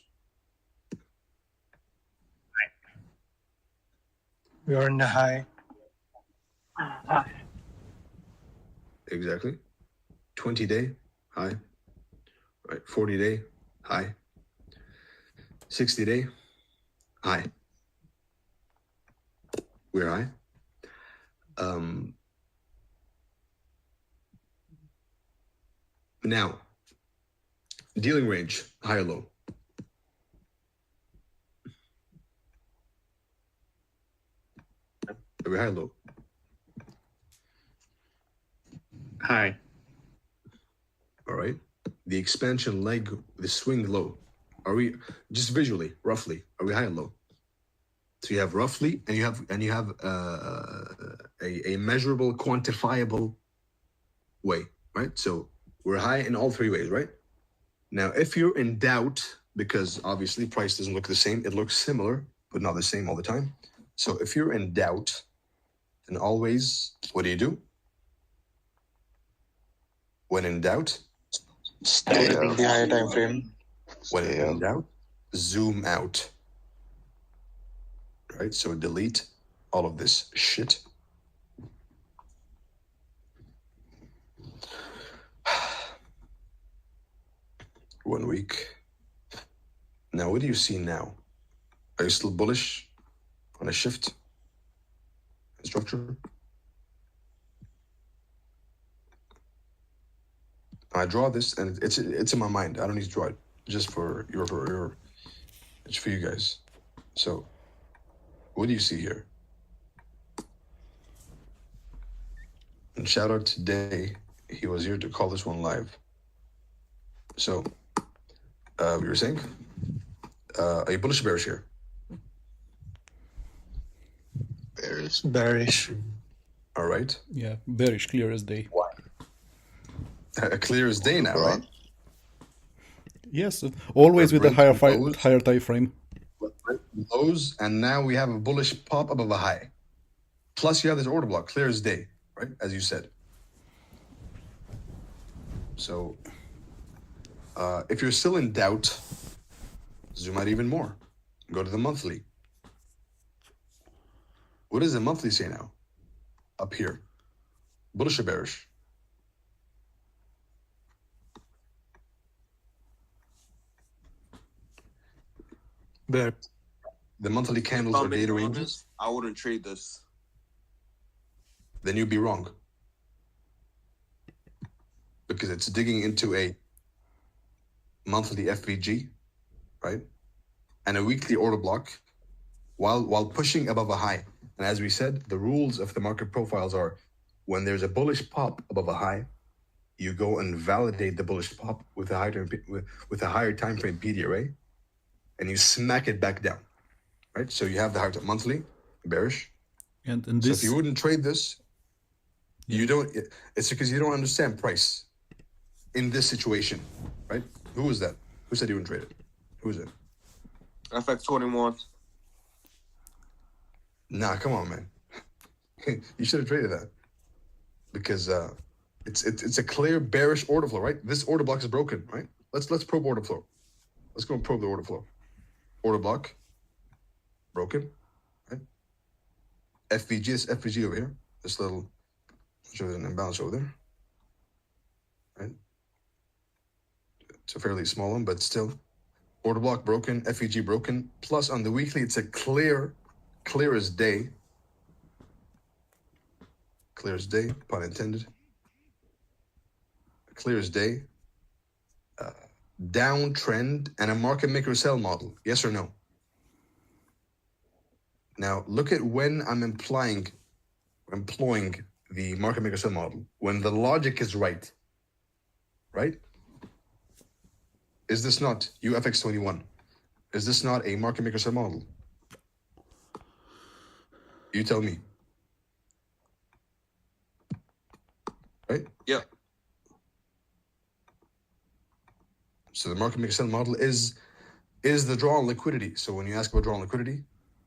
We are in the high.
Exactly. 20-day high. Right. 40-day high. 60-day high. We're high. Now, dealing range, high or low? Are we high or low?
High.
All right. The expansion leg, the swing low. Are we just visually, roughly? Are we high or low? So you have roughly, and you have a measurable, quantifiable way, right? So we're high in all three ways, right? Now, if you're in doubt, because obviously price doesn't look the same, it looks similar, but not the same all the time. So if you're in doubt, then always, what do? When in doubt,
Stay in the higher time frame.
when in doubt, zoom out. Right? So delete all of this shit. One week. Now, what do you see now? Are you still bullish on a shift in structure? I draw this, and it's in my mind. I don't need to draw it. Just for it's for you guys. So, what do you see here? And shout out to Day. He was here to call this one live. So, we were saying, are you bullish or bearish here?
Bearish.
Bearish.
All right.
Yeah, bearish, clear as day.
Clear as day now, right?
Yes, always with a higher time frame.
Lows, and now we have a bullish pop above a high. Plus, you have this order block, clear as day, right? As you said. So, if you're still in doubt, zoom out even more. Go to the monthly. What does the monthly say now? Up here. Bullish or bearish?
Bear.
The monthly candles are data ranges.
I wouldn't trade this.
Then you'd be wrong. Because it's digging into a monthly FVG, right? And a weekly order block while pushing above a high. And as we said, the rules of the market profiles are when there's a bullish pop above a high, you go and validate the bullish pop with a higher time frame PDRA, and you smack it back down, right? So you have the higher monthly, bearish.
And
So
this,
if you wouldn't trade this, you don't. It's because you don't understand price in this situation, right? Who was that? Who said you wouldn't trade it? Who was it?
FX21.
Nah, come on, man. You should have traded that because it's a clear bearish order flow, right? This order block is broken, right? Let's probe order flow. Let's go and probe the order flow. Order block broken, right? FVG, this FVG over here. This little shows an imbalance over there, right? It's a fairly small one, but still. Order block broken, FEG broken. Plus on the weekly, it's a clear as day. Clear as day, pun intended. Clear as day. Downtrend and a market maker sell model. Yes or no? Now look at when I'm employing the market maker sell model. When the logic is right. Right? Is this not UFX21? Is this not a market maker sell model? You tell me. Right?
Yeah.
So the market maker sell model is the draw on liquidity. So when you ask about draw on liquidity,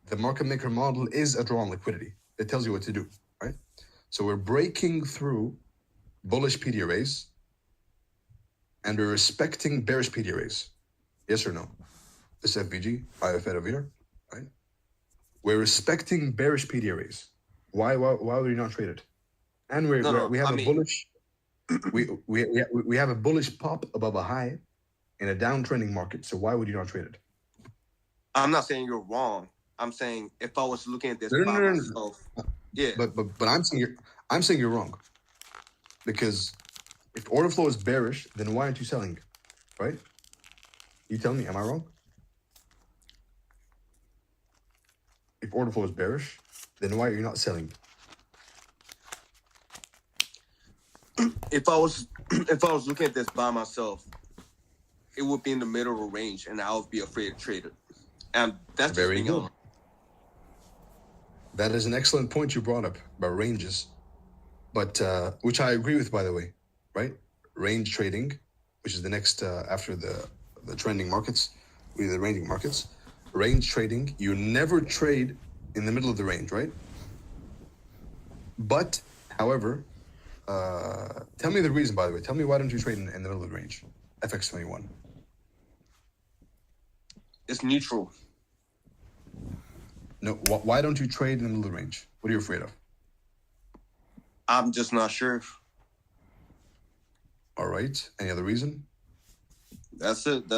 the market maker model is a draw on liquidity. It tells you what to do, right? So we're breaking through bullish PD arrays and we're respecting bearish PD arrays. Yes or no? This FVG, IFN over here, right? We're respecting bearish PD arrays. Why would you not trade it? And we have bullish we have a bullish pop above a high in a downtrending market. So why would you not trade it?
I'm not saying you're wrong. I'm saying if I was looking at this by myself, yeah.
But I'm saying you're wrong. Because if order flow is bearish, then why aren't you selling? Right? You tell me, am I wrong? If order flow is bearish, then why are you not selling?
If I was looking at this by myself, it would be in the middle of a range, and I would be afraid to trade it. And that's
very
just
good. That is an excellent point you brought up about ranges, but which I agree with, by the way, right? Range trading, which is the next after the trending markets, the ranging markets. Range trading, you never trade in the middle of the range, right? But, however, tell me the reason, by the way. Tell me why don't you trade in the middle of the range? FX21.
It's neutral.
No, why don't you trade in the middle of the range? What are you afraid of?
I'm just not sure.
All right. Any other reason?
That's it.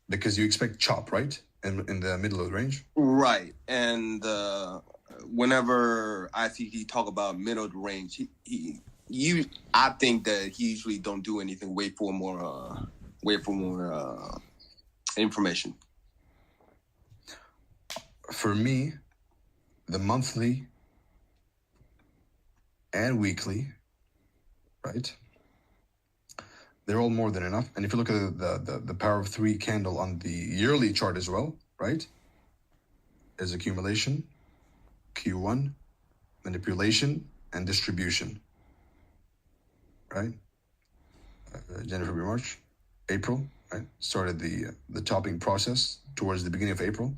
Because you expect chop, right? In the middle of the range?
Right. And whenever ICT talk about middle of the range, I think that he usually don't do anything. Wait for more information.
For me, the monthly and weekly, right? They're all more than enough. And if you look at the power of 3 candle on the yearly chart as well, right? There's accumulation, Q1, manipulation, and distribution, right? January, February, March, April, right? Started the topping process towards the beginning of April.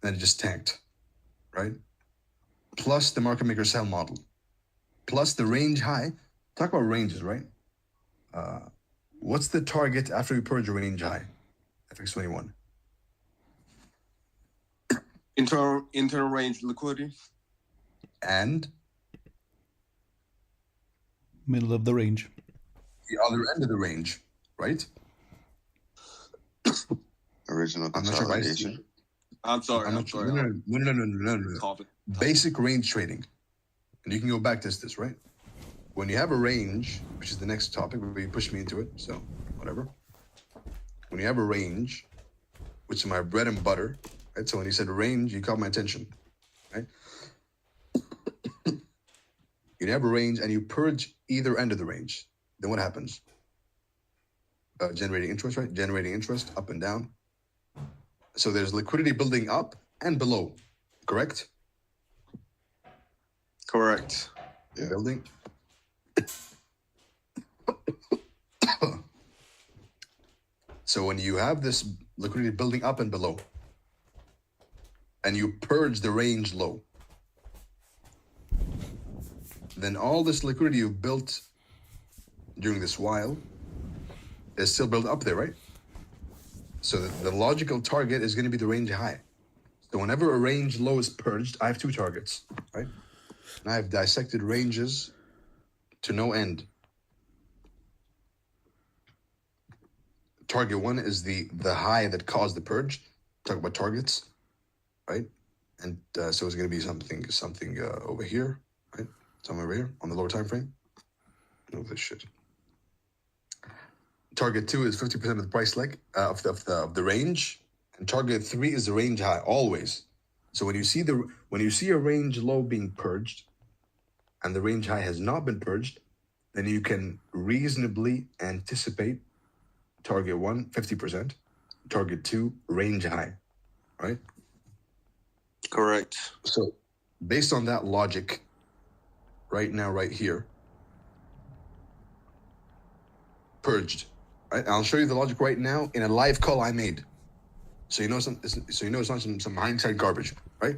Then it just tanked, right? Plus the market maker sell model, plus the range high. Talk about ranges, right? What's the target after we purge a range high? FX21.
Internal range liquidity.
And
middle of the range.
The other end of the range, right?
Original consolidation.
I'm sorry.
No. Basic range trading. And you can go back to this, right? When you have a range, which is the next topic, but you pushed me into it, so whatever. When you have a range, which is my bread and butter, right? So when you said range, you caught my attention, right? You have a range and you purge either end of the range. Then what happens? Generating interest, right? Generating interest up and down. So there's liquidity building up and below, correct?
Correct.
Yeah. Building. So when you have this liquidity building up and below, and you purge the range low, then all this liquidity you've built during this while is still built up there, right? So the logical target is going to be the range high. So whenever a range low is purged, I have 2 targets, right? And I've dissected ranges to no end. target 1 is the high that caused the purge. Talk about targets, right? And so it's going to be something over here, right? Somewhere over here on the lower time frame. No, this shit. Target 2 is 50% of the price leg of the range, and target 3 is the range high always. So when you see a range low being purged, and the range high has not been purged, then you can reasonably anticipate target 1 50%, target 2 range high, right?
Correct.
So based on that logic, right now, right here, purged, right? I'll show you the logic right now in a live call I made. So you know it's not some hindsight garbage, right?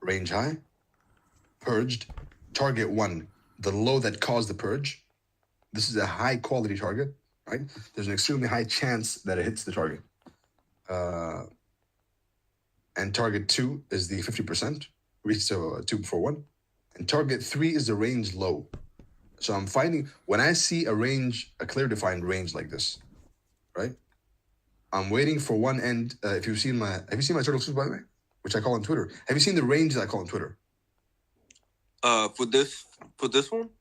Range high, purged, target 1, the low that caused the purge. This is a high quality target, right? There's an extremely high chance that it hits the target. And target 2 is the 50%, so 2 before 1. And target 3 is the range low. So I'm finding, when I see a range, a clear defined range like this, right? I'm waiting for one end. Have you seen my turtle soup, by the way? Which I call on Twitter. Have you seen the ranges I call on Twitter?
For this one?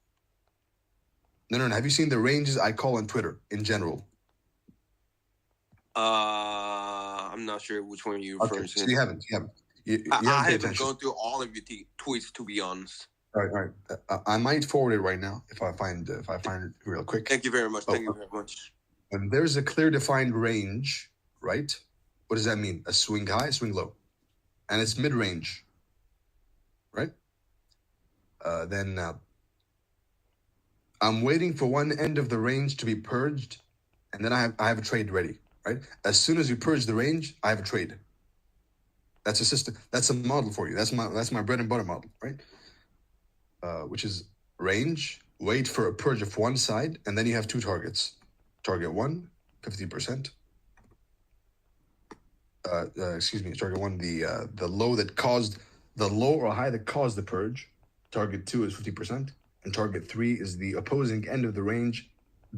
No. Have you seen the ranges I call on Twitter in general?
I'm not sure which one you're referring to.
So you haven't.
I haven't gone through all of your tweets, to be honest.
All right. I might forward it right now if I find it real quick.
Thank you very much. Thank you very much.
When there's a clear defined range, right? What does that mean? A swing high, swing low, and it's mid range, right? Then I'm waiting for one end of the range to be purged, and then I have a trade ready, right? As soon as you purge the range, I have a trade. That's a system. That's a model for you. That's my bread and butter model, right? Which is range, wait for a purge of one side, and then you have two targets. Target 1, 50%. Target 1, the low that caused the low or high that caused the purge. Target 2 is 50%, and target 3 is the opposing end of the range,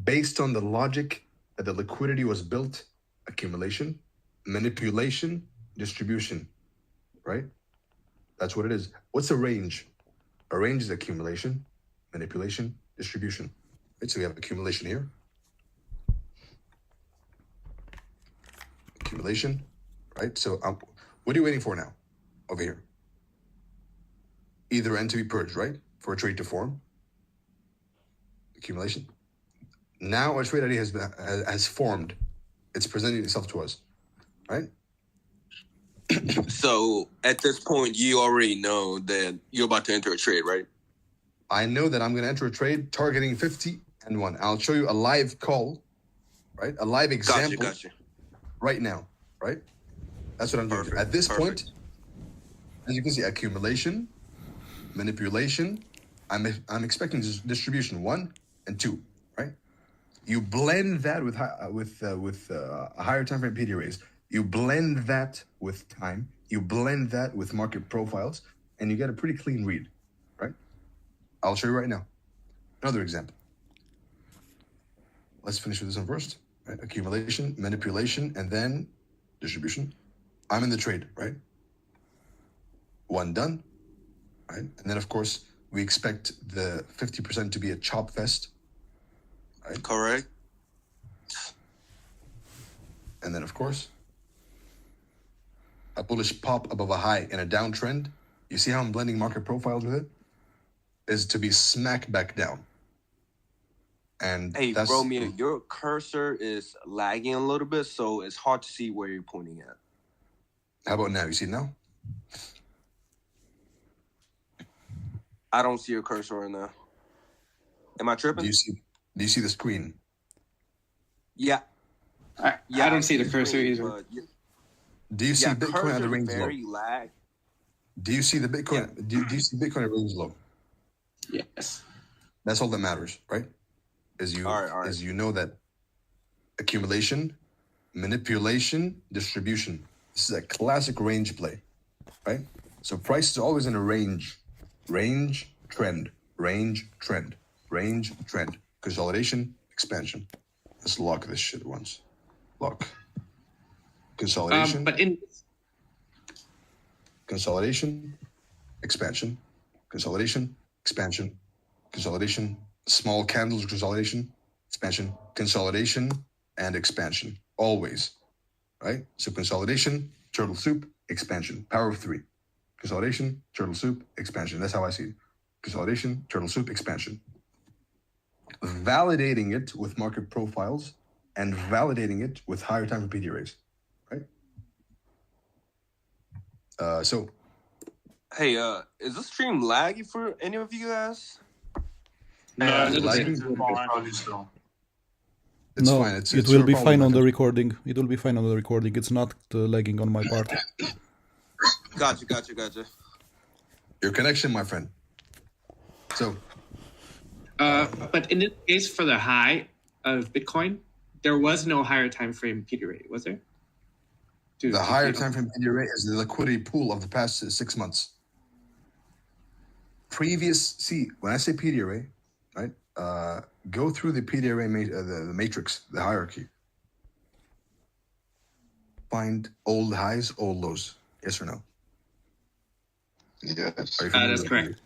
based on the logic that the liquidity was built: accumulation, manipulation, distribution. Right? That's what it is. What's a range? A range is accumulation, manipulation, distribution. Right? So we have accumulation here. Accumulation, right? So what are you waiting for now over here? Either end to be purged, right? For a trade to form. Accumulation. Now a trade idea has formed. It's presenting itself to us, right?
So at this point, you already know that you're about to enter a trade, right?
I know that I'm going to enter a trade targeting 50 and 1. I'll show you a live call, right? A live example.
Gotcha.
Right now, right? That's what I'm doing. At this point, as you can see, accumulation, manipulation. I'm expecting distribution 1 and 2, right? You blend that with a higher time frame PD raise. You blend that with time. You blend that with market profiles, and you get a pretty clean read, right? I'll show you right now. Another example. Let's finish with this one first. Right? Accumulation, manipulation, and then distribution. I'm in the trade, right? 1 done, right? And then, of course, we expect the 50% to be a chop fest, right?
Correct.
And then, of course, a bullish pop above a high in a downtrend. You see how I'm blending market profiles with it? Is to be smack back down. And
hey, Romeo, your cursor is lagging a little bit, so it's hard to see where you're pointing at.
How about now? You see it now?
I don't see your cursor right now. Am I tripping?
Do you see the screen?
Yeah.
I don't see the cursor either.
Do you see Bitcoin at the range low?
Lag.
Do you see the Bitcoin? Yeah. Do you see Bitcoin at range low?
Yes.
That's all that matters, right? Is you know that accumulation, manipulation, distribution. This is a classic range play, right? So price is always in a range, trend, consolidation, expansion. Let's lock this shit once. Look. Consolidation.
But in
consolidation, expansion, consolidation, expansion, consolidation, small candles, consolidation, expansion, consolidation, and expansion. Always, right? So consolidation, turtle soup, expansion, power of three. Consolidation, turtle soup, expansion. That's how I see it. Consolidation, turtle soup, expansion. Validating it with market profiles and validating it with higher time for PD arrays, right? So
Hey, is this stream laggy for any of you guys?
No,
lagging. It's
No,
fine.
it will be fine on the recording. It will be fine on the recording. It's not lagging on my part.
Gotcha.
Your connection, my friend. So,
but in this case, for the high of Bitcoin, there was no higher time frame PD rate, was there?
the higher time frame PD array is the liquidity pool of the past 6 months. See, when I say PD array, right? Go through the PD array, the matrix, the hierarchy. Find old highs, old lows. Yes or no?
Yes.
That's correct.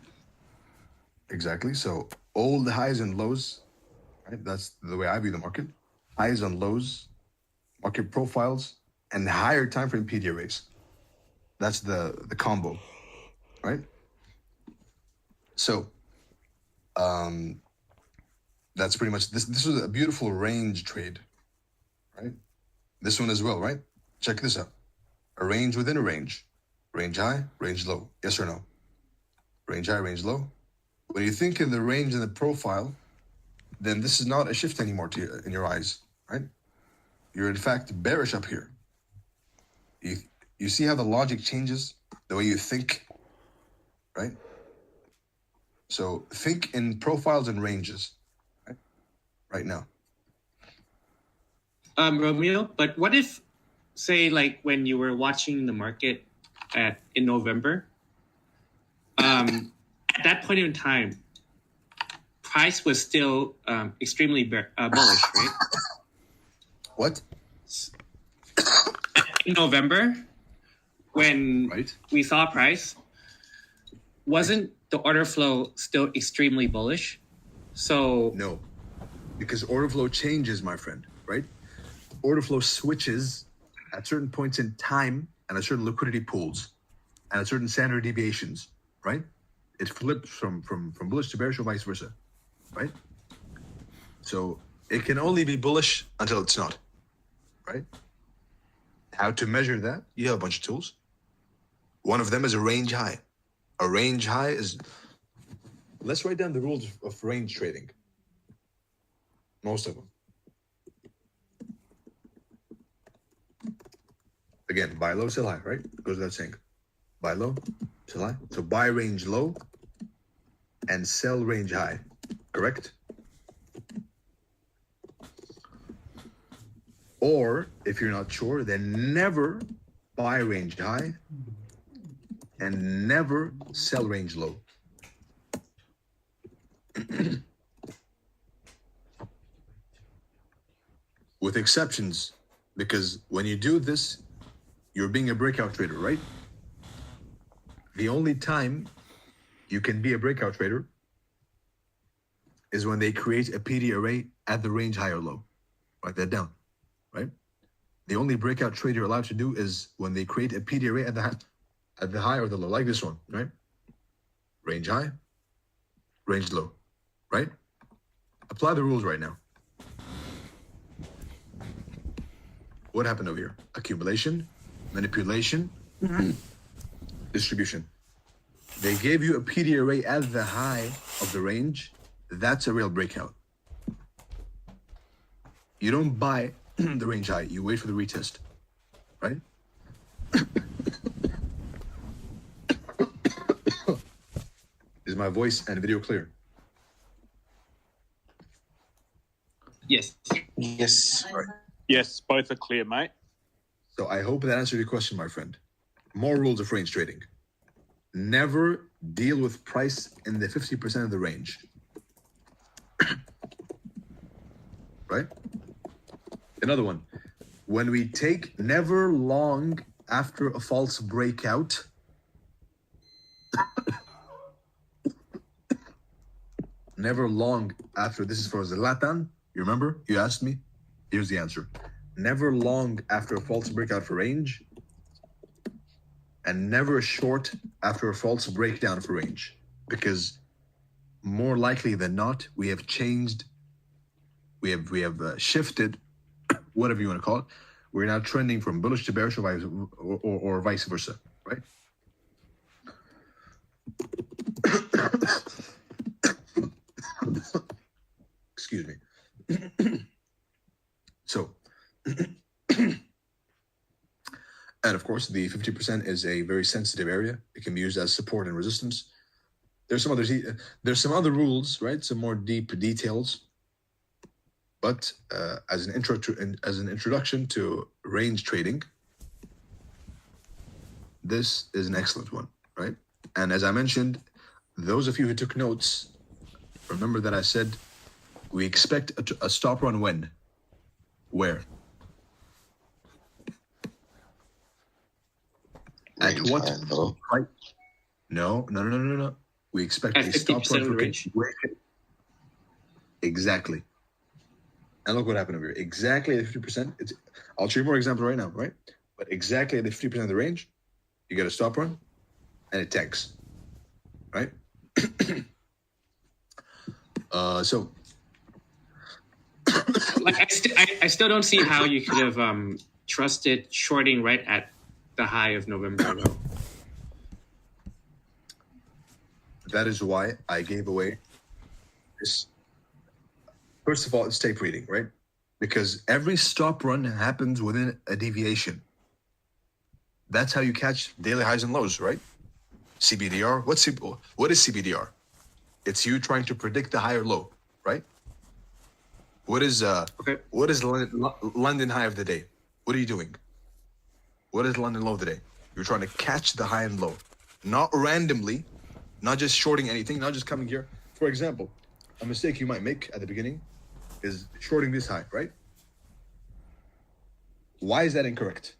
Exactly. So old highs and lows, right? That's the way I view the market. Highs and lows, market profiles, and higher time frame PD arrays. That's the combo, right? So that's pretty much this. This was a beautiful range trade, right? This one as well, right? Check this out. A range within a range. Range high, range low. Yes or no? Range high, range low. When you think in the range and the profile, then this is not a shift anymore in your eyes, right? You're in fact bearish up here. You see how the logic changes, the way you think, right? So think in profiles and ranges, right now.
Romeo, but what if, say, like when you were watching the market in November, at that point in time, price was still extremely bullish, right?
What?
In November, when we saw price, wasn't the order flow still extremely bullish? So
no, because order flow changes, my friend, right? Order flow switches at certain points in time and at certain liquidity pools and at certain standard deviations, right? It flips from bullish to bearish or vice versa, right? So it can only be bullish until it's not, right? How to measure that? You have a bunch of tools. One of them is a range high. A range high is, let's write down the rules of range trading. Most of them. Again, buy low, sell high, right? Goes without saying. Buy low, sell high. So buy range low and sell range high, correct? Or if you're not sure, then never buy range high and never sell range low. With exceptions, because when you do this, you're being a breakout trader, right? The only time you can be a breakout trader is when they create a PD array at the range high or low. Write that down, right? The only breakout trade you're allowed to do is when they create a PD array at the high or the low, like this one, right? Range high, range low, right? Apply the rules right now. What happened over here? Accumulation, manipulation, distribution. They gave you a PD array at the high of the range. That's a real breakout. You don't buy the range high. You wait for the retest, right? Is my voice and video clear?
Yes.
Yes.
Right.
Yes, both are clear, mate.
So I hope that answered your question, my friend. More rules of range trading. Never deal with price in the 50% of the range. Right? Another one.
when we take never long after a false breakout, never long after, this is for Zlatan, you remember? You asked me? Here's the answer. Never long after a false breakout for range, and never short after a false breakdown for range. Because more likely than not, we have changed, we have shifted, whatever you want to call it. We're now trending from bullish to bearish or vice versa, right? Excuse me. So, and of course, the 50% is a very sensitive area. It can be used as support and resistance. There's some other rules, right? Some more deep details. But as an introduction to range trading, this is an excellent one, right? And as I mentioned, those of you who took notes, remember that I said we expect a stop run when? Where? At what? Right? No. We expect
At
a stop
50%
run
of
for
the range?
Exactly. And look what happened over here. Exactly at 50%. I'll show you more examples right now, right? But exactly at the 50% of the range, you get a stop run, and it tanks, right? So,
Like I still don't see how you could have trusted shorting right at the high of November though.
that is why I gave away this. First of all, it's tape reading, right? Because every stop run happens within a deviation. That's how you catch daily highs and lows, right? CBDR. What is CBDR? It's you trying to predict the high or low, right? What is London high of the day? What are you doing? What is London low of the day? You're trying to catch the high and low, not randomly, not just shorting anything, not just coming here. For example, a mistake you might make at the beginning is shorting this high, right? Why is that incorrect?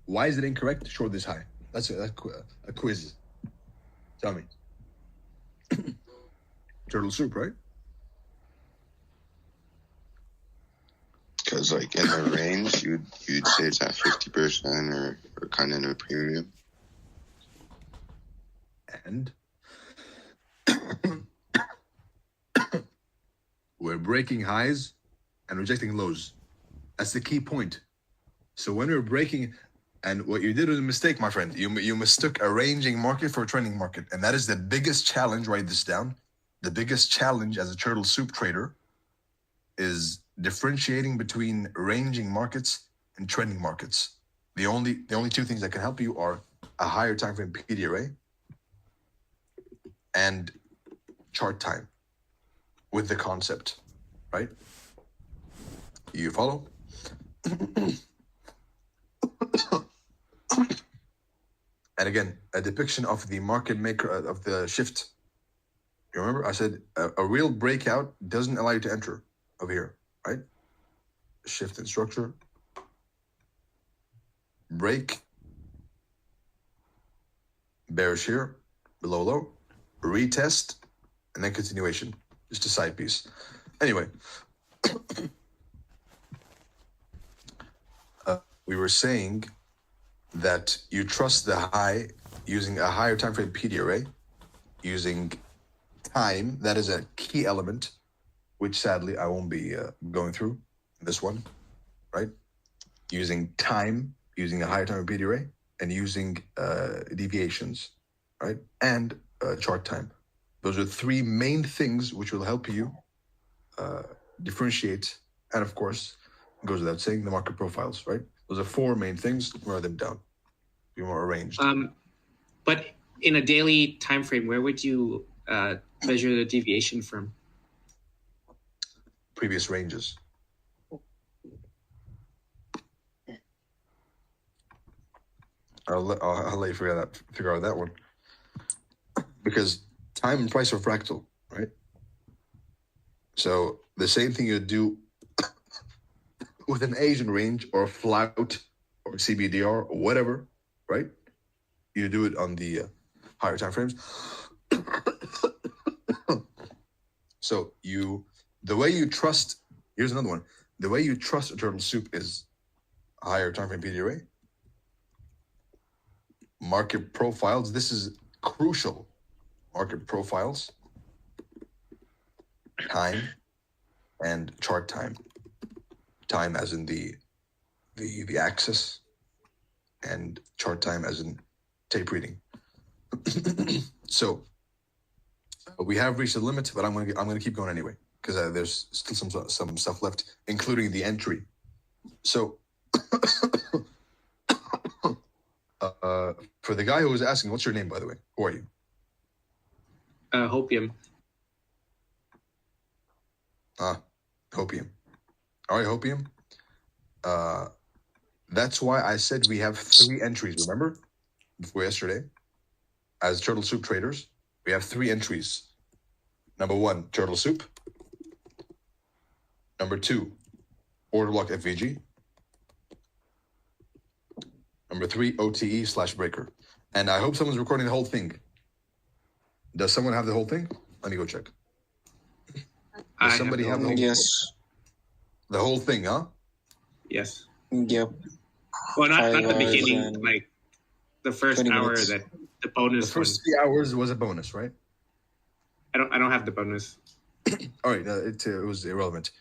Why is it incorrect to short this high? That's a quiz. Tell me. Turtle soup, right?
Because like in the range, you'd say it's at 50% or kind of in a premium.
And we're breaking highs and rejecting lows. That's the key point. So when we're breaking, and what you did was a mistake, my friend. You mistook a ranging market for a trending market. And that is the biggest challenge, write this down. The biggest challenge as a turtle soup trader is differentiating between ranging markets and trending markets. The only two things that can help you are a higher time frame PDRA and chart time with the concept, right? You follow? And again, a depiction of the market maker of the shift. You remember I said a real breakout doesn't allow you to enter over here, right? Shift in structure, break, bearish here, below low, retest, and then continuation. Just a side piece. Anyway, we were saying that you trust the high using a higher time frame PDRA, using time. That is a key element, which sadly I won't be going through this one, right? Using time, using a higher time frame PDRA, and using deviations, right? And chart time. Those are three main things which will help you differentiate, and of course, it goes without saying, the market profiles, right? Those are four main things. Write them down. Be more arranged.
But in a daily time frame, where would you measure the deviation from?
Previous ranges. I'll let you figure out that one. Because time and price are fractal, right? So the same thing you do
with an Asian range or flout or CBDR or whatever, right? You do it on the higher time frames. So the way you trust, here's another one. The way you trust a turtle soup is higher time frame PD array. Market profiles, this is crucial. Market profiles, time, and chart time. Time as in the axis, and chart time as in tape reading. So we have reached the limit, but I'm gonna keep going anyway because there's still some stuff left, including the entry. So for the guy who was asking, what's your name, by the way? Who are you?
Hopium.
Hopium. All right, Hopium. That's why I said we have 3 entries, remember? Before yesterday. As turtle soup traders, we have 3 entries. Number 1, turtle soup. Number 2, order block FVG. Number 3, OTE/breaker. And I hope someone's recording the whole thing. Does someone have the whole thing? Let me go check. Does somebody have the whole thing?
Yes.
The whole thing, huh?
Yes.
Yep.
Well, not the
5 hours
beginning,
and
like the first
20
hour
minutes.
that the bonus.
The first
one.
3 hours was a bonus, right?
I don't have the bonus.
All right, it was irrelevant.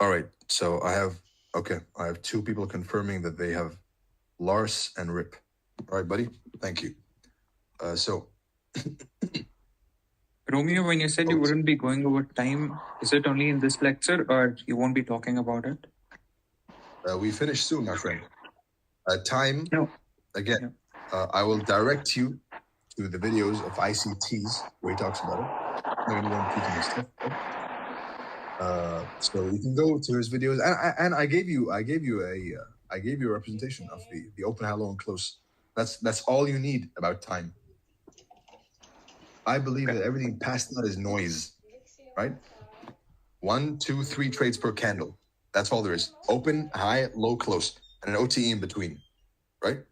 All right, so I have 2 people confirming that they have Lars and Rip. All right, buddy, thank you. So
Romeo, when you said you wouldn't be going over time, is it only in this lecture or you won't be talking about it?
we finish soon, my friend. Time,
No.
again, I will direct you to the videos of ICTs where he talks about it. No, you won't teach him his stuff. So you can go to his videos, and I gave you a representation of the open, high, low, and close. That's all you need about time. I believe that everything past that is noise, right? 1, 2, 3 trades per candle. That's all there is. Open, high, low, close, and an OTE in between, right?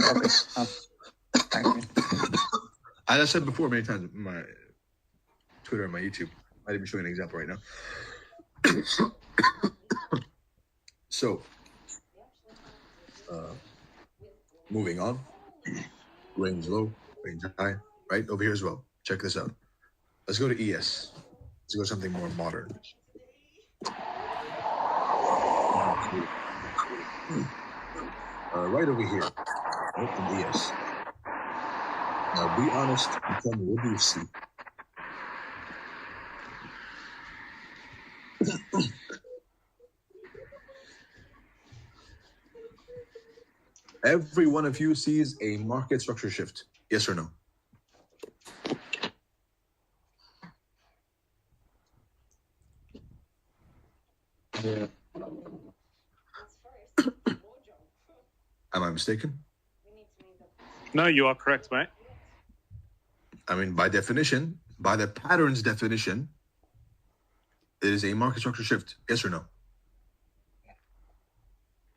Okay. Thank you.
As I said before many times, my Twitter and my YouTube. I didn't show you an example right now. So, moving on. Range low, range high, right? Over here as well. Check this out. Let's go to ES. Let's go to something more modern. Right over here. Right in ES. Now be honest and tell me, what do you see? Every one of you sees a market structure shift. Yes or no?
Yeah.
Am I mistaken?
No, you are correct, mate.
I mean, by definition, by the pattern's definition, it is a market structure shift. Yes or no?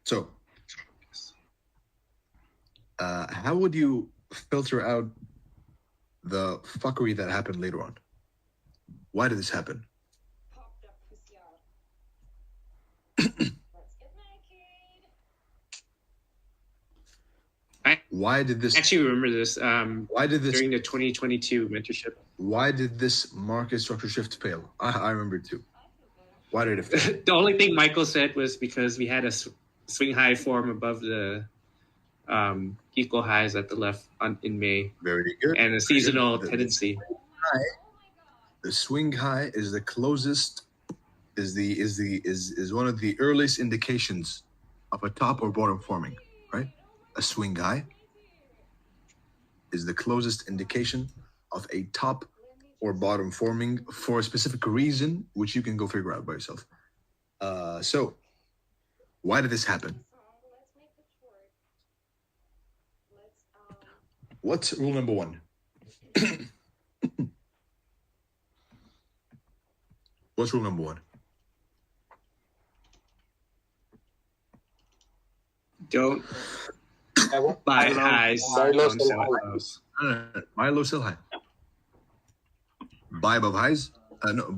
So, how would you filter out the fuckery that happened later on? Why did this happen? Why did this?
I actually remember this.
Why did this
during the 2022 mentorship?
Why did this market structure shift fail? I remember it too. Why did it fail?
The only thing Michael said was because we had a swing high form above the equal highs at the left in May.
Very good.
And a seasonal tendency.
The swing high is the closest. Is one of the earliest indications of a top or bottom forming, right? A swing high is the closest indication of a top or bottom forming for a specific reason, which you can go figure out by yourself. So, why did this happen? What's rule number 1? What's rule number 1?
Don't buy highs. Don't sell at lows.
Buy low, sell high. Buy above highs. No,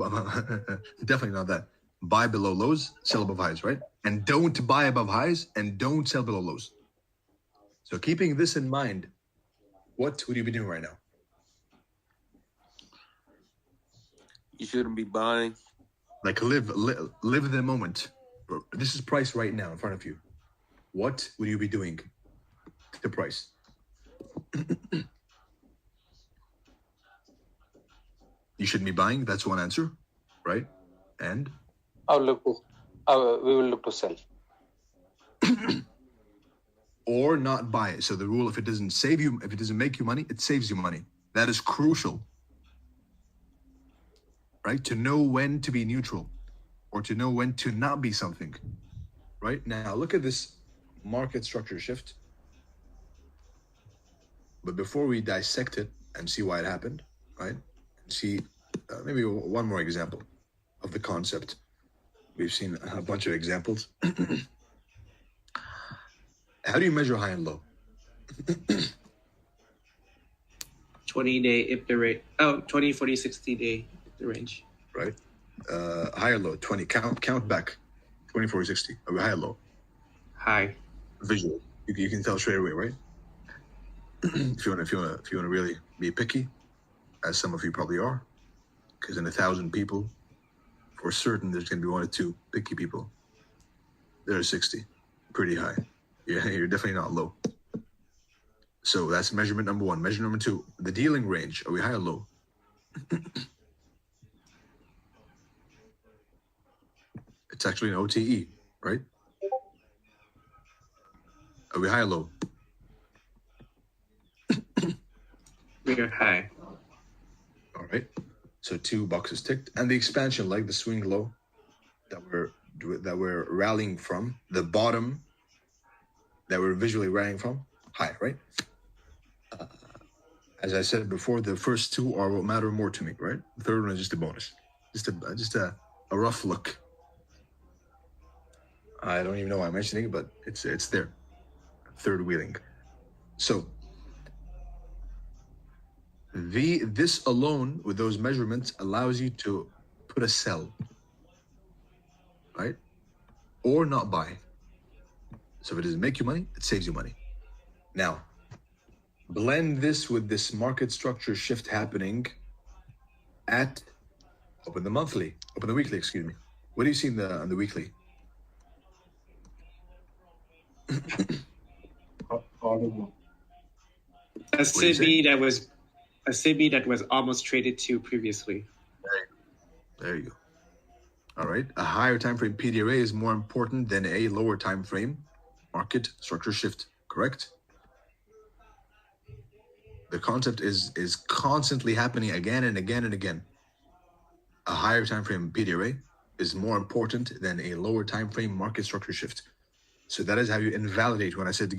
definitely not that. Buy below lows, sell above highs, right? And don't buy above highs and don't sell below lows. So keeping this in mind, what would you be doing right now?
You shouldn't be buying.
Like live the moment. This is price right now in front of you. What would you be doing to the price? You shouldn't be buying. That's one answer, right? And
we will look to sell.
Or not buy it. So the rule, if it doesn't save you, if it doesn't make you money, it saves you money. That is crucial, right? To know when to be neutral or to know when to not be something, right? Now look at this market structure shift. But before we dissect it and see why it happened, right? See maybe one more example of the concept. We've seen a bunch of examples. How do you measure high and low?
20-day if the rate. 20, 40, 60-day if the range.
Right. High or low? 20. Count back. 20, 40, 60. Are we high or low?
High.
Visual. You can tell straight away, right? if you want to really be picky, as some of you probably are, because in 1,000 people, for certain, there's going to be 1 or 2 picky people. There are 60. Pretty high. Yeah, you're definitely not low. So that's measurement number 1. Measurement number 2, the dealing range. Are we high or low? It's actually an OTE, right? Are we high or low?
We are high.
All right. So 2 boxes ticked. And the expansion, like the swing low that we're rallying from, the bottom that we're visually rallying from, high, right? As I said before, the first 2 are what matter more to me, right? The third one is just a bonus, just a rough look. I don't even know why I'm mentioning it, but it's there. Third wheeling. So this alone with those measurements allows you to put a sell, right? Or not buy. So if it doesn't make you money, it saves you money. Now, blend this with this market structure shift happening at open the weekly, excuse me. What do you see on the weekly?
A SIBI that was almost traded to previously.
There you go. All right. A higher time frame PDRA is more important than a lower time frame market structure shift, correct? The concept is constantly happening again and again and again. A higher time frame PDRA is more important than a lower time frame market structure shift. So that is how you invalidate. When I said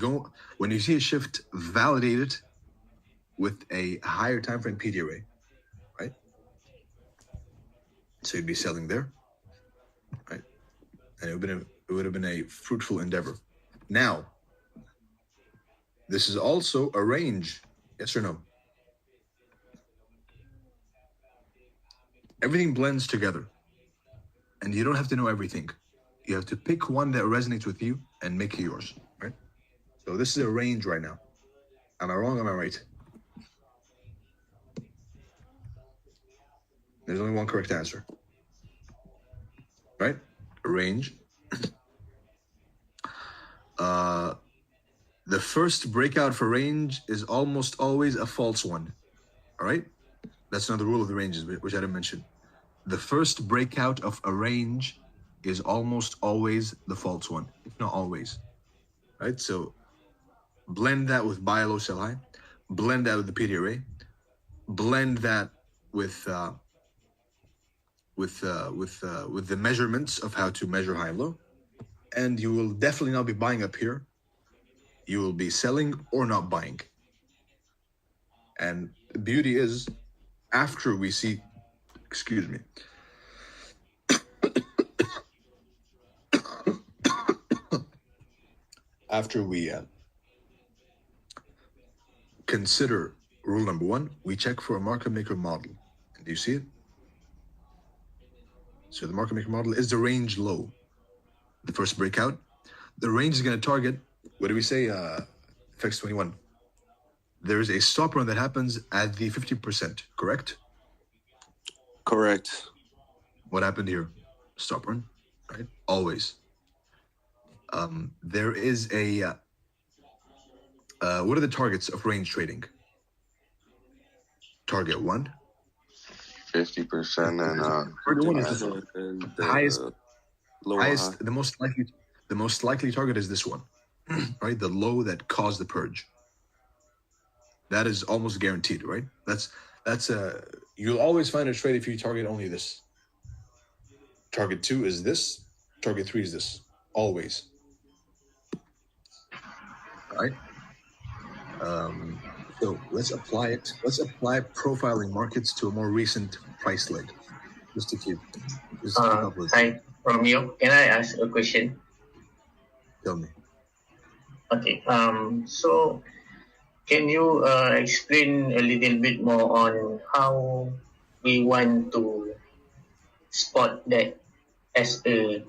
when you see a shift, validate it with a higher time frame PDRA, right? So you'd be selling there, right? And it would have been a fruitful endeavor. Now, this is also a range, yes or no? Everything blends together, and you don't have to know everything. You have to pick one that resonates with you and make it yours, right? So this is a range right now. Am I wrong? Am I right? There's only one correct answer, right? A range. The first breakout for range is almost always a false one, all right? That's another rule of the ranges, which I didn't mention. The first breakout of a range is almost always the false one, if not always, right? So blend that with buy low, sell high, blend that with the PDRA, blend that with the measurements of how to measure high and low, and you will definitely not be buying up here. You will be selling or not buying. And the beauty is, after we see, excuse me, after we consider rule number 1, we check for a market maker model. And do you see it? So the market maker model is the range low, the first breakout. The range is going to target, what do we say, FX21? There's a stop run that happens at the 50%, correct?
Correct.
What happened here? Stop run, right? Always. There is a, what are the targets of range trading? Target 1.
50% and
31 is
the
highest,
lower high.
the most likely target is this one, right? The low that caused the purge. That is almost guaranteed, right? You'll always find a trade if you target only this. Target 2 is this. Target 3 is this. Always. All right. So let's apply it. Let's apply profiling markets to a more recent price leg, just to keep up with.
Hi, Romeo. Can I ask a question?
Tell me.
Okay. So can you explain a little bit more on how we want to spot that as a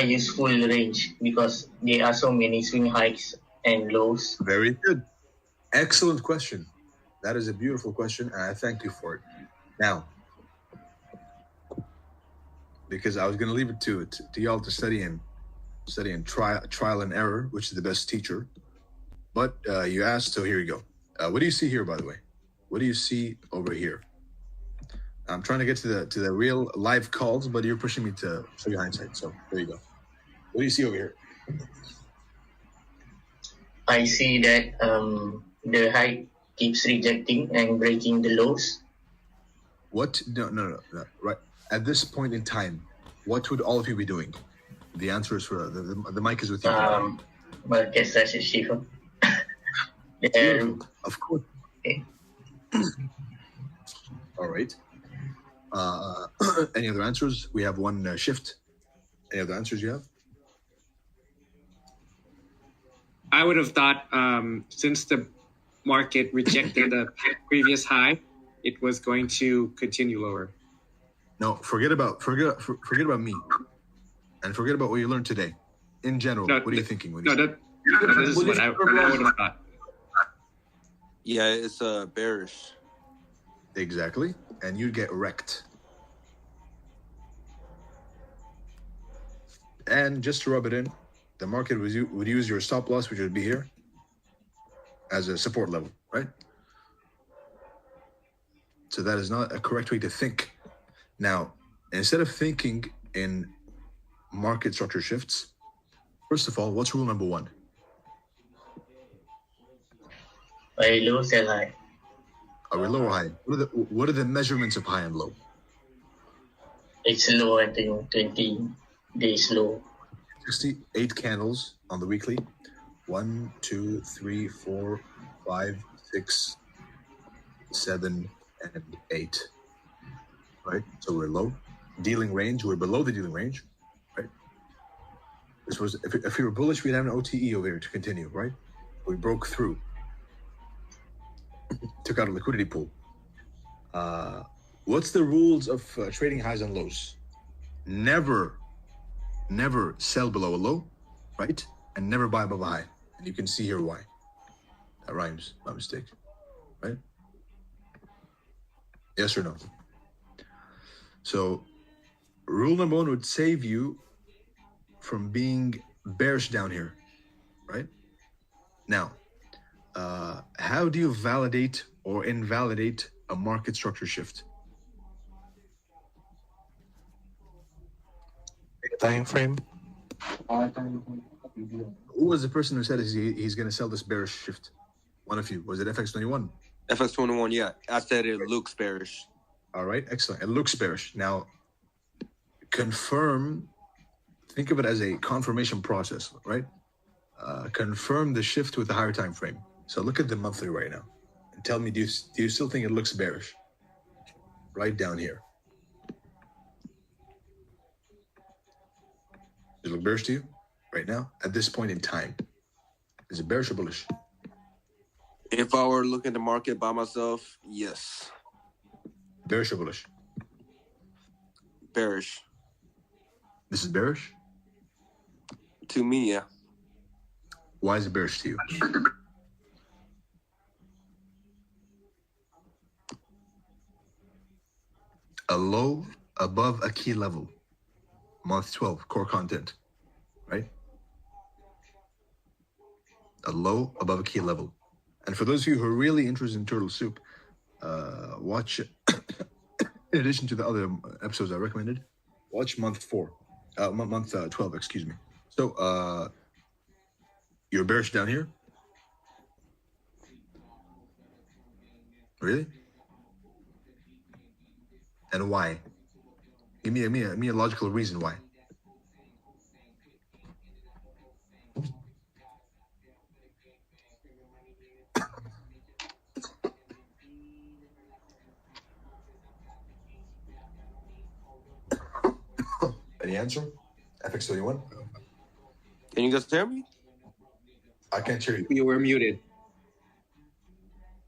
useful range, because there are so many swing highs and lows?
Very good. Excellent question. That is a beautiful question, and I thank you for it. Now, because I was going to leave it to y'all to study and trial and error, which is the best teacher. But you asked, so here you go. What do you see here, by the way? What do you see over here? I'm trying to get to the real live calls, but you're pushing me to show you hindsight. So there you go. What do you see over here?
I see that the high keeps rejecting and breaking the lows.
What? No. Right. At this point in time, what would all of you be doing? The answer is for the mic is with you.
Market strategy.
Of course.
Okay.
All right. Any other answers? We have one shift. Any other answers you have?
I would have thought since the market rejected the previous high, it was going to continue lower.
No, forget about me, and forget about what you learned today. In general, what are you thinking? When
this is what I would have thought.
Yeah, it's bearish.
Exactly, and you'd get wrecked. And just to rub it in, the market would use your stop loss, which would be here, as a support level, right? So that is not a correct way to think. Now, instead of thinking in market structure shifts, first of all, what's rule number 1?
Buy low, sell high.
Are we low or high? What are the measurements of high and low?
It's low, I think 20 days low.
68 candles on the weekly. 1, 2, 3, 4, 5, 6, 7, and 8. Right? So we're low. Dealing range, we're below the dealing range. Right? This was if we were bullish, we'd have an OTE over here to continue, right? We broke through. Took out a liquidity pool. What's the rules of trading highs and lows? Never sell below a low, right? And never buy above a high. And you can see here why. That rhymes, my mistake, right? Yes or no? So rule number 1 would save you from being bearish down here, right? Now, how do you validate or invalidate a market structure shift?
Time frame.
Who was the person who said he's going to sell this bearish shift? One of you. Was it FX21?
FX21, yeah. I said it looks bearish.
All right, excellent. It looks bearish. Now, confirm, think of it as a confirmation process, right? Confirm the shift with the higher time frame. So look at the monthly right now and tell me, do you still think it looks bearish? Right down here. Does it look bearish to you right now at this point in time? Is it bearish or bullish?
If I were looking at the market by myself, yes.
Bearish or bullish?
Bearish.
This is bearish?
To me, yeah.
Why is it bearish to you? A low above a key level. Month 12, core content, right? A low above a key level. And for those of you who are really interested in turtle soup, watch, in addition to the other episodes I recommended, watch month 12, excuse me. So, you're bearish down here? Really? And why? Give me a logical reason why. Any answer? FX21?
Can you guys hear me?
I can't hear you.
You were muted.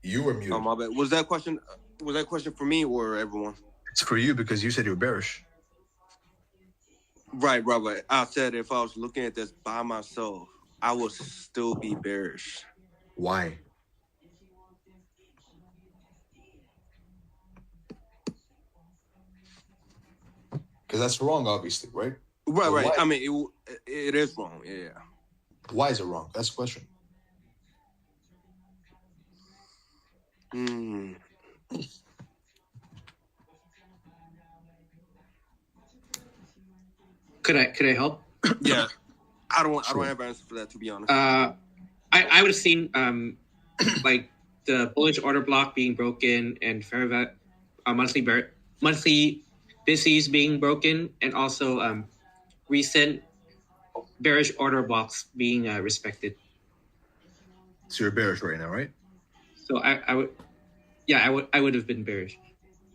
You were muted.
Oh, my bad. Was that question for me or everyone?
It's for you because you said you were bearish.
Right. I said if I was looking at this by myself, I would still be bearish.
Why? Because that's wrong, obviously, right?
Right.
Why?
I mean, it is wrong. Yeah.
Why is it wrong? That's the question.
Could I help?
Yeah. I don't have an answer for that, to be honest.
I would have seen like the bullish order block being broken and monthly BISIs being broken, and also recent bearish order blocks being respected.
So you're bearish right now, right?
So I would have been bearish.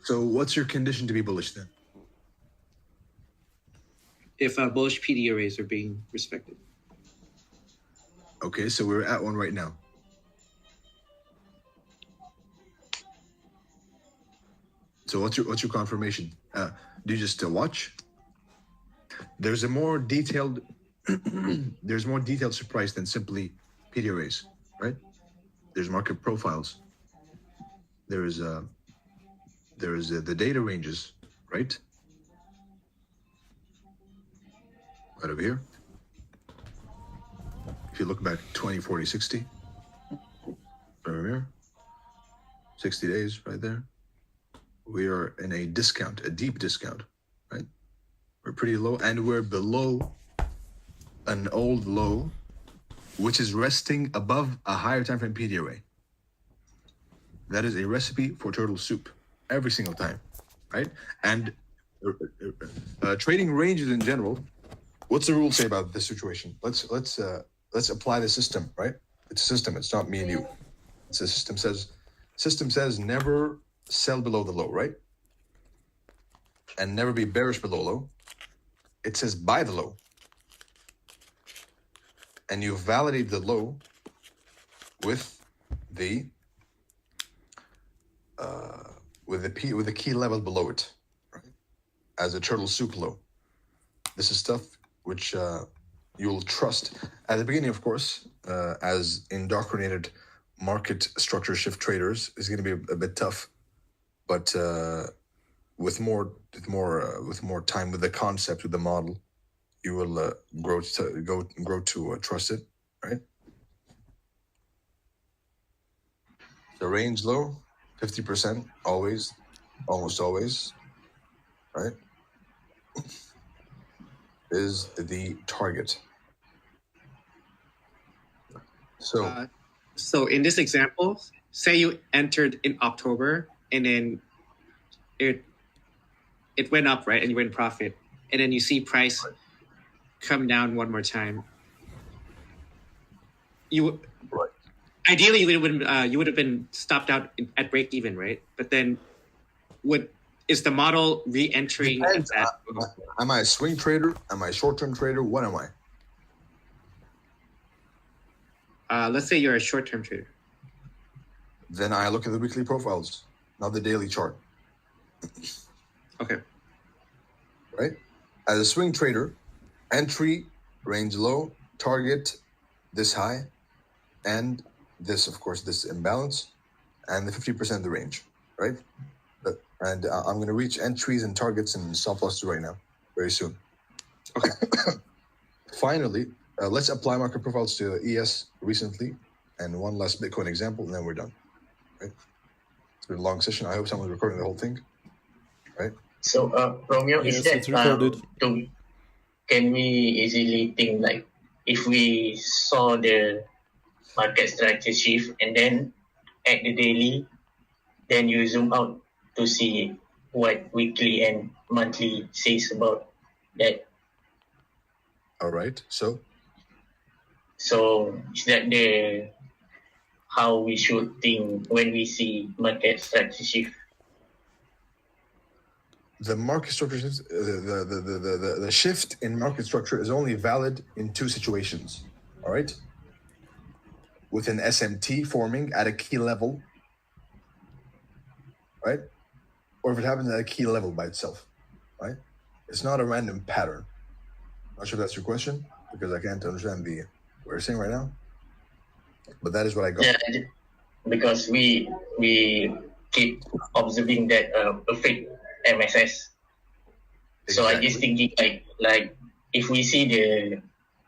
So what's your condition to be bullish then?
If bullish PD arrays are being respected.
Okay, so we're at one right now. So what's your confirmation? Do you just watch? There's a more detailed surprise than simply PD arrays, right? There's market profiles. There is the data ranges, right? Right over here. If you look back 20, 40, 60, right over here, 60 days right there. We are in a discount, a deep discount, right? We're pretty low, and we're below an old low, which is resting above a higher time frame PD array. That is a recipe for turtle soup every single time, right? And trading ranges in general. What's the rule say about this situation? Let's apply the system, right? It's a system. It's not me and you. It's a system says never sell below the low, right? And never be bearish below low. It says buy the low. And you validate the low with the key level below it, right? As a turtle soup low. This is stuff which you'll trust at the beginning, of course, as indoctrinated market structure shift traders is going to be a bit tough, but with more time with the concept, with the model, you will grow to trust it, right? The range low, 50% always, almost always, right? Is the target.
So in this example, say you entered in October and then it went up, right? And you went in profit, and then you see price come down one more time. Ideally you would have been stopped out at break even, right? But then is the model re-entering
Depends.
that?
Am I a swing trader? Am I a short-term trader? What am I?
Let's say you're a short-term trader.
Then I look at the weekly profiles, not the daily chart.
Okay.
Right? As a swing trader, entry, range low, target, this high, and this, of course, this imbalance, and the 50% of the range, right? And I'm going to reach entries and targets and stop losses right now, very soon.
Okay.
Finally, let's apply market profiles to ES recently, and one last Bitcoin example, and then we're done. Right? It's been a long session. I hope someone's recording the whole thing. Right?
So, Romeo,
Yes,
is that
it's recorded.
can we easily think like if we saw the market structure shift and then at the daily, then you zoom out to see what weekly and monthly says about that.
All right. So
is that the how we should think when we see market structure shift?
the market structure, the shift in market structure is only valid in two situations. All right. With an SMT forming at a key level, right? Or if it happens at a key level by itself, right? It's not a random pattern. Not sure if that's your question, because I can't understand what you're saying right now. But that is what I got.
Yeah, because we keep observing that affect MSS. So I just thinking like if we see the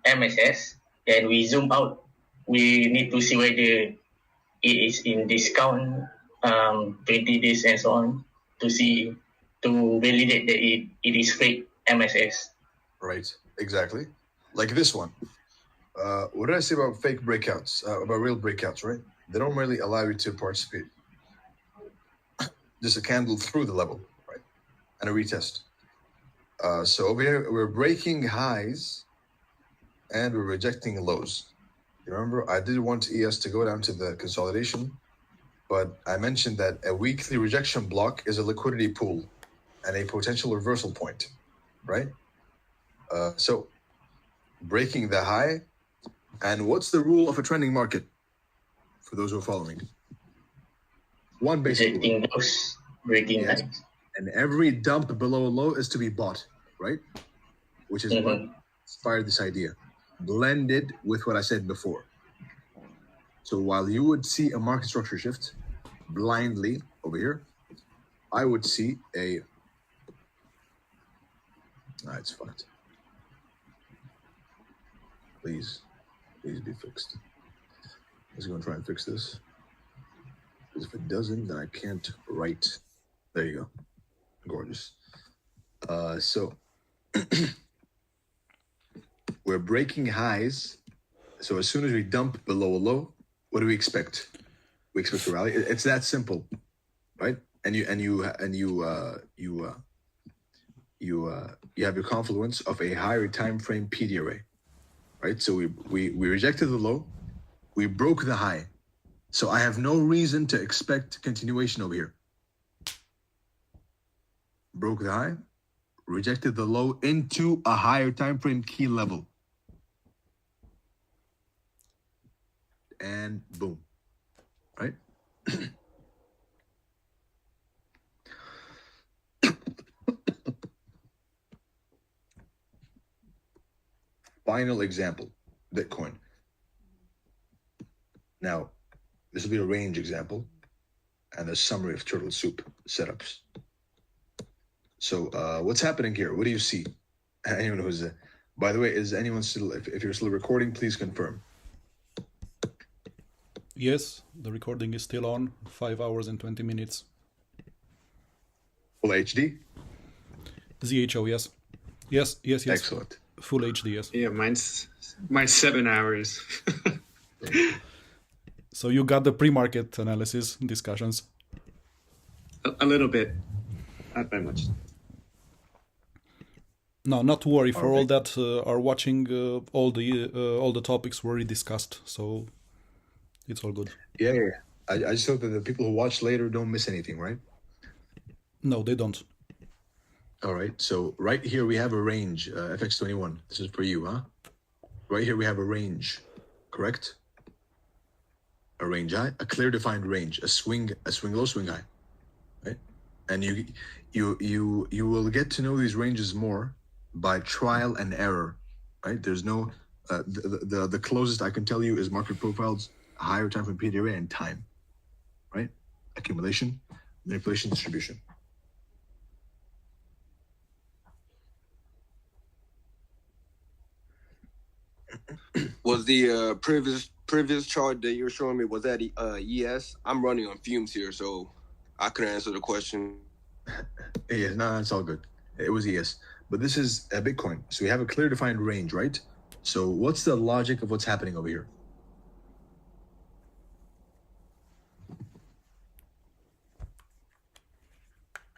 MSS, then we zoom out. We need to see whether it is in discount, 20 days and so on, to validate that it is fake MSS.
Right, exactly. Like this one. What did I say about fake breakouts? About real breakouts, right? They don't really allow you to participate. Just a candle through the level, right? And a retest. So over here, we're breaking highs and we're rejecting lows. You remember, I did want ES to go down to the consolidation, but I mentioned that a weekly rejection block is a liquidity pool and a potential reversal point, right? So breaking the high. And what's the rule of a trending market for those who are following? One basic rule.
Breaking
yes. And every dump below a low is to be bought, right? Which is what inspired this idea. Blended with what I said before. So while you would see a market structure shift blindly over here, I would see a... it's fucked. Please be fixed. I'm just going to try and fix this. Because if it doesn't, then I can't write. There you go. Gorgeous. So we're breaking highs. So as soon as we dump below a low, what do we expect? We expect a rally. It's that simple, right? And you have your confluence of a higher time frame PD array. Right, so we rejected the low, we broke the high, so I have no reason to expect continuation over here. Broke the high, rejected the low into a higher time frame key level, and boom, right? Final example, Bitcoin. Now, this will be a range example and a summary of turtle soup setups. So what's happening here? What do you see? Anyone who's, by the way, is anyone still, if you're still recording, please confirm.
Yes, the recording is still on, 5 hours and 20 minutes.
Full HD?
ZHO, yes. Yes.
Excellent.
Full HD, yes.
Yeah, mine's 7 hours.
So you got the pre-market analysis discussions?
A little bit, not very much.
No, not to worry. For all that are watching, all the topics were discussed, so it's all good.
Yeah. I just hope that the people who watch later don't miss anything, right?
No, they don't.
All right. So right here we have a range. FX21. This is for you, huh? Right here we have a range, correct? A range high, a clear defined range, a swing low, swing high, right? And you will get to know these ranges more by trial and error, right? There's no the closest I can tell you is market profiles, higher time from PD array, and time, right? Accumulation, manipulation, distribution.
Was the previous chart that you're showing me, was that ES? I'm running on fumes here, so I couldn't answer the question.
Yeah, no, it's all good. It was ES, but this is a Bitcoin. So we have a clear defined range, right? So what's the logic of what's happening over here?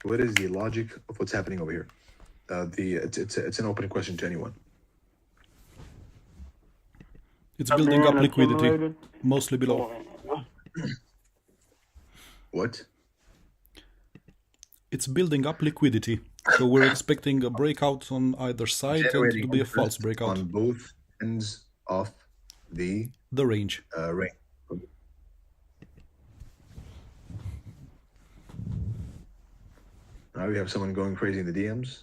What is the logic of what's happening over here? It's an open question to anyone.
It's building up liquidity, mostly below.
What?
It's building up liquidity. So we're expecting a breakout on either side, and it'll be a false breakout.
On both ends of the
range.
Range. Now we have someone going crazy in the DMs.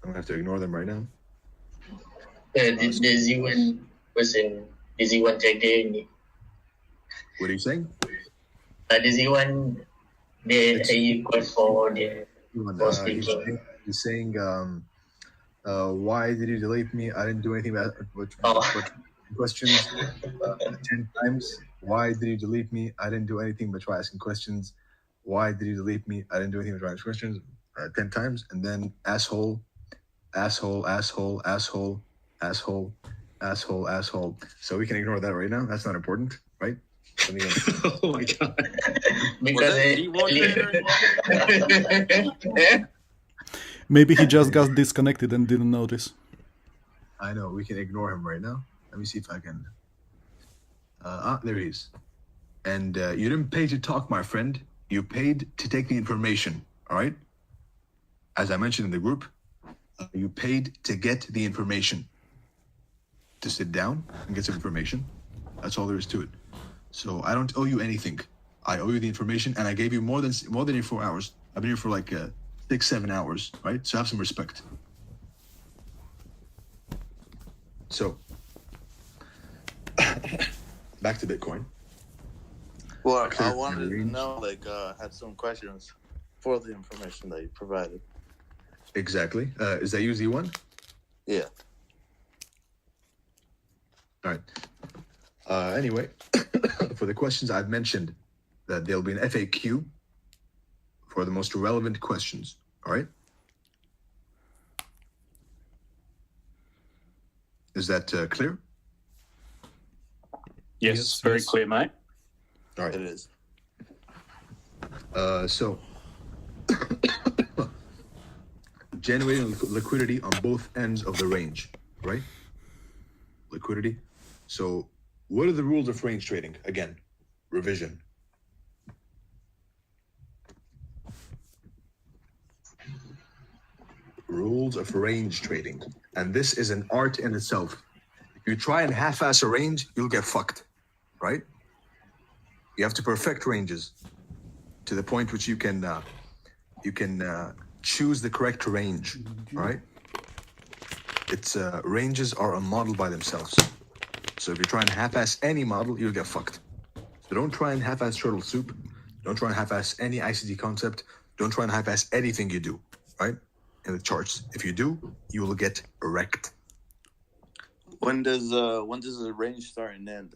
I'm gonna have to ignore them right now.
The Z1 person, the Z1 checked in.
What are you saying?
The Z1, the request for the for speaking.
He's saying, why did you delete me? I didn't do anything about questions 10 times. Why did you delete me? I didn't do anything but try asking questions. Why did you delete me? I didn't do anything but try asking questions 10 times. And then asshole, asshole, asshole, asshole, asshole, asshole, asshole. So we can ignore that right now. That's not important, right?
Oh my god.
Maybe he just got disconnected and didn't notice.
I know, we can ignore him right now. Let me see if I can. There he is. And you didn't pay to talk, my friend. You paid to take the information, all right? As I mentioned in the group, you paid to get the information. To sit down and get some information. That's all there is to it. So I don't owe you anything. I owe you the information, and I gave you more than 4 hours. I've been here for like 6-7 hours, right? So have some respect. So back to Bitcoin.
Well, I wanted to know, had some questions for the information that you provided.
Exactly. Is that you, Z1?
Yeah.
All right. Anyway, for the questions I've mentioned, that there'll be an FAQ for the most relevant questions. All right. Is that clear?
Yes, very clear, mate.
All right.
It is.
So generating liquidity on both ends of the range, right? Liquidity. So what are the rules of range trading? Again, revision. Rules of range trading. And this is an art in itself. If you try and half-ass a range, you'll get fucked, right? You have to perfect ranges to the point which you can choose the correct range, all right? It's ranges are a model by themselves. So if you try and half-ass any model, you'll get fucked. So don't try and half-ass turtle soup. Don't try and half-ass any ICT concept. Don't try and half-ass anything you do, right? In the charts. If you do, you will get wrecked.
When does the range start and end?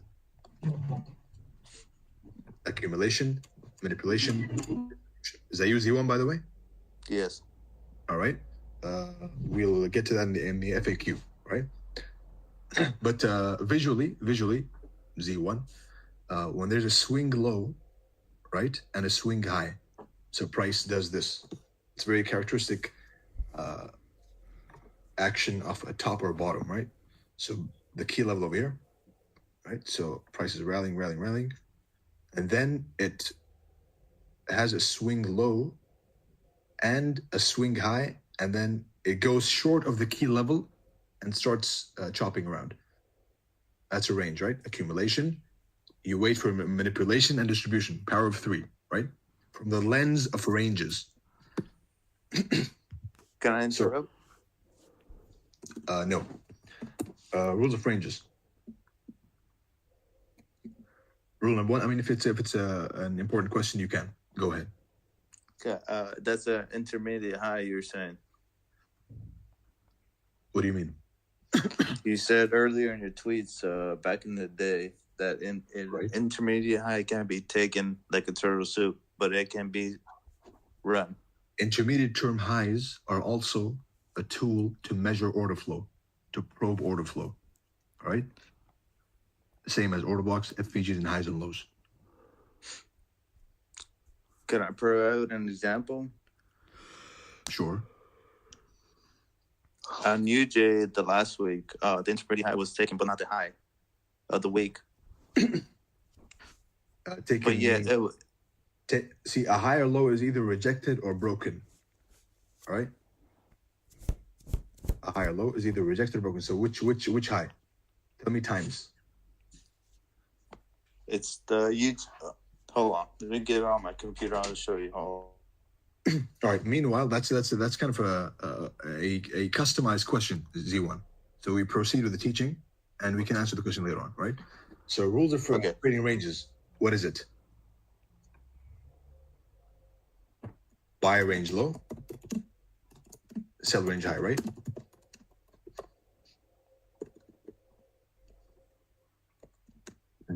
Accumulation, manipulation. Is that Z1, by the way?
Yes.
All right. We'll get to that in the FAQ, right? But visually, Z1, when there's a swing low, right, and a swing high, so price does this. It's very characteristic action of a top or bottom, right? So the key level over here, right? So price is rallying, and then it has a swing low and a swing high, and then it goes short of the key level and starts chopping around. That's a range, right? Accumulation. You wait for manipulation and distribution. Power of 3, right? From the lens of ranges.
Can I interrupt?
No. Rules of ranges. Rule number 1. I mean, if it's an important question, you can go ahead.
Okay, that's an intermediate high. You're saying.
What do you mean?
You said earlier in your tweets back in the day that intermediate high can be taken like a turtle soup, but it can be run.
Intermediate term highs are also a tool to measure order flow, to probe order flow. All right? Same as order blocks, FVGs, and highs and lows.
Can I provide an example?
Sure.
On UJ the last week, the intermediate high was taken, but not the high of the week.
But
yeah,
see, a high or low is either rejected or broken. All right? A high or low is either rejected or broken. So which high? Tell me times.
It's the hold on, let me get it on my computer. I'll show you.
All right. Meanwhile, that's kind of a customized question, Z1. So we proceed with the teaching, and we can answer the question later on, right? So rules of trading ranges. What is it? Buy range low, sell range high, right?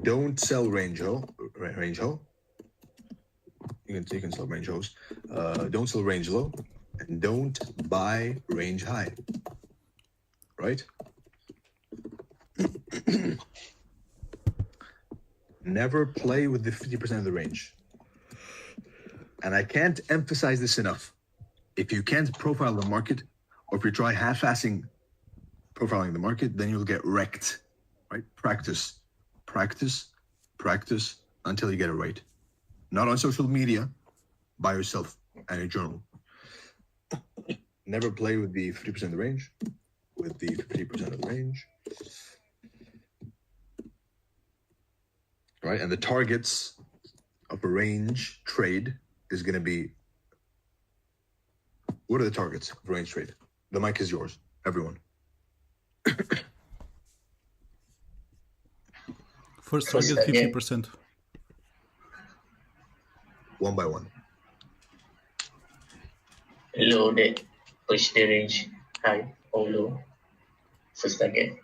Don't sell range low. You can sell range lows. Don't sell range low, and don't buy range high. Right? Never play with the 50% of the range. And I can't emphasize this enough. If you can't profile the market, or if you try half-assing profiling the market, then you'll get wrecked. Right? Practice until you get it right. Not on social media, by yourself and a journal. Never play with the 50% of the range. With the 50% of the range. Right, and the targets of a range trade is going to be. What are the targets of a range trade? The mic is yours, everyone.
First target 50%.
One by one.
Low that push the range high or low. First target.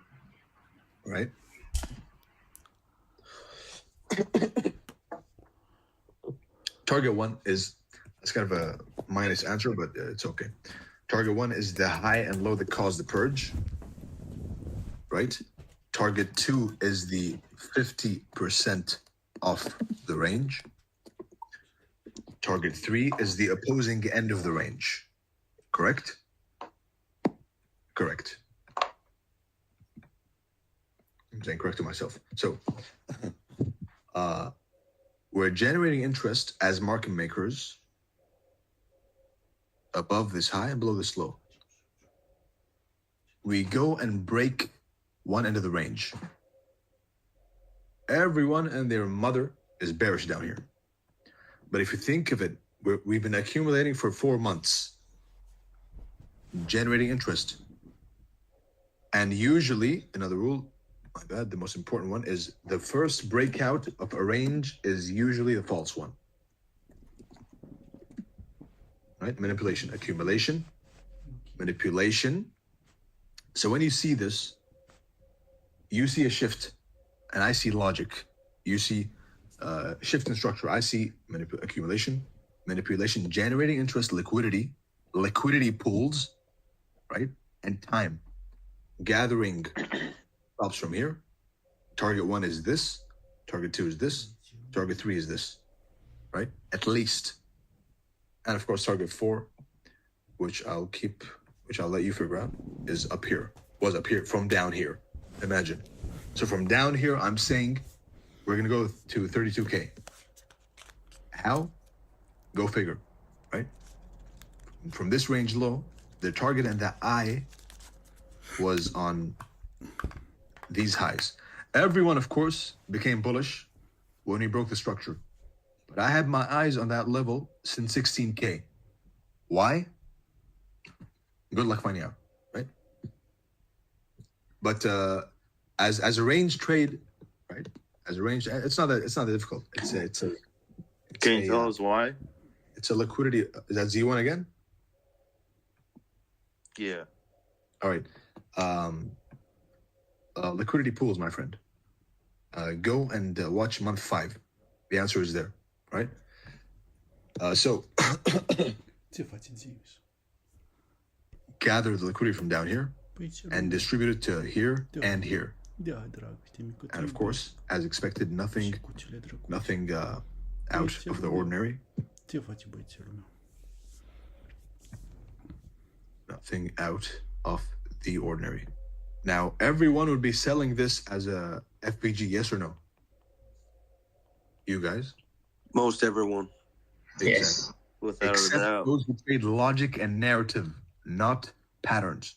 Right. Target 1 is, that's kind of a minus answer, but it's okay. Target 1 is the high and low that cause the purge, right? Target 2 is the 50% off the range. Target 3 is the opposing end of the range, correct? Correct. I'm saying correct to myself. So, we're generating interest as market makers above this high and below this low. We go and break one end of the range. Everyone and their mother is bearish down here. But if you think of it, we've been accumulating for 4 months, generating interest. And usually, another rule, my bad, the most important one is the first breakout of a range is usually the false one. Right? Manipulation, accumulation, manipulation. So when you see this, you see a shift, and I see logic. You see shift in structure. I see accumulation, manipulation, generating interest, liquidity pools, right? And time. Gathering stops from here. Target 1 is this. Target 2 is this. Target 3 is this, right? At least. And of course, target 4, which I'll let you figure out, is up here. Was up here from down here. Imagine. So from down here, I'm saying we're going to go to 32K. How? Go figure, right? from this range low, the target and the eye was on these highs. Everyone, of course, became bullish when he broke the structure. But I had my eyes on that level since 16K. Why? Good luck finding out, right? But as a range trade, right? As a range, it's not that difficult.
Can you tell us why?
It's a liquidity. Is that Z1 again?
Yeah.
All right. Liquidity pools, my friend. Go and watch month 5. The answer is there, right? So gather the liquidity from down here and distribute it to here and here. And of course, as expected, nothing out of the ordinary. Nothing out of the ordinary. Now, everyone would be selling this as a FPG, yes or no? You guys?
Most everyone.
Yes.
Without a
Except
doubt.
those who trade logic and narrative, not patterns.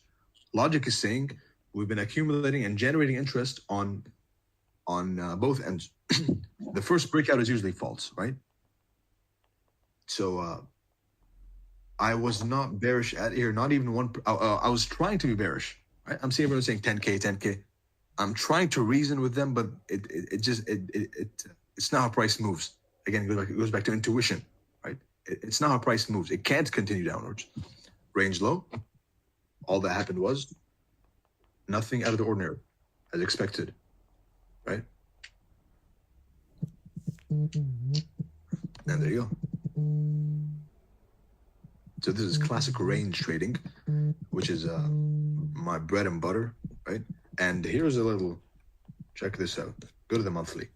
Logic is saying we've been accumulating and generating interest on both ends. The first breakout is usually false, right? So I was not bearish at here, not even one. I was trying to be bearish, right? I'm seeing everyone saying 10K, 10K. I'm trying to reason with them, but it's not how price moves. Again, it goes back to intuition, right? It's not how price moves. It can't continue downwards. Range low. All that happened was nothing out of the ordinary, as expected, right? And there you go. So this is classic range trading, which is my bread and butter, right? And here's a little, check this out. Go to the monthly.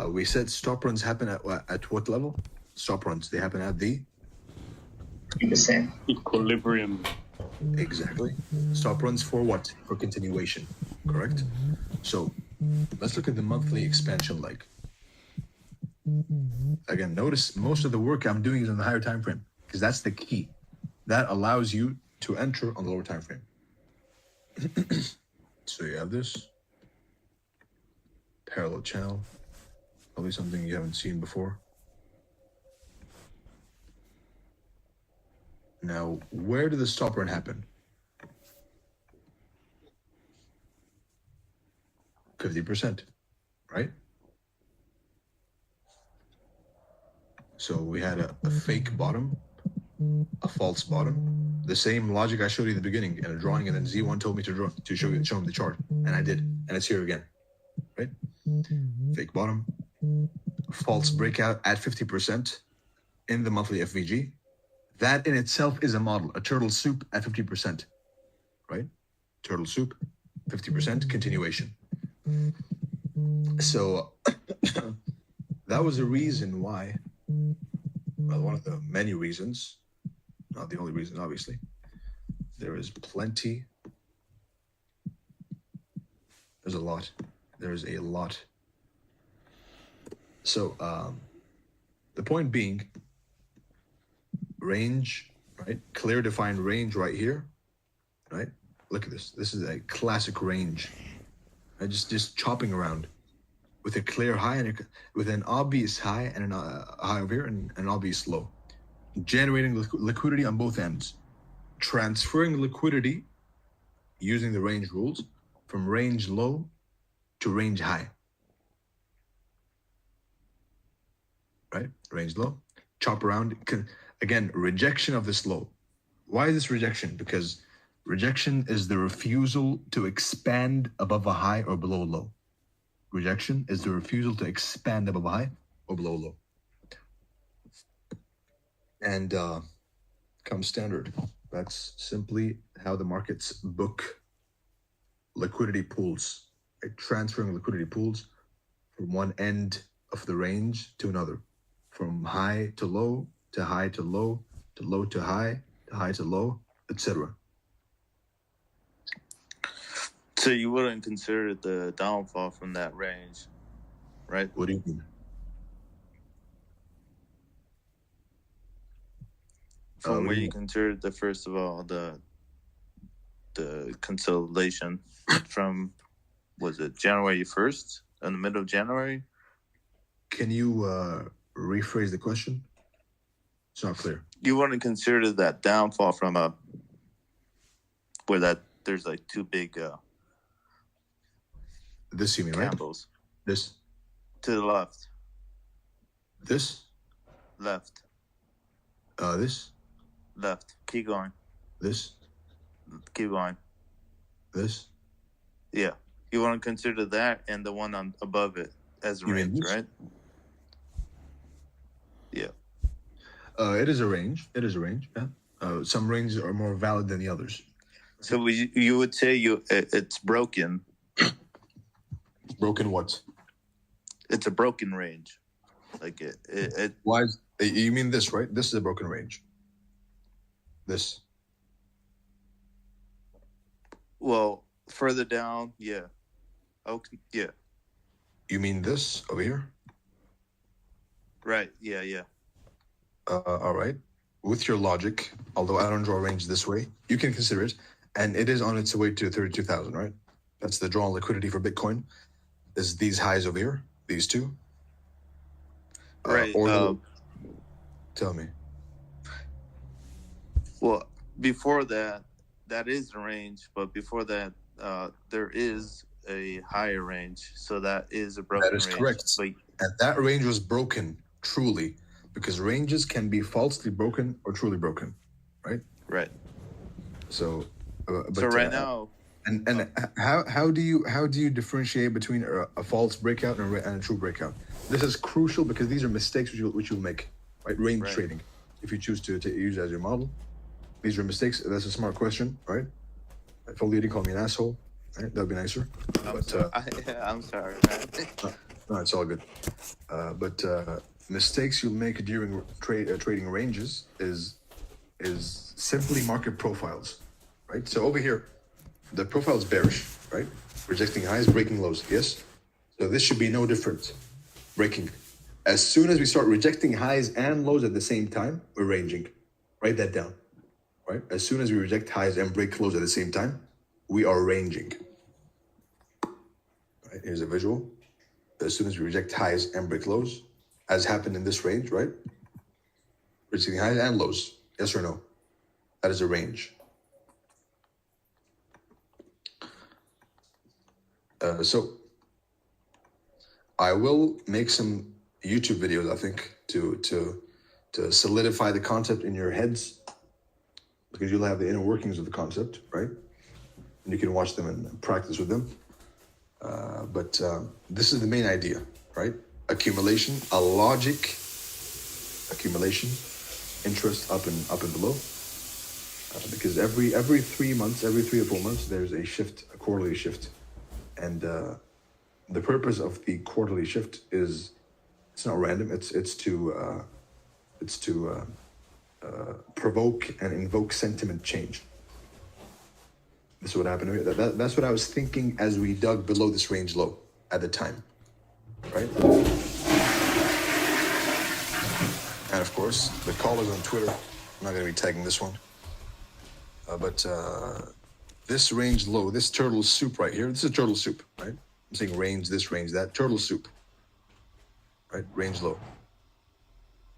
We said stop runs happen at what level? Stop runs, they happen at the
3%.
Equilibrium.
Exactly. Stop runs for what? For continuation, correct? So let's look at the monthly expansion leg. Again, notice most of the work I'm doing is on the higher time frame because that's the key. That allows you to enter on the lower time frame. So you have this parallel channel, probably something you haven't seen before. Now, where did the stop run happen? 50%, right? So we had a fake bottom, a false bottom. The same logic I showed you in the beginning in a drawing, and then Z1 told me to show him the chart, and I did, and it's here again, right? Fake bottom, false breakout at 50% in the monthly FVG. That in itself is a model, a turtle soup at 50%, right? Turtle soup, 50% continuation. So that was a reason why, well, one of the many reasons, not the only reason, obviously. There is plenty. There's a lot. There's a lot. So the point being, range, right? Clear defined range right here, right? Look at this. This is a classic range. Right? Just chopping around with a clear high and with an obvious high and a high over here and an obvious low. Generating liquidity on both ends. Transferring liquidity using the range rules from range low to range high. Right? Range low. Chop around. Again, rejection of this low. Why is this rejection? Because rejection is the refusal to expand above a high or below a low. Rejection is the refusal to expand above a high or below a low. And comes standard. That's simply how the markets book liquidity pools, right? Transferring liquidity pools from one end of the range to another, from high to low, to high to low, to low to high to low, etc.
So you wouldn't consider the downfall from that range, right?
What do you mean?
From where you considered the first of all the consolidation from, was it January 1st in the middle of January?
Can you rephrase the question? It's not clear.
You want to consider that downfall from where that there's like two big
this you mean
candles.
Right? This
to the left.
This
left.
This
left. Keep going.
This
keep going.
This
yeah. You want to consider that and the one on above it as a range, right? Yeah.
It is a range. It is a range. Yeah. Some ranges are more valid than the others.
So you would say it's broken.
Broken what?
It's a broken range. Like it.
Why? You mean this, right? This is a broken range. This.
Well, further down, yeah. Okay, yeah.
You mean this over here?
Right. Yeah. Yeah.
All right. With your logic, although I don't draw a range this way, you can consider it, and it is on its way to 32,000, right? That's the drawn liquidity for Bitcoin. Is these highs over here? These two?
Right.
Tell me.
Well, before that is the range, but before that, there is a higher range, so that is a broken range.
That is correct. And that range was broken, truly, because ranges can be falsely broken or truly broken, right?
Right.
So,
so right now,
and how do you differentiate between a false breakout and a true breakout? This is crucial because these are mistakes which you'll make, right? Range trading, if you choose to use it as your model, these are mistakes. That's a smart question, right? If only you didn't call me an asshole, right? That'd be nicer.
I'm sorry, man.
No, it's all good. But mistakes you'll make during trading ranges is simply market profiles, right? So over here, the profile is bearish, right? Rejecting highs, breaking lows. Yes. So this should be no different. Breaking. As soon as we start rejecting highs and lows at the same time, we're ranging. Write that down, right? As soon as we reject highs and break lows at the same time, we are ranging. Right? Here's a visual. As soon as we reject highs and break lows, as happened in this range, right? Rejecting highs and lows. Yes or no? That is a range. So I will make some YouTube videos, I think, to solidify the concept in your heads, because you'll have the inner workings of the concept, right? And you can watch them and practice with them. But this is the main idea, right? Accumulation, a logic accumulation, interest up and below. Because every 3 months, every 3 or 4 months, there's a shift, a quarterly shift. And the purpose of the quarterly shift is, it's not random. It's to provoke and invoke sentiment change. This is what happened here. That's what I was thinking as we dug below this range low at the time, right? And of course, the callers on Twitter. I'm not going to be tagging this one, but this range low, this turtle soup right here. This is turtle soup, right? I'm saying range this, range that. Turtle soup, right? Range low.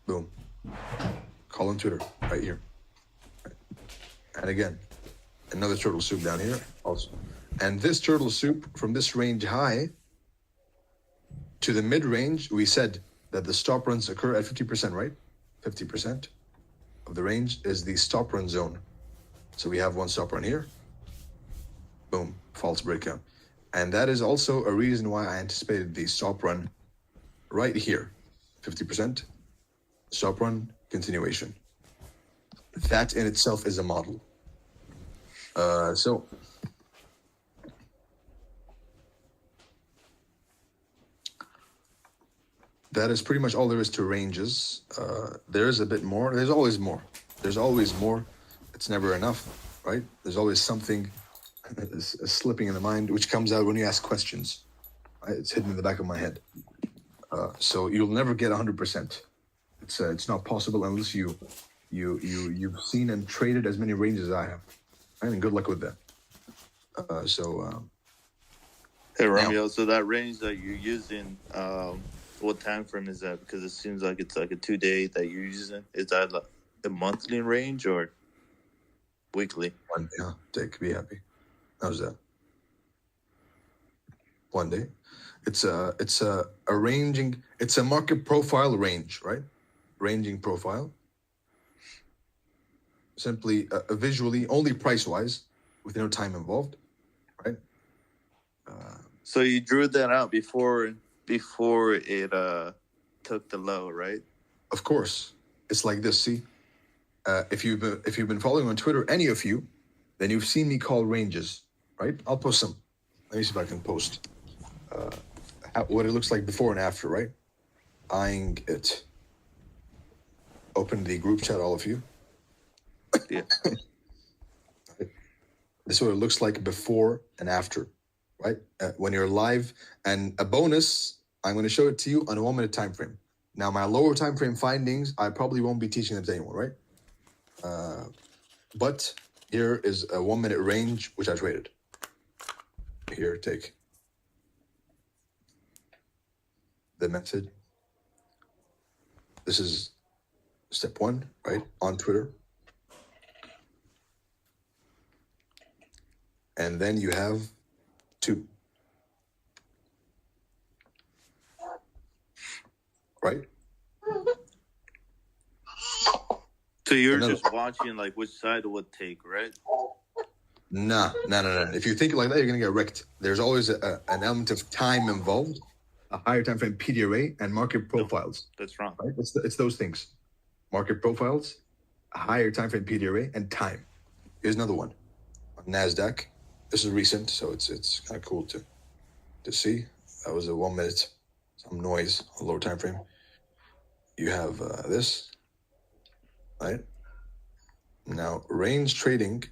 Boom. Call on Twitter right here. Right. And again, another turtle soup down here also. And this turtle soup from this range high to the mid range, we said that the stop runs occur at 50%, right? 50% of the range is the stop run zone. So we have one stop run here. Boom, false breakout. And that is also a reason why I anticipated the stop run right here. 50%, stop run, continuation. That in itself is a model. So that is pretty much all there is to ranges. There is a bit more. There's always more. There's always more. It's never enough, right? There's always something slipping in the mind, which comes out when you ask questions. Right? It's hidden in the back of my head. So you'll never get 100%. It's not possible unless you you've seen and traded as many ranges as I have, right? And good luck with that.
Hey Romeo, so that range that you're using, what time frame is that? Because it seems like it's like a 2-day that you're using. Is that like a monthly range or weekly?
One day, huh? Take, be happy. How's that? One day. It's a ranging. It's a market profile range, right? Ranging profile. Simply, visually, only price wise, with no time involved, right?
So you drew that out before it took the low, right?
Of course, it's like this. See, if you've been following on Twitter, any of you, then you've seen me call ranges, right? I'll post some. Let me see if I can post what it looks like before and after, right? Eyeing it. Open the group chat, all of you.
Yeah.
This is what it looks like before and after, right? When you're live, and a bonus, I'm going to show it to you on a 1 minute time frame. Now, my lower time frame findings, I probably won't be teaching them to anyone, right? But here is a 1 minute range, which I traded. Here, take the method. This is step 1, right? On Twitter. And then you have 2. Right?
So you're just watching like which side it would take, right?
Nah. If you think like that, you're gonna get wrecked. There's always an element of time involved, a higher time frame PDRA, and market profiles.
That's wrong.
Right? It's those things. Market profiles, a higher time frame PDRA, and time. Here's another one. On NASDAQ. This is recent, so it's kind of cool to see. That was a 1 minute, some noise on lower time frame. You have this, right? Now, range trading.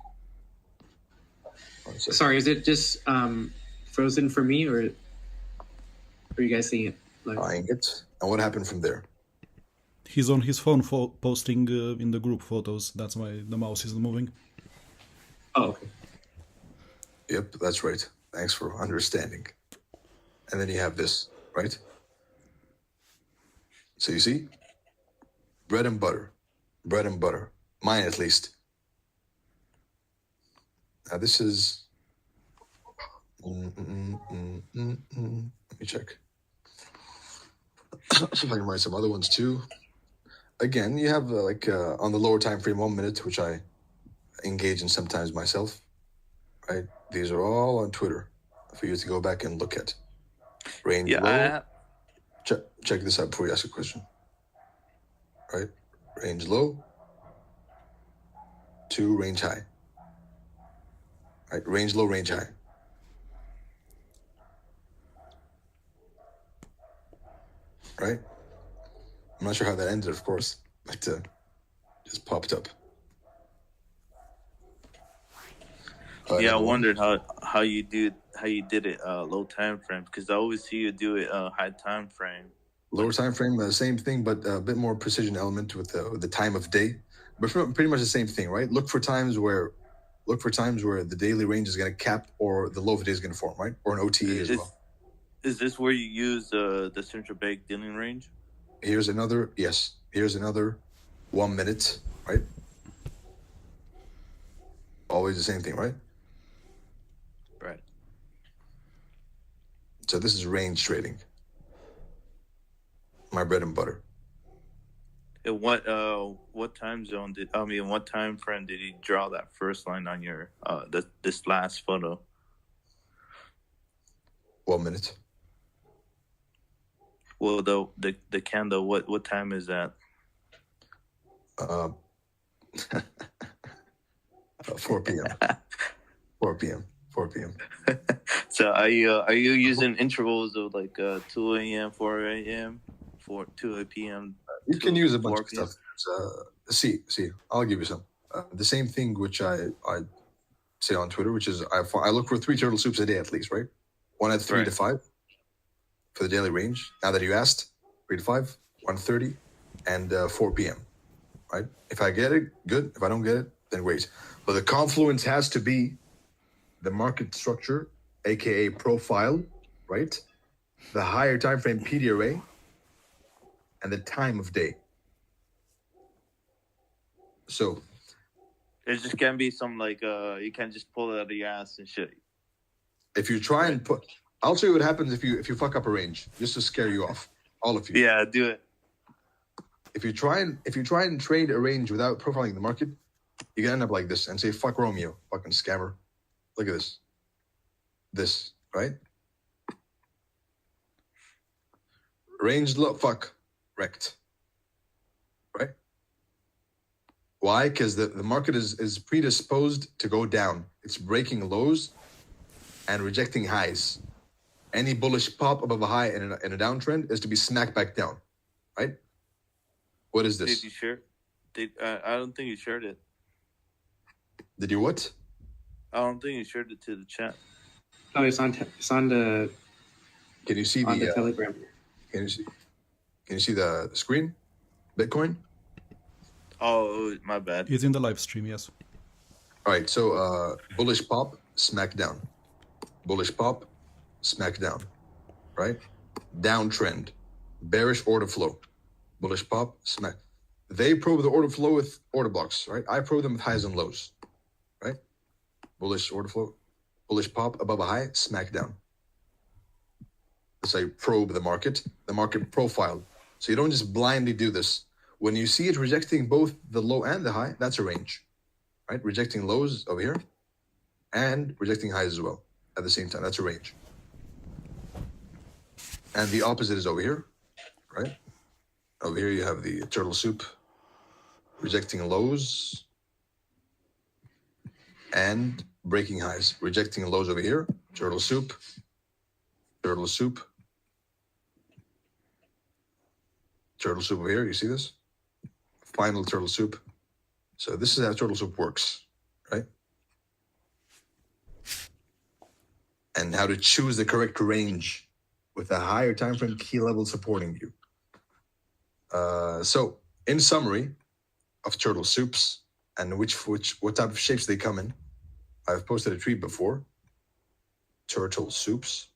Sorry, is it just frozen for me, or are you guys seeing it?
Buying it. And what happened from there?
He's on his phone posting in the group photos. That's why the mouse isn't moving.
Oh, okay.
Yep, that's right. Thanks for understanding. And then you have this, right? So you see? Bread and butter. Bread and butter. Mine, at least. Now, this is... Let me check. See if I can write some other ones, too. Again, you have, on the lower time frame, 1 minute, which I engage in sometimes myself, right? These are all on Twitter for you to go back and look at. Range low. Check this out before you ask a question. Right? Range low. 2, range high. Right? Range low, range high. Right? I'm not sure how that ended, of course, but just popped up.
Yeah, I wondered how you did it low time frame, because I always see you do it high time frame.
Lower time frame, same thing, but a bit more precision element with the time of day, but pretty much the same thing, right? Look for times where the daily range is going to cap or the low of the day is going to form, right? Or an OTE as well.
Is this where you use the central bank dealing range?
Here's another 1 minute, right? Always the same thing, right?
Right.
So this is range trading. My bread and butter.
And what time zone what time frame did you draw that first line on your this last photo?
1 minute.
Well, the candle, what time is that?
4 p.m. 4 p.m. 4 p.m.
So are you using intervals of like 2 a.m., 4 a.m., 2 p.m.?
You can use a bunch of stuff. See, I'll give you some. The same thing which I say on Twitter, which is I look for 3 turtle soups a day at least, right? One at 3 to 5 for the daily range. Now that you asked, 3 to 5, 1:30, and 4 p.m. right? If I get it, good. If I don't get it, then wait. But the confluence has to be the market structure, aka profile, right? The higher time frame PD array, and the time of day. So
It just can't be some like you can't just pull it out of your ass and shit.
if you try and put, I'll show you what happens if you fuck up a range, just to scare you off, all of you.
Yeah, do it.
If you try and trade a range without profiling the market, you can end up like this and say, fuck Romeo, fucking scammer. Look at this. This, right? Range low, fuck, wrecked. Right? Why? Because the market is predisposed to go down. It's breaking lows and rejecting highs. Any bullish pop above a high in a downtrend is to be smacked back down, right? What is this?
Did you share? I don't think you shared it.
Did you what?
I don't think you shared it to the chat.
Oh, it's on the.
Can you see
on
the
Telegram?
Can you see the screen? Bitcoin?
Oh, my bad.
It's in the live stream, yes.
All right, so bullish pop, smack down. Bullish pop, smack down. Right? Downtrend, bearish order flow. Bullish pop, smack. They probe the order flow with order blocks, right? I probe them with highs and lows, right? Bullish order flow, bullish pop above a high, smack down. That's how you probe the market profile. So you don't just blindly do this. When you see it rejecting both the low and the high, that's a range, right? Rejecting lows over here and rejecting highs as well at the same time. That's a range. And the opposite is over here, right? Over here you have the turtle soup rejecting lows and breaking highs. Rejecting lows over here, turtle soup, turtle soup, turtle soup over here. You see this? Final turtle soup. So this is how turtle soup works, right? And how to choose the correct range with a higher time frame key level supporting you. So in summary of turtle soups and what type of shapes they come in, I've posted a tweet before. Turtle soups.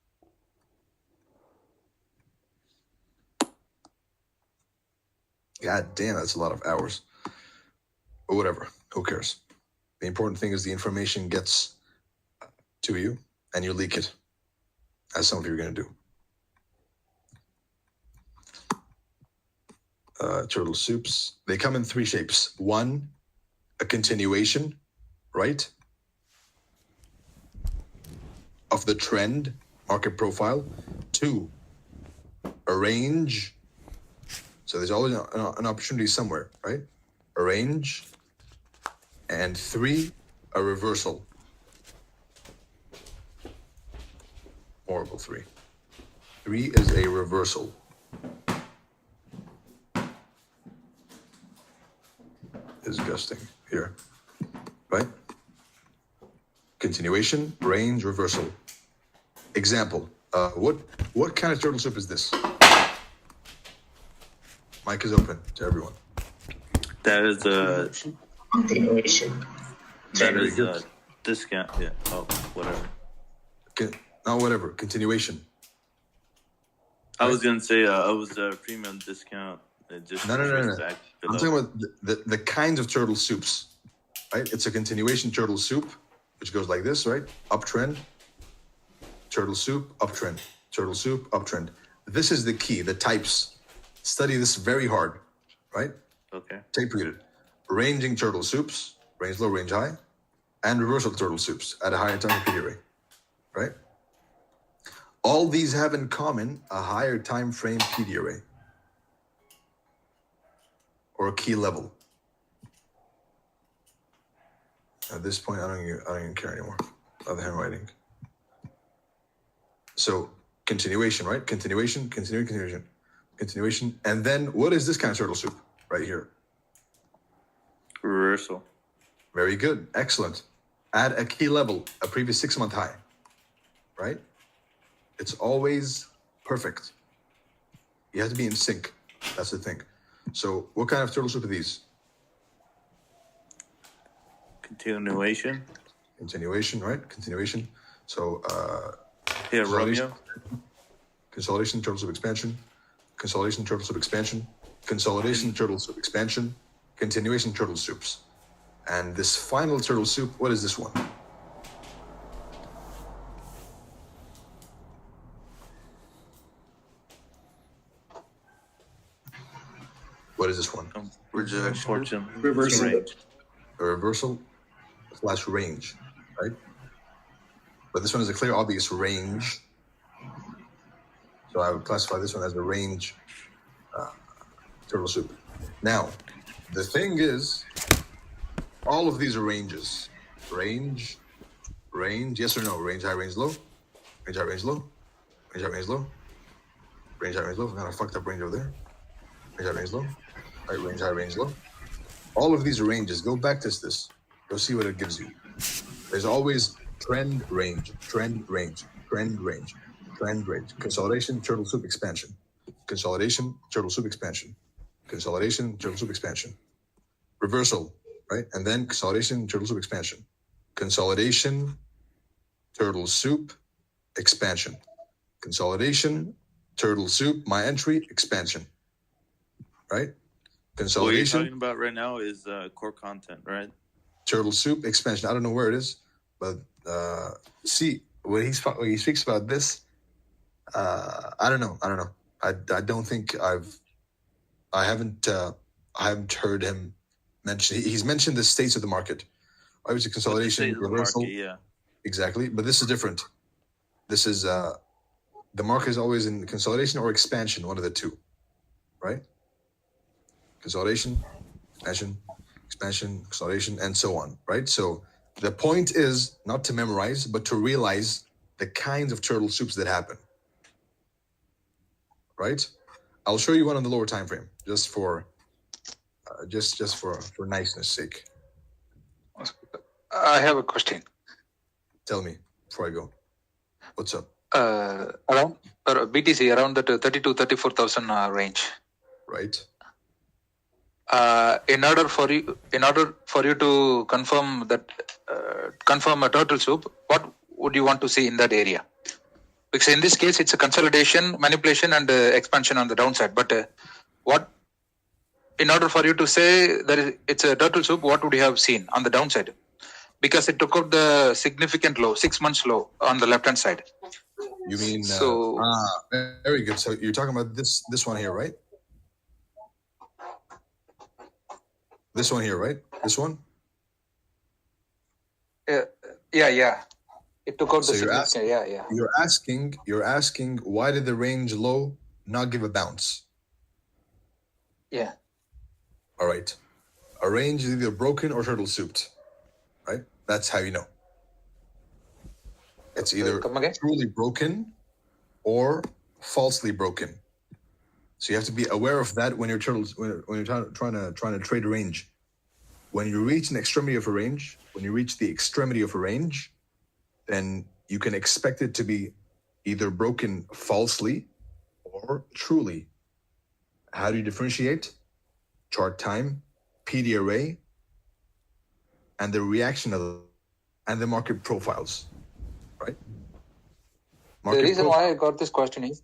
God damn, that's a lot of hours. But whatever, who cares? The important thing is the information gets to you and you leak it, as some of you are going to do. Turtle soups. They come in three shapes. One, a continuation, right, of the trend market profile. Two, a range. So there's always an opportunity somewhere, right? A range. And three, a reversal. Horrible three. Three is a reversal. Disgusting. Here, right? Continuation, range, reversal. Example. What kind of turtle soup is this? Mic is open to everyone.
That is a
continuation.
That is a discount. Yeah. Oh, whatever.
Whatever. Continuation.
I was gonna say I was a premium discount.
No. I'm talking about the kinds of turtle soups, right? It's a continuation turtle soup, which goes like this, right? Uptrend, turtle soup, uptrend, turtle soup, uptrend. This is the key, the types. Study this very hard, right?
Okay.
Tape read it. Ranging turtle soups, range low, range high, and reversal turtle soups at a higher time period rate, right? All these have in common a higher time frame PD array or a key level. At this point, I don't even care anymore about the handwriting. So continuation, right? Continuation. And then what is this kind of turtle soup right here?
Reversal.
Very good. Excellent. Add a key level, a previous 6-month high, right? It's always perfect. You have to be in sync. That's the thing. So what kind of turtle soup are these?
Continuation.
Continuation, right? Continuation. So
Here,
consolidation,
Romeo.
consolidation, turtle soup expansion, consolidation, turtle soup expansion, consolidation, turtle soup expansion, continuation, turtle soups. And this final turtle soup, what is this one? What is this one?
Rejection.
Reversal.
Range.
A reversal / range, right? But this one is a clear, obvious range. So I would classify this one as a range turtle soup. Now, the thing is, all of these are ranges. Range, yes or no? Range high, range low. Range high, range low. Range high, range low. Range high, range low. Kind of fucked up range over there. Range high, range low. Right, range high, range low. All of these are ranges. Go back to this. Go see what it gives you. There's always trend range, trend range, trend range, trend range. Consolidation, turtle soup expansion. Consolidation, turtle soup expansion. Consolidation, turtle soup expansion. Reversal, right? And then consolidation, turtle soup expansion. Consolidation, turtle soup expansion. Consolidation, turtle soup, my entry, expansion. Right?
What you're
Consolidation,
talking about right now is core content, right?
turtle soup expansion. I don't know where it is, but see when he speaks about this, I don't know. I don't think I haven't heard him mention. He's mentioned the states of the market. Obviously, consolidation,
State of the
reversal,
market, yeah.
exactly. But this is different. This is the market is always in consolidation or expansion, one of the two, right? Consolidation, expansion, consolidation, and so on, right? So the point is not to memorize, but to realize the kinds of turtle soups that happen, right? I'll show you one on the lower time frame, just for niceness sake.
I have a question.
Tell me before I go. What's up?
Around BTC around that 32,000-34,000 range.
Right.
In order for you to confirm a turtle soup, what would you want to see in that area? Because in this case, it's a consolidation, manipulation, and expansion on the downside. But what, in order for you to say that it's a turtle soup, what would you have seen on the downside? Because it took out the significant low, 6 months low on the left hand side.
You mean
so?
Very good. So you're talking about this one here, right? This one here, right? This one?
Yeah. It took out the
So
significant. Yeah.
You're asking why did the range low not give a bounce?
Yeah.
All right. A range is either broken or turtle souped, right? That's how you know. It's either truly broken or falsely broken. So you have to be aware of that when you're trying to trade a range. When you reach an extremity of a range, then you can expect it to be either broken falsely or truly. How do you differentiate? Chart time, PD array, and the reaction and the market profiles, right?
The reason why I got this question is,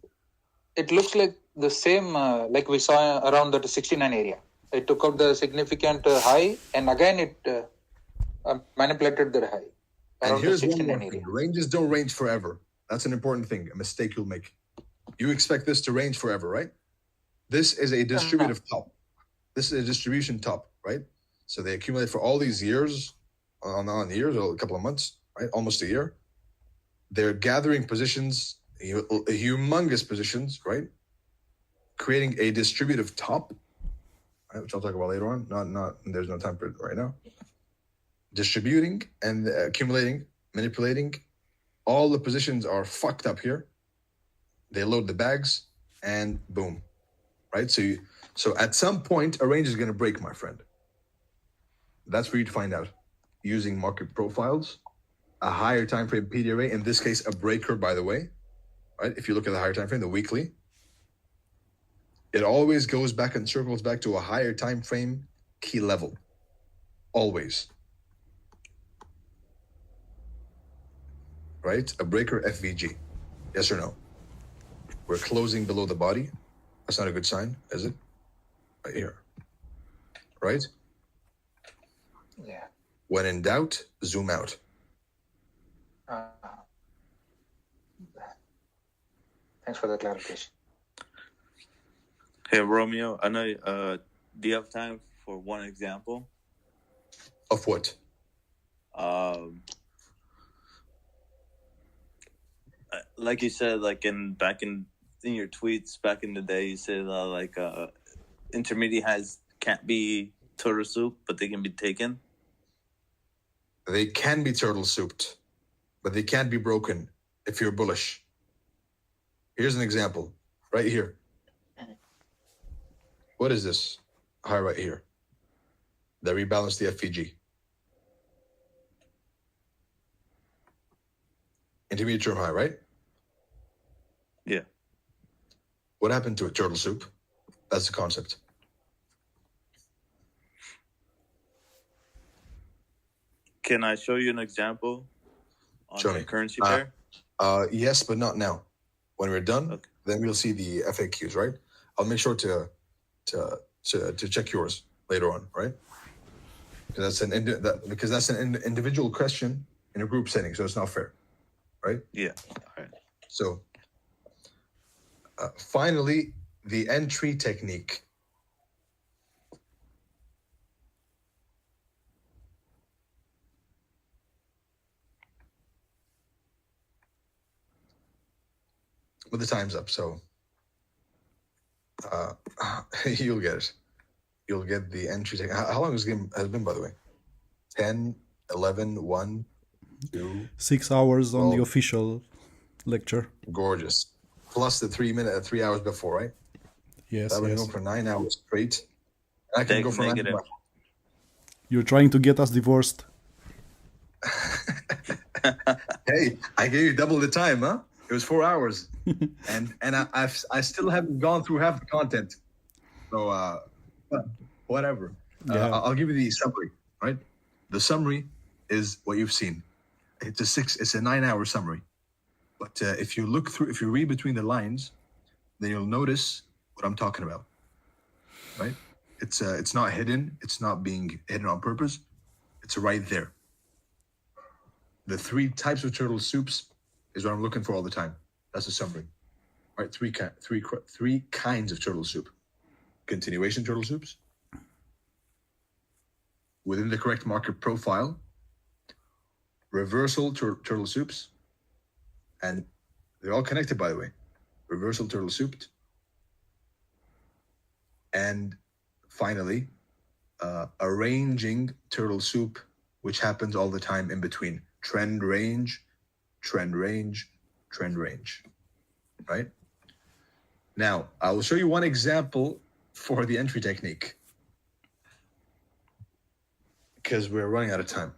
it looks like the same like we saw around the 69 area. It took out the significant high, and again it manipulated the high.
And here's one more thing. Ranges don't range forever. That's an important thing, a mistake you'll make. You expect this to range forever, right? This is a distributive top. This is a distribution top, right? So they accumulate for all these years, on years, or a couple of months, right? Almost a year. They're gathering positions, humongous positions, right? Creating a distributive top, right? Which I'll talk about later on. Not. There's no time for it right now. Distributing and accumulating, manipulating. All the positions are fucked up here. They load the bags, and boom, right? So at some point, a range is going to break, my friend. That's for you to find out using market profiles, a higher time frame PD array, in this case, a breaker, by the way, right? If you look at the higher time frame, the weekly, it always goes back and circles back to a higher time frame key level. Always.
right? A breaker FVG. Yes or no? We're closing below the body. That's not a good sign, is it? Right here. Right?
Yeah.
When in doubt, zoom out.
Thanks for the clarification.
Hey, Romeo, I know, do you have time for one example?
Of what?
Like you said, like in your tweets back in the day, you said intermediate highs can't be turtle soup, but they can be taken.
They can be turtle souped, but they can't be broken if you're bullish. Here's an example right here. What is this high right here? That rebalanced the FVG. Intermediate term high, right?
Yeah.
What happened to it? Turtle soup. That's the concept.
Can I show you an example on
Show
the
me.
currency pair?
Yes, but not now. When we're done, then we'll see the FAQs, right? I'll make sure to check yours later on, right? Because that's an individual question in a group setting, so it's not fair, right?
Yeah. All right.
So finally, the entry technique. But the time's up, so you'll get it. You'll get the entry technique. How long this game has been, by the way? 10, 11, 1, 2...
6 hours on the official lecture.
Gorgeous. Plus the 3 hours before, right?
Yes,
That would
yes.
go for 9 hours straight. I can go for
negative.
9
You're trying to get us divorced.
Hey, I gave you double the time, huh? It was 4 hours, and I still haven't gone through half the content. So whatever.
Yeah.
I'll give you the summary. Right, the summary is what you've seen. It's a 9 hour summary, but if you read between the lines, then you'll notice what I'm talking about. Right? It's not hidden. It's not being hidden on purpose. It's right there. The 3 types of turtle soups is what I'm looking for all the time. That's a summary. Right? Three kinds of turtle soup. Continuation turtle soups. Within the correct market profile. Reversal turtle soups. And they're all connected, by the way. Reversal turtle souped. And finally, arranging turtle soup, which happens all the time in between. Trend range, trend range, trend range, right? Now, I will show you one example for the entry technique because we're running out of time.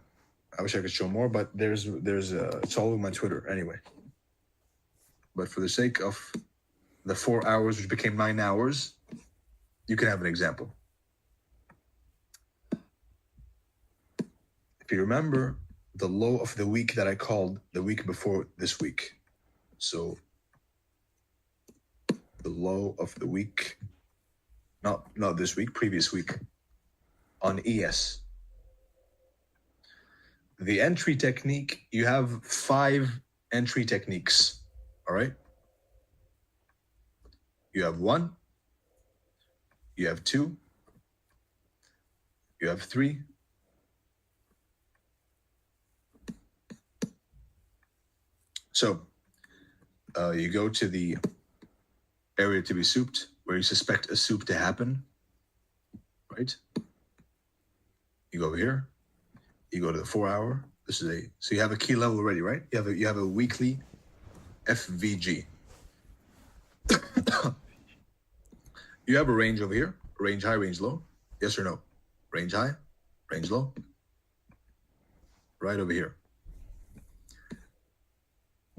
I wish I could show more, but it's all over my Twitter anyway. But for the sake of the 4 hours, which became 9 hours, you can have an example. If you remember the low of the week that I called the week before this week. So the low of the week, not this week, previous week on ES. The entry technique, you have 5 entry techniques, all right? You have 1, you have 2, you have 3, so you go to the area to be souped, where you suspect a soup to happen, right? You go over here, you go to the 4 hour. So you have a key level already, right? You have a weekly FVG. You have a range over here, range high, range low. Yes or no? Range high, range low. Right over here.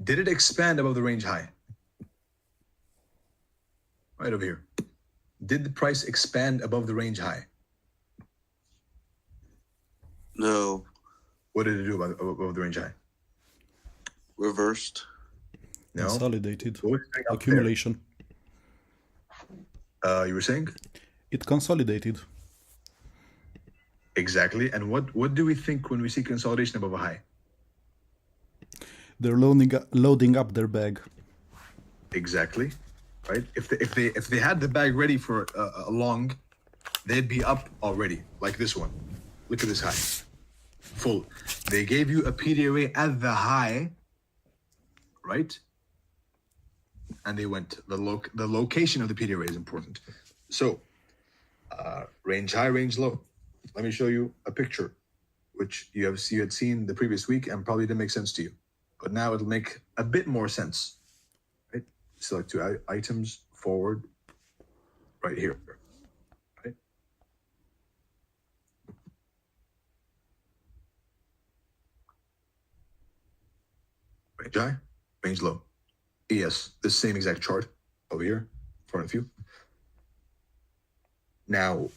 Did it expand above the range high? Right over here. Did the price expand above the range high?
No.
What did it do above the range high?
Reversed.
No.
Consolidated.
Go straight up
Accumulation.
there. You were saying?
It consolidated.
Exactly. And what do we think when we see consolidation above a high?
They're loading up their bag.
Exactly. Right? If they had the bag ready for a long, they'd be up already, like this one. Look at this high. Full. They gave you a PDA at the high, right? And they went. The location of the PDA is important. So, range high, range low. Let me show you a picture, which you had seen the previous week and probably didn't make sense to you, but now it'll make a bit more sense. Right? Select two items, forward, right here. Right? Range high, range low. Yes, this same exact chart over here in front of you. Now,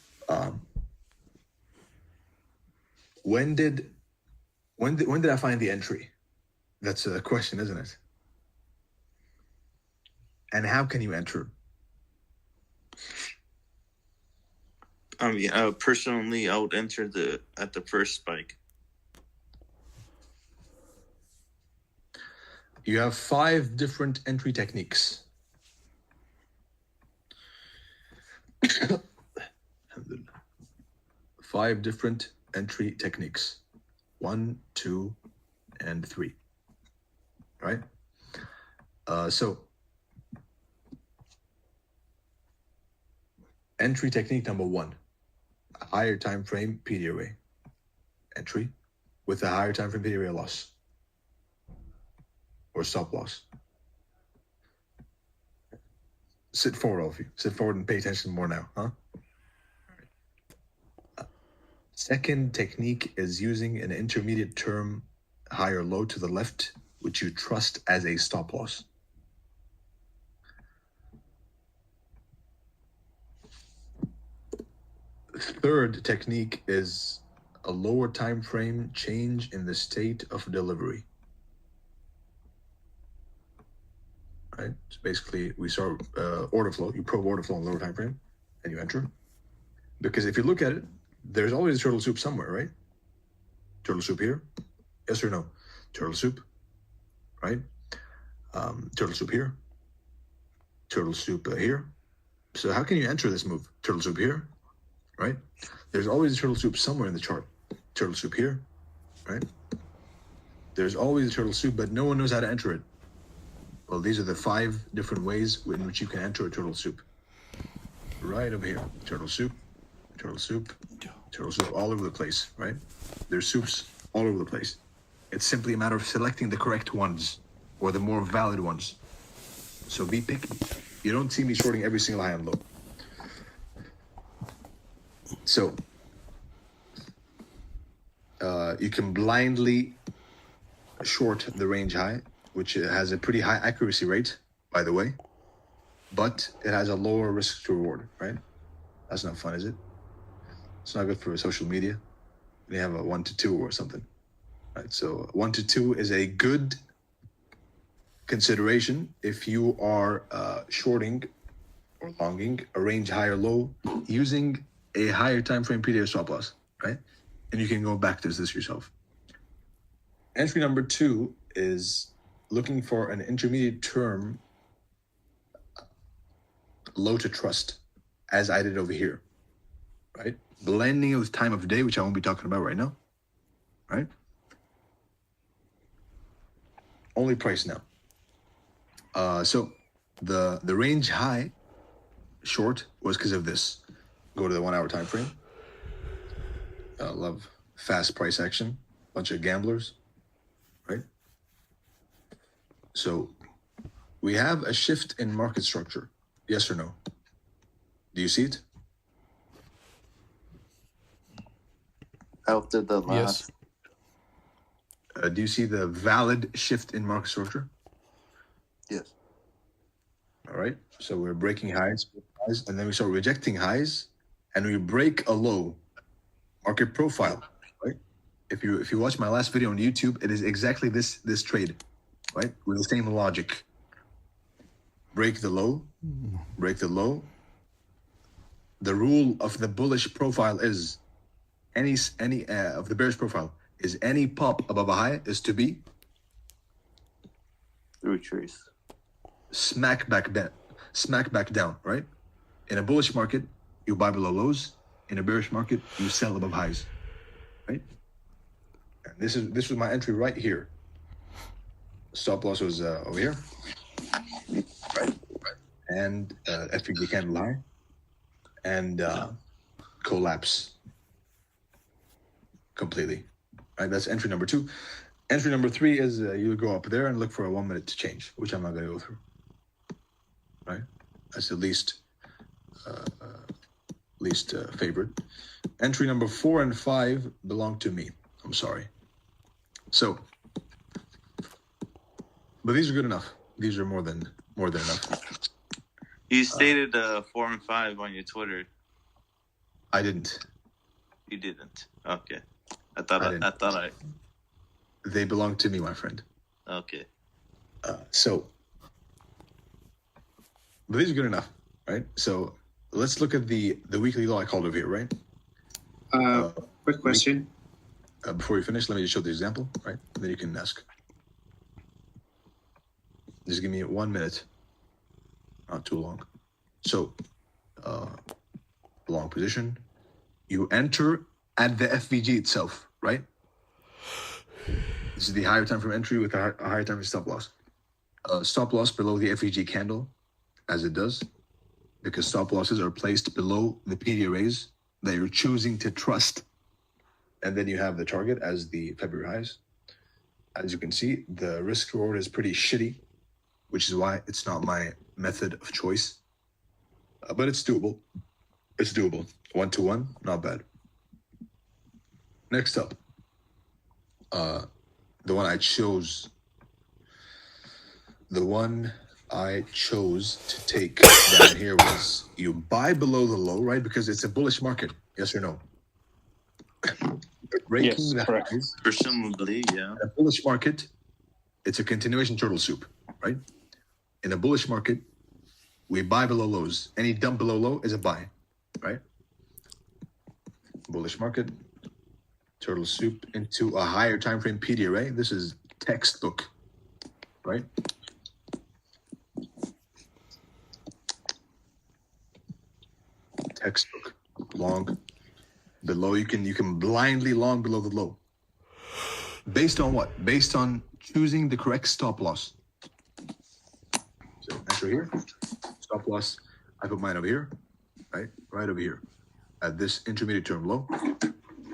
when did I find the entry? That's a question, isn't it? And how can you enter?
I mean, personally, I would enter at the first spike.
You have 5 different entry techniques. 5 different entry techniques. 1, 2, and 3. Right? So entry technique number 1, a higher time frame PD array entry with a higher time frame PD array loss or stop loss. Sit forward, all of you. Sit forward and pay attention more now, huh? Second technique is using an intermediate term high or low to the left, which you trust as a stop loss. Third technique is a lower time frame change in the state of delivery. Right? So basically, we saw order flow. You probe order flow in lower time frame, and you enter. Because if you look at it, there's always a turtle soup somewhere, right? Turtle soup here, yes or no? Turtle soup, right? Turtle soup here, turtle soup here. So how can you enter this move? Turtle soup here, right? There's always a turtle soup somewhere in the chart. Turtle soup here, right? There's always a turtle soup, but no one knows how to enter it. Well, these are the 5 different ways in which you can enter a turtle soup. Right over here, turtle soup, turtle soup, turtle soup, all over the place, right? There's soups all over the place. It's simply a matter of selecting the correct ones or the more valid ones. So be picky. You don't see me shorting every single high and low. So you can blindly short the range high, which has a pretty high accuracy rate, by the way, but it has a lower risk to reward, right? That's not fun, is it? It's not good for social media. You have a 1 to 2 or something, right? So 1 to 2 is a good consideration if you are shorting or longing a range high or low using a higher time frame PD or stop loss, right? And you can go back to this yourself. Entry number 2 is looking for an intermediate term low to trust, as I did over here, right? Blending it with time of day, which I won't be talking about right now, right? Only price now. So the range high short was because of this. Go to the 1 hour time frame. Love fast price action. Bunch of gamblers, right? So we have a shift in market structure. Yes or no? Do you see it?
After the last.
Yes. Do you see the valid shift in market structure?
Yes.
All right. So we're breaking highs, and then we start rejecting highs, and we break a low. Market profile, right? If you watch my last video on YouTube, it is exactly this trade.
right? With the same logic. Break the low, break the low. The rule of the bullish profile is any of the bearish profile is any pop above a high is to be
retrace.
Smack back down, right? In a bullish market, you buy below lows. In a bearish market, you sell above highs, right? And this was my entry right here. Stop loss was over here, right? And FVG candle high, and collapse completely, right? That's entry number 2. Entry number 3 is you go up there and look for a 1 minute to change, which I'm not going to go through, right? That's the least favorite. Entry number 4 and 5 belong to me. I'm sorry. So, but these are good enough. These are more than enough.
You stated 4 and 5 on your Twitter.
I didn't.
You didn't. Okay. I thought I.
They belong to me, my friend.
Okay.
So, but these are good enough, right? So let's look at the weekly low I called over here, right?
Quick question.
Before we finish, let me just show the example, right? And then you can ask. Just give me 1 minute. Not too long. So, long position. You enter at the FVG itself, right? This is the higher time frame entry with a higher time frame stop loss. Stop loss below the FVG candle, as it does, because stop losses are placed below the PD arrays that you're choosing to trust. And then you have the target as the February highs. As you can see, the risk reward is pretty shitty, which is why it's not my method of choice. But it's doable. It's doable. 1-to-1, not bad. Next up, the one I chose to take down here was you buy below the low, right? Because it's a bullish market. Yes or no? Breaking the highs.
Presumably, yeah.
In a bullish market, it's a continuation turtle soup, right? In a bullish market, we buy below lows. Any dump below low is a buy, right? Bullish market, turtle soup into a higher time frame PD array. This is textbook, right? Textbook. Long below, you can blindly long below the low. Based on what? Based on choosing the correct stop loss. So enter here, stop loss. I put mine over here, right? Right over here at this intermediate term low.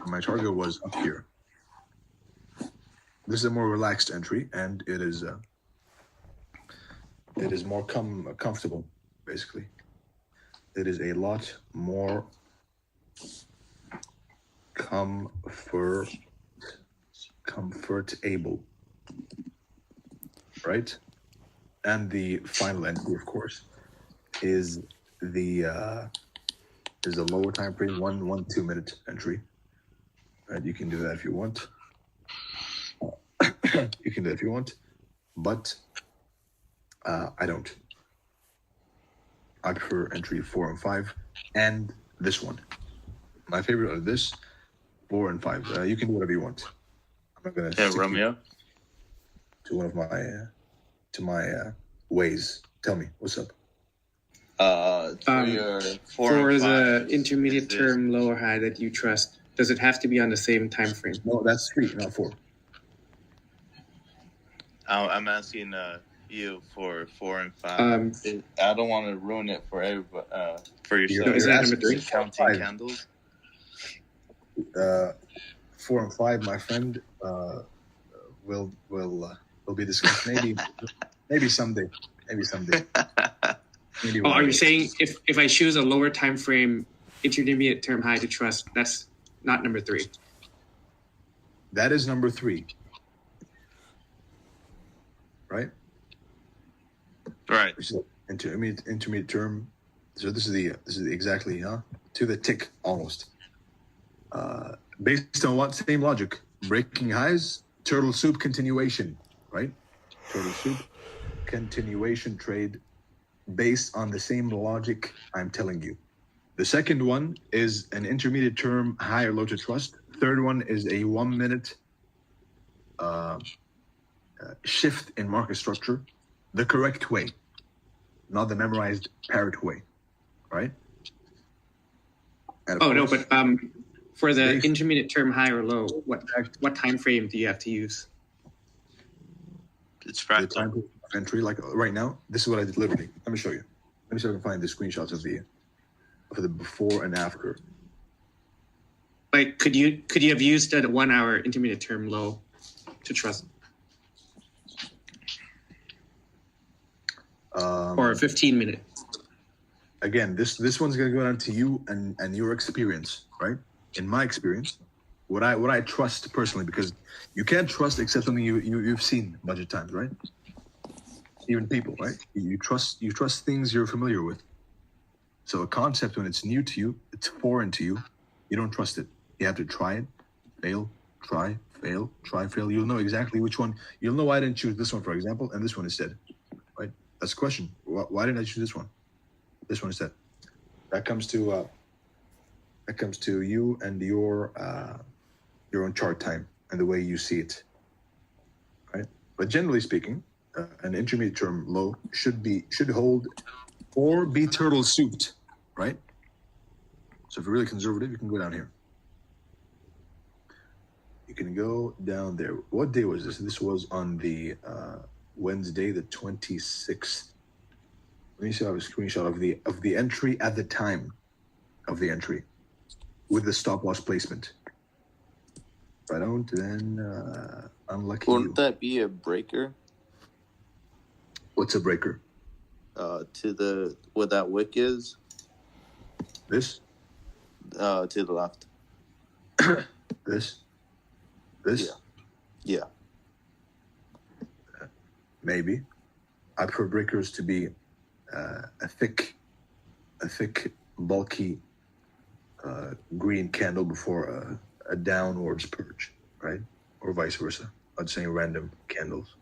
My target was up here. This is a more relaxed entry, and it is more comfortable, basically. It is a lot more comfortable, right? And the final entry, of course, is the lower time frame 1-2 minute entry. Right, you can do that if you want. You can do that if you want, but I don't. I prefer entry 4 and 5, and this one. My favorite are this 4 and 5. You can do whatever you want. I'm not gonna stick
Romeo,
to one of my ways. Tell me what's up.
for your 4
For
and 5,
the intermediate term lower high that you trust, does it have to be on the same time frame?
No, that's 3, not 4.
I'm asking you for 4 and 5. I don't want to ruin it for everybody. For yourself.
Is that number 3?
Counting
5.
candles.
4 and 5, my friend, will be discussed maybe someday. Maybe someday. Maybe
Oh, are you
day.
saying if I choose a lower time frame intermediate term high to trust, that's not number 3?
That is number 3. Right?
Right.
Which is intermediate term. So this is exactly to the tick almost. Based on what? Same logic. Breaking highs, turtle soup continuation, right? turtle soup, continuation trade based on the same logic I'm telling you. The second one is an intermediate term high or low to trust. Third one is a 1 minute shift in market structure, the correct way, not the memorized parrot way, right?
Oh no, but for the intermediate term high or low, what time frame do you have to use?
It's fractal.
The time of entry, like right now, this is what I did literally. Let me show you. Let me see if I can find the screenshots of the before and after.
Like, could you have used a 1 hour intermediate term low to trust? Or a 15 minute?
Again, this one's gonna go down to you and your experience, right? In my experience, what I trust personally, because you can't trust except something you've seen a bunch of times, right? Even people, right? You trust things you're familiar with. So a concept, when it's new to you, it's foreign to you, you don't trust it. You have to try it, fail, try, fail, try, fail. You'll know exactly which one. You'll know why I didn't choose this one, for example, and this one instead, right? That's the question. Why didn't I choose this one? This one instead. That comes to you and your own chart time and the way you see it, right? But generally speaking, an intermediate term low should hold or be turtle souped, right? So if you're really conservative, you can go down here. You can go down there. What day was this? This was on the Wednesday, the 26th. Let me see. I have a screenshot of the entry at the time of the entry with the stop loss placement. If I don't, then unlucky.
Wouldn't that be a breaker?
What's a breaker?
To the what that wick is.
This.
To the left.
This.
Yeah.
Maybe. I prefer breakers to be a thick, bulky green candle before a downwards purge, right? Or vice versa. I'm saying random candles.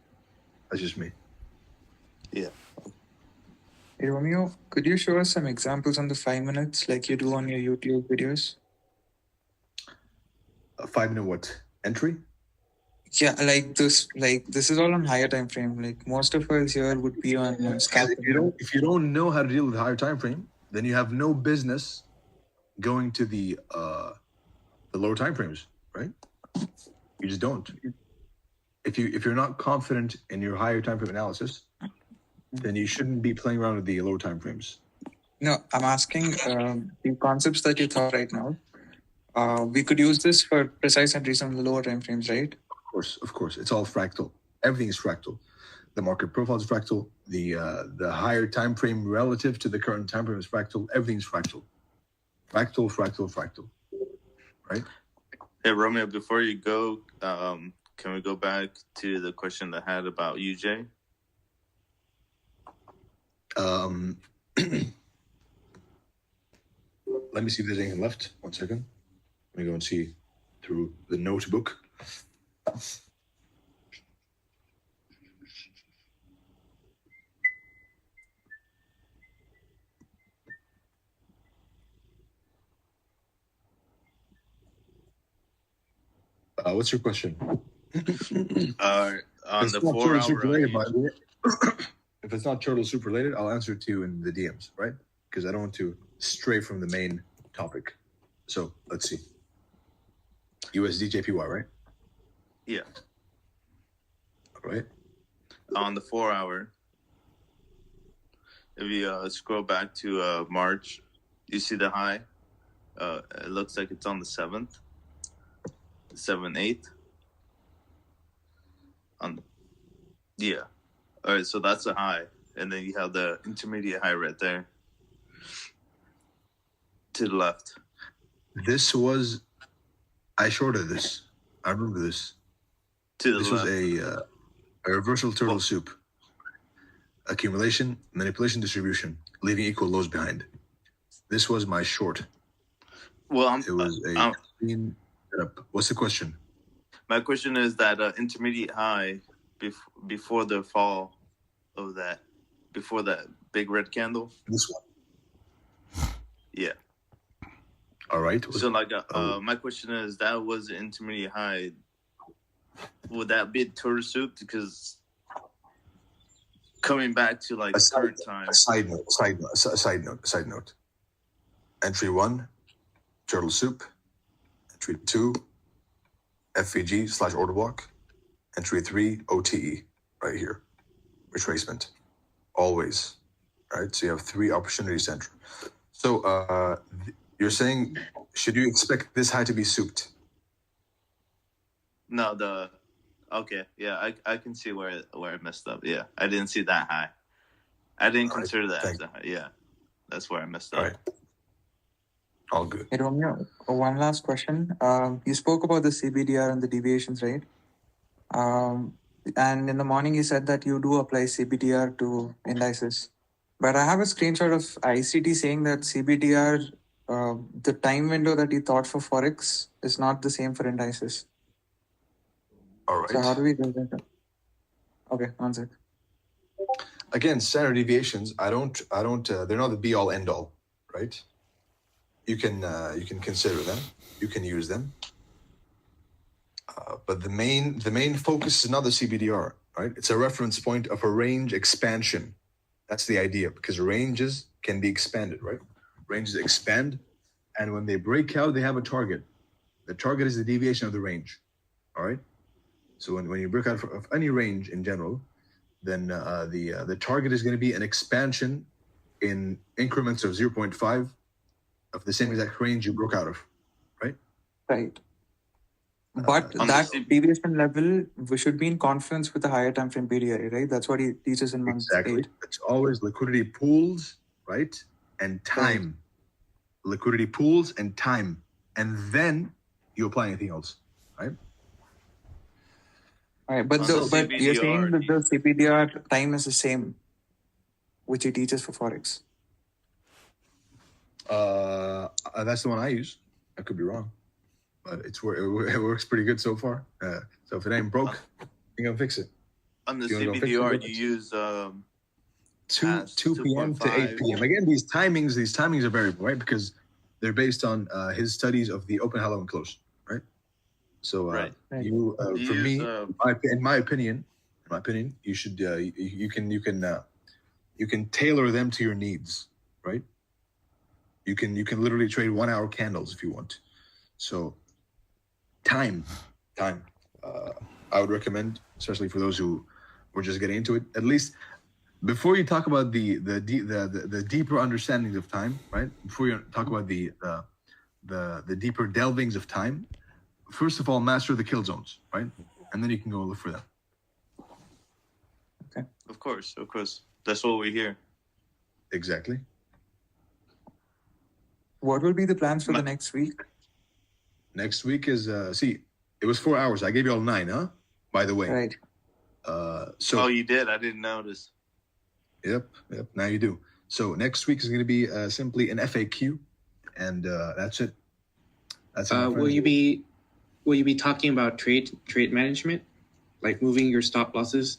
That's just me.
Yeah.
Hey, Romeo, could you show us some examples on the 5 minutes like you do on your YouTube videos?
A 5 minute what? Entry?
Yeah, like this is all on higher time frame. Like most of us here would be on scalping.
If you don't know how to deal with higher time frame, then you have no business going to the lower time frames, right? You just don't. If you're not confident in your higher time frame analysis, then you shouldn't be playing around with the lower time frames.
No, I'm asking the concepts that you thought right now. We could use this for precise entries on the lower time frames, right?
Of course, it's all fractal. Everything is fractal. The market profile is fractal. The higher time frame relative to the current time frame is fractal. Everything's fractal. Fractal. Right?
Hey Romeo, before you go, can we go back to the question that I had about UJ?
Let me see if there's anything left. 1 second. Let me go and see through the notebook. What's your question?
On the 4 hour.
If it's not turtle soup related, I'll answer it to you in the DMs, right? Because I don't want to stray from the main topic. So let's see. USD JPY, right?
Yeah.
All right.
On the 4 hour, if you scroll back to March, you see the high. It looks like it's on the 7th, 7th, 8th. Yeah. All right, so that's a high, and then you have the intermediate high right there to the left.
I shorted this. I remember this.
To the
this
left.
Was a reversal turtle soup. Accumulation, manipulation, distribution, leaving equal lows behind. This was my short.
Well,
it was a clean setup. What's the question?
My question is that intermediate high before the fall of that, before that big red candle.
This one.
Yeah.
All right.
So like, my question is, that was an intermediate high. Would that be turtle soup? Because coming back to like current time.
Side note. Entry 1, turtle soup. Entry 2, FVG/order block. Entry 3, OTE, right here. Retracement. Always. Right? So you have 3 opportunities to enter. So you're saying, should you expect this high to be souped?
No, okay, yeah, I can see where I messed up. Yeah, I didn't see that high. I didn't consider that as a high. Yeah, that's where I messed up.
All right. All good.
Hey, Romeo, one last question. You spoke about the CBDR and the deviations, right? And in the morning you said that you do apply CBDR to indices. But I have a screenshot of ICT saying that CBDR, the time window that you thought for Forex is not the same for indices.
All right.
So how do we do that? Okay, one sec.
Again, standard deviations, I don't, they're not the be all end all, right? You can consider them, you can use them. But the main focus is not the CBDR, right? It's a reference point of a range expansion. That's the idea, because ranges can be expanded, right? Ranges expand, and when they break out, they have a target. The target is the deviation of the range, all right? So when you break out of any range in general, then the target is going to be an expansion in increments of 0.5 of the same exact range you broke out of, right?
Right. But that deviation level should be in confluence with the higher time frame PDRA, right? That's what he teaches in month 8.
It's always liquidity pools, right? And time. Right. Liquidity pools and time. And then you apply anything else, right?
All right, but you're saying that the CPDR time is the same, which he teaches for Forex.
That's the one I use. I could be wrong, but it works pretty good so far. So if it ain't broke, you're gonna fix it.
On the CPDR, you use
2 p.m. to 8 p.m. Again, these timings are variable, right? Because they're based on his studies of the open, hello, and close, right? So you, for me, in my opinion, you should you can tailor them to your needs, right? You can literally trade 1 hour candles if you want. So time. I would recommend, especially for those who were just getting into it, at least before you talk about the deeper understandings of time, right? Before you talk about the deeper delvings of time, first of all, master the kill zones, right? And then you can go look for them.
Okay.
Of course. That's what we hear.
Exactly.
What will be the plans for the next week?
Next week is it was 4 hours. I gave you all 9, huh? By the way.
Right.
Oh, you did? I didn't notice.
Yep. Now you do. So next week is going to be simply an FAQ, and that's it. That's it.
Will you be talking about trade management, like moving your stop losses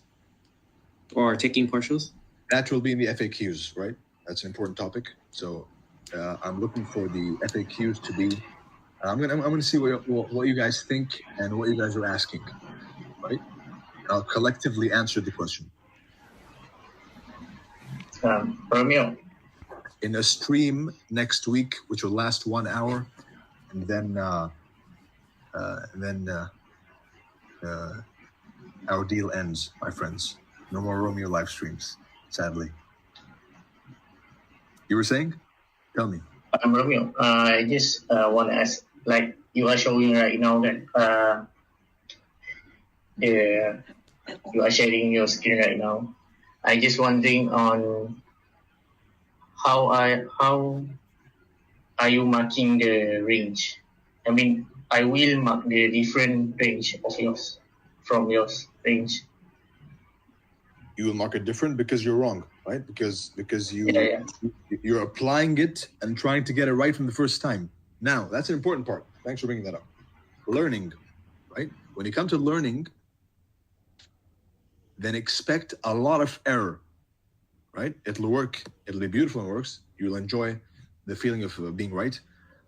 or taking partials?
That will be in the FAQs, right? That's an important topic. So I'm looking for the FAQs to be. I'm gonna see what you guys think and what you guys are asking, right? I'll collectively answer the question.
Romeo.
In a stream next week, which will last 1 hour, and then our deal ends, my friends. No more Romeo live streams, sadly. You were saying? Tell me.
Romeo, I just want to ask, like you are showing right now that you are sharing your screen right now. I just wondering on how are you marking the range? I mean, I will mark the different range of yours from yours range.
You will mark it different because you're wrong, right? Because you're applying it and trying to get it right from the first time. Now, that's an important part. Thanks for bringing that up. Learning, right? When you come to learning,
then expect a lot of error, right? It'll work. It'll be beautiful and works. You'll enjoy the feeling of being right,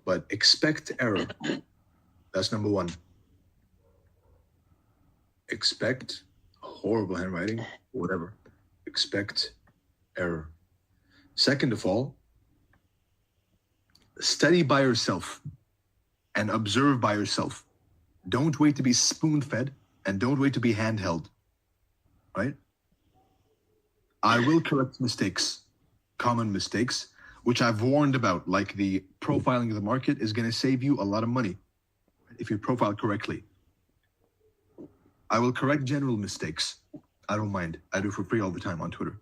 but expect error. That's number one. Expect horrible handwriting, whatever. Expect error. Second of all, study by yourself and observe by yourself. Don't wait to be spoon-fed and don't wait to be handheld, right? I will correct mistakes, common mistakes, which I've warned about, like the profiling of the market is going to save you a lot of money if you profile correctly. I will correct general mistakes. I don't mind. I do it for free all the time on Twitter,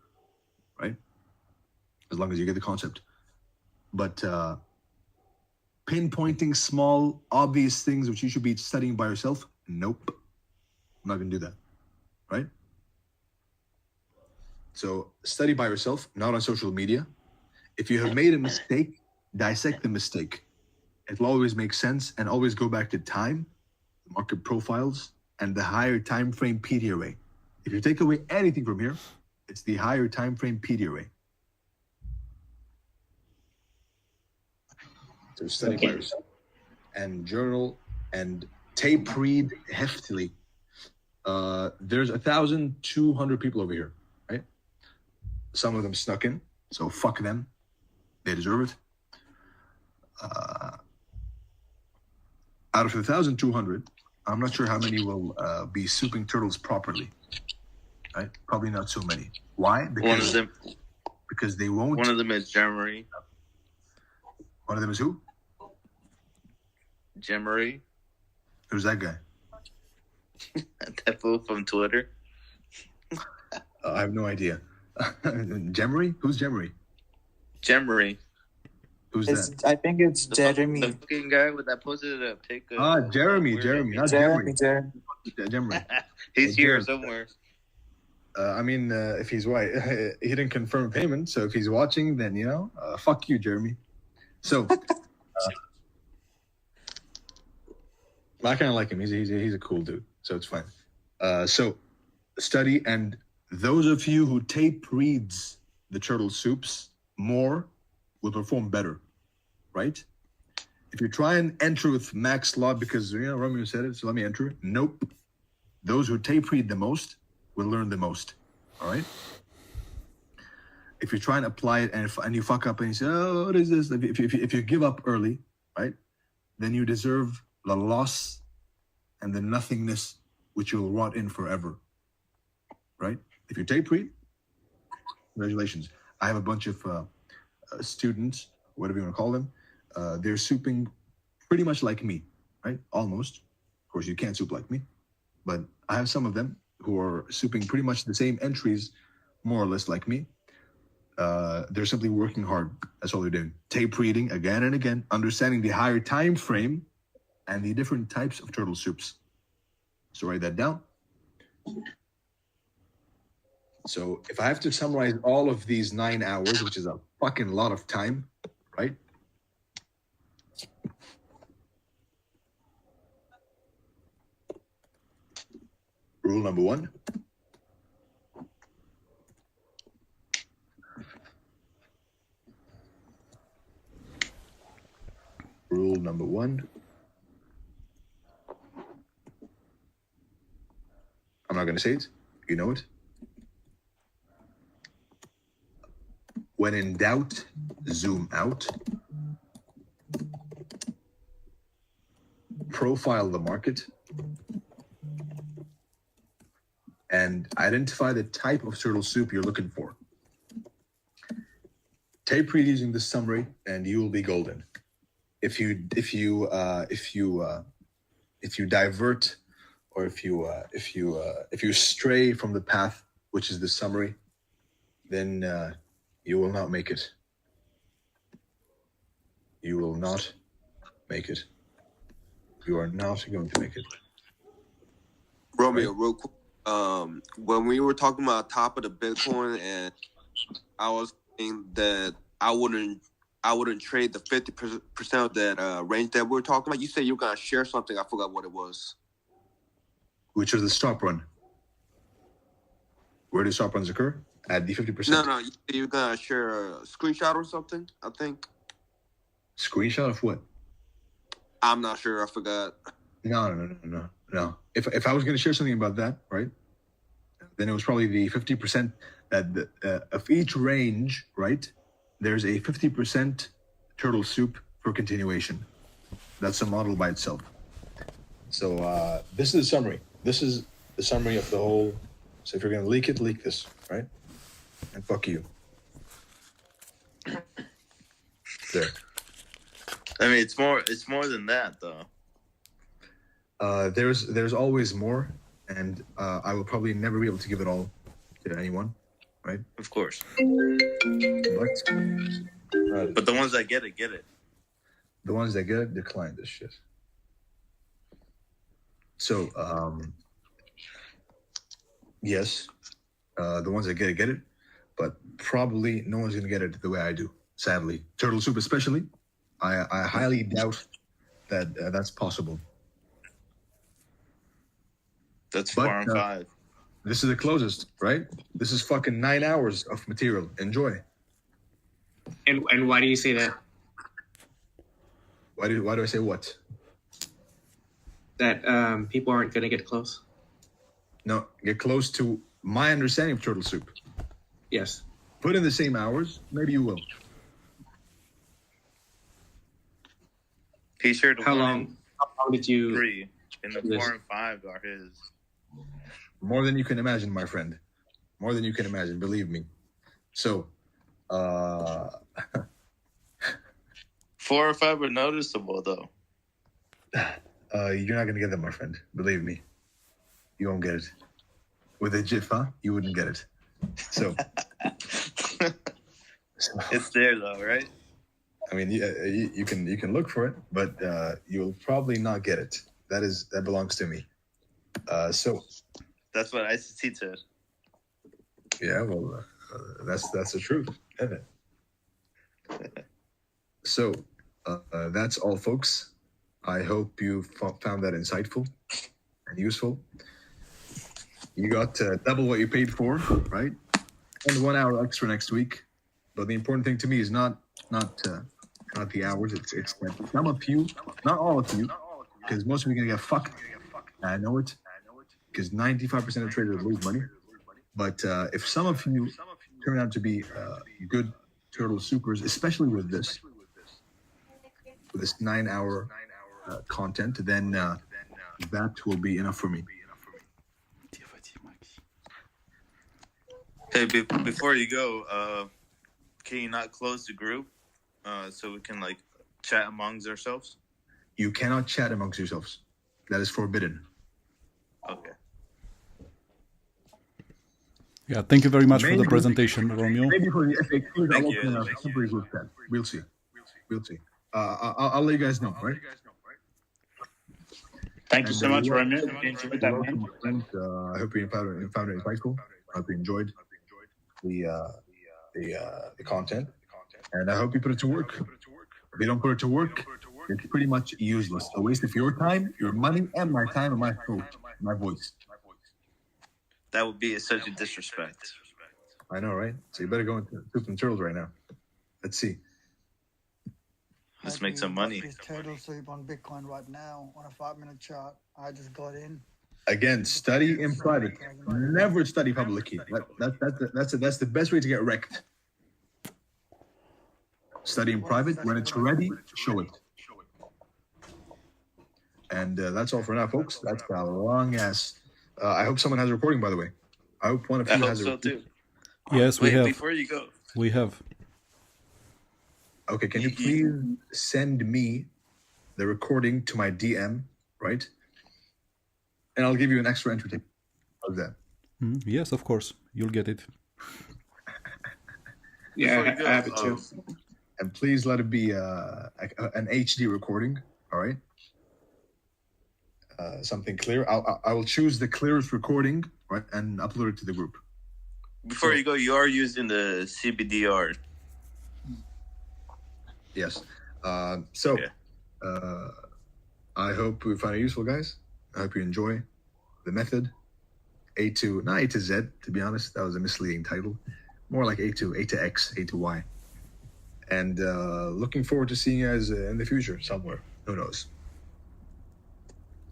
right? As long as you get the concept. But pinpointing small, obvious things which you should be studying by yourself, nope. I'm not going to do that, right? So study by yourself, not on social media. If you have made a mistake, dissect the mistake. It'll always make sense and always go back to time, market profiles, and the higher time frame PD array. If you take away anything from here, it's the higher time frame PD array. So study by yourself and journal and tape read heftily. There's 1,200 people over here, right? Some of them snuck in, so fuck them. They deserve it. Out of the 1,200, I'm not sure how many will be souping turtles properly. Right? Probably not so many. Why? Because they won't.
One of them is Jemery.
One of them is who?
Jemery.
Who's that guy?
That fool from Twitter.
I have no idea. Jemery? Who's Jemery?
Jemery.
Who's that?
I think it's Jeremy.
The fucking guy with that posted a pic.
Jeremy, not Jemery.
Jeremy.
He's here somewhere.
I mean, if he's white, he didn't confirm payment. So if he's watching, then, fuck you, Jeremy. So, I kind of like him. He's a cool dude. So it's fine. So study, and those of you who tape reads the turtle soups more will perform better, right? If you try and enter with max lot because, Romeo said it, so let me enter it. Nope. Those who tape read the most will learn the most, all right? If you try and apply it and you fuck up and you say, oh, what is this? If you give up early, right, then you deserve the loss and the nothingness which you will rot in forever, right? If you tape read, congratulations. I have a bunch of students, whatever you want to call them, they're souping pretty much like me, right? Almost. Of course, you can't soup like me, but I have some of them who are souping pretty much the same entries, more or less like me. They're simply working hard. That's all they're doing. Tape reading again and again, understanding the higher time frame and the different types of turtle soups. So write that down. So if I have to summarize all of these 9 hours, which is a fucking lot of time, right? Rule number 1. Rule number 1. I'm not going to say it. You know it. When in doubt, zoom out. Profile the market. And identify the type of turtle soup you're looking for. Tape read using this summary, and you will be golden. If you divert, or if you stray from the path, which is the summary, then you will not make it. You will not make it. You are not going to make it.
Romeo, real quick. When we were talking about top of the Bitcoin, and I was saying that I wouldn't trade the 50% of that range that we were talking about. You said you were gonna share something. I forgot what it was.
Which was the stop run. Where do stop runs occur? At the 50%.
No, you're gonna share a screenshot or something, I think.
Screenshot of what?
I'm not sure, I forgot.
No. If I was going to share something about that, right, then it was probably the 50% that of each range, right, there's a 50% turtle soup for continuation. That's a model by itself. So this is a summary. This is the summary of the whole. So if you're going to leak it, leak this, right? And fuck you. There.
I mean, it's more than that, though.
There's always more, and I will probably never be able to give it all to anyone, right?
Of course.
But
the ones that get it, get it.
The ones that get it, decline this shit. So, yes, the ones that get it, but probably no one's gonna get it the way I do. Sadly, turtle soup especially. I highly doubt that that's possible.
That's 4 and 5.
This is the closest, right? This is fucking 9 hours of material. Enjoy.
And why do you say that?
Why do I say what?
That people aren't gonna get close.
No, get close to my understanding of turtle soup.
Yes.
Put in the same hours, maybe you will.
He shared
How long did you?
3, and the 4 and 5 are his.
More than you can imagine, my friend. More than you can imagine, believe me. So,
4 or 5 are noticeable, though.
You're not gonna get them, my friend. Believe me, you won't get it. With a GIF, huh? You wouldn't get it. So,
It's there, though, right?
I mean, you can look for it, but you'll probably not get it. That belongs to me. So.
That's what ICT said.
Yeah, well, that's the truth, isn't it? So, that's all, folks. I hope you found that insightful and useful. You got double what you paid for, right? And 1 hour extra next week. But the important thing to me is not the hours. It's that some of you, not all of you, because most of you are gonna get fucked. I know it. Because 95% of traders lose money. But if some of you turn out to be good turtle supers, especially with this 9-hour content, then that will be enough for me.
Hey, before you go, can you not close the group so we can chat amongst ourselves?
You cannot chat amongst yourselves. That is forbidden.
Okay.
Yeah, thank you very much for the presentation, Romeo.
Maybe for the FAQs, I'll open a temporary group chat. We'll see. I'll let you guys know, right?
Thank you so much, Romeo. Enjoyed that, man.
I hope you found it insightful. I hope you enjoyed the content, and I hope you put it to work. If you don't put it to work, it's pretty much useless. A waste of your time, your money, and my time and my throat, my voice.
That would be such a disrespect.
I know, right? So you better go into soup and turtles right now. Let's see.
Let's make some money.
This turtle soup on Bitcoin right now on a 5-minute chart. I just got in.
Again, study in private. Never study publicly. That's the best way to get wrecked. Study in private. When it's ready, show it. And that's all for now, folks. That's a long ass. I hope someone has a recording, by the way. I hope one of you has a recording.
Yes, we have.
Before you go.
We have.
Okay, can you please send me the recording to my DM, right? And I'll give you an extra entry tip. How's that?
Yes, of course. You'll get it.
Yeah, I have it too.
And please let it be an HD recording, all right? Something clear. I will choose the clearest recording, right, and upload it to the group.
Before you go, you are using the CBDR.
Yes. I hope you find it useful, guys. I hope you enjoy the method.
A to not A to Z, to be honest. That was a misleading title. More like A to X, A to Y. And looking forward to seeing you guys in the future somewhere. Who knows?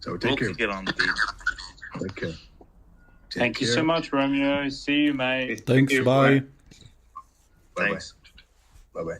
So take care.
Get on the beat.
Take care.
Thank you so much, Romeo. See you, mate.
Thanks. Bye.
Bye. Bye. Bye.